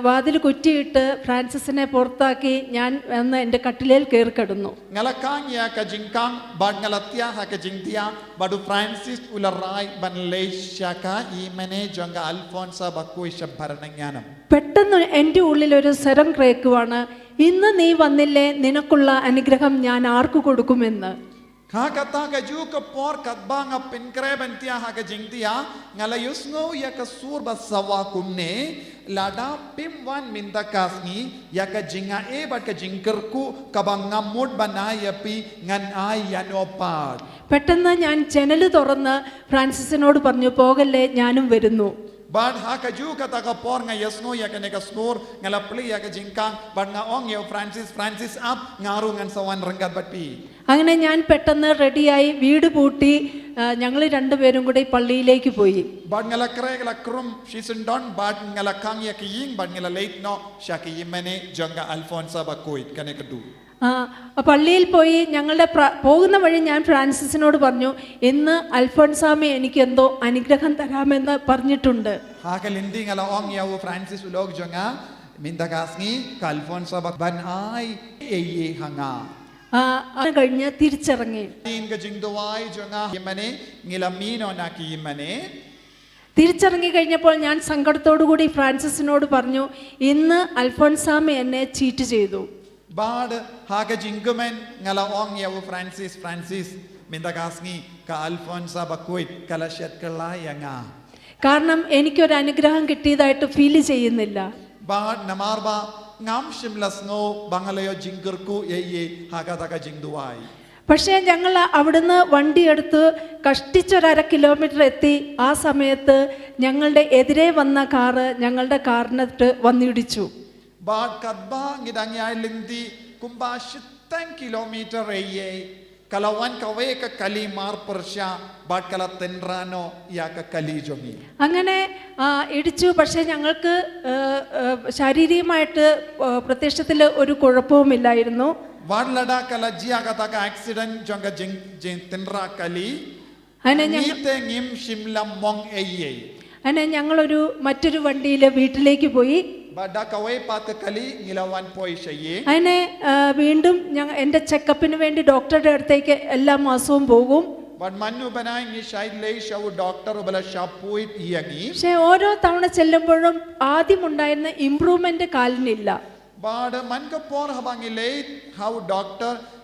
വാതിൽ കുറ്റിയിട്ട് ഫ്രാൻസിസിനെ പുറത്താക്കി ഞാൻ വന്ന് എൻ്റെ കട്ടിലേൽ കയറി കിടന്നു. Ngalakang ya ka jingkang bad ngalatia ha ka jingtia badu Francis ularai banlei shaka imane jonka Alfonsa Bakoy shabarananyanam. പെട്ടെന്ന് എൻ്റെ ഉള്ളിൽ ഒരു സ്വരം കേൾക്കുവാണ്, ഇന്ന് നീ വന്നില്ലേ, നിനക്കുള്ള അനുഗ്രഹം ഞാൻ ആർക്ക് കൊടുക്കുമെന്ന്. Kakata ka ju ka por katbang a pinkreben tia ha ka jingtia ngalayusno ya ka surba sawa kunne lada pimwan mindakasni ya ka jinga e bat ka jingkerku kabanga mud banaya pi ngan ay yanopad. പെട്ടെന്ന് ഞാൻ ജനൽ തുറന്ന് ഫ്രാൻസിസിനോട് പറഞ്ഞു, പോകല്ലേ, ഞാനും വരുന്നു. Bad ha ka ju ka ta ka por nga yasno ya ka ne ka snor ngala pli ya ka jingkang bad nga ong yo Francis up ngaru ngan sawan renggat bat pi. അങ്ങനെ ഞാൻ പെട്ടെന്ന് റെഡിയായി വീട് പൂട്ടി ഞങ്ങൾ 2 പേരും കൂടി പള്ളിയിലേക്ക് പോയി. Bad ngala kre ngala krum shisindon bad ngala kang ya kiying bad ngala late no shaki yimene jonga Alfonsa Bakoy kane kadu. പള്ളിയിൽ പോയി ഞങ്ങളുടെ പോകുന്ന വഴി ഞാൻ ഫ്രാൻസിസിനോട് പറഞ്ഞു, ഇന്ന് അൽഫോൺസാമ എനിക്ക് എന്തോ അനുഗ്രഹം തരാമെന്ന് പറഞ്ഞിട്ടുണ്ട്. ഫ്രാൻസിസ് ഉലോഗ് ജോങ്ങ മിന്തകാസ്നി കൽഫോൺസ ബൻ ആയി എയേ ഹങ്ങ കഴിഞ്ഞ് തിരിച്ചിറങ്ങി. തിരിച്ചിറങ്ങി കഴിഞ്ഞപ്പോൾ ഞാൻ സങ്കടത്തോടു കൂടി ഫ്രാൻസിസിനോട് പറഞ്ഞു, ഇന്ന് അൽഫോൺസാമ എന്നെ ചീറ്റ് ചെയ്തു. Bad haga jingumen ngala ong ya Francis mindagasni ka Alfonsa Bakoy kalashet kalayanga. കാരണം എനിക്കൊരു അനുഗ്രഹം കിട്ടിയതായിട്ട് ഫീൽ ചെയ്യുന്നില്ല. Bad namarba ngam shimlasno bangalayo jingurku ye haga daga jingduai. പക്ഷേ ഞങ്ങൾ അവിടുന്ന് വണ്ടിയെടുത്ത് കഷ്ടിച്ചൊരു കിലോമീറ്റർ എത്തി. ആ സമയത്ത് ഞങ്ങളുടെ എതിരെ വന്ന കാറ് ഞങ്ങളുടെ കാറിനകത്ത് വന്നിടിച്ചു. Bad kadba ngidangya lindi kumba 10 kilometer eye kalawan kawe ka kali mar persya bad kala tenrano ya ka kali jomi. അങ്ങനെ ഇടിച്ചു. പക്ഷേ ഞങ്ങൾക്ക് ശാരീരികമായിട്ട് പ്രത്യക്ഷത്തിൽ ഒരു കുഴപ്പവുമില്ലായിരുന്നു. Wadlada kala jia kata ka accident jonga jing tenra kali ngite ngim shimla mong eye. അങ്ങനെ ഞങ്ങളൊരു മറ്റൊരു വണ്ടിയിൽ വീട്ടിലേക്ക് പോയി. അങ്ങനെ വീണ്ടും എൻ്റെ ചെക്കപ്പിന് വേണ്ടി ഡോക്ടറുടെ അടുത്തേക്ക് എല്ലാ മാസവും പോകും. പക്ഷെ ഓരോ തവണ ചെല്ലുമ്പോഴും ആദ്യം ഉണ്ടായിരുന്ന ഇംപ്രൂവ്മെന്റ് കാലിനില്ല.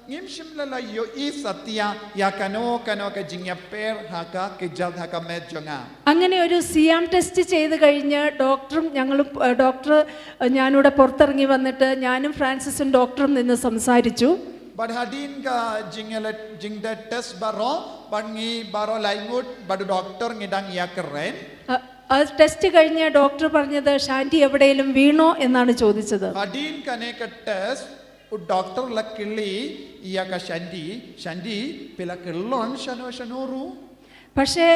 ngim shimlala yo I satya ya kano ka jingya per haka ke jal haka med jonga. അങ്ങനെ ഒരു സിയാം ടെസ്റ്റ് ചെയ്ത് കഴിഞ്ഞ് ഡോക്ടർ ഞാനിവിടെ പുറത്തിറങ്ങി വന്നിട്ട് ഞാനും ഫ്രാൻസിസും ഡോക്ടറും നിന്ന് സംസാരിച്ചു. But hadin ka jingda test baro bangi baro laingut badu doctor ngidang ya keren. Test കഴിഞ്ഞ് ഡോക്ടർ പറഞ്ഞത് ഷാൻറ്റി എവിടെയെങ്കിലും വീണോ എന്നാണ് ചോദിച്ചത്. Hadin kaneka test doctor lakili iyaka Shanti pila killon shanuru. പക്ഷേ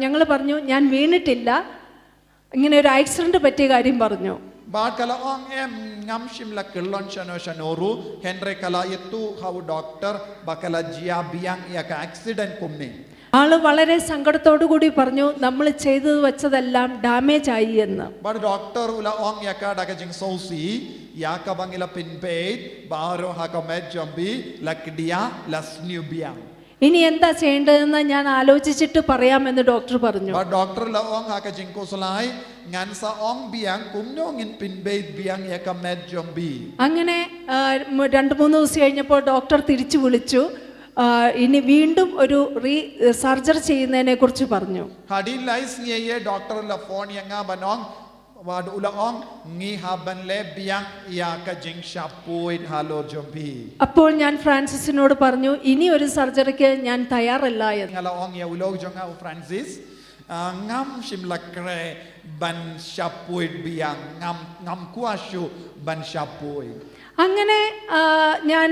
ഞങ്ങൾ പറഞ്ഞു ഞാൻ വീണിട്ടില്ല, ഇങ്ങനെ ഒരു ആക്സിഡന്റ് പറ്റിയ കാര്യം പറഞ്ഞു. Bad kala ong ngam shimla killon shanoru Henry kala itu how doctor bakala jia biang iyaka accident kumne. ആള് വളരെ സങ്കടത്തോടു കൂടി പറഞ്ഞു നമ്മൾ ചെയ്തു വെച്ചതെല്ലാം ഡാമേജ് ആയി എന്ന്. But doctor ula ong yaka dagajing sausi yaka bangila pinpaid baro hakamed jambi lakdia lasnubia. ഇനി എന്താ ചെയ്യേണ്ടതെന്ന് ഞാൻ ആലോചിച്ചിട്ട് പറയാമെന്ന് ഡോക്ടർ പറഞ്ഞു. But doctor la ong hakajing kosalai ngan sa ong biang kumno ngin pinpaid biang yaka med jambi. അങ്ങനെ 2-3 ദിവസം കഴിഞ്ഞപ്പോൾ ഡോക്ടർ തിരിച്ചു വിളിച്ചു. ഇനി വീണ്ടും ഒരു സർജറി ചെയ്യുന്നതിനെ കുറിച്ച് പറഞ്ഞു. Hadin lais ngiye doctor la phone yanga banong wad ulaong ngi haban le biang ya ka jing shapoid halo jombi. അപ്പോൾ ഞാൻ ഫ്രാൻസിസിനോട് പറഞ്ഞു ഇനി ഒരു സർജറിക്ക് ഞാൻ തയ്യാറല്ല എന്ന്. Ngala ong ya ulog jonga Francis ngam shimlakre ban shapoid biang ngam kuashu ban shapoid. അങ്ങനെ ഞാൻ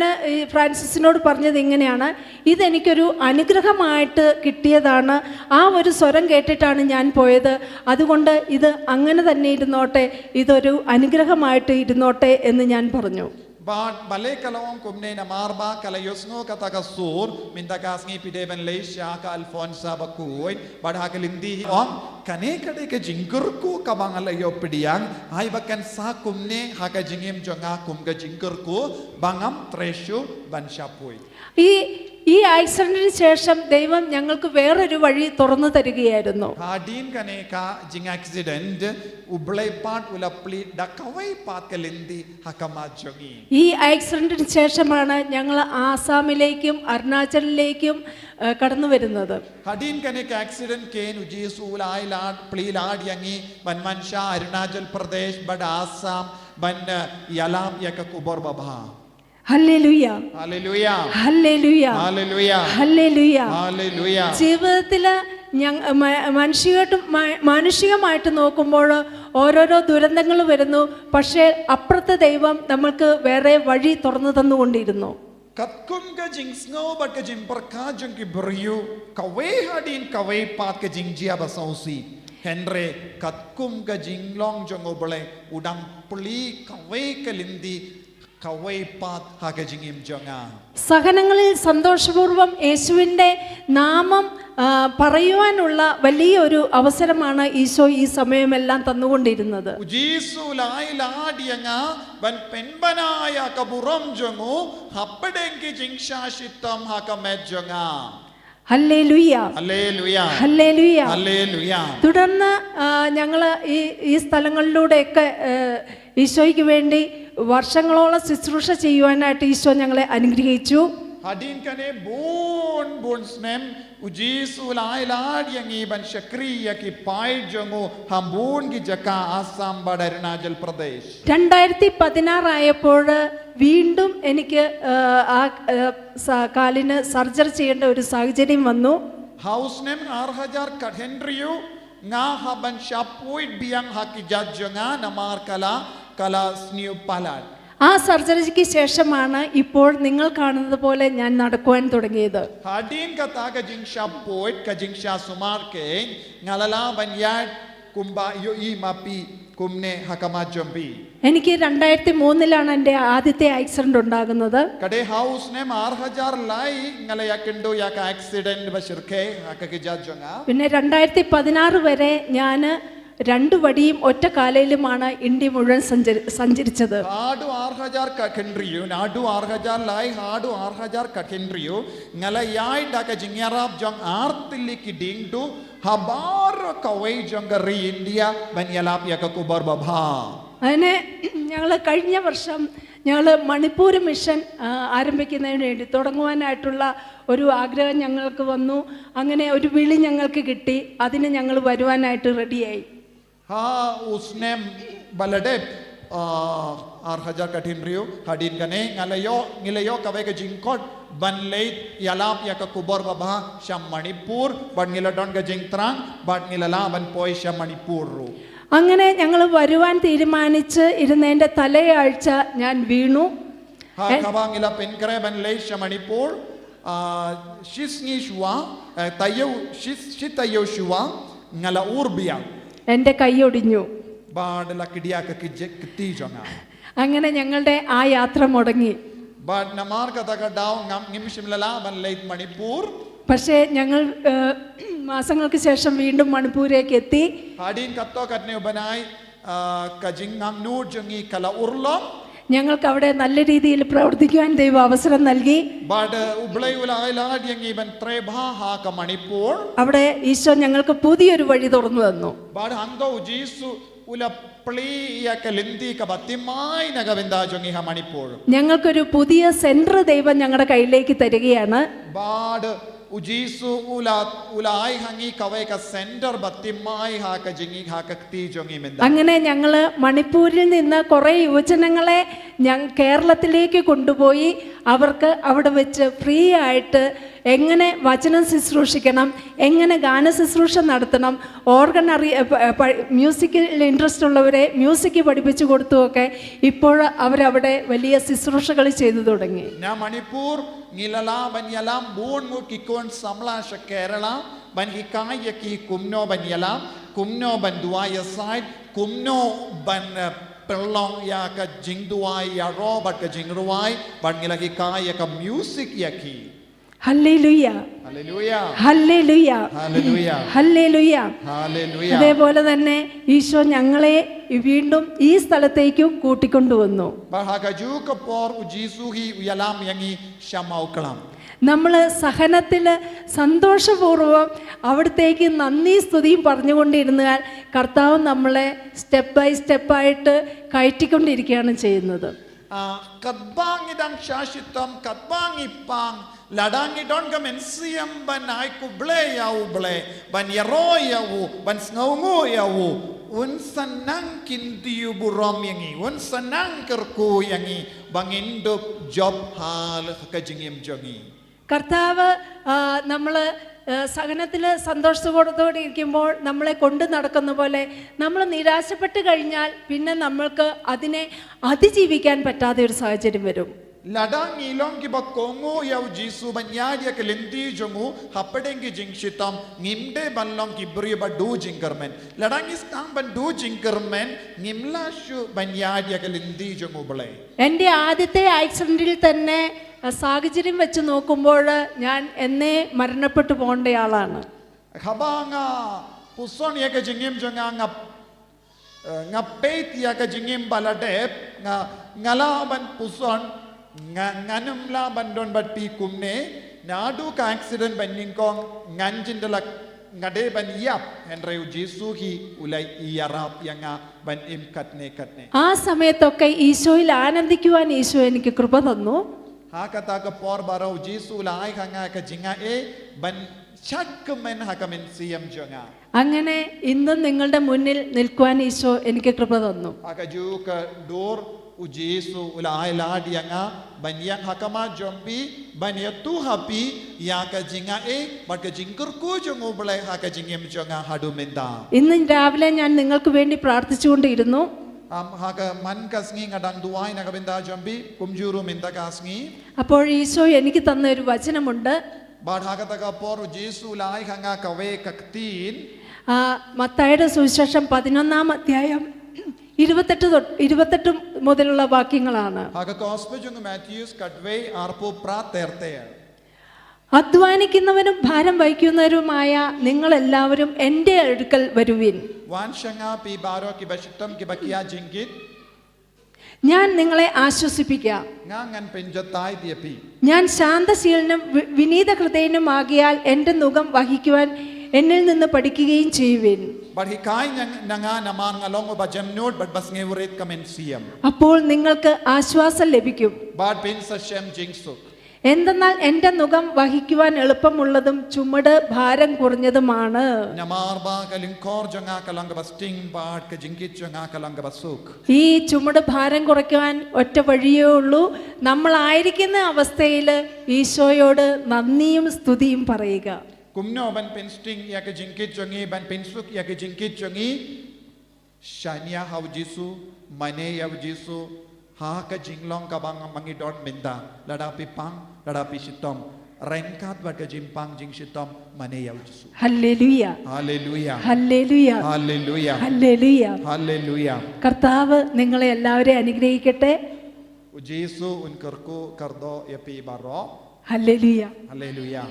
ഫ്രാൻസിസിനോട് പറഞ്ഞത് ഇങ്ങനെയാണ്, ഇതെനിക്കൊരു അനുഗ്രഹമായിട്ട് കിട്ടിയതാണ്, ആ ഒരു സ്വരം കേട്ടിട്ടാണ് ഞാൻ പോയത്, അതുകൊണ്ട് ഇത് അങ്ങനെ തന്നെ ഇരുന്നോട്ടെ, ഇതൊരു അനുഗ്രഹമായിട്ട് ഇരുന്നോട്ടെ എന്ന് ഞാൻ പറഞ്ഞു. But balik kalawang kumne na marba kalayosngo katakasur mintakas ngi pideban leisha ka Alfonsa bakuy but hakalindi ong kane kade ke jingkurku kabangalayo pidiyang ay bakan sa kumne hakajingim jonga kumga jingkurku bangam treshu banshapuy. ഈ ആക്സിഡന്റിന് ശേഷം ദൈവം ഞങ്ങൾക്ക് വേറൊരു വഴി തുറന്നു തരികയായിരുന്നു. Hadin kaneka jing accident ublay part ulapli dakaway pat kalindi hakamajongi. ഈ ആക്സിഡന്റിന് ശേഷമാണ് ഞങ്ങൾ ആസാമിലേക്കും അരുണാചലിലേക്കും കടന്നു വരുന്നത്. Hadin kaneka accident ken ujisul ailad plilad yangi banmansha Arunachal Pradesh bad Assam ban yalam yakakubor baba. Hallelujah hallelujah hallelujah hallelujah hallelujah hallelujah. ജീവിതത്തിൽ മാനുഷികമായിട്ട് നോക്കുമ്പോൾ ഓരോരോ ദുരന്തങ്ങൾ വരുന്നു, പക്ഷേ അപ്പുറത്തെ ദൈവം നമ്മൾക്ക് വേറെ വഴി തുറന്നു തന്നുകൊണ്ടിരുന്നു. Katkum ka jing snow but ka jing perka jing ki beriu kawai hadin kawai pat ka jing jia basausi Henry katkum ka jing long jong obole udang puli kawai kalindi kawai pat haka jing im jonga. സഹനങ്ങളിൽ സന്തോഷപൂർവ്വം യേശുവിൻ്റെ നാമം പറയുവാനുള്ള വലിയൊരു അവസരമാണ് ഈശോ ഈ സമയമെല്ലാം തന്നുകൊണ്ടിരുന്നത്. Hallelujah hallelujah. തുടർന്ന് ഞങ്ങൾ ഈ സ്ഥലങ്ങളിലൂടെയൊക്കെ ഈശോയ്ക്ക് വേണ്ടി വർഷങ്ങളോളം ശുശ്രൂഷ ചെയ്യുവാനായിട്ട് ഈശോ ഞങ്ങളെ അനുഗ്രഹിച്ചു. Hadin kane bon bon snem ujisul ailad yang iban shakriya ki pai jongo hambun ki jaka Assam bad Arunachal Pradesh. 2016 ആയപ്പോൾ വീണ്ടും എനിക്ക് ആ കാലിന് സർജറി ചെയ്യേണ്ട ഒരു സാഹചര്യം വന്നു. House name 6000 kadhendriyu nga haban shapoid biang hakijat jonga namar kala sniu palad. ആ സർജറിക്ക് ശേഷമാണ് ഇപ്പോൾ നിങ്ങൾ കാണുന്നത് പോലെ ഞാൻ നടക്കുവാൻ തുടങ്ങിയത്. Hadin kataga jingsha poit ka jingsha sumar ke ngalala banyad kumba yo I mapi kumne hakama jombi. എനിക്ക് 2003 എൻ്റെ ആദ്യത്തെ ആക്സിഡന്റ് ഉണ്ടാകുന്നത്. Kade house name 6000 lai ngalayakendo yak accident bashirke hakakija jonga. പിന്നെ 2016 വരെ ഞാൻ 2 വടിയും ഒറ്റ കാലയിലുമാണ് ഇന്ത്യ മുഴുവൻ സഞ്ചരിച്ചത്. Hadu 6000 kakendriyo nadu 6000 lai hadu 6000 kakendriyo ngalayai daka jingyarab jong artilli ki dingdu habar kawai jongari India banyalap yakakubar babha. അങ്ങനെ ഞങ്ങൾ കഴിഞ്ഞ വർഷം ഞങ്ങൾ മണിപ്പൂർ മിഷൻ ആരംഭിക്കുന്നതിന് വേണ്ടി തുടങ്ങുവാനായിട്ടുള്ള ഒരു ആഗ്രഹം ഞങ്ങൾക്ക് വന്നു. അങ്ങനെ ഒരു വിളി ഞങ്ങൾക്ക് കിട്ടി, അതിന് ഞങ്ങൾ വരുവാനായിട്ട് റെഡിയായി. Usnem balade Hajar Katin Rio, Hadin Gane, Nilayo Kaveka Jinkot, Ban Late, Yalap Yakakubor Baba, Sham Manipur, but Niladon Gajingtrang, but Nilalaban Poi Shamanipuru. അങ്ങനെ ഞങ്ങൾ വരുവാൻ തീരുമാനിച്ച് ഇരുന്നതിൻ്റെ തലയാഴ്ച ഞാൻ വീണു. Kavangila Penkre Ban Late Shamanipur, Shisni Shua, Shitayo Shua, Nala Urbia. എൻ്റെ കൈയൊടിഞ്ഞു. അങ്ങനെ ഞങ്ങളുടെ ആ യാത്ര മുടങ്ങി. പക്ഷേ ഞങ്ങൾ മാസങ്ങൾക്ക് ശേഷം വീണ്ടും മണിപ്പൂരേക്ക് എത്തി. ഞങ്ങൾക്ക് അവിടെ നല്ല രീതിയിൽ പ്രവർത്തിക്കുവാൻ ദൈവം അവസരം നൽകി. അവിടെ ഈശോ ഞങ്ങൾക്ക് പുതിയൊരു വഴി തുറന്നു തന്നു. ഞങ്ങൾക്കൊരു പുതിയ സെന്റർ ദൈവം ഞങ്ങളുടെ കയ്യിലേക്ക് തരികയാണ്. അങ്ങനെ ഞങ്ങള് മണിപ്പൂരിൽ നിന്ന് കുറെ യുവജനങ്ങളെ കേരളത്തിലേക്ക് കൊണ്ടുപോയി അവർക്ക് അവിടെ വെച്ച് ഫ്രീ ആയിട്ട് എങ്ങനെ വചനം ശുശ്രൂഷിക്കണം, എങ്ങനെ ഗാന ശുശ്രൂഷ നടത്തണം, ഓർഗൻ മ്യൂസിക്കിൽ ഇൻട്രസ്റ്റ് ഉള്ളവരെ മ്യൂസിക് പഠിപ്പിച്ചു കൊടുത്തുമൊക്കെ ഇപ്പോൾ അവരവിടെ വലിയ ശുശ്രൂഷകൾ ചെയ്തു തുടങ്ങി. Manipur Ngilala banyalam buon mo kikon samla sa Kerala ban hikaya ki kumno banyalam kumno ban duaya side kumno ban perlong ya ka jingduai ya robert ka jingruai ban ngila hikaya ka music ya ki. Hallelujah hallelujah hallelujah hallelujah hallelujah hallelujah. അതേപോലെ തന്നെ ഈശോ ഞങ്ങളെ വീണ്ടും ഈ സ്ഥലത്തേക്കും കൂട്ടിക്കൊണ്ടുവന്നു. നമ്മൾ സഹനത്തിൽ സന്തോഷപൂർവ്വം അവിടത്തേക്ക് നന്ദി സ്തുതിയും പറഞ്ഞുകൊണ്ടിരുന്നാൽ കർത്താവ് നമ്മളെ സ്റ്റെപ്പ് ബൈ സ്റ്റെപ്പായിട്ട് കയറ്റിക്കൊണ്ടിരിക്കുകയാണ് ചെയ്യുന്നത്. Ladangidon gamen siam ban ai kuble ya uble ban yaro ya u ban sngongo ya u un sanang kindiu burom yangi un sanang kerku yangi banginduk job hal kajingim jogi. കർത്താവ് നമ്മൾ സഹനത്തിൽ സന്തോഷത്തോടെ ഇരിക്കുമ്പോൾ നമ്മളെ കൊണ്ട് നടക്കുന്ന പോലെ നമ്മൾ നിരാശപ്പെട്ട് കഴിഞ്ഞാൽ പിന്നെ നമ്മൾക്ക് അതിനെ അതിജീവിക്കാൻ പറ്റാത്ത ഒരു സാഹചര്യം വരും. Ladang ilong ki bakongo yaw jisu banyadya ke lendi jongu hapedeng ki jingshitam ngimde ballong ki bri ba do jingermen ladang istang ban do jingermen ngimla shu banyadya ke lendi jongu bole. എൻ്റെ ആദ്യത്തെ ആക്സിഡന്റിൽ തന്നെ സാഹചര്യം വെച്ച് നോക്കുമ്പോൾ ഞാൻ എന്നേ മരണപ്പെട്ടു പോകേണ്ടയാളാണ്. Habanga puson ya ke jingim jonga ngapet ya ke jingim baladep ngalaban puson nganumla bandon bat pi kumne nadu ka accident banning kong nganjindala ngade ban yap henreu jesu hi ulai yarap yanga ban im katne. ആ സമയത്തൊക്കെ ഈശോയിൽ ആനന്ദിക്കുവാൻ ഈശോ എനിക്ക് കൃപ തന്നു. ha kata ka por barau jesu lai hanga ka jinga e ban chakmen hakamen siam jonga. അങ്ങനെ ഇന്നും നിങ്ങളുടെ മുന്നിൽ നിൽക്കുവാൻ ഈശോ എനിക്ക് കൃപ തന്നു. akaju ka dor ujesu ulai lad yanga banyang hakama jombi banyatu happy ya ka jinga e bat ka jingkur ko jongo blai ha ka jingem jonga hadu menda. ഇന്ന് രാവിലെ ഞാൻ നിങ്ങൾക്ക് വേണ്ടി പ്രാർത്ഥിച്ചുകൊണ്ടിരുന്നു. ha ka man kasngi ngadang duai na ka benda jombi kumjuru menda kasngi. അപ്പോൾ ഈശോ എനിക്ക് തന്ന ഒരു വചനമുണ്ട്. bat ha ka ta ka por ujesu ulai hanga ka we kaktin മത്തായിയുടെ സുവിശേഷം 11-ാം അധ്യായം 28 മുതലുള്ള വാക്യങ്ങളാണ്. അധ്വാനിക്കുന്നവനും ഭാരം വഹിക്കുന്നവരുമായ നിങ്ങൾ എല്ലാവരും എൻ്റെ അടുക്കൽ വരുവിൻ, ഞാൻ നിങ്ങളെ ആശ്വസിപ്പിക്കാം. ഞാൻ ശാന്തശീലനും വിനീത ഹൃദയനുമാകിയാൽ എൻ്റെ നുകം വഹിക്കുവാൻ എന്നിൽ നിന്ന് പഠിക്കുകയും ചെയ്യുവിൻ. അപ്പോൾ നിങ്ങൾക്ക് ആശ്വാസം ലഭിക്കും. എന്തെന്നാൽ എൻ്റെ നുകം വഹിക്കുവാൻ എളുപ്പമുള്ളതും ചുമട് ഭാരം കുറഞ്ഞതുമാണ്. ഈ ചുമട് ഭാരം കുറയ്ക്കുവാൻ ഒറ്റ വഴിയേ ഉള്ളൂ, നമ്മളായിരിക്കുന്ന അവസ്ഥയിൽ ഈശോയോട് നന്ദിയും സ്തുതിയും പറയുക. Kumno ban pensting ya ke jingkit chongi ban pensuk ya ke jingkit chongi shania haw jisu mane yaw jisu ha ka jinglong ka bang mangidon minda ladapi pang ladapi sitom renkat ba ka jimpang jing sitom mane yaw jisu. Hallelujah Hallelujah. Hallelujah Hallelujah. Hallelujah. Hallelujah. കർത്താവ് നിങ്ങളെ എല്ലാവരെയും അനുഗ്രഹിക്കട്ടെ. Jisu unkerku kardo ya pi baro. Hallelujah. Hallelujah.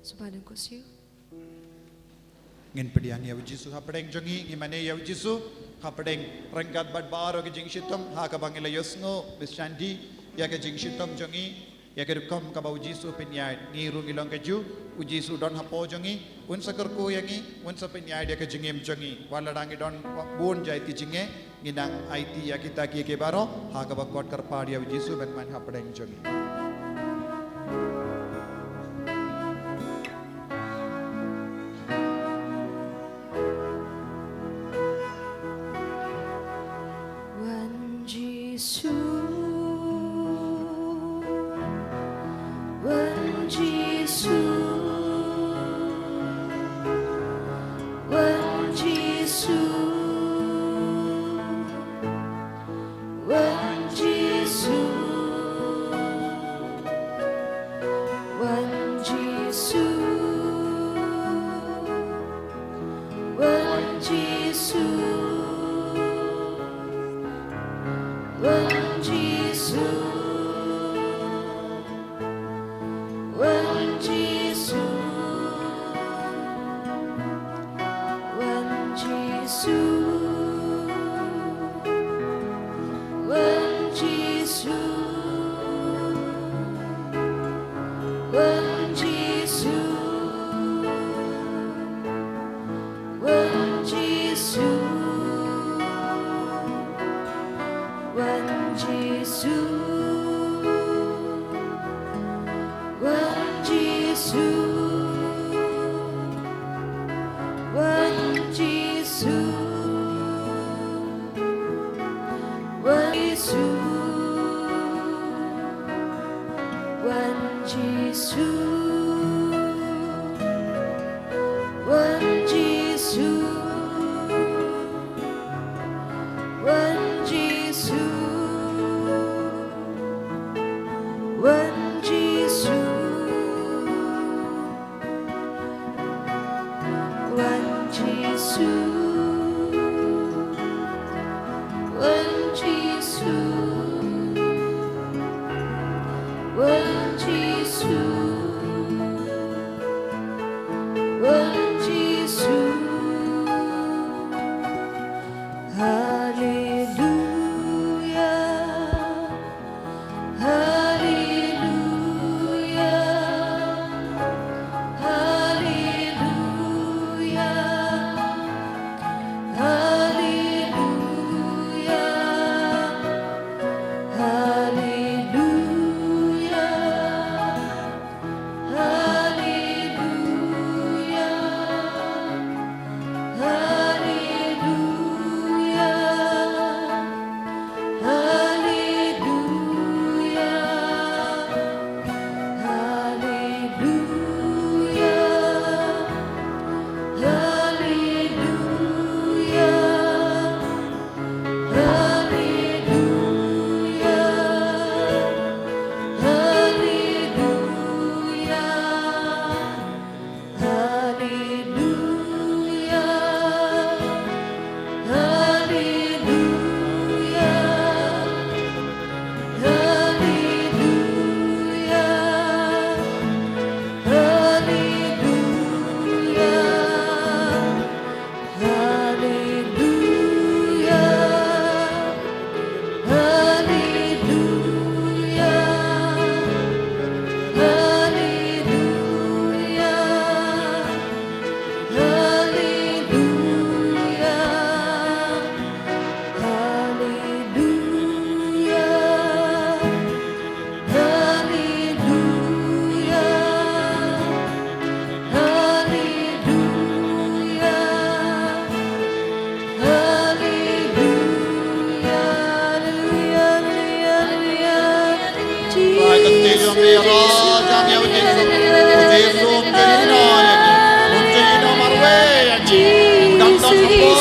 Subhanang Kusyu. Ngin pediang yaw jisu hapadeng jongi ngimane yaw jisu hapadeng rengkat bad baro ke jing shitom ha ka bangila yosno bisandi ya ke jing shitom jongi ya ke kom ka bau jisu penyai ngiru ngilong ke ju u jisu don hapo jongi un sakarku yangi un sa penyai ya ke jingem jongi wala dangi don bun jai ti jinge nginang it ya kita ki ke baro ha ka bakot karpad yaw jisu ben man hapadeng jongi.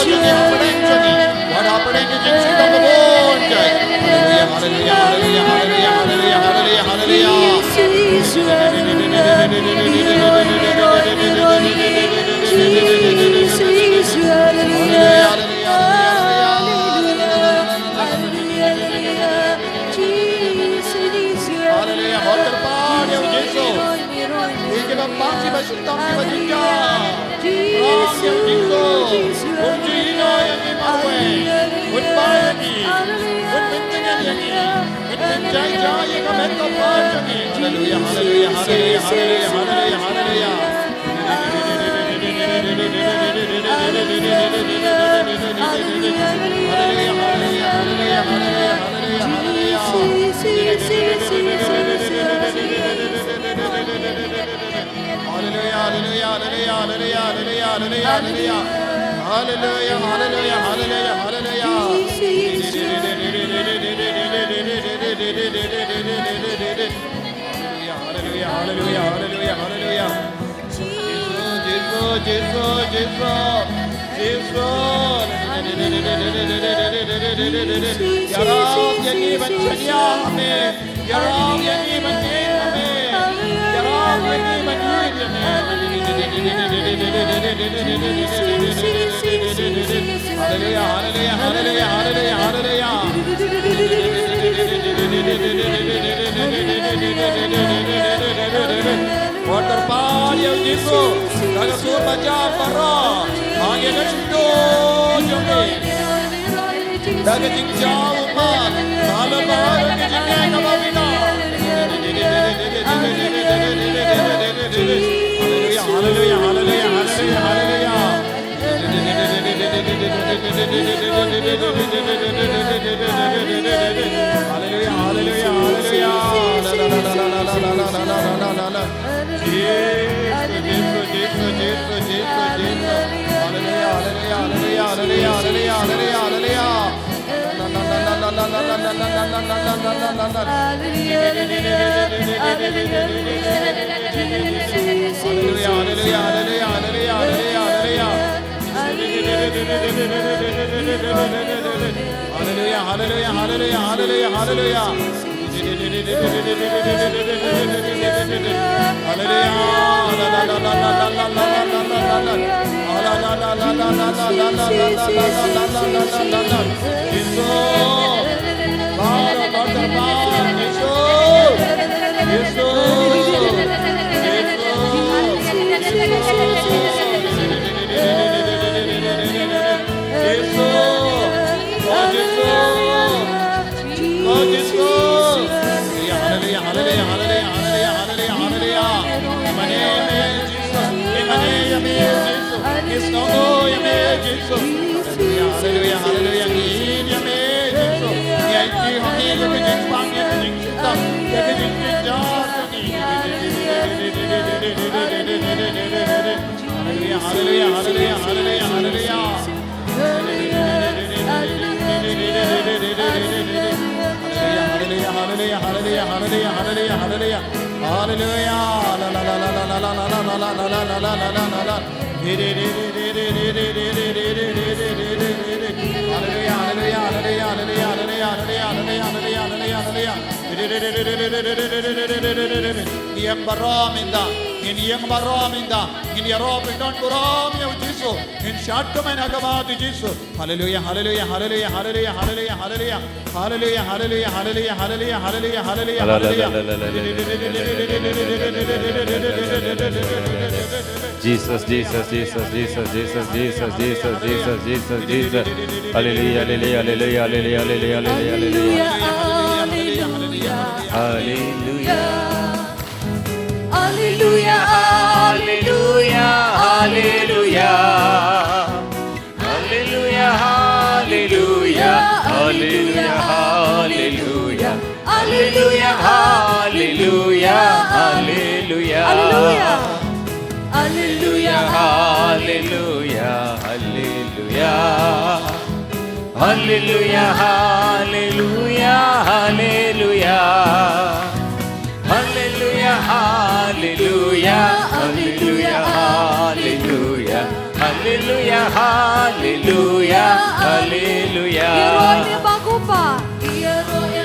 Jangi Hapadeng Jangi Wada Hapadeng Jangi Sitama Bon Jai Hallelujah Hallelujah Hallelujah Hallelujah Hallelujah Hallelujah Hallelujah Horterpad Ya Yesus Iki Bapang Si Basitang Si Basitang Ram Ya Yesus Unjina Yang Imawe Unbayani Unbentengan Yang Unbenjai Jaya Kamenta Panjangi Hallelujah Hallelujah Hallelujah Hallelujah Hallelujah Hallelujah Waterpad Ya Yesus Daga sur baca para Hanya kasido Jangi Daga jingjaw umat Salam bahar ke jingga kababina Hallelujah Hallelujah Hallelujah Hallelujah Hallelujah Hallelujah Hallelujah Hallelujah Yang baraminda, yang baraminda, yang robidan baram ya Yesus, in syadda mana kabat Yesus. Hallelujah, hallelujah, hallelujah, hallelujah, hallelujah, hallelujah, hallelujah, hallelujah, hallelujah, hallelujah, hallelujah, hallelujah. Jesus, Jesus, Jesus, Jesus, Jesus, Jesus, Jesus, Jesus, Jesus, Jesus. Hallelujah, hallelujah, hallelujah, hallelujah, hallelujah, hallelujah, hallelujah. Hallelujah. Hallelujah, hallelujah, hallelujah. Hallelujah, hallelujah, hallelujah, hallelujah. Hallelujah, hallelujah, hallelujah. Hallelujah, hallelujah, hallelujah. Hallelujah, hallelujah, hallelujah. Hallelujah, hallelujah, hallelujah, hallelujah. Hallelujah, hallelujah, hallelujah. Giroy bago pa, giroy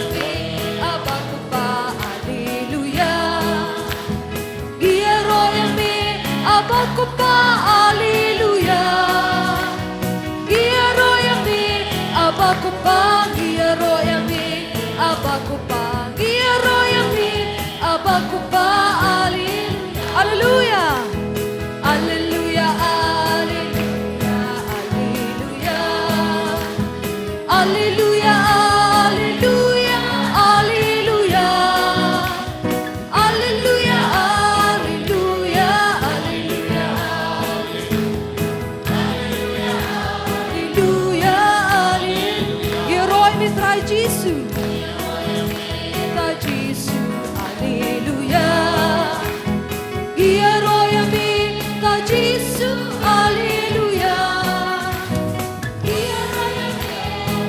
bago pa, hallelujah. Giroy bago pa, hallelujah. Giroy bago pa, giroy bago pa, giroy bago pa, hallelujah. Hallelujah, hallelujah, hallelujah. Hallelujah, hallelujah, hallelujah. Hallelujah, hallelujah, hallelujah. Hallelujah, hallelujah. Giroy mi trai Jesu. Trai Jesu, hallelujah. Giroy mi trai Jesu, hallelujah. Giroy mi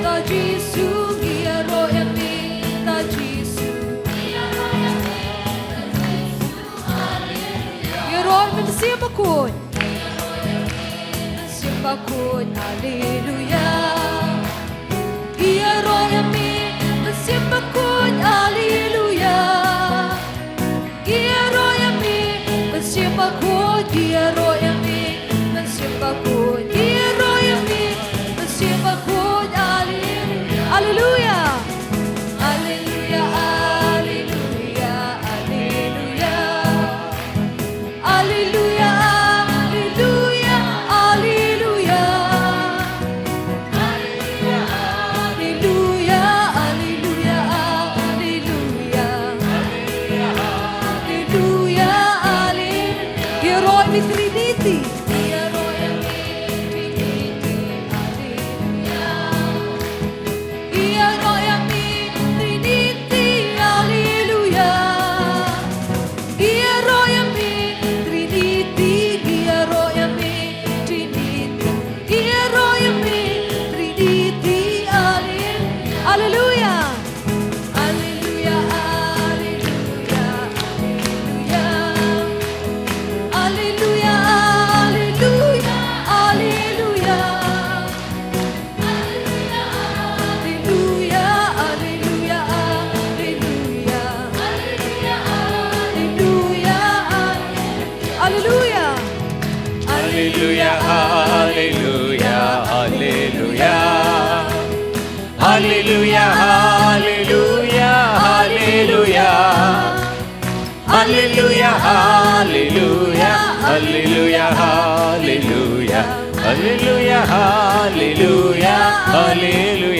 trai Jesu, giroy mi trai Jesu. Giroy mi simbakun. Simbakun, hallelujah. Giroy mi simbakun, hallelujah. Giroy mi simbakun, giroy mi simbakun, giroy mi simbakun, hallelujah. Hallelujah. Hallelujah, hallelujah, hallelujah. Hallelujah, hallelujah, hallelujah. Hallelujah, hallelujah, hallelujah, hallelujah. Hallelujah, hallelujah. Giroy mi Trinity. Giroy mi Trinity, hallelujah. Giroy mi Trinity, hallelujah. Giroy mi Trinity, giroy mi Trinity, giroy mi Trinity, hallelujah. Hallelujah, hallelujah, hallelujah. Hallelujah, hallelujah, hallelujah. Hallelujah, hallelujah, hallelujah. Hallelujah, hallelujah, hallelujah. Hallelujah, hallelujah, hallelujah. Hallelujah, hallelujah, hallelujah, hallelujah. Hallelujah, hallelujah,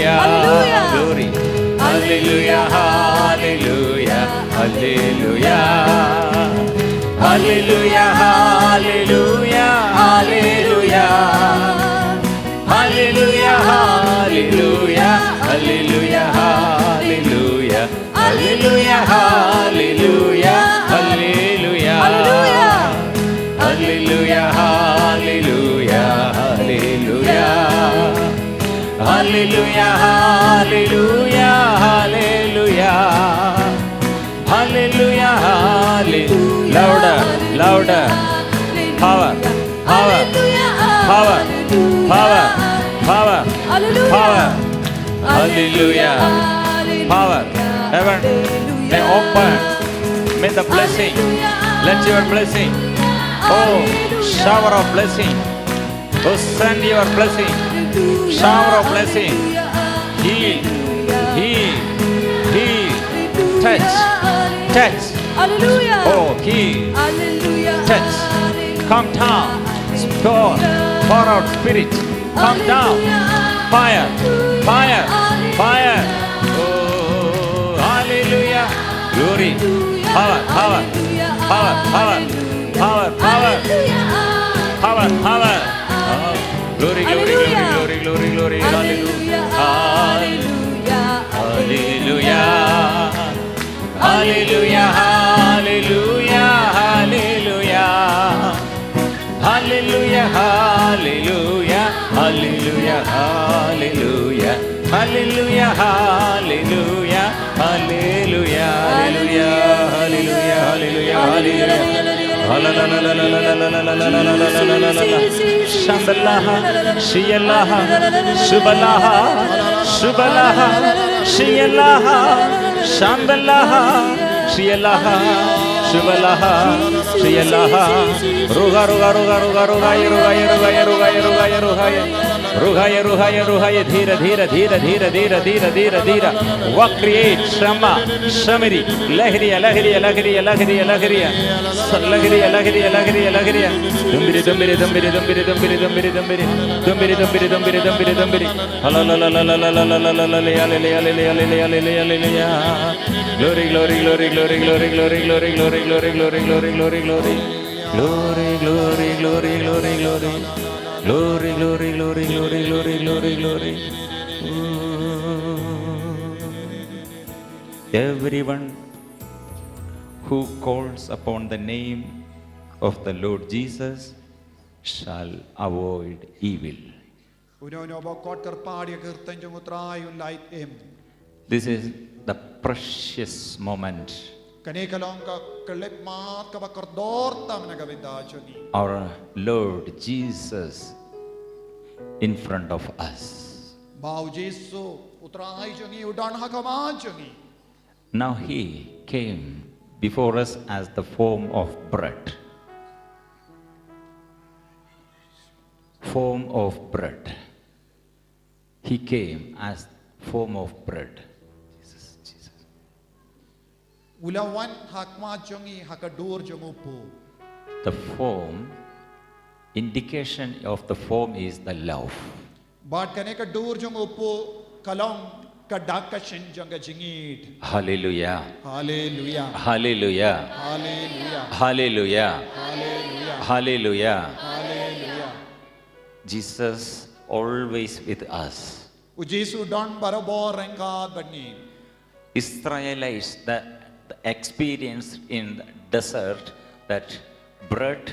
hallelujah. Glory. Hallelujah, hallelujah, hallelujah. Hallelujah, hallelujah, hallelujah. Hallelujah, hallelujah, hallelujah, hallelujah. Hallelujah, hallelujah, hallelujah. Hallelujah, hallelujah, hallelujah. Hallelujah, hallelujah, hallelujah. Hallelujah, hallelujah. Louder, louder. Power, power, power, power, power, power. Hallelujah. Power. Heaven may open. May the blessing. Let your blessing. Oh, shower of blessing. Oh, send your blessing. Shower of blessing. Heal, heal, heal. Touch, touch. Oh, heal, touch. Come down. Pour out spirit. Come down. Fire, fire, fire. Oh, hallelujah. Glory. Power, power, power, power, power, power, power, power. Oh, glory, glory, glory, glory, glory, glory. Hallelujah. Hallelujah. Hallelujah. Hallelujah. Hallelujah. Hallelujah. Hallelujah. Hallelujah. Hallelujah. Hallelujah. Hallelujah. Hallelujah. Hallelujah. Hallelujah. Hallelujah. Hallelujah. Shambalaha, Shialaha, Shubalaha, Shubalaha, Shialaha, Shambalaha, Shialaha, Shubalaha, Shialaha, Ruga, Ruga, Ruga, Ruga, Ruga, Ruga, Ruga, Ruga, Ruga, Ruga, Ruhaya, Ruhaya, Ruhaya, Dhira, Dhira, Dhira, Dhira, Dhira, Dhira, Dhira, Dhira. What create Shama, Shamiri, Lahiriya, Lahiriya, Lahiriya, Lahiriya, Lahiriya, Lahiriya, Lahiriya, Lahiriya, Lahiriya. Dumbiri, dumbiri, dumbiri, dumbiri, dumbiri, dumbiri, dumbiri, dumbiri, dumbiri, dumbiri, dumbiri, dumbiri. Glory, glory, glory, glory, glory, glory, glory, glory, glory, glory, glory, glory, glory. Glory, glory, glory, glory, glory. Glory, glory, glory, glory, glory, glory, glory. Everyone who calls upon the name of the Lord Jesus shall avoid evil. This is the precious moment. Our Lord Jesus in front of us. Now he came before us as the form of bread. Form of bread. He came as form of bread. The form, indication of the form is the love. Hallelujah. Hallelujah. Hallelujah. Hallelujah. Hallelujah. Hallelujah. Hallelujah. Hallelujah. Jesus always with us. Israelites that experienced in the desert that bread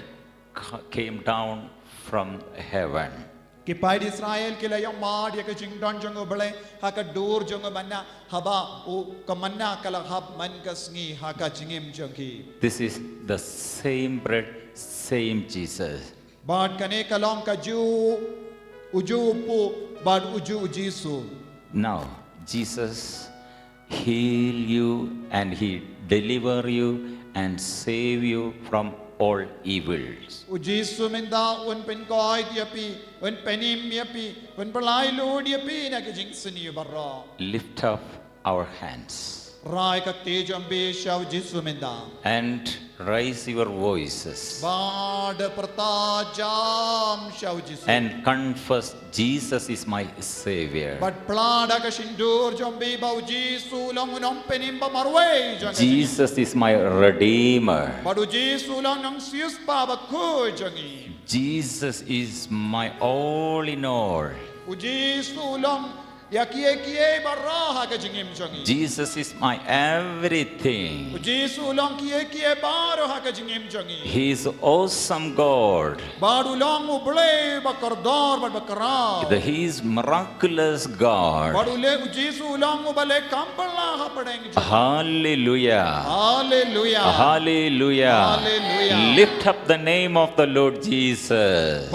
came down from heaven. This is the same bread, same Jesus. Now Jesus heal you and he deliver you and save you from all evils. Lift up our hands and raise your voices and confess Jesus is my Savior. Jesus is my Redeemer. Jesus is my all in all. Jesus is my everything. He is awesome God. He is miraculous God. Hallelujah. Hallelujah. Hallelujah. Lift up the name of the Lord Jesus.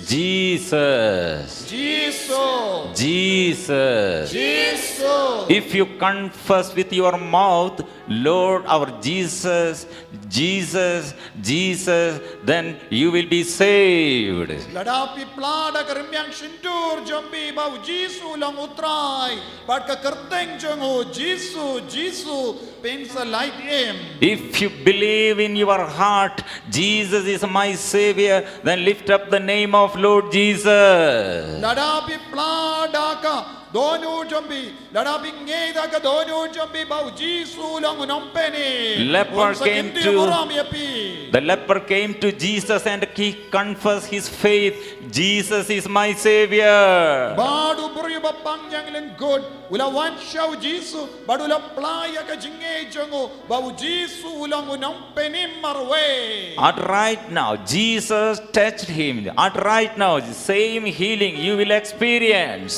Jesus. Jesus. Jesus. Jesus. If you confess with your mouth, Lord our Jesus, Jesus, Jesus, then you will be saved. If you believe in your heart, Jesus is my Savior, then lift up the name of Lord Jesus. The leper came to Jesus and he confessed his faith. Jesus is my Savior. At right now, Jesus touched him. At right now, the same healing you will experience.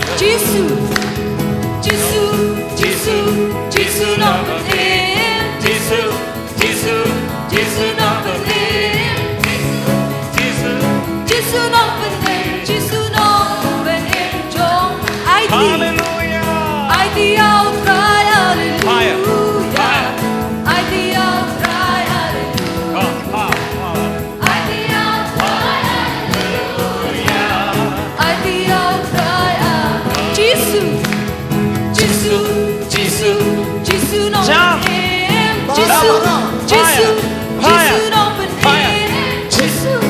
Fire. Fire. open Fire. name. Jesus.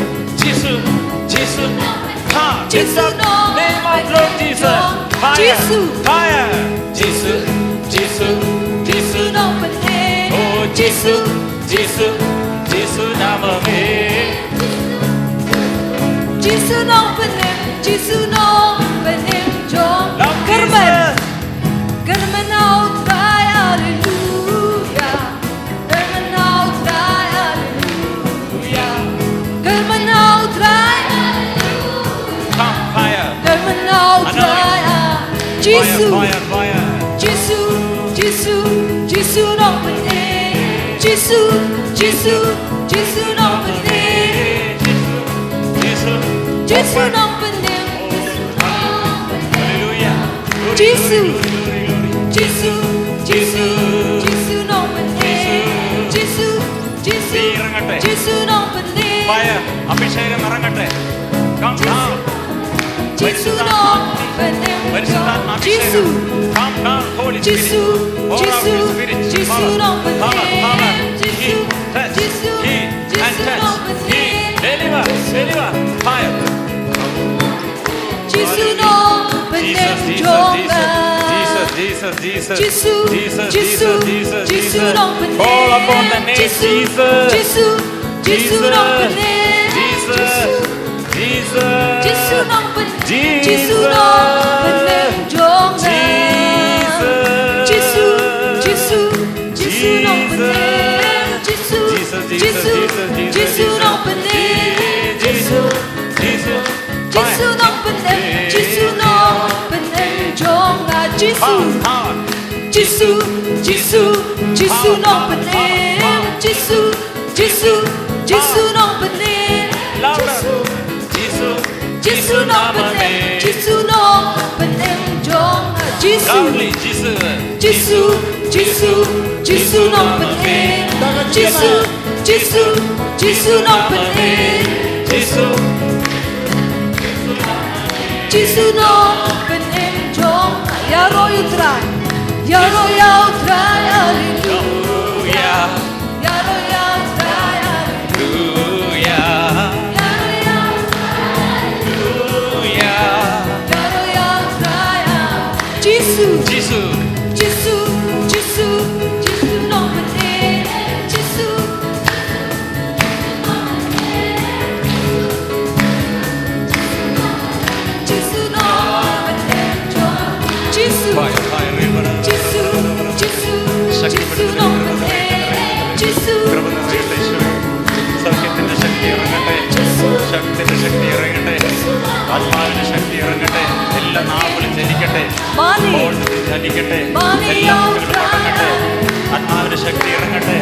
Jesus. Jesus. Fire. In Jesus, the name of Lord Jesus. Fire. Jesus. Fire. Jesus. Jesus. Jesus. open name. Oh, Jesus. Jesus. Jesus. Namame. Jesus open name. Jesus open name. John. Love Carmen. Jesus. Carmen out cry hallelujah. Carmen out cry hallelujah. Carmen out cry. Come, fire. Carmen out cry. Jesus. Fire, fire. Jesus, Jesus, Jesus open name. Jesus, Jesus, Jesus open name. Jesus. Jesus Open. open name. Hallelujah. Glory, Jesus. glory, glory, glory. Jesus, Jesus, Jesus open name. Jesus, Jesus, ഇറങ്ങട്ടെ. Jesus open name. Fire. അഭിഷേകം ഇറങ്ങട്ടെ. Come, come. Jesus open name. പരിശുദ്ധാത്മ Jesus, അഭിഷേകം. Come, come, Holy Spirit. Jesus, Pour out Jesus, your Spirit. Jesus Power, open power, power. name. Heal, Jesus, touch, Jesus, heal, and Jesus touch. open Heal, name. deliver, deliver. Fire. Jesus open Jesus, name. Jesus, Jesus, Jesus, Jesus, Jesus, Jesus, Jesus, Jesus, Jesus Jesus. open name. Call upon the name Jesus. Jesus, Jesus open name. Jesus, Jesus, Jesus open name. Jesus, Jesus open name. Jesus, Jesus, Jesus open name. Jesus, Jesus, Jesus open name. Jesus, Jesus, Jesus open name. Jesus open name. Jesus, power, Jesus, Jesus, Jesus open name. Jesus, Jesus, Jesus open name. louder. Jesus, Jesus open name. Jesus open name. Jesus, loudly, Jesus, Jesus, Jesus, Jesus open name. Jesus, Jesus, Jesus open name. Jesus, Jesus open name. Yaro you try, Yaro you try, hallelujah. hallelujah, Yaro you try, hallelujah, hallelujah. Yaro you try, Jesus, Jesus, Jesus, Jesus, Jesus open name. Jesus, Jesus open name. Jesus. fire, fire, river. കൃപ നിറയട്ടെ ഈശോയെ. സൗഖ്യത്തിന്റെ ശക്തി ഇറങ്ങട്ടെ, ശക്തിന്റെ ശക്തി ഇറങ്ങട്ടെ, ആത്മാവിന്റെ ശക്തി ഇറങ്ങട്ടെ, എല്ലാ നാവുകളും ചലിക്കട്ടെ, ഇപ്പോൾ ചലിക്കട്ടെ, എല്ലാ മുഖങ്ങളും അടങ്ങട്ടെ, ആത്മാവിന്റെ ശക്തി ഇറങ്ങട്ടെ,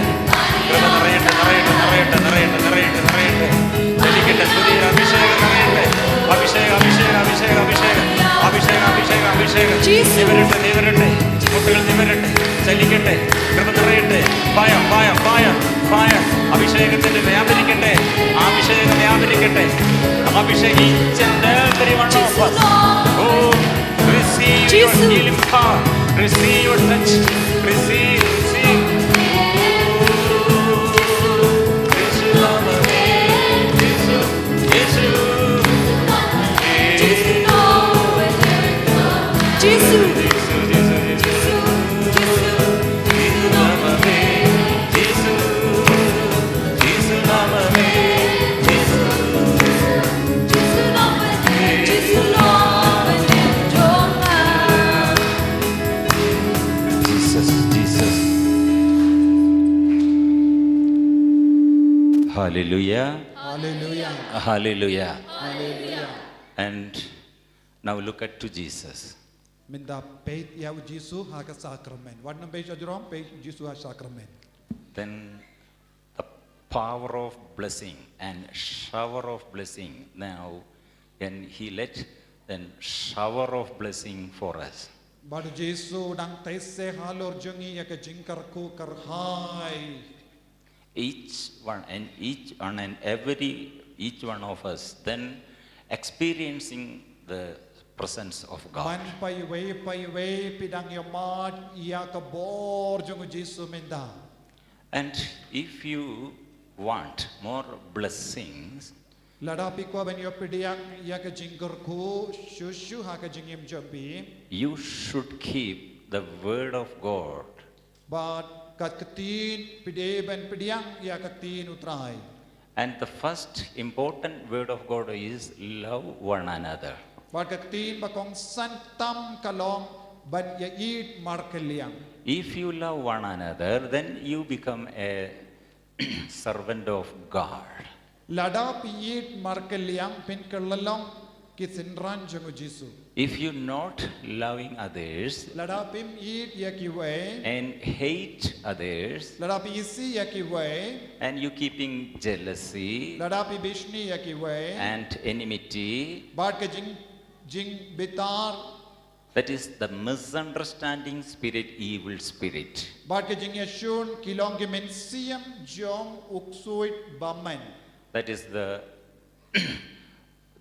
കൃപ നിറയട്ടെ, നിറയട്ടെ, നിറയട്ടെ, നിറയട്ടെ, നിറയട്ടെ, നിറയട്ടെ, ചലിക്കട്ടെ, സ്തുതിയുടെ അഭിഷേകം നിറയട്ടെ, അഭിഷേകം, അഭിഷേകം, അഭിഷേകം, അഭിഷേകം, അഭിഷേകം, അഭിഷേകം, അഭിഷേകം, നിവരട്ടെ, നിവരട്ടെ, മുട്ടുകൾ നിവരട്ടെ, ചലിക്കട്ടെ, കൃപ നിറയട്ടെ, ഫയർ, ഫയർ, ഫയർ, ഫയർ, അഭിഷേകത്തിന്റെ വ്യാപരിക്കട്ടെ, അഭിഷേകം വ്യാപരിക്കട്ടെ, അഭിഷേകം each and every one of us. Oh, receive your healing power, receive your touch, receive, receive. Yesu namame, Yesu, Yesu, Jesus. Hallelujah. Hallelujah. Hallelujah. Hallelujah. And now look at to Jesus. Minda peit ya Jesu ha ka sacrament. What number is Jerome? Peit Jesu ha sacrament. Then the power of blessing and shower of blessing. Now, when he let then shower of blessing for us. But Jesu dang taise halor jungi ya ka jinkar ku kar hai. Each one and each one of us then experiencing the presence of God. Man pai wei pidang ya mat ya ka bor jungu Jesu minda. And if you want more blessings, Lada pikwa ban yo pidiang ya ka jingkar ku shushu ha ka jingim jambi. you should keep the word of God. But kat katin pide ban pidiang ya ka tin utrai. And the first important word of God is love one another. But kat tin bakong santam kalong ban ya eat markeliang. If you love one another, then you become a servant of God. Lada pi eat markeliang pin kalalong kisinran jangu Jisu. If you not loving others Lada pim eat ya ki way. and hate others, Lada pi isi ya ki way. and you keeping jealousy Lada pi bishni ya ki way. and enmity, But ka jing bitar. that is the misunderstanding spirit, evil spirit. But ka jing yashun kilong ki mensiam jong uksuit baman. That is the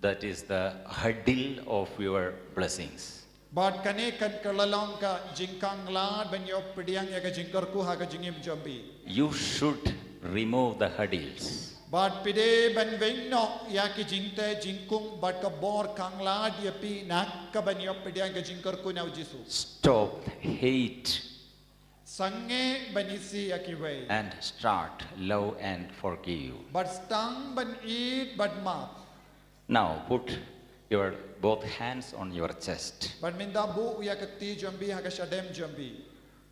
that is the hurdle of your blessings. But kane kan kalalong ka jingkang lad ban yo pidiang ya ka jingkar ku ha ka jingim jambi. You should remove the hurdles. But pide ban veng no ya ki jingte jingkung but ka bor kang lad ya pi nak ka ban yo pidiang ka jingkar ku na Jisu. Stop hate Sange banisi ya ki way. and start love and forgive. But stang ban eat but ma. Now put your both hands on your chest. But minda bu ya ka ti jambi ha ka shadem jambi.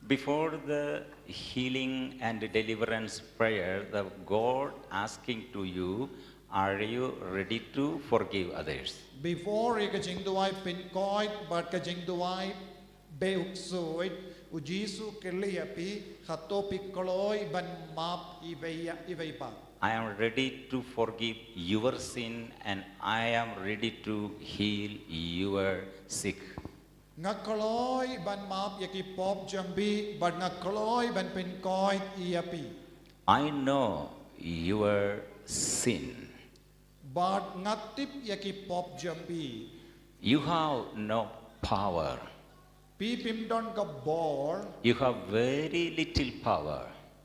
Before the healing and deliverance prayer, the God asking to you, are you ready to forgive others? Before ya ka jing duai pin koit but ka jing duai be uksuit u Jisu kelli ya pi khato pi koloi ban map ibei pa. I am ready to forgive your sin and I am ready to heal your sick. Ngakoloi ban map ya ki pop jambi but ngakoloi ban pin koit iapi. I know your sin. But ngatip ya ki pop jambi. You have no power. Pi pim don ka bor You have very little power.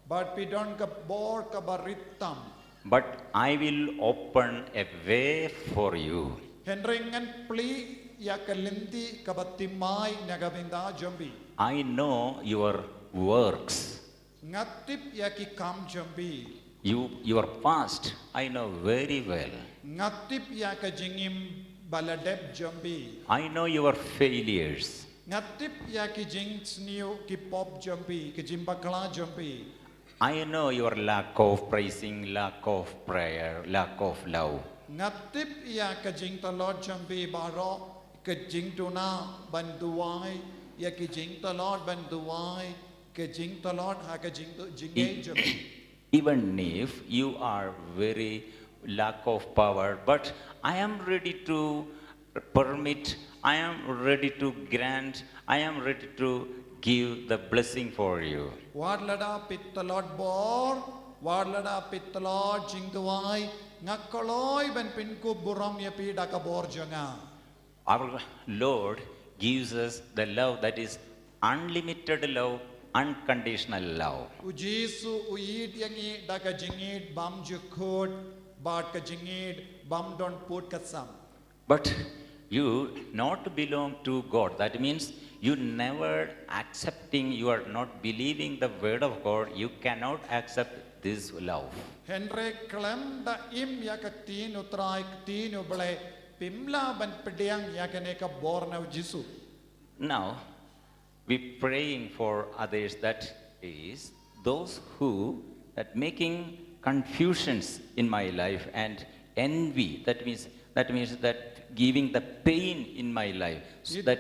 but pi don ka bor ka baritam. But I will open a way for you. Henringan pli ya ka linti ka batimai nagabinda jambi. I know your works. Ngatip ya ki kam jambi. Your past, I know very well. Ngatip ya ka jingim baladeb jambi. I know your failures. Ngatip ya ki jing sniu ki pop jambi, ki jimbakla jambi. I know your lack of praising, lack of prayer, lack of love. Ngatip ya ka jing talod jambi baro, ka jing tuna banduai, ya ki jing talod banduai, ka jing talod ha ka jing jambi. Even if you are very lack of power, but I am ready to permit, I am ready to grant, I am ready to give the blessing for you. Wadlada pitalod bor, wadlada pitalod jingduai, ngakoloi ben pinku buram ya pi daka bor janga. Our Lord gives us the love that is unlimited love, unconditional love. Ujisu uid yangi daka jingid bam jukut, but ka jingid bam don put kasam. But you not belong to God. That means you never accepting, you are not believing the word of God. You cannot accept this love. Henry klem da im ya ka tinu trai tinu ble pimla ban pediang ya ka neka bor na Jisu. Now, we praying for others, that is those who that making confusions in my life and envy. That means that giving the pain in my life. So that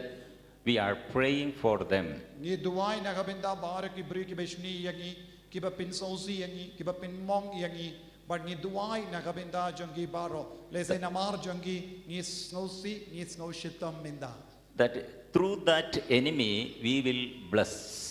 we are praying for them. Ni duai na kabinda bar ki bri ki beshni yangi ki ba pin sosi yangi ki ba pin mong yangi but ni duai na kabinda jangi baro lese namar jangi ni snosi ni snow shitam minda. That through that enemy we will bless.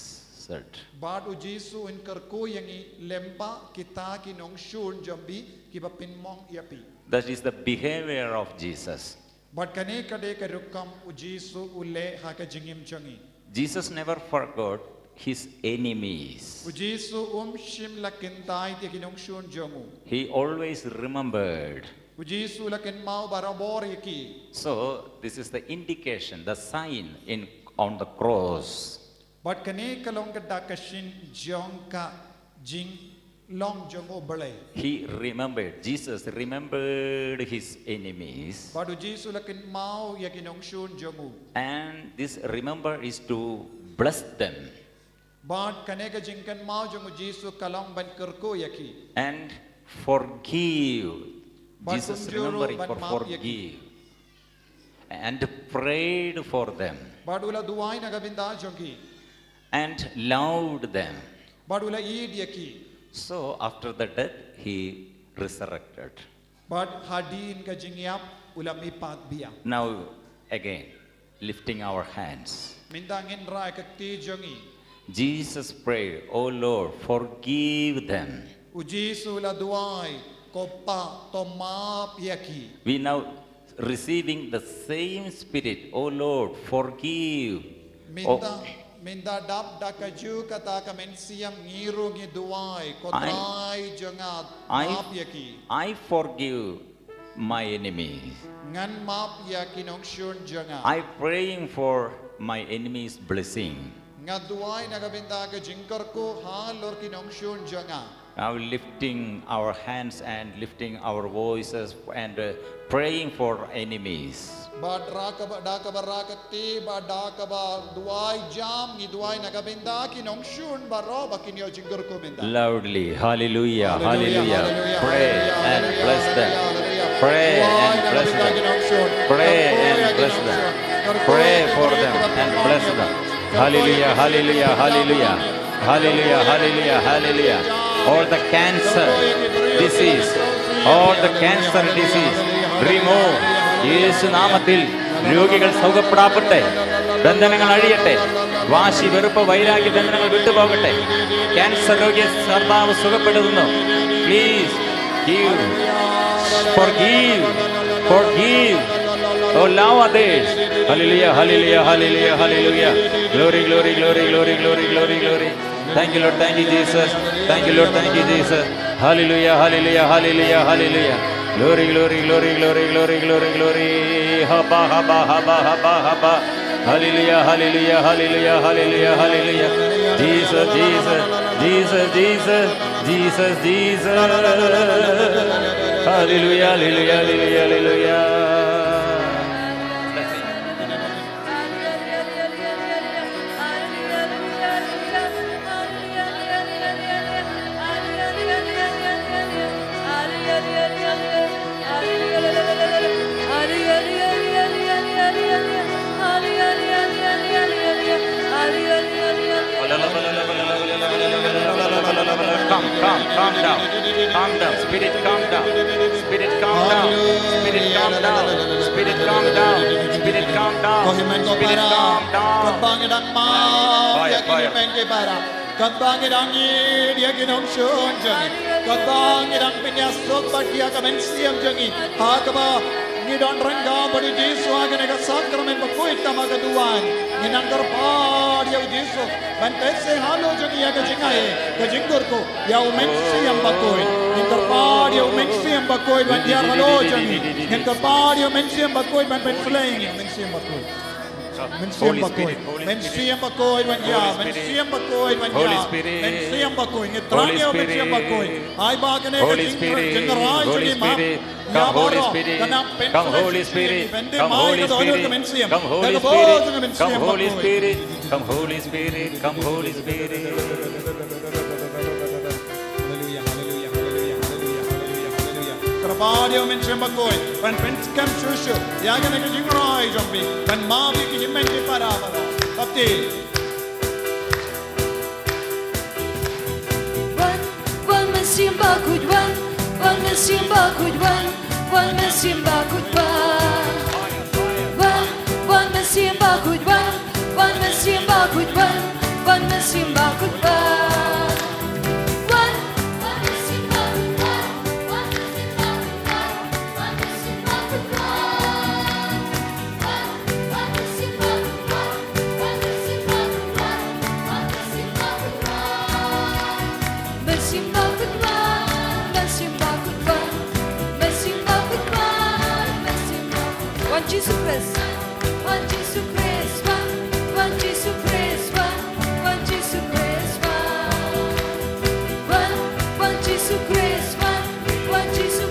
But ujisu in karku yangi lemba kita ki nong shun jambi ki ba pin mong yapi. That is the behavior of Jesus. But kane kade ka rukam ujisu ule ha ka jingim changi. Jesus never forgot his enemies. Jesu shim lakin tai ti kinong shun jongu. He always remembered. Jesu lakin mau barabor yaki. So this is the indication, the sign on the cross. But kane kalong ka dakashin jongka jing long jongo balay. He remembered, Jesus remembered his enemies. But Jesu lakin mau yakinong shun jongu. And this remember is to bless them. But kane ka jingkan mau jongu Jesu kalong ban kerko yaki. And forgive. But Jesus remembering for forgive. And prayed for them. But ula duwai nagabinda jongi. And loved them. But ula eid yaki. So after the death, he resurrected. But hadin ka jingyap ula mipat biya. Now again, lifting our hands. Mindangin ra kakti jongi. Jesus prayed, "Oh Lord, forgive them." Jesu ula duwai kopa tomap yaki. We now receiving the same spirit. "Oh Lord, forgive." Minda dap dakaju kata kamensiam ngiru ngi duwai kotrai jangat map yaki. I forgive my enemies. Ngan map yaki nong shun janga. I praying for my enemies' blessing. Nga duwai nagabinda ka jingkar ko halor ki nong shun janga. Now lifting our hands and lifting our voices and praying for enemies. Badrakaba dakaba rakati badakaba duwai jam ni duwai nagabinda ki nong shun baro bakinyo jingkar ko minda. Loudly, hallelujah, hallelujah. Pray and bless them. Pray and bless them. Pray and bless them. Pray for them and bless them. Hallelujah, hallelujah, hallelujah. Hallelujah, hallelujah, hallelujah. All the cancer disease, all the cancer disease, remove. യേശു നാമത്തിൽ രോഗികൾ സൗഖ്യപ്പെടാപ്പെടട്ടെ, ബന്ധനങ്ങൾ അഴിയട്ടെ, വാശി വെറുപ്പ് വൈരാഗ്യ ബന്ധനങ്ങൾ വിട്ടുപോകട്ടെ. ക്യാൻസർ രോഗിയെ കർത്താവ് സുഖപ്പെടുത്തുന്നു. Please give, forgive, forgive. Oh, love others. Hallelujah, hallelujah, hallelujah, hallelujah. Glory, glory, glory, glory, glory, glory, glory. Thank you, Lord. Thank you, Jesus. Thank you, Lord. Thank you, Jesus. Hallelujah, hallelujah, hallelujah, hallelujah. Glory, glory, glory, glory, glory, glory, glory. Haba, haba, haba, haba, haba. Hallelujah, hallelujah, hallelujah, hallelujah, hallelujah. Jesus, Jesus, Jesus, Jesus, Jesus, Jesus. Hallelujah, hallelujah, hallelujah, hallelujah. Calm down, calm down, spirit calm down, spirit calm down, spirit calm down, spirit calm down, spirit calm down, spirit calm down. Kabangidang mau yakin mengke bara, kabangidang dia kinong shun jangi, kabangidang pinyasok batia kamensiam jangi, hakaba ngidon rengga badi Jesu agane ka sakramen bakoy tamaga duwan, nginang terpad ya Jesu, bantese halo jangi ya kajingai, kajinggur ko, ya umensiam bakoy, terpad ya umensiam bakoy ban dia halo jangi, terpad ya umensiam bakoy ban pensleng ya umensiam bakoy. Mensiam bakoy, mensiam bakoy wanya, mensiam bakoy wanya, mensiam bakoy, ngetrangnya mensiam bakoy. Ay bagane Holy Spirit, Holy Spirit, come Holy Spirit, come Holy Spirit, come Holy Spirit, come Holy Spirit, come Holy Spirit, come Holy Spirit, come Holy Spirit. Kerpadio mensiam bakoy, ban penskam shushu, yaga nega jingrai jombi, ban mavi ki jimenki para para. Kapti. One mensiam bakoy, one mensiam bakoy, one mensiam bakoy, one mensiam bakoy, one mensiam bakoy, one mensiam bakoy. Magsimba kutwan, magsimba kutwan, magsimba kutwan, magsimba kutwan. Wan Jesus Christ, wan Jesus Christ, wan Jesus Christ, wan Jesus Christ, wan Jesus Christ, wan Jesus Christ, wan Jesus Christ,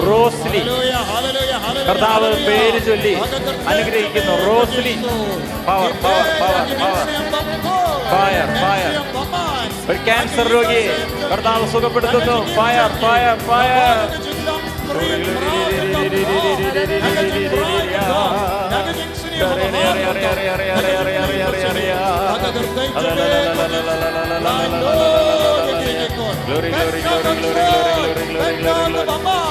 Rosily കർത്താവ് പേര് ചൊല്ലി അനുഗ്രഹിക്കുന്നു. Rosily power power power power fire fire. ഒരു ക്യാൻസർ രോഗിയെ കർത്താവ് സുഖപ്പെടുത്തുന്നു. Fire fire fire. Glory, glory, glory, glory, glory, glory, glory, glory.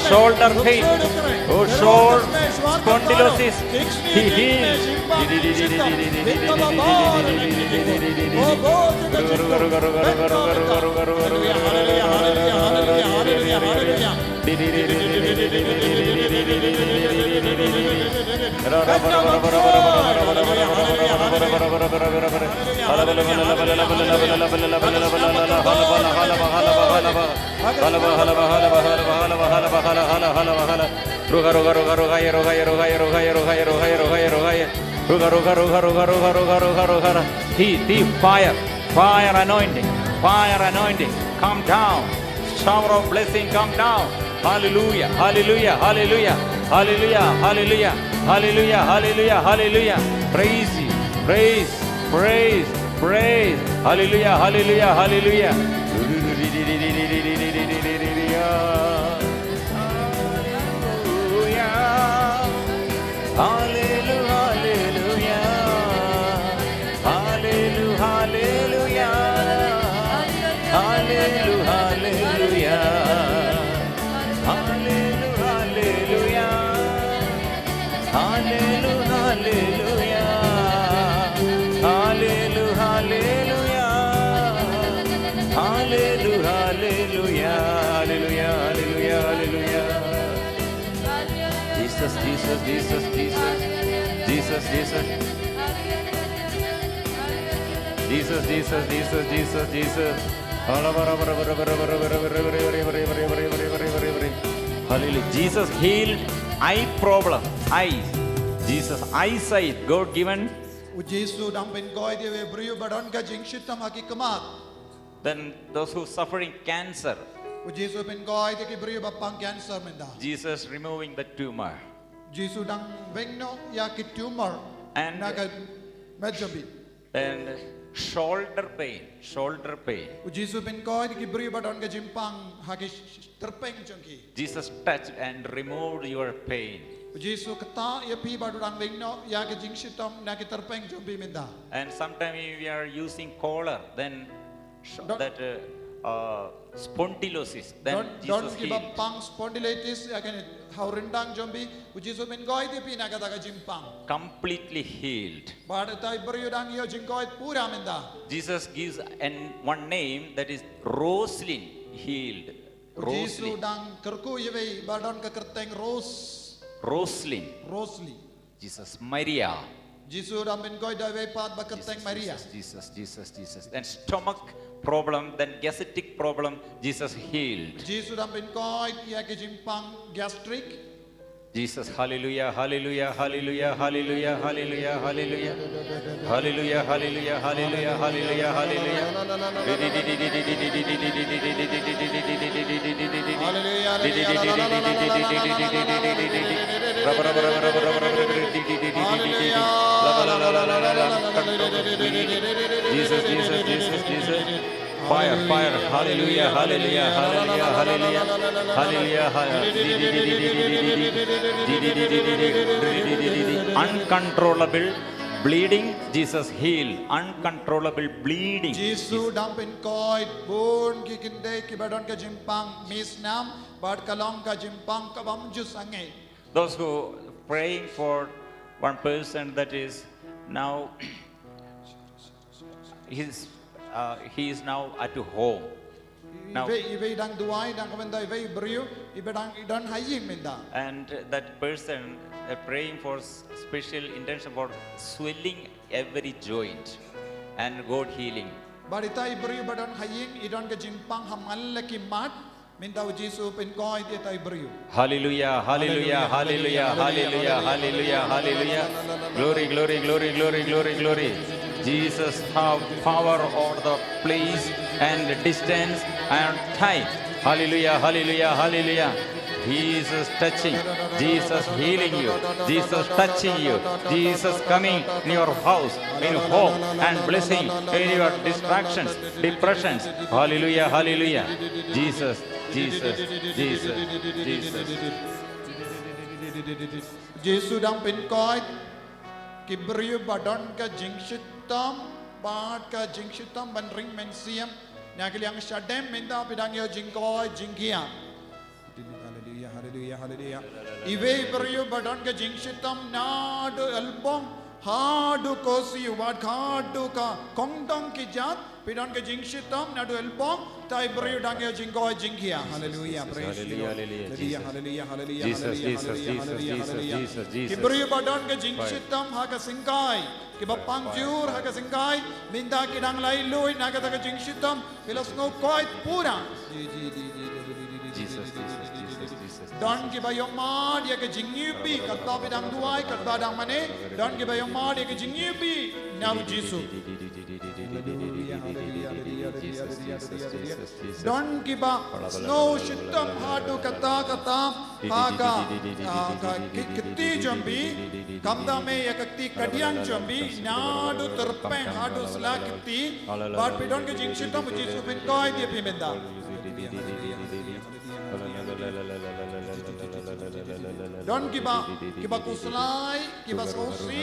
Shoulder pain, oh shoulder spondylosis, he heals. Fire anointing, come down. shower of blessing come down. Hallelujah, hallelujah, hallelujah, hallelujah, hallelujah, hallelujah, hallelujah, hallelujah. Praise you, praise, praise, praise. Hallelujah, hallelujah, hallelujah. Jesus, Jesus, Jesus, Jesus, Jesus, Jesus, Jesus, Jesus, Jesus, Jesus, Jesus. Hallelujah. Jesus healed eye problem, eyes. Jesus eyesight, God given. Then those who suffering cancer, Jesus removing the tumor. And shoulder pain, shoulder pain. Jesus touched and removed your pain. And sometimes we are using collar, then that spondylosis, then Jesus healed. Completely healed. Jesus gives one name, that is Roslyn, healed. Roslyn. Roslyn. Jesus. Maria. Jesus, Jesus, Jesus, Jesus. Then stomach problem, then gastric problem, Jesus healed. Jesus, hallelujah, hallelujah, hallelujah, hallelujah, hallelujah, hallelujah, hallelujah, hallelujah, hallelujah, hallelujah, Jesus, Jesus, Jesus, Jesus. Fire, fire, hallelujah, hallelujah, hallelujah, hallelujah, hallelujah. Uncontrollable bleeding, Jesus healed. Uncontrollable bleeding. Those who praying for one person that is now, he is now at home. Now, and that person praying for special intention for swelling every joint and God healing. Hallelujah, hallelujah, hallelujah, hallelujah, hallelujah, hallelujah. Glory, glory, glory, glory, glory, glory. Jesus have power over the place and distance and time. Hallelujah, hallelujah, hallelujah. Jesus touching, Jesus healing you, Jesus touching you, Jesus coming in your house, in your home and blessing in your distractions, depressions. Hallelujah, hallelujah. Jesus, Jesus, Jesus, Jesus. Jesus dang pinkoi kibriu badon ka jingshitam bad ka jingshitam ban ring mensiam nagiliang shadem menda pidang yo jingkoi jingia. Hallelujah, hallelujah, hallelujah. Ive ibriu badon ka jingshitam nadu album hadu kosi wad hadu ka kongdong ki jat pidon ka jingshitam nadu album tai ibriu dang yo jingkoi jingia. Hallelujah, praise Hallelujah, hallelujah, hallelujah, hallelujah, Jesus, hallelujah, Jesus, Jesus, Jesus, Jesus, Jesus. Kibriu badon ka jingshitam haga singkai kibapang jur haga singkai minda kidang lai lui naga taga jingshitam pilas ngo koi pura Jesus, Jesus, Jesus, Jesus. Don kibayong ma dia ke jingyupi katba bidang duai katba dang mane don kibayong ma dia ke jingyupi naru Jisu. Hallelujah, hallelujah, hallelujah, Jesus, Don giba snow shitam hadu kata haga kiti jambi kamda me yakti kadian jambi nadu terpeng hadu slakiti but we don't get jing shitam which is been koi dia pimenda Don kiba kuslai kiba sosi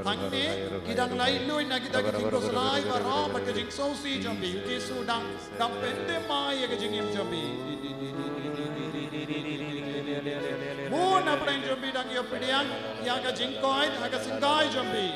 hangne kidang lailui na kita kijing kuslai baro but kijing sosi jambi Jesu dang pende mai ya kijing im jambi Moon apna jambi dang yo pidian ya kijing koi ha ka singai jambi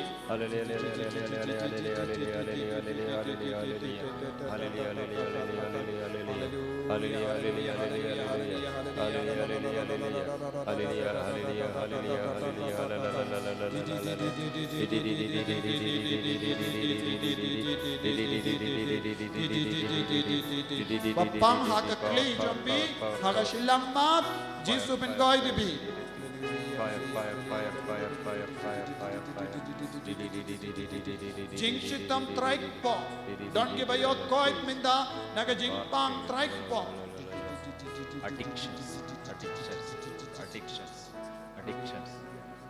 Bapang haka kli jambi haka shilang mat Jesu ben goi dibi Jing shitam traik po Don't give a yot koit minda naga jing pang traik po Addictions.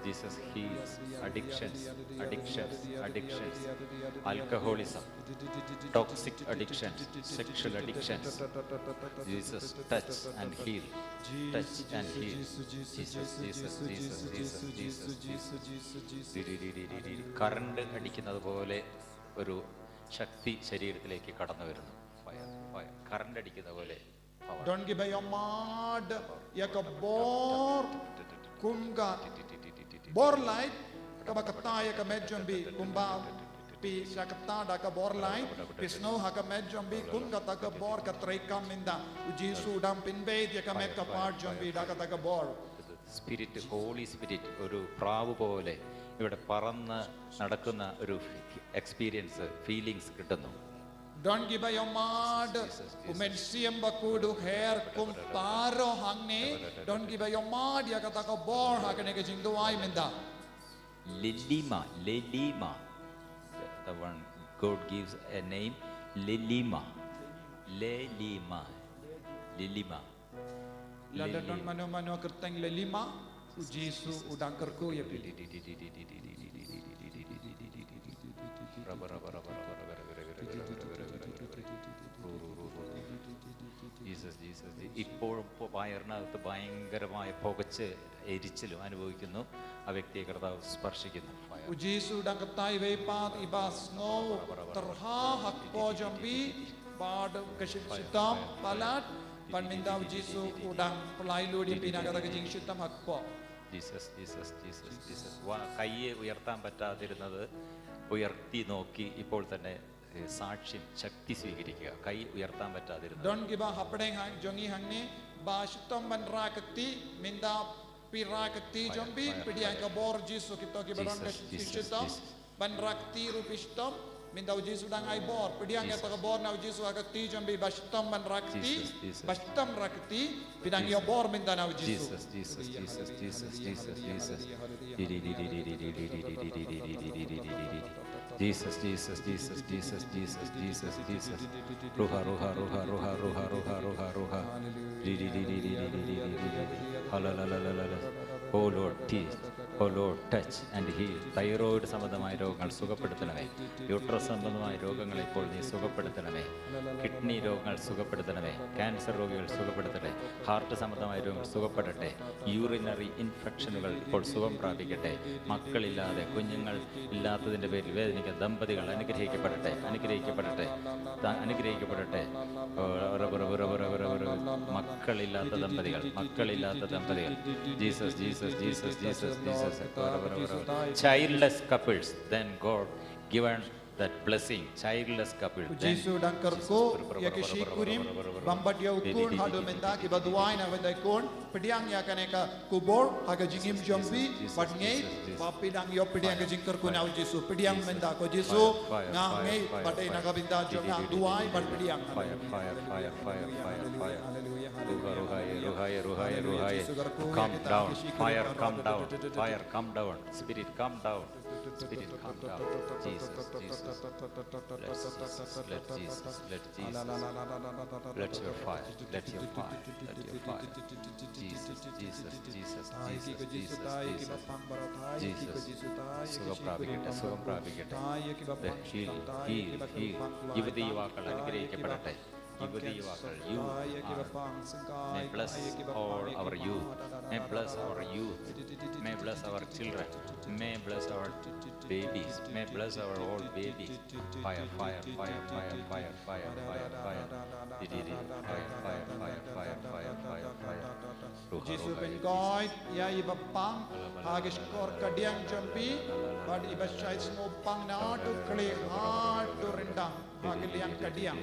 Jesus heals addictions. Alcoholism, toxic addictions, sexual addictions. Jesus touch and heal. Current അടിക്കുന്നത് പോലെ ഒരു ശക്തി ശരീരത്തിലേക്ക് കടന്നു വരുന്നു. കറണ്ട് അടിക്കുന്ന പോലെ. Don't give a yomad yakabor kumga bor light kabakata yakamejambi kumba pi shakata da bor light pisno hakamejambi kumga taka bor katreika minda ujisu dam pinbed yakamet kapar jambi da taka bor spirit holy spirit ഒരു പ്രാവ് പോലെ ഇവിടെ പറന്ന് നടക്കുന്ന ഒരു experience feelings കിട്ടുന്നു. Don't give a yomad umensiam bakudu hair kum taro hangne don't give a yomad yakataka bor hakane ke jingdo ai menda Lelima the one God gives a name Lelima Lalaton mano kerteng lelima ujisu udang kerku ya pilih ഇപ്പോഴും വയറിനകത്ത് ഭയങ്കരമായ പുകച്ച് എരിച്ചിലും അനുഭവിക്കുന്നു. ആ വ്യക്തിയെ കർത്താവ് സ്പർശിക്കുന്നു. Ujisu udang ketai vepat ibas no terha hakpo jambi bad keshitam palat panminda ujisu udang pelailu di pinagata kejing shitam hakpo Jesus കയ്യെ ഉയർത്താൻ പറ്റാതിരുന്നത് ഉയർത്തി നോക്കി ഇപ്പോൾ തന്നെ സാക്ഷ്യം ശക്തി സ്വീകരിക്കുക. കൈ ഉയർത്താൻ പറ്റാതിരുന്നത് Don't give a happening jongi hangne ba shitam ban rakati minda pirakati jambi pidiang ka bor jisu kito ki baron ka shitam ban rakti rupistam minda ujisu dang ai bor pidiang ka bor na ujisu akati jambi ba shitam ban rakti ba shitam rakti pidang yo bor minda na ujisu Jesus. Ruha. Oh Lord, teach. Oh Lord, touch and heal. Thyroid സംബന്ധമായ രോഗങ്ങൾ സുഖപ്പെടുത്തണമേ. യൂട്രസ് സംബന്ധമായ രോഗങ്ങൾ ഇപ്പോൾ നീ സുഖപ്പെടുത്തണമേ. കിഡ്നി രോഗങ്ങൾ സുഖപ്പെടുത്തണമേ. ക്യാൻസർ രോഗികൾ സുഖപ്പെടുത്തട്ടെ. ഹാർട്ട് സംബന്ധമായ രോഗങ്ങൾ സുഖപ്പെടട്ടെ. യൂറിനറി ഇൻഫെക്ഷനുകൾ ഇപ്പോൾ സുഖം പ്രാപിക്കട്ടെ. മക്കളില്ലാതെ കുഞ്ഞുങ്ങൾ ഇല്ലാത്തതിൻ്റെ പേരിൽ വേദനിക്കുന്ന ദമ്പതികൾ അനുഗ്രഹിക്കപ്പെടട്ടെ. മക്കളില്ലാത്ത ദമ്പതികൾ Jesus childless couples, then God given that blessing. Childless couple. Jesu dan kerko ya kishikurim bambat ya ukun hadu menda ki baduai na wenda ikun pediang ya kaneka kubor haga jingim jambi badngei bapidang yo pediang ka jingker ku na Jesu pediang menda ko Jesu nga ngei badai na kabinda jong na duai bad pediang Fire. Come down, fire come down, fire come down, spirit come down, spirit come down. Jesus, Jesus, let Jesus, let Jesus, let your fire, let your fire, let your fire. Jesus, Jesus, Jesus, Jesus, Jesus, Jesus, Jesus. സുഖം പ്രാപിക്കട്ടെ, സുഖം പ്രാപിക്കട്ടെ. Heal, heal, heal. യുവതി യുവാക്കൾ അനുഗ്രഹിക്കപ്പെടട്ടെ. യുവതി യുവാക്കൾ, you may bless all our youth, may bless our youth, may bless our children, may bless our babies, may bless our old babies. Fire, fire, fire, fire, fire, fire, fire, fire. Fire, fire, fire, fire, fire, fire, fire. Jesus ben God, ya iba pang hagish kor kadiang jampi, but iba shai smo pang na to kle heart to rendang hagiliang kadiang.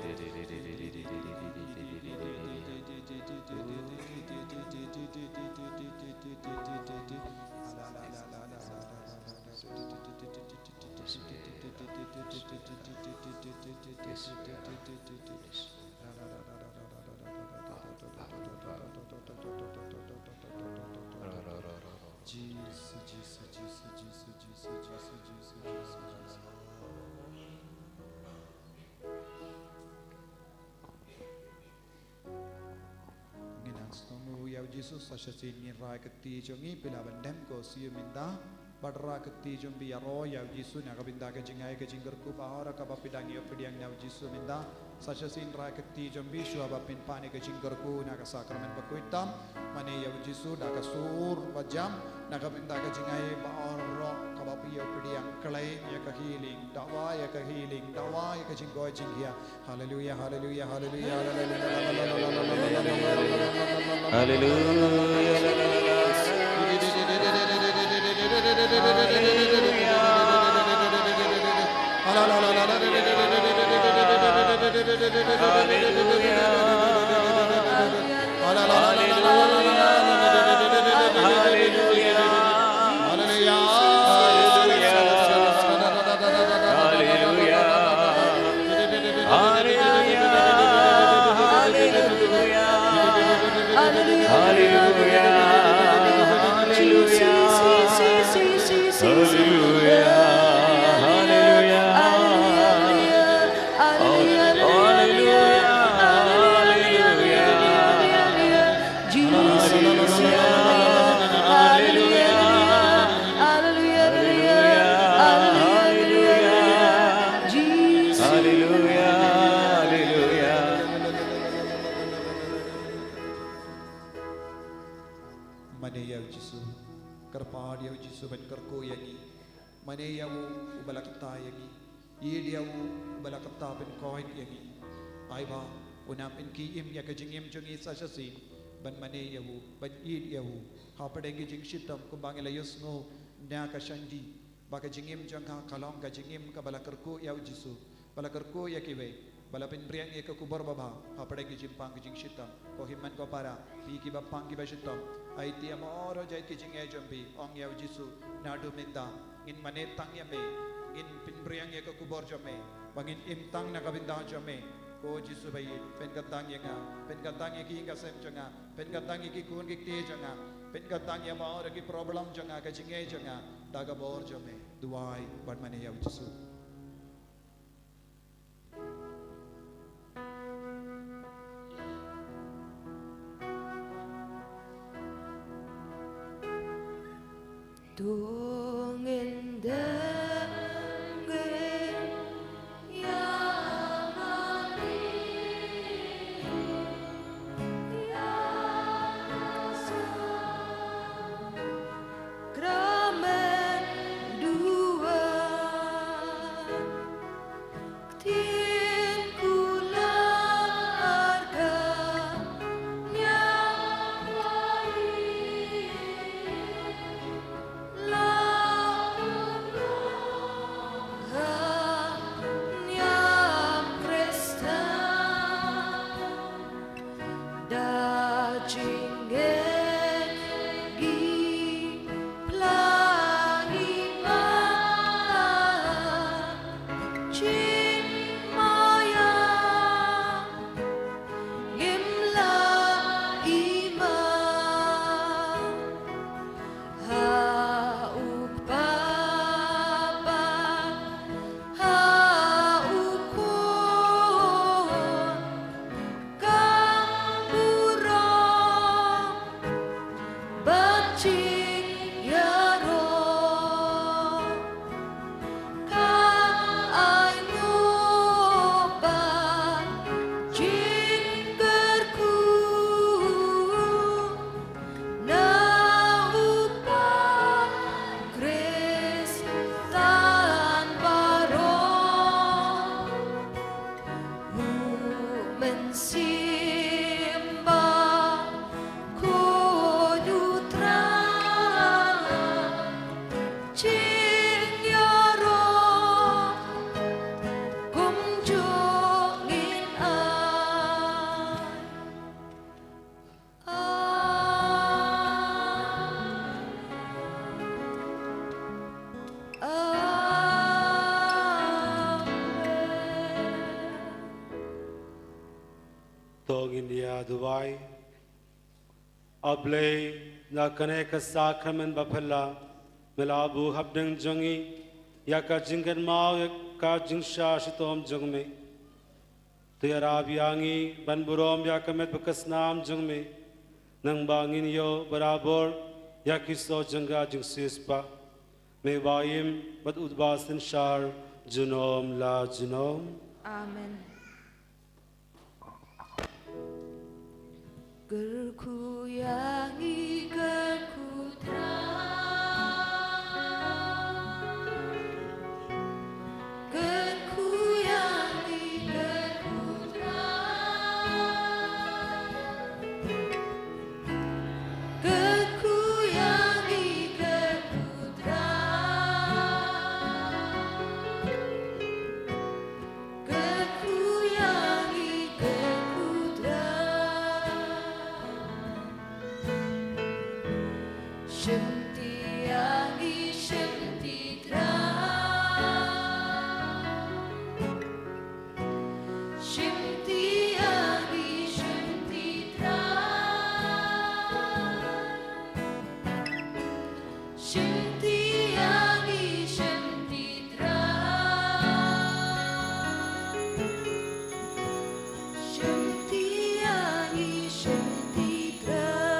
Jesus sasasin ni rai keti jongi pilaban dem ko siu minda badra keti jombi aro ya Jesus na kabinda ke jingai ke jingger ku bahara ka bapidang yo pidiang na Jesus minda sasasin rai keti jombi shua bapin pane ke jingger ku na ka sakramen bakuitam mane ya Jesus da ka sur wajam na kabinda ke jingai bahara ka bapi yo pidiang claim ya ka healing dawa ya ka healing dawa ya ka jingoi jingia hallelujah hallelujah hallelujah unapin ki im ya ka jingim jongi sasasin ban mane yahu ban id yahu ha padengi jing shitam kumbang layus ngo na ka shandi ba ka jingim jong ha kalong ka jingim ka balakarko ya jisu balakarko ya kiwe balapin priang ya ka kubar baba ha padengi jimpang jing shitam ko himman ko para pi ki bapang ki bashitam aiti amoro jait ki jing ya jombi ong ya jisu na du minda in mane tang ya me in pin priang ya ka kubar jome bangin im tang na ka binda jome ko jisu bai pen katang ya nga pen katang ya ki ka sem janga pen katang ya ki kun ki te janga pen katang ya ma ki problem janga ka jinge janga daga bor jome duai bat mane ya jisu Ima India Dubai Ablay na kaneka sakramen bapala melabu habdeng jongi yaka jingkan mau yaka jingsha shitom jongme tiara biangi ban burom yakamet bekas nam jongme nang bangin yo barabor yakiso jangga jingsispa me bayim bat udbasin shar junom la junom. Amen. Gerku yangi gerku terang, gerku yangi gerku terang, gerku yangi gerku terang, gerku yangi gerku terang. Shemti yangi shemti terang, shemti yangi shemti terang, shemti yangi shemti terang, shemti yangi shemti terang.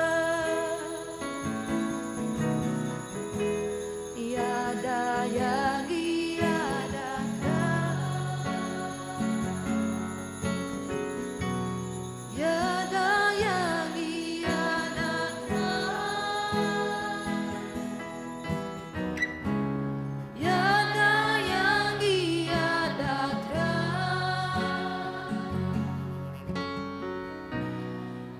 Yada yangi yada terang, yada yangi yada terang, yada yangi yada terang,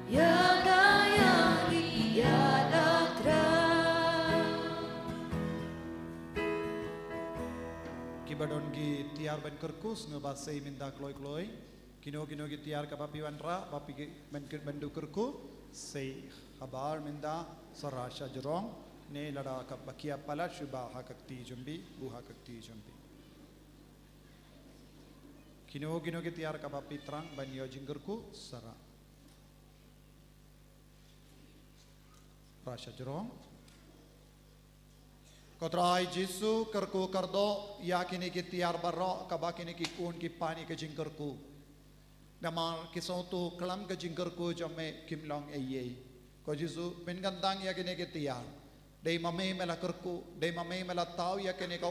yada yangi yada terang. Kibadon gi tiar ban kerkus nge basai minta kloi kloi kino gi tiar ka papi wanra papi gi ban bandu kerku sei khabar minda sarasha jorong ne lada ka bakia pala shuba hakakti jumbi bu hakakti jumbi kino gi tiar ka papi trang ban yo jingkerku sara rasha jorong Kotrai Jisu kerku kardo yakini ki tiar barro kabakini ki kun ki pani ke jingkerku namar kisotu kelam ke jingkerku jome kimlong eye ko Jisu gandang yakini ki tiar dei mame mela kerku dei mame mela tau yakini ka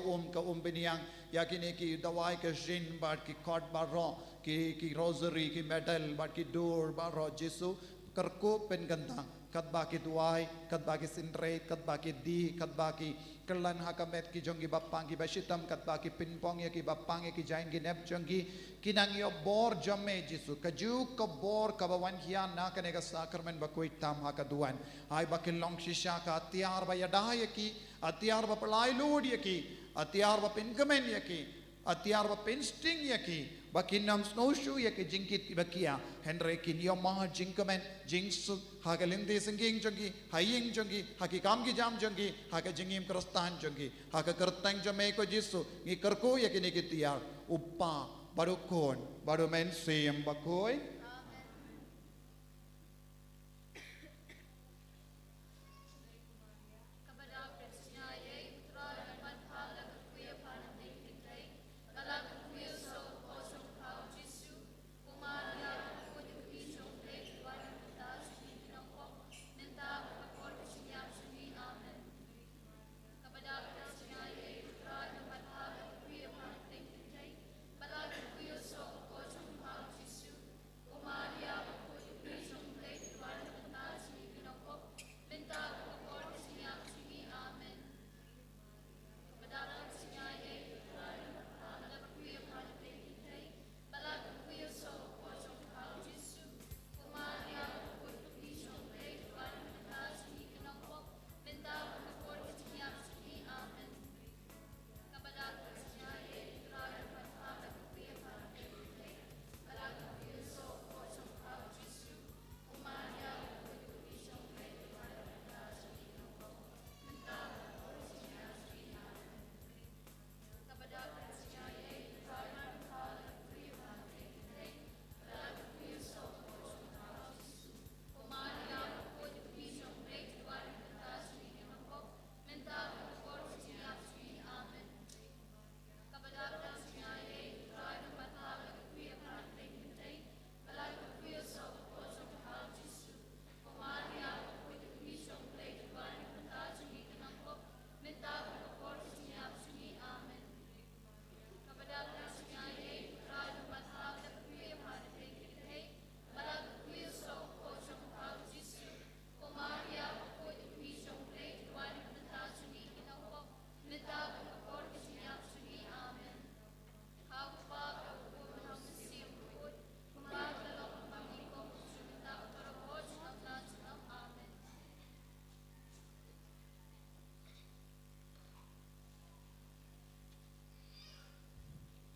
biniang yakini ki dawai ke jin bat ki kod barro ki rosary ki medal bat ki dur barro Jisu kerku gandang kat baki duai kat baki sinreit kat baki di kat baki kelan hakamet ki jongi bapang ki bashitam kat baki pinpong ya ki bapang ya ki jain ki nep jongi kinang yo bor jamme Jisu kaju ka bor ka bawan hian na kane ka sakramen bakoi tam hakaduan ai bakil long shisha ka tiar ba yada ya ki atiar ba palai lod ya ki atiar ba pinkamen ya ki atiar ba pinsting ya ki bakinam snowshoe ya ki jingkit bakia henry kin yo ma jingkamen jingsu hagalindi singing jongi haying jongi hakikam ki jam jongi haka jingim krastan jongi haka kertang jame ko Jisu ngi kerko ya kini kitiar uppa barukon baru men sem bakoi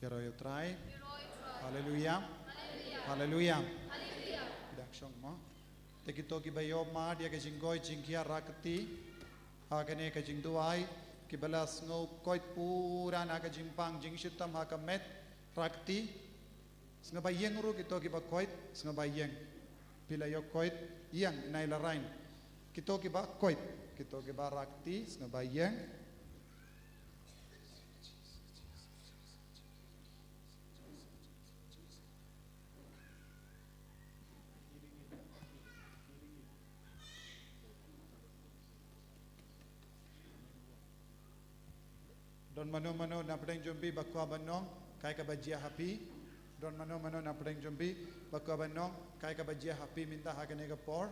Yaro utrai. Hallelujah. Hallelujah. Dakshong mo. Tekito ki bayo ma dia ke jinggoy jingkia rakti. Hakane ke jingduai ki balas ngo koit pura na ke jimpang jingshitam hakamet rakti. Snga bayeng ru kito ki ba koit snga bayeng. Pila yo koit yang nai larain. Kito ki ba koit kito ki ba rakti snga bayeng. Don mano na pedeng jumpi bakwa banong kai ka bajia happy. Don mano na pedeng jumpi bakwa banong kai ka bajia happy minta hakane ka por.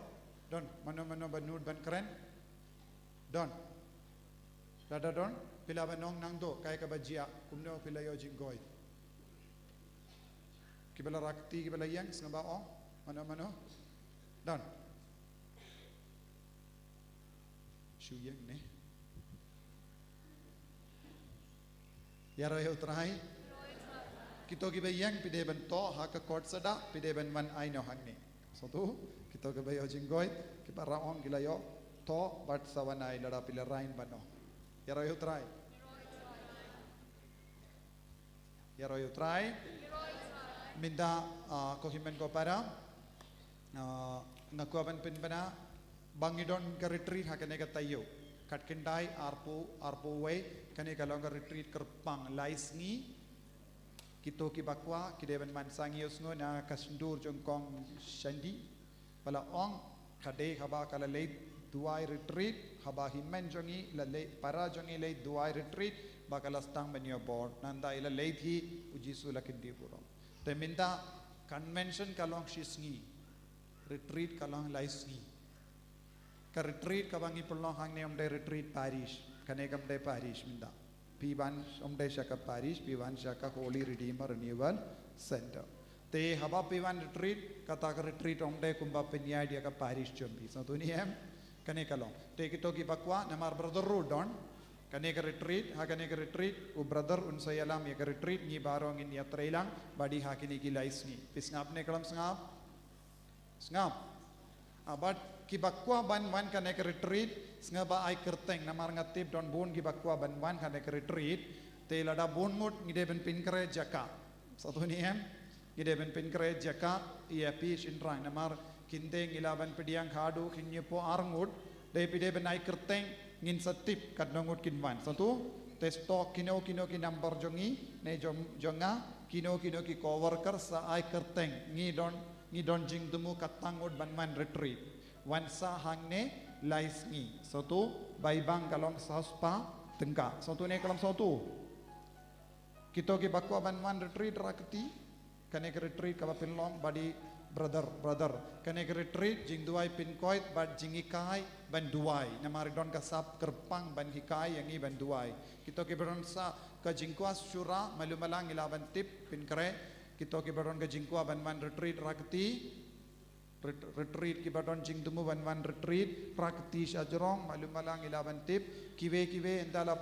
Don mano banud ban keren. Don dada don pila banong nang do kai ka bajia kumno pila yo jinggoy. Kibala rakti kibala yang snaba o mano don shu yang ne Yaro yo trai kito ki bayang pide ban to ha ka kot sada pide ban man ai no hanni so tu kito ke bayo jinggoy ki para ong gilayo to bat sawanai lada pila rain bano yaro yo trai minda ko himen ko para ngakuaban pin bana bangidon ka retreat ha kane ka tayo Katkindai arpo way kani kalonga retreat kerpang laisngi kito ki bakwa kideban mansangi usno na kasundur jongkong shandi pala ong kade haba kala late duai retreat haba himmen jongi la late para jongi late duai retreat bakala stang benyo board nanda ila late hi ujisu lakindi puro teminda convention kalong shisngi retreat kalong laisngi ka retreat ka bangi pulong hang ne omde retreat parish kane kamde parish minda piban omde shaka parish piban shaka holy redeemer renewal center te haba piban retreat kata ka retreat omde kumba penya dia ka parish chombi so duniyam kane kalong te kito ki bakwa namar brother rodon kane ka retreat ha kane ka retreat u brother un sayalam ya ka retreat ni barong in ya trailang badi ha kini ki laisni pisngap ne kalam sngap but ki bakwa ban wan kane ka retreat snga ba ai kerteng namar ngatip don bon ki bakwa ban wan kane ka retreat te lada bon mut ngide ben pin kre jaka satu ni em ngide ben pin kre jaka ia pish in rang namar kinteng ilaban pediang khadu kinye po arngut de pide ben ai kerteng ngin satip kat nongut kinwan satu te stok kino ki number jongi ne jonga kino ki coworker sa ai kerteng ngi don jing demu katangut ban man retreat wansa hangne laisngi sotu baibang kalong saspa tengka sotu ne kalam sotu kito ki bakwa ban retreat rakti kane ke retreat ka pinlong badi brother kane ke retreat jing duai pin koit bad jingikai ban duai namari don ka sap kerpang ban hikai yangi ban duai kito ki beronsa ka jingkwas syura malumalang ilaban tip pin kre kito ki beron ka jingkwa ban man retreat rakti retreat ki badon jing dumu ban retreat praktis ajrong malumalang ilaban tip kiwe endala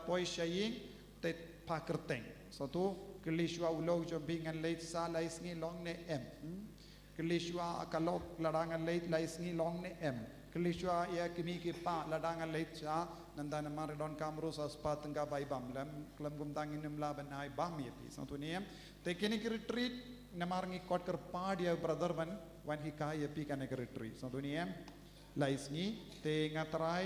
poi shaying te pakerteng so tu kelishwa ulo jo bingan late sa laisngi long ne em kelishwa akalok ladangan late laisngi long ne em kelishwa ya kimi ki pa ladangan late sa nandana mar don kamru sa spa tengga baibam lam klam gumtangin nimla ban ai bam ye pi so tu niem te kini ki retreat namarngi kot kerpa dia brother wan hikai epi kane ke retreat so duniem laisngi te ngatrai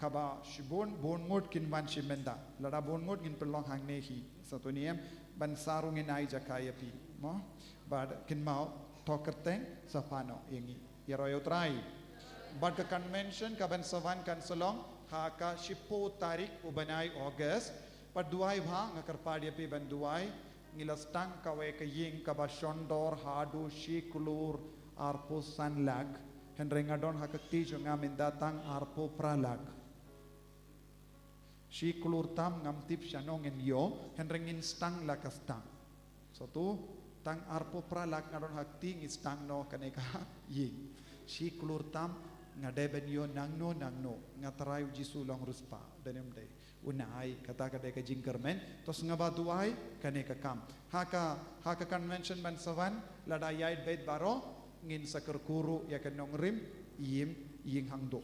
kaba shibon bonmut kin ban shimenda lada bonmut ngin pelong hang nehi so duniem ban sarung in ai jakai epi mo bad kin mau tokerteng sapano yengi yaroyo trai bad ke convention ka ban sawan kan solong ha ka shipo tarik ubanai august pad duai bha ngakarpa dia pi ban duai ngilastang kawe ke ying kaba shondor hadu shikulur arpo sanlag henrengadon hakati jonga mindatang arpo pralag shikulur tam ngamtip shanong en yo henrengin stang lakastang so tu tang arpo pralag ngadon hakti ngistang no kaneka ying shikulur tam ngade benyo nangno ngatarai Jisu long ruspa danem de unai kata kade ka jingkermen tos ngabatuai kane ka kam haka convention ban savan lada yait bait baro ngin sakar kuru ya kanong rim ying hangdo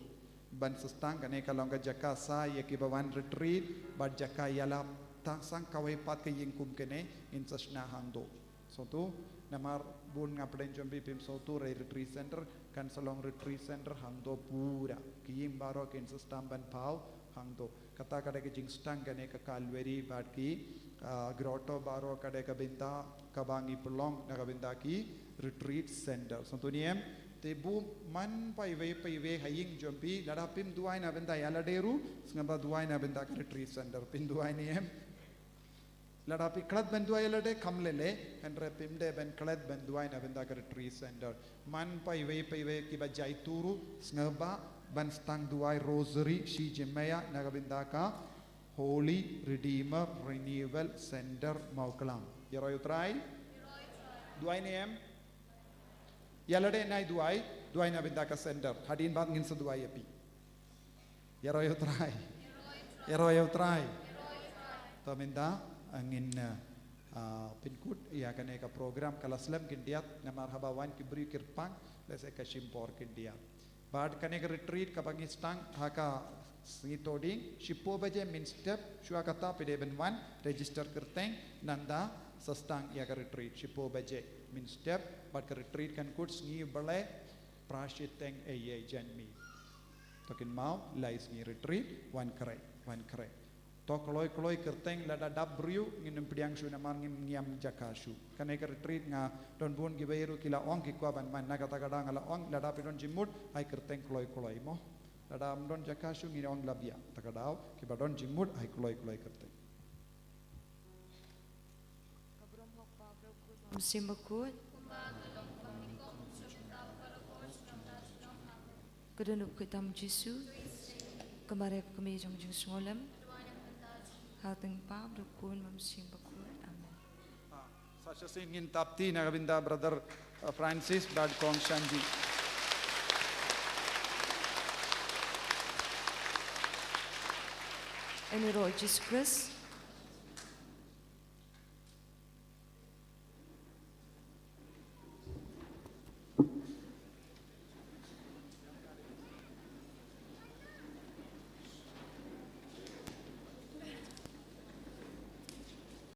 ban sestang kane ka long ka jaka sa ya ki bawan retreat bad jaka yala tang sang kawai pat ka ying kum kene in sasna hangdo so tu namar bun ngapain jombi pim so tu retreat center kan salong retreat center hangdo pura kiyim baro kin sistam ban pau hangdo kata kada ke jing stang kane ka kalveri bat ki grotto baro kada ka binta kabangi pelong na ka binta ki retreat center so tu niem te bu man pai we haying jombi lada pim duai na binta yala deru ngaba duai na binta ka retreat center pim duai niem lada pi klat benduai lade kamlele andre pimde ben klat benduai na benda ka retreat center man pai we ki ba jai turu snaba ban stang duai rosary shi jemaya na ka benda ka holy redeemer renewal center maukalam yaro yutrai duai niem yalade nai duai na benda ka center hadin bat ngin seduai api yaro yutrai to minda angin pinkut ya kane ka program kalaslam kindiat na marhaba wan ki bri kirpang lese ka shimpor kindiat bad kane ka retreat ka pangistang haka sitoding shipo baje min step shua kata pdeben wan register kerteng nanda sastang ya ka retreat shipo baje min step bad ka retreat kan kut sngi bale prashiteng eye janmi tokin mau lais ngi retreat wan kare to koloi kerteng lada dabru ngin pidiang su namar ngin ngiam jakashu kane ka retreat nga don bun gibeiru kila ong ki kwa ban man naga tagada ngala ong lada pidon jimut ai kerteng koloi mo lada amdon jakashu ngin ong labia tagadao ki badon jimut ai koloi kerteng Simbakut Kedunup kitam Jisu kembali kami jong sungolem Hateng pa dukun mamsim bakut amen. Sasha Singh in tapti nagabinda brother Francis Brad Kong Shanji. En Lord Jesus Christ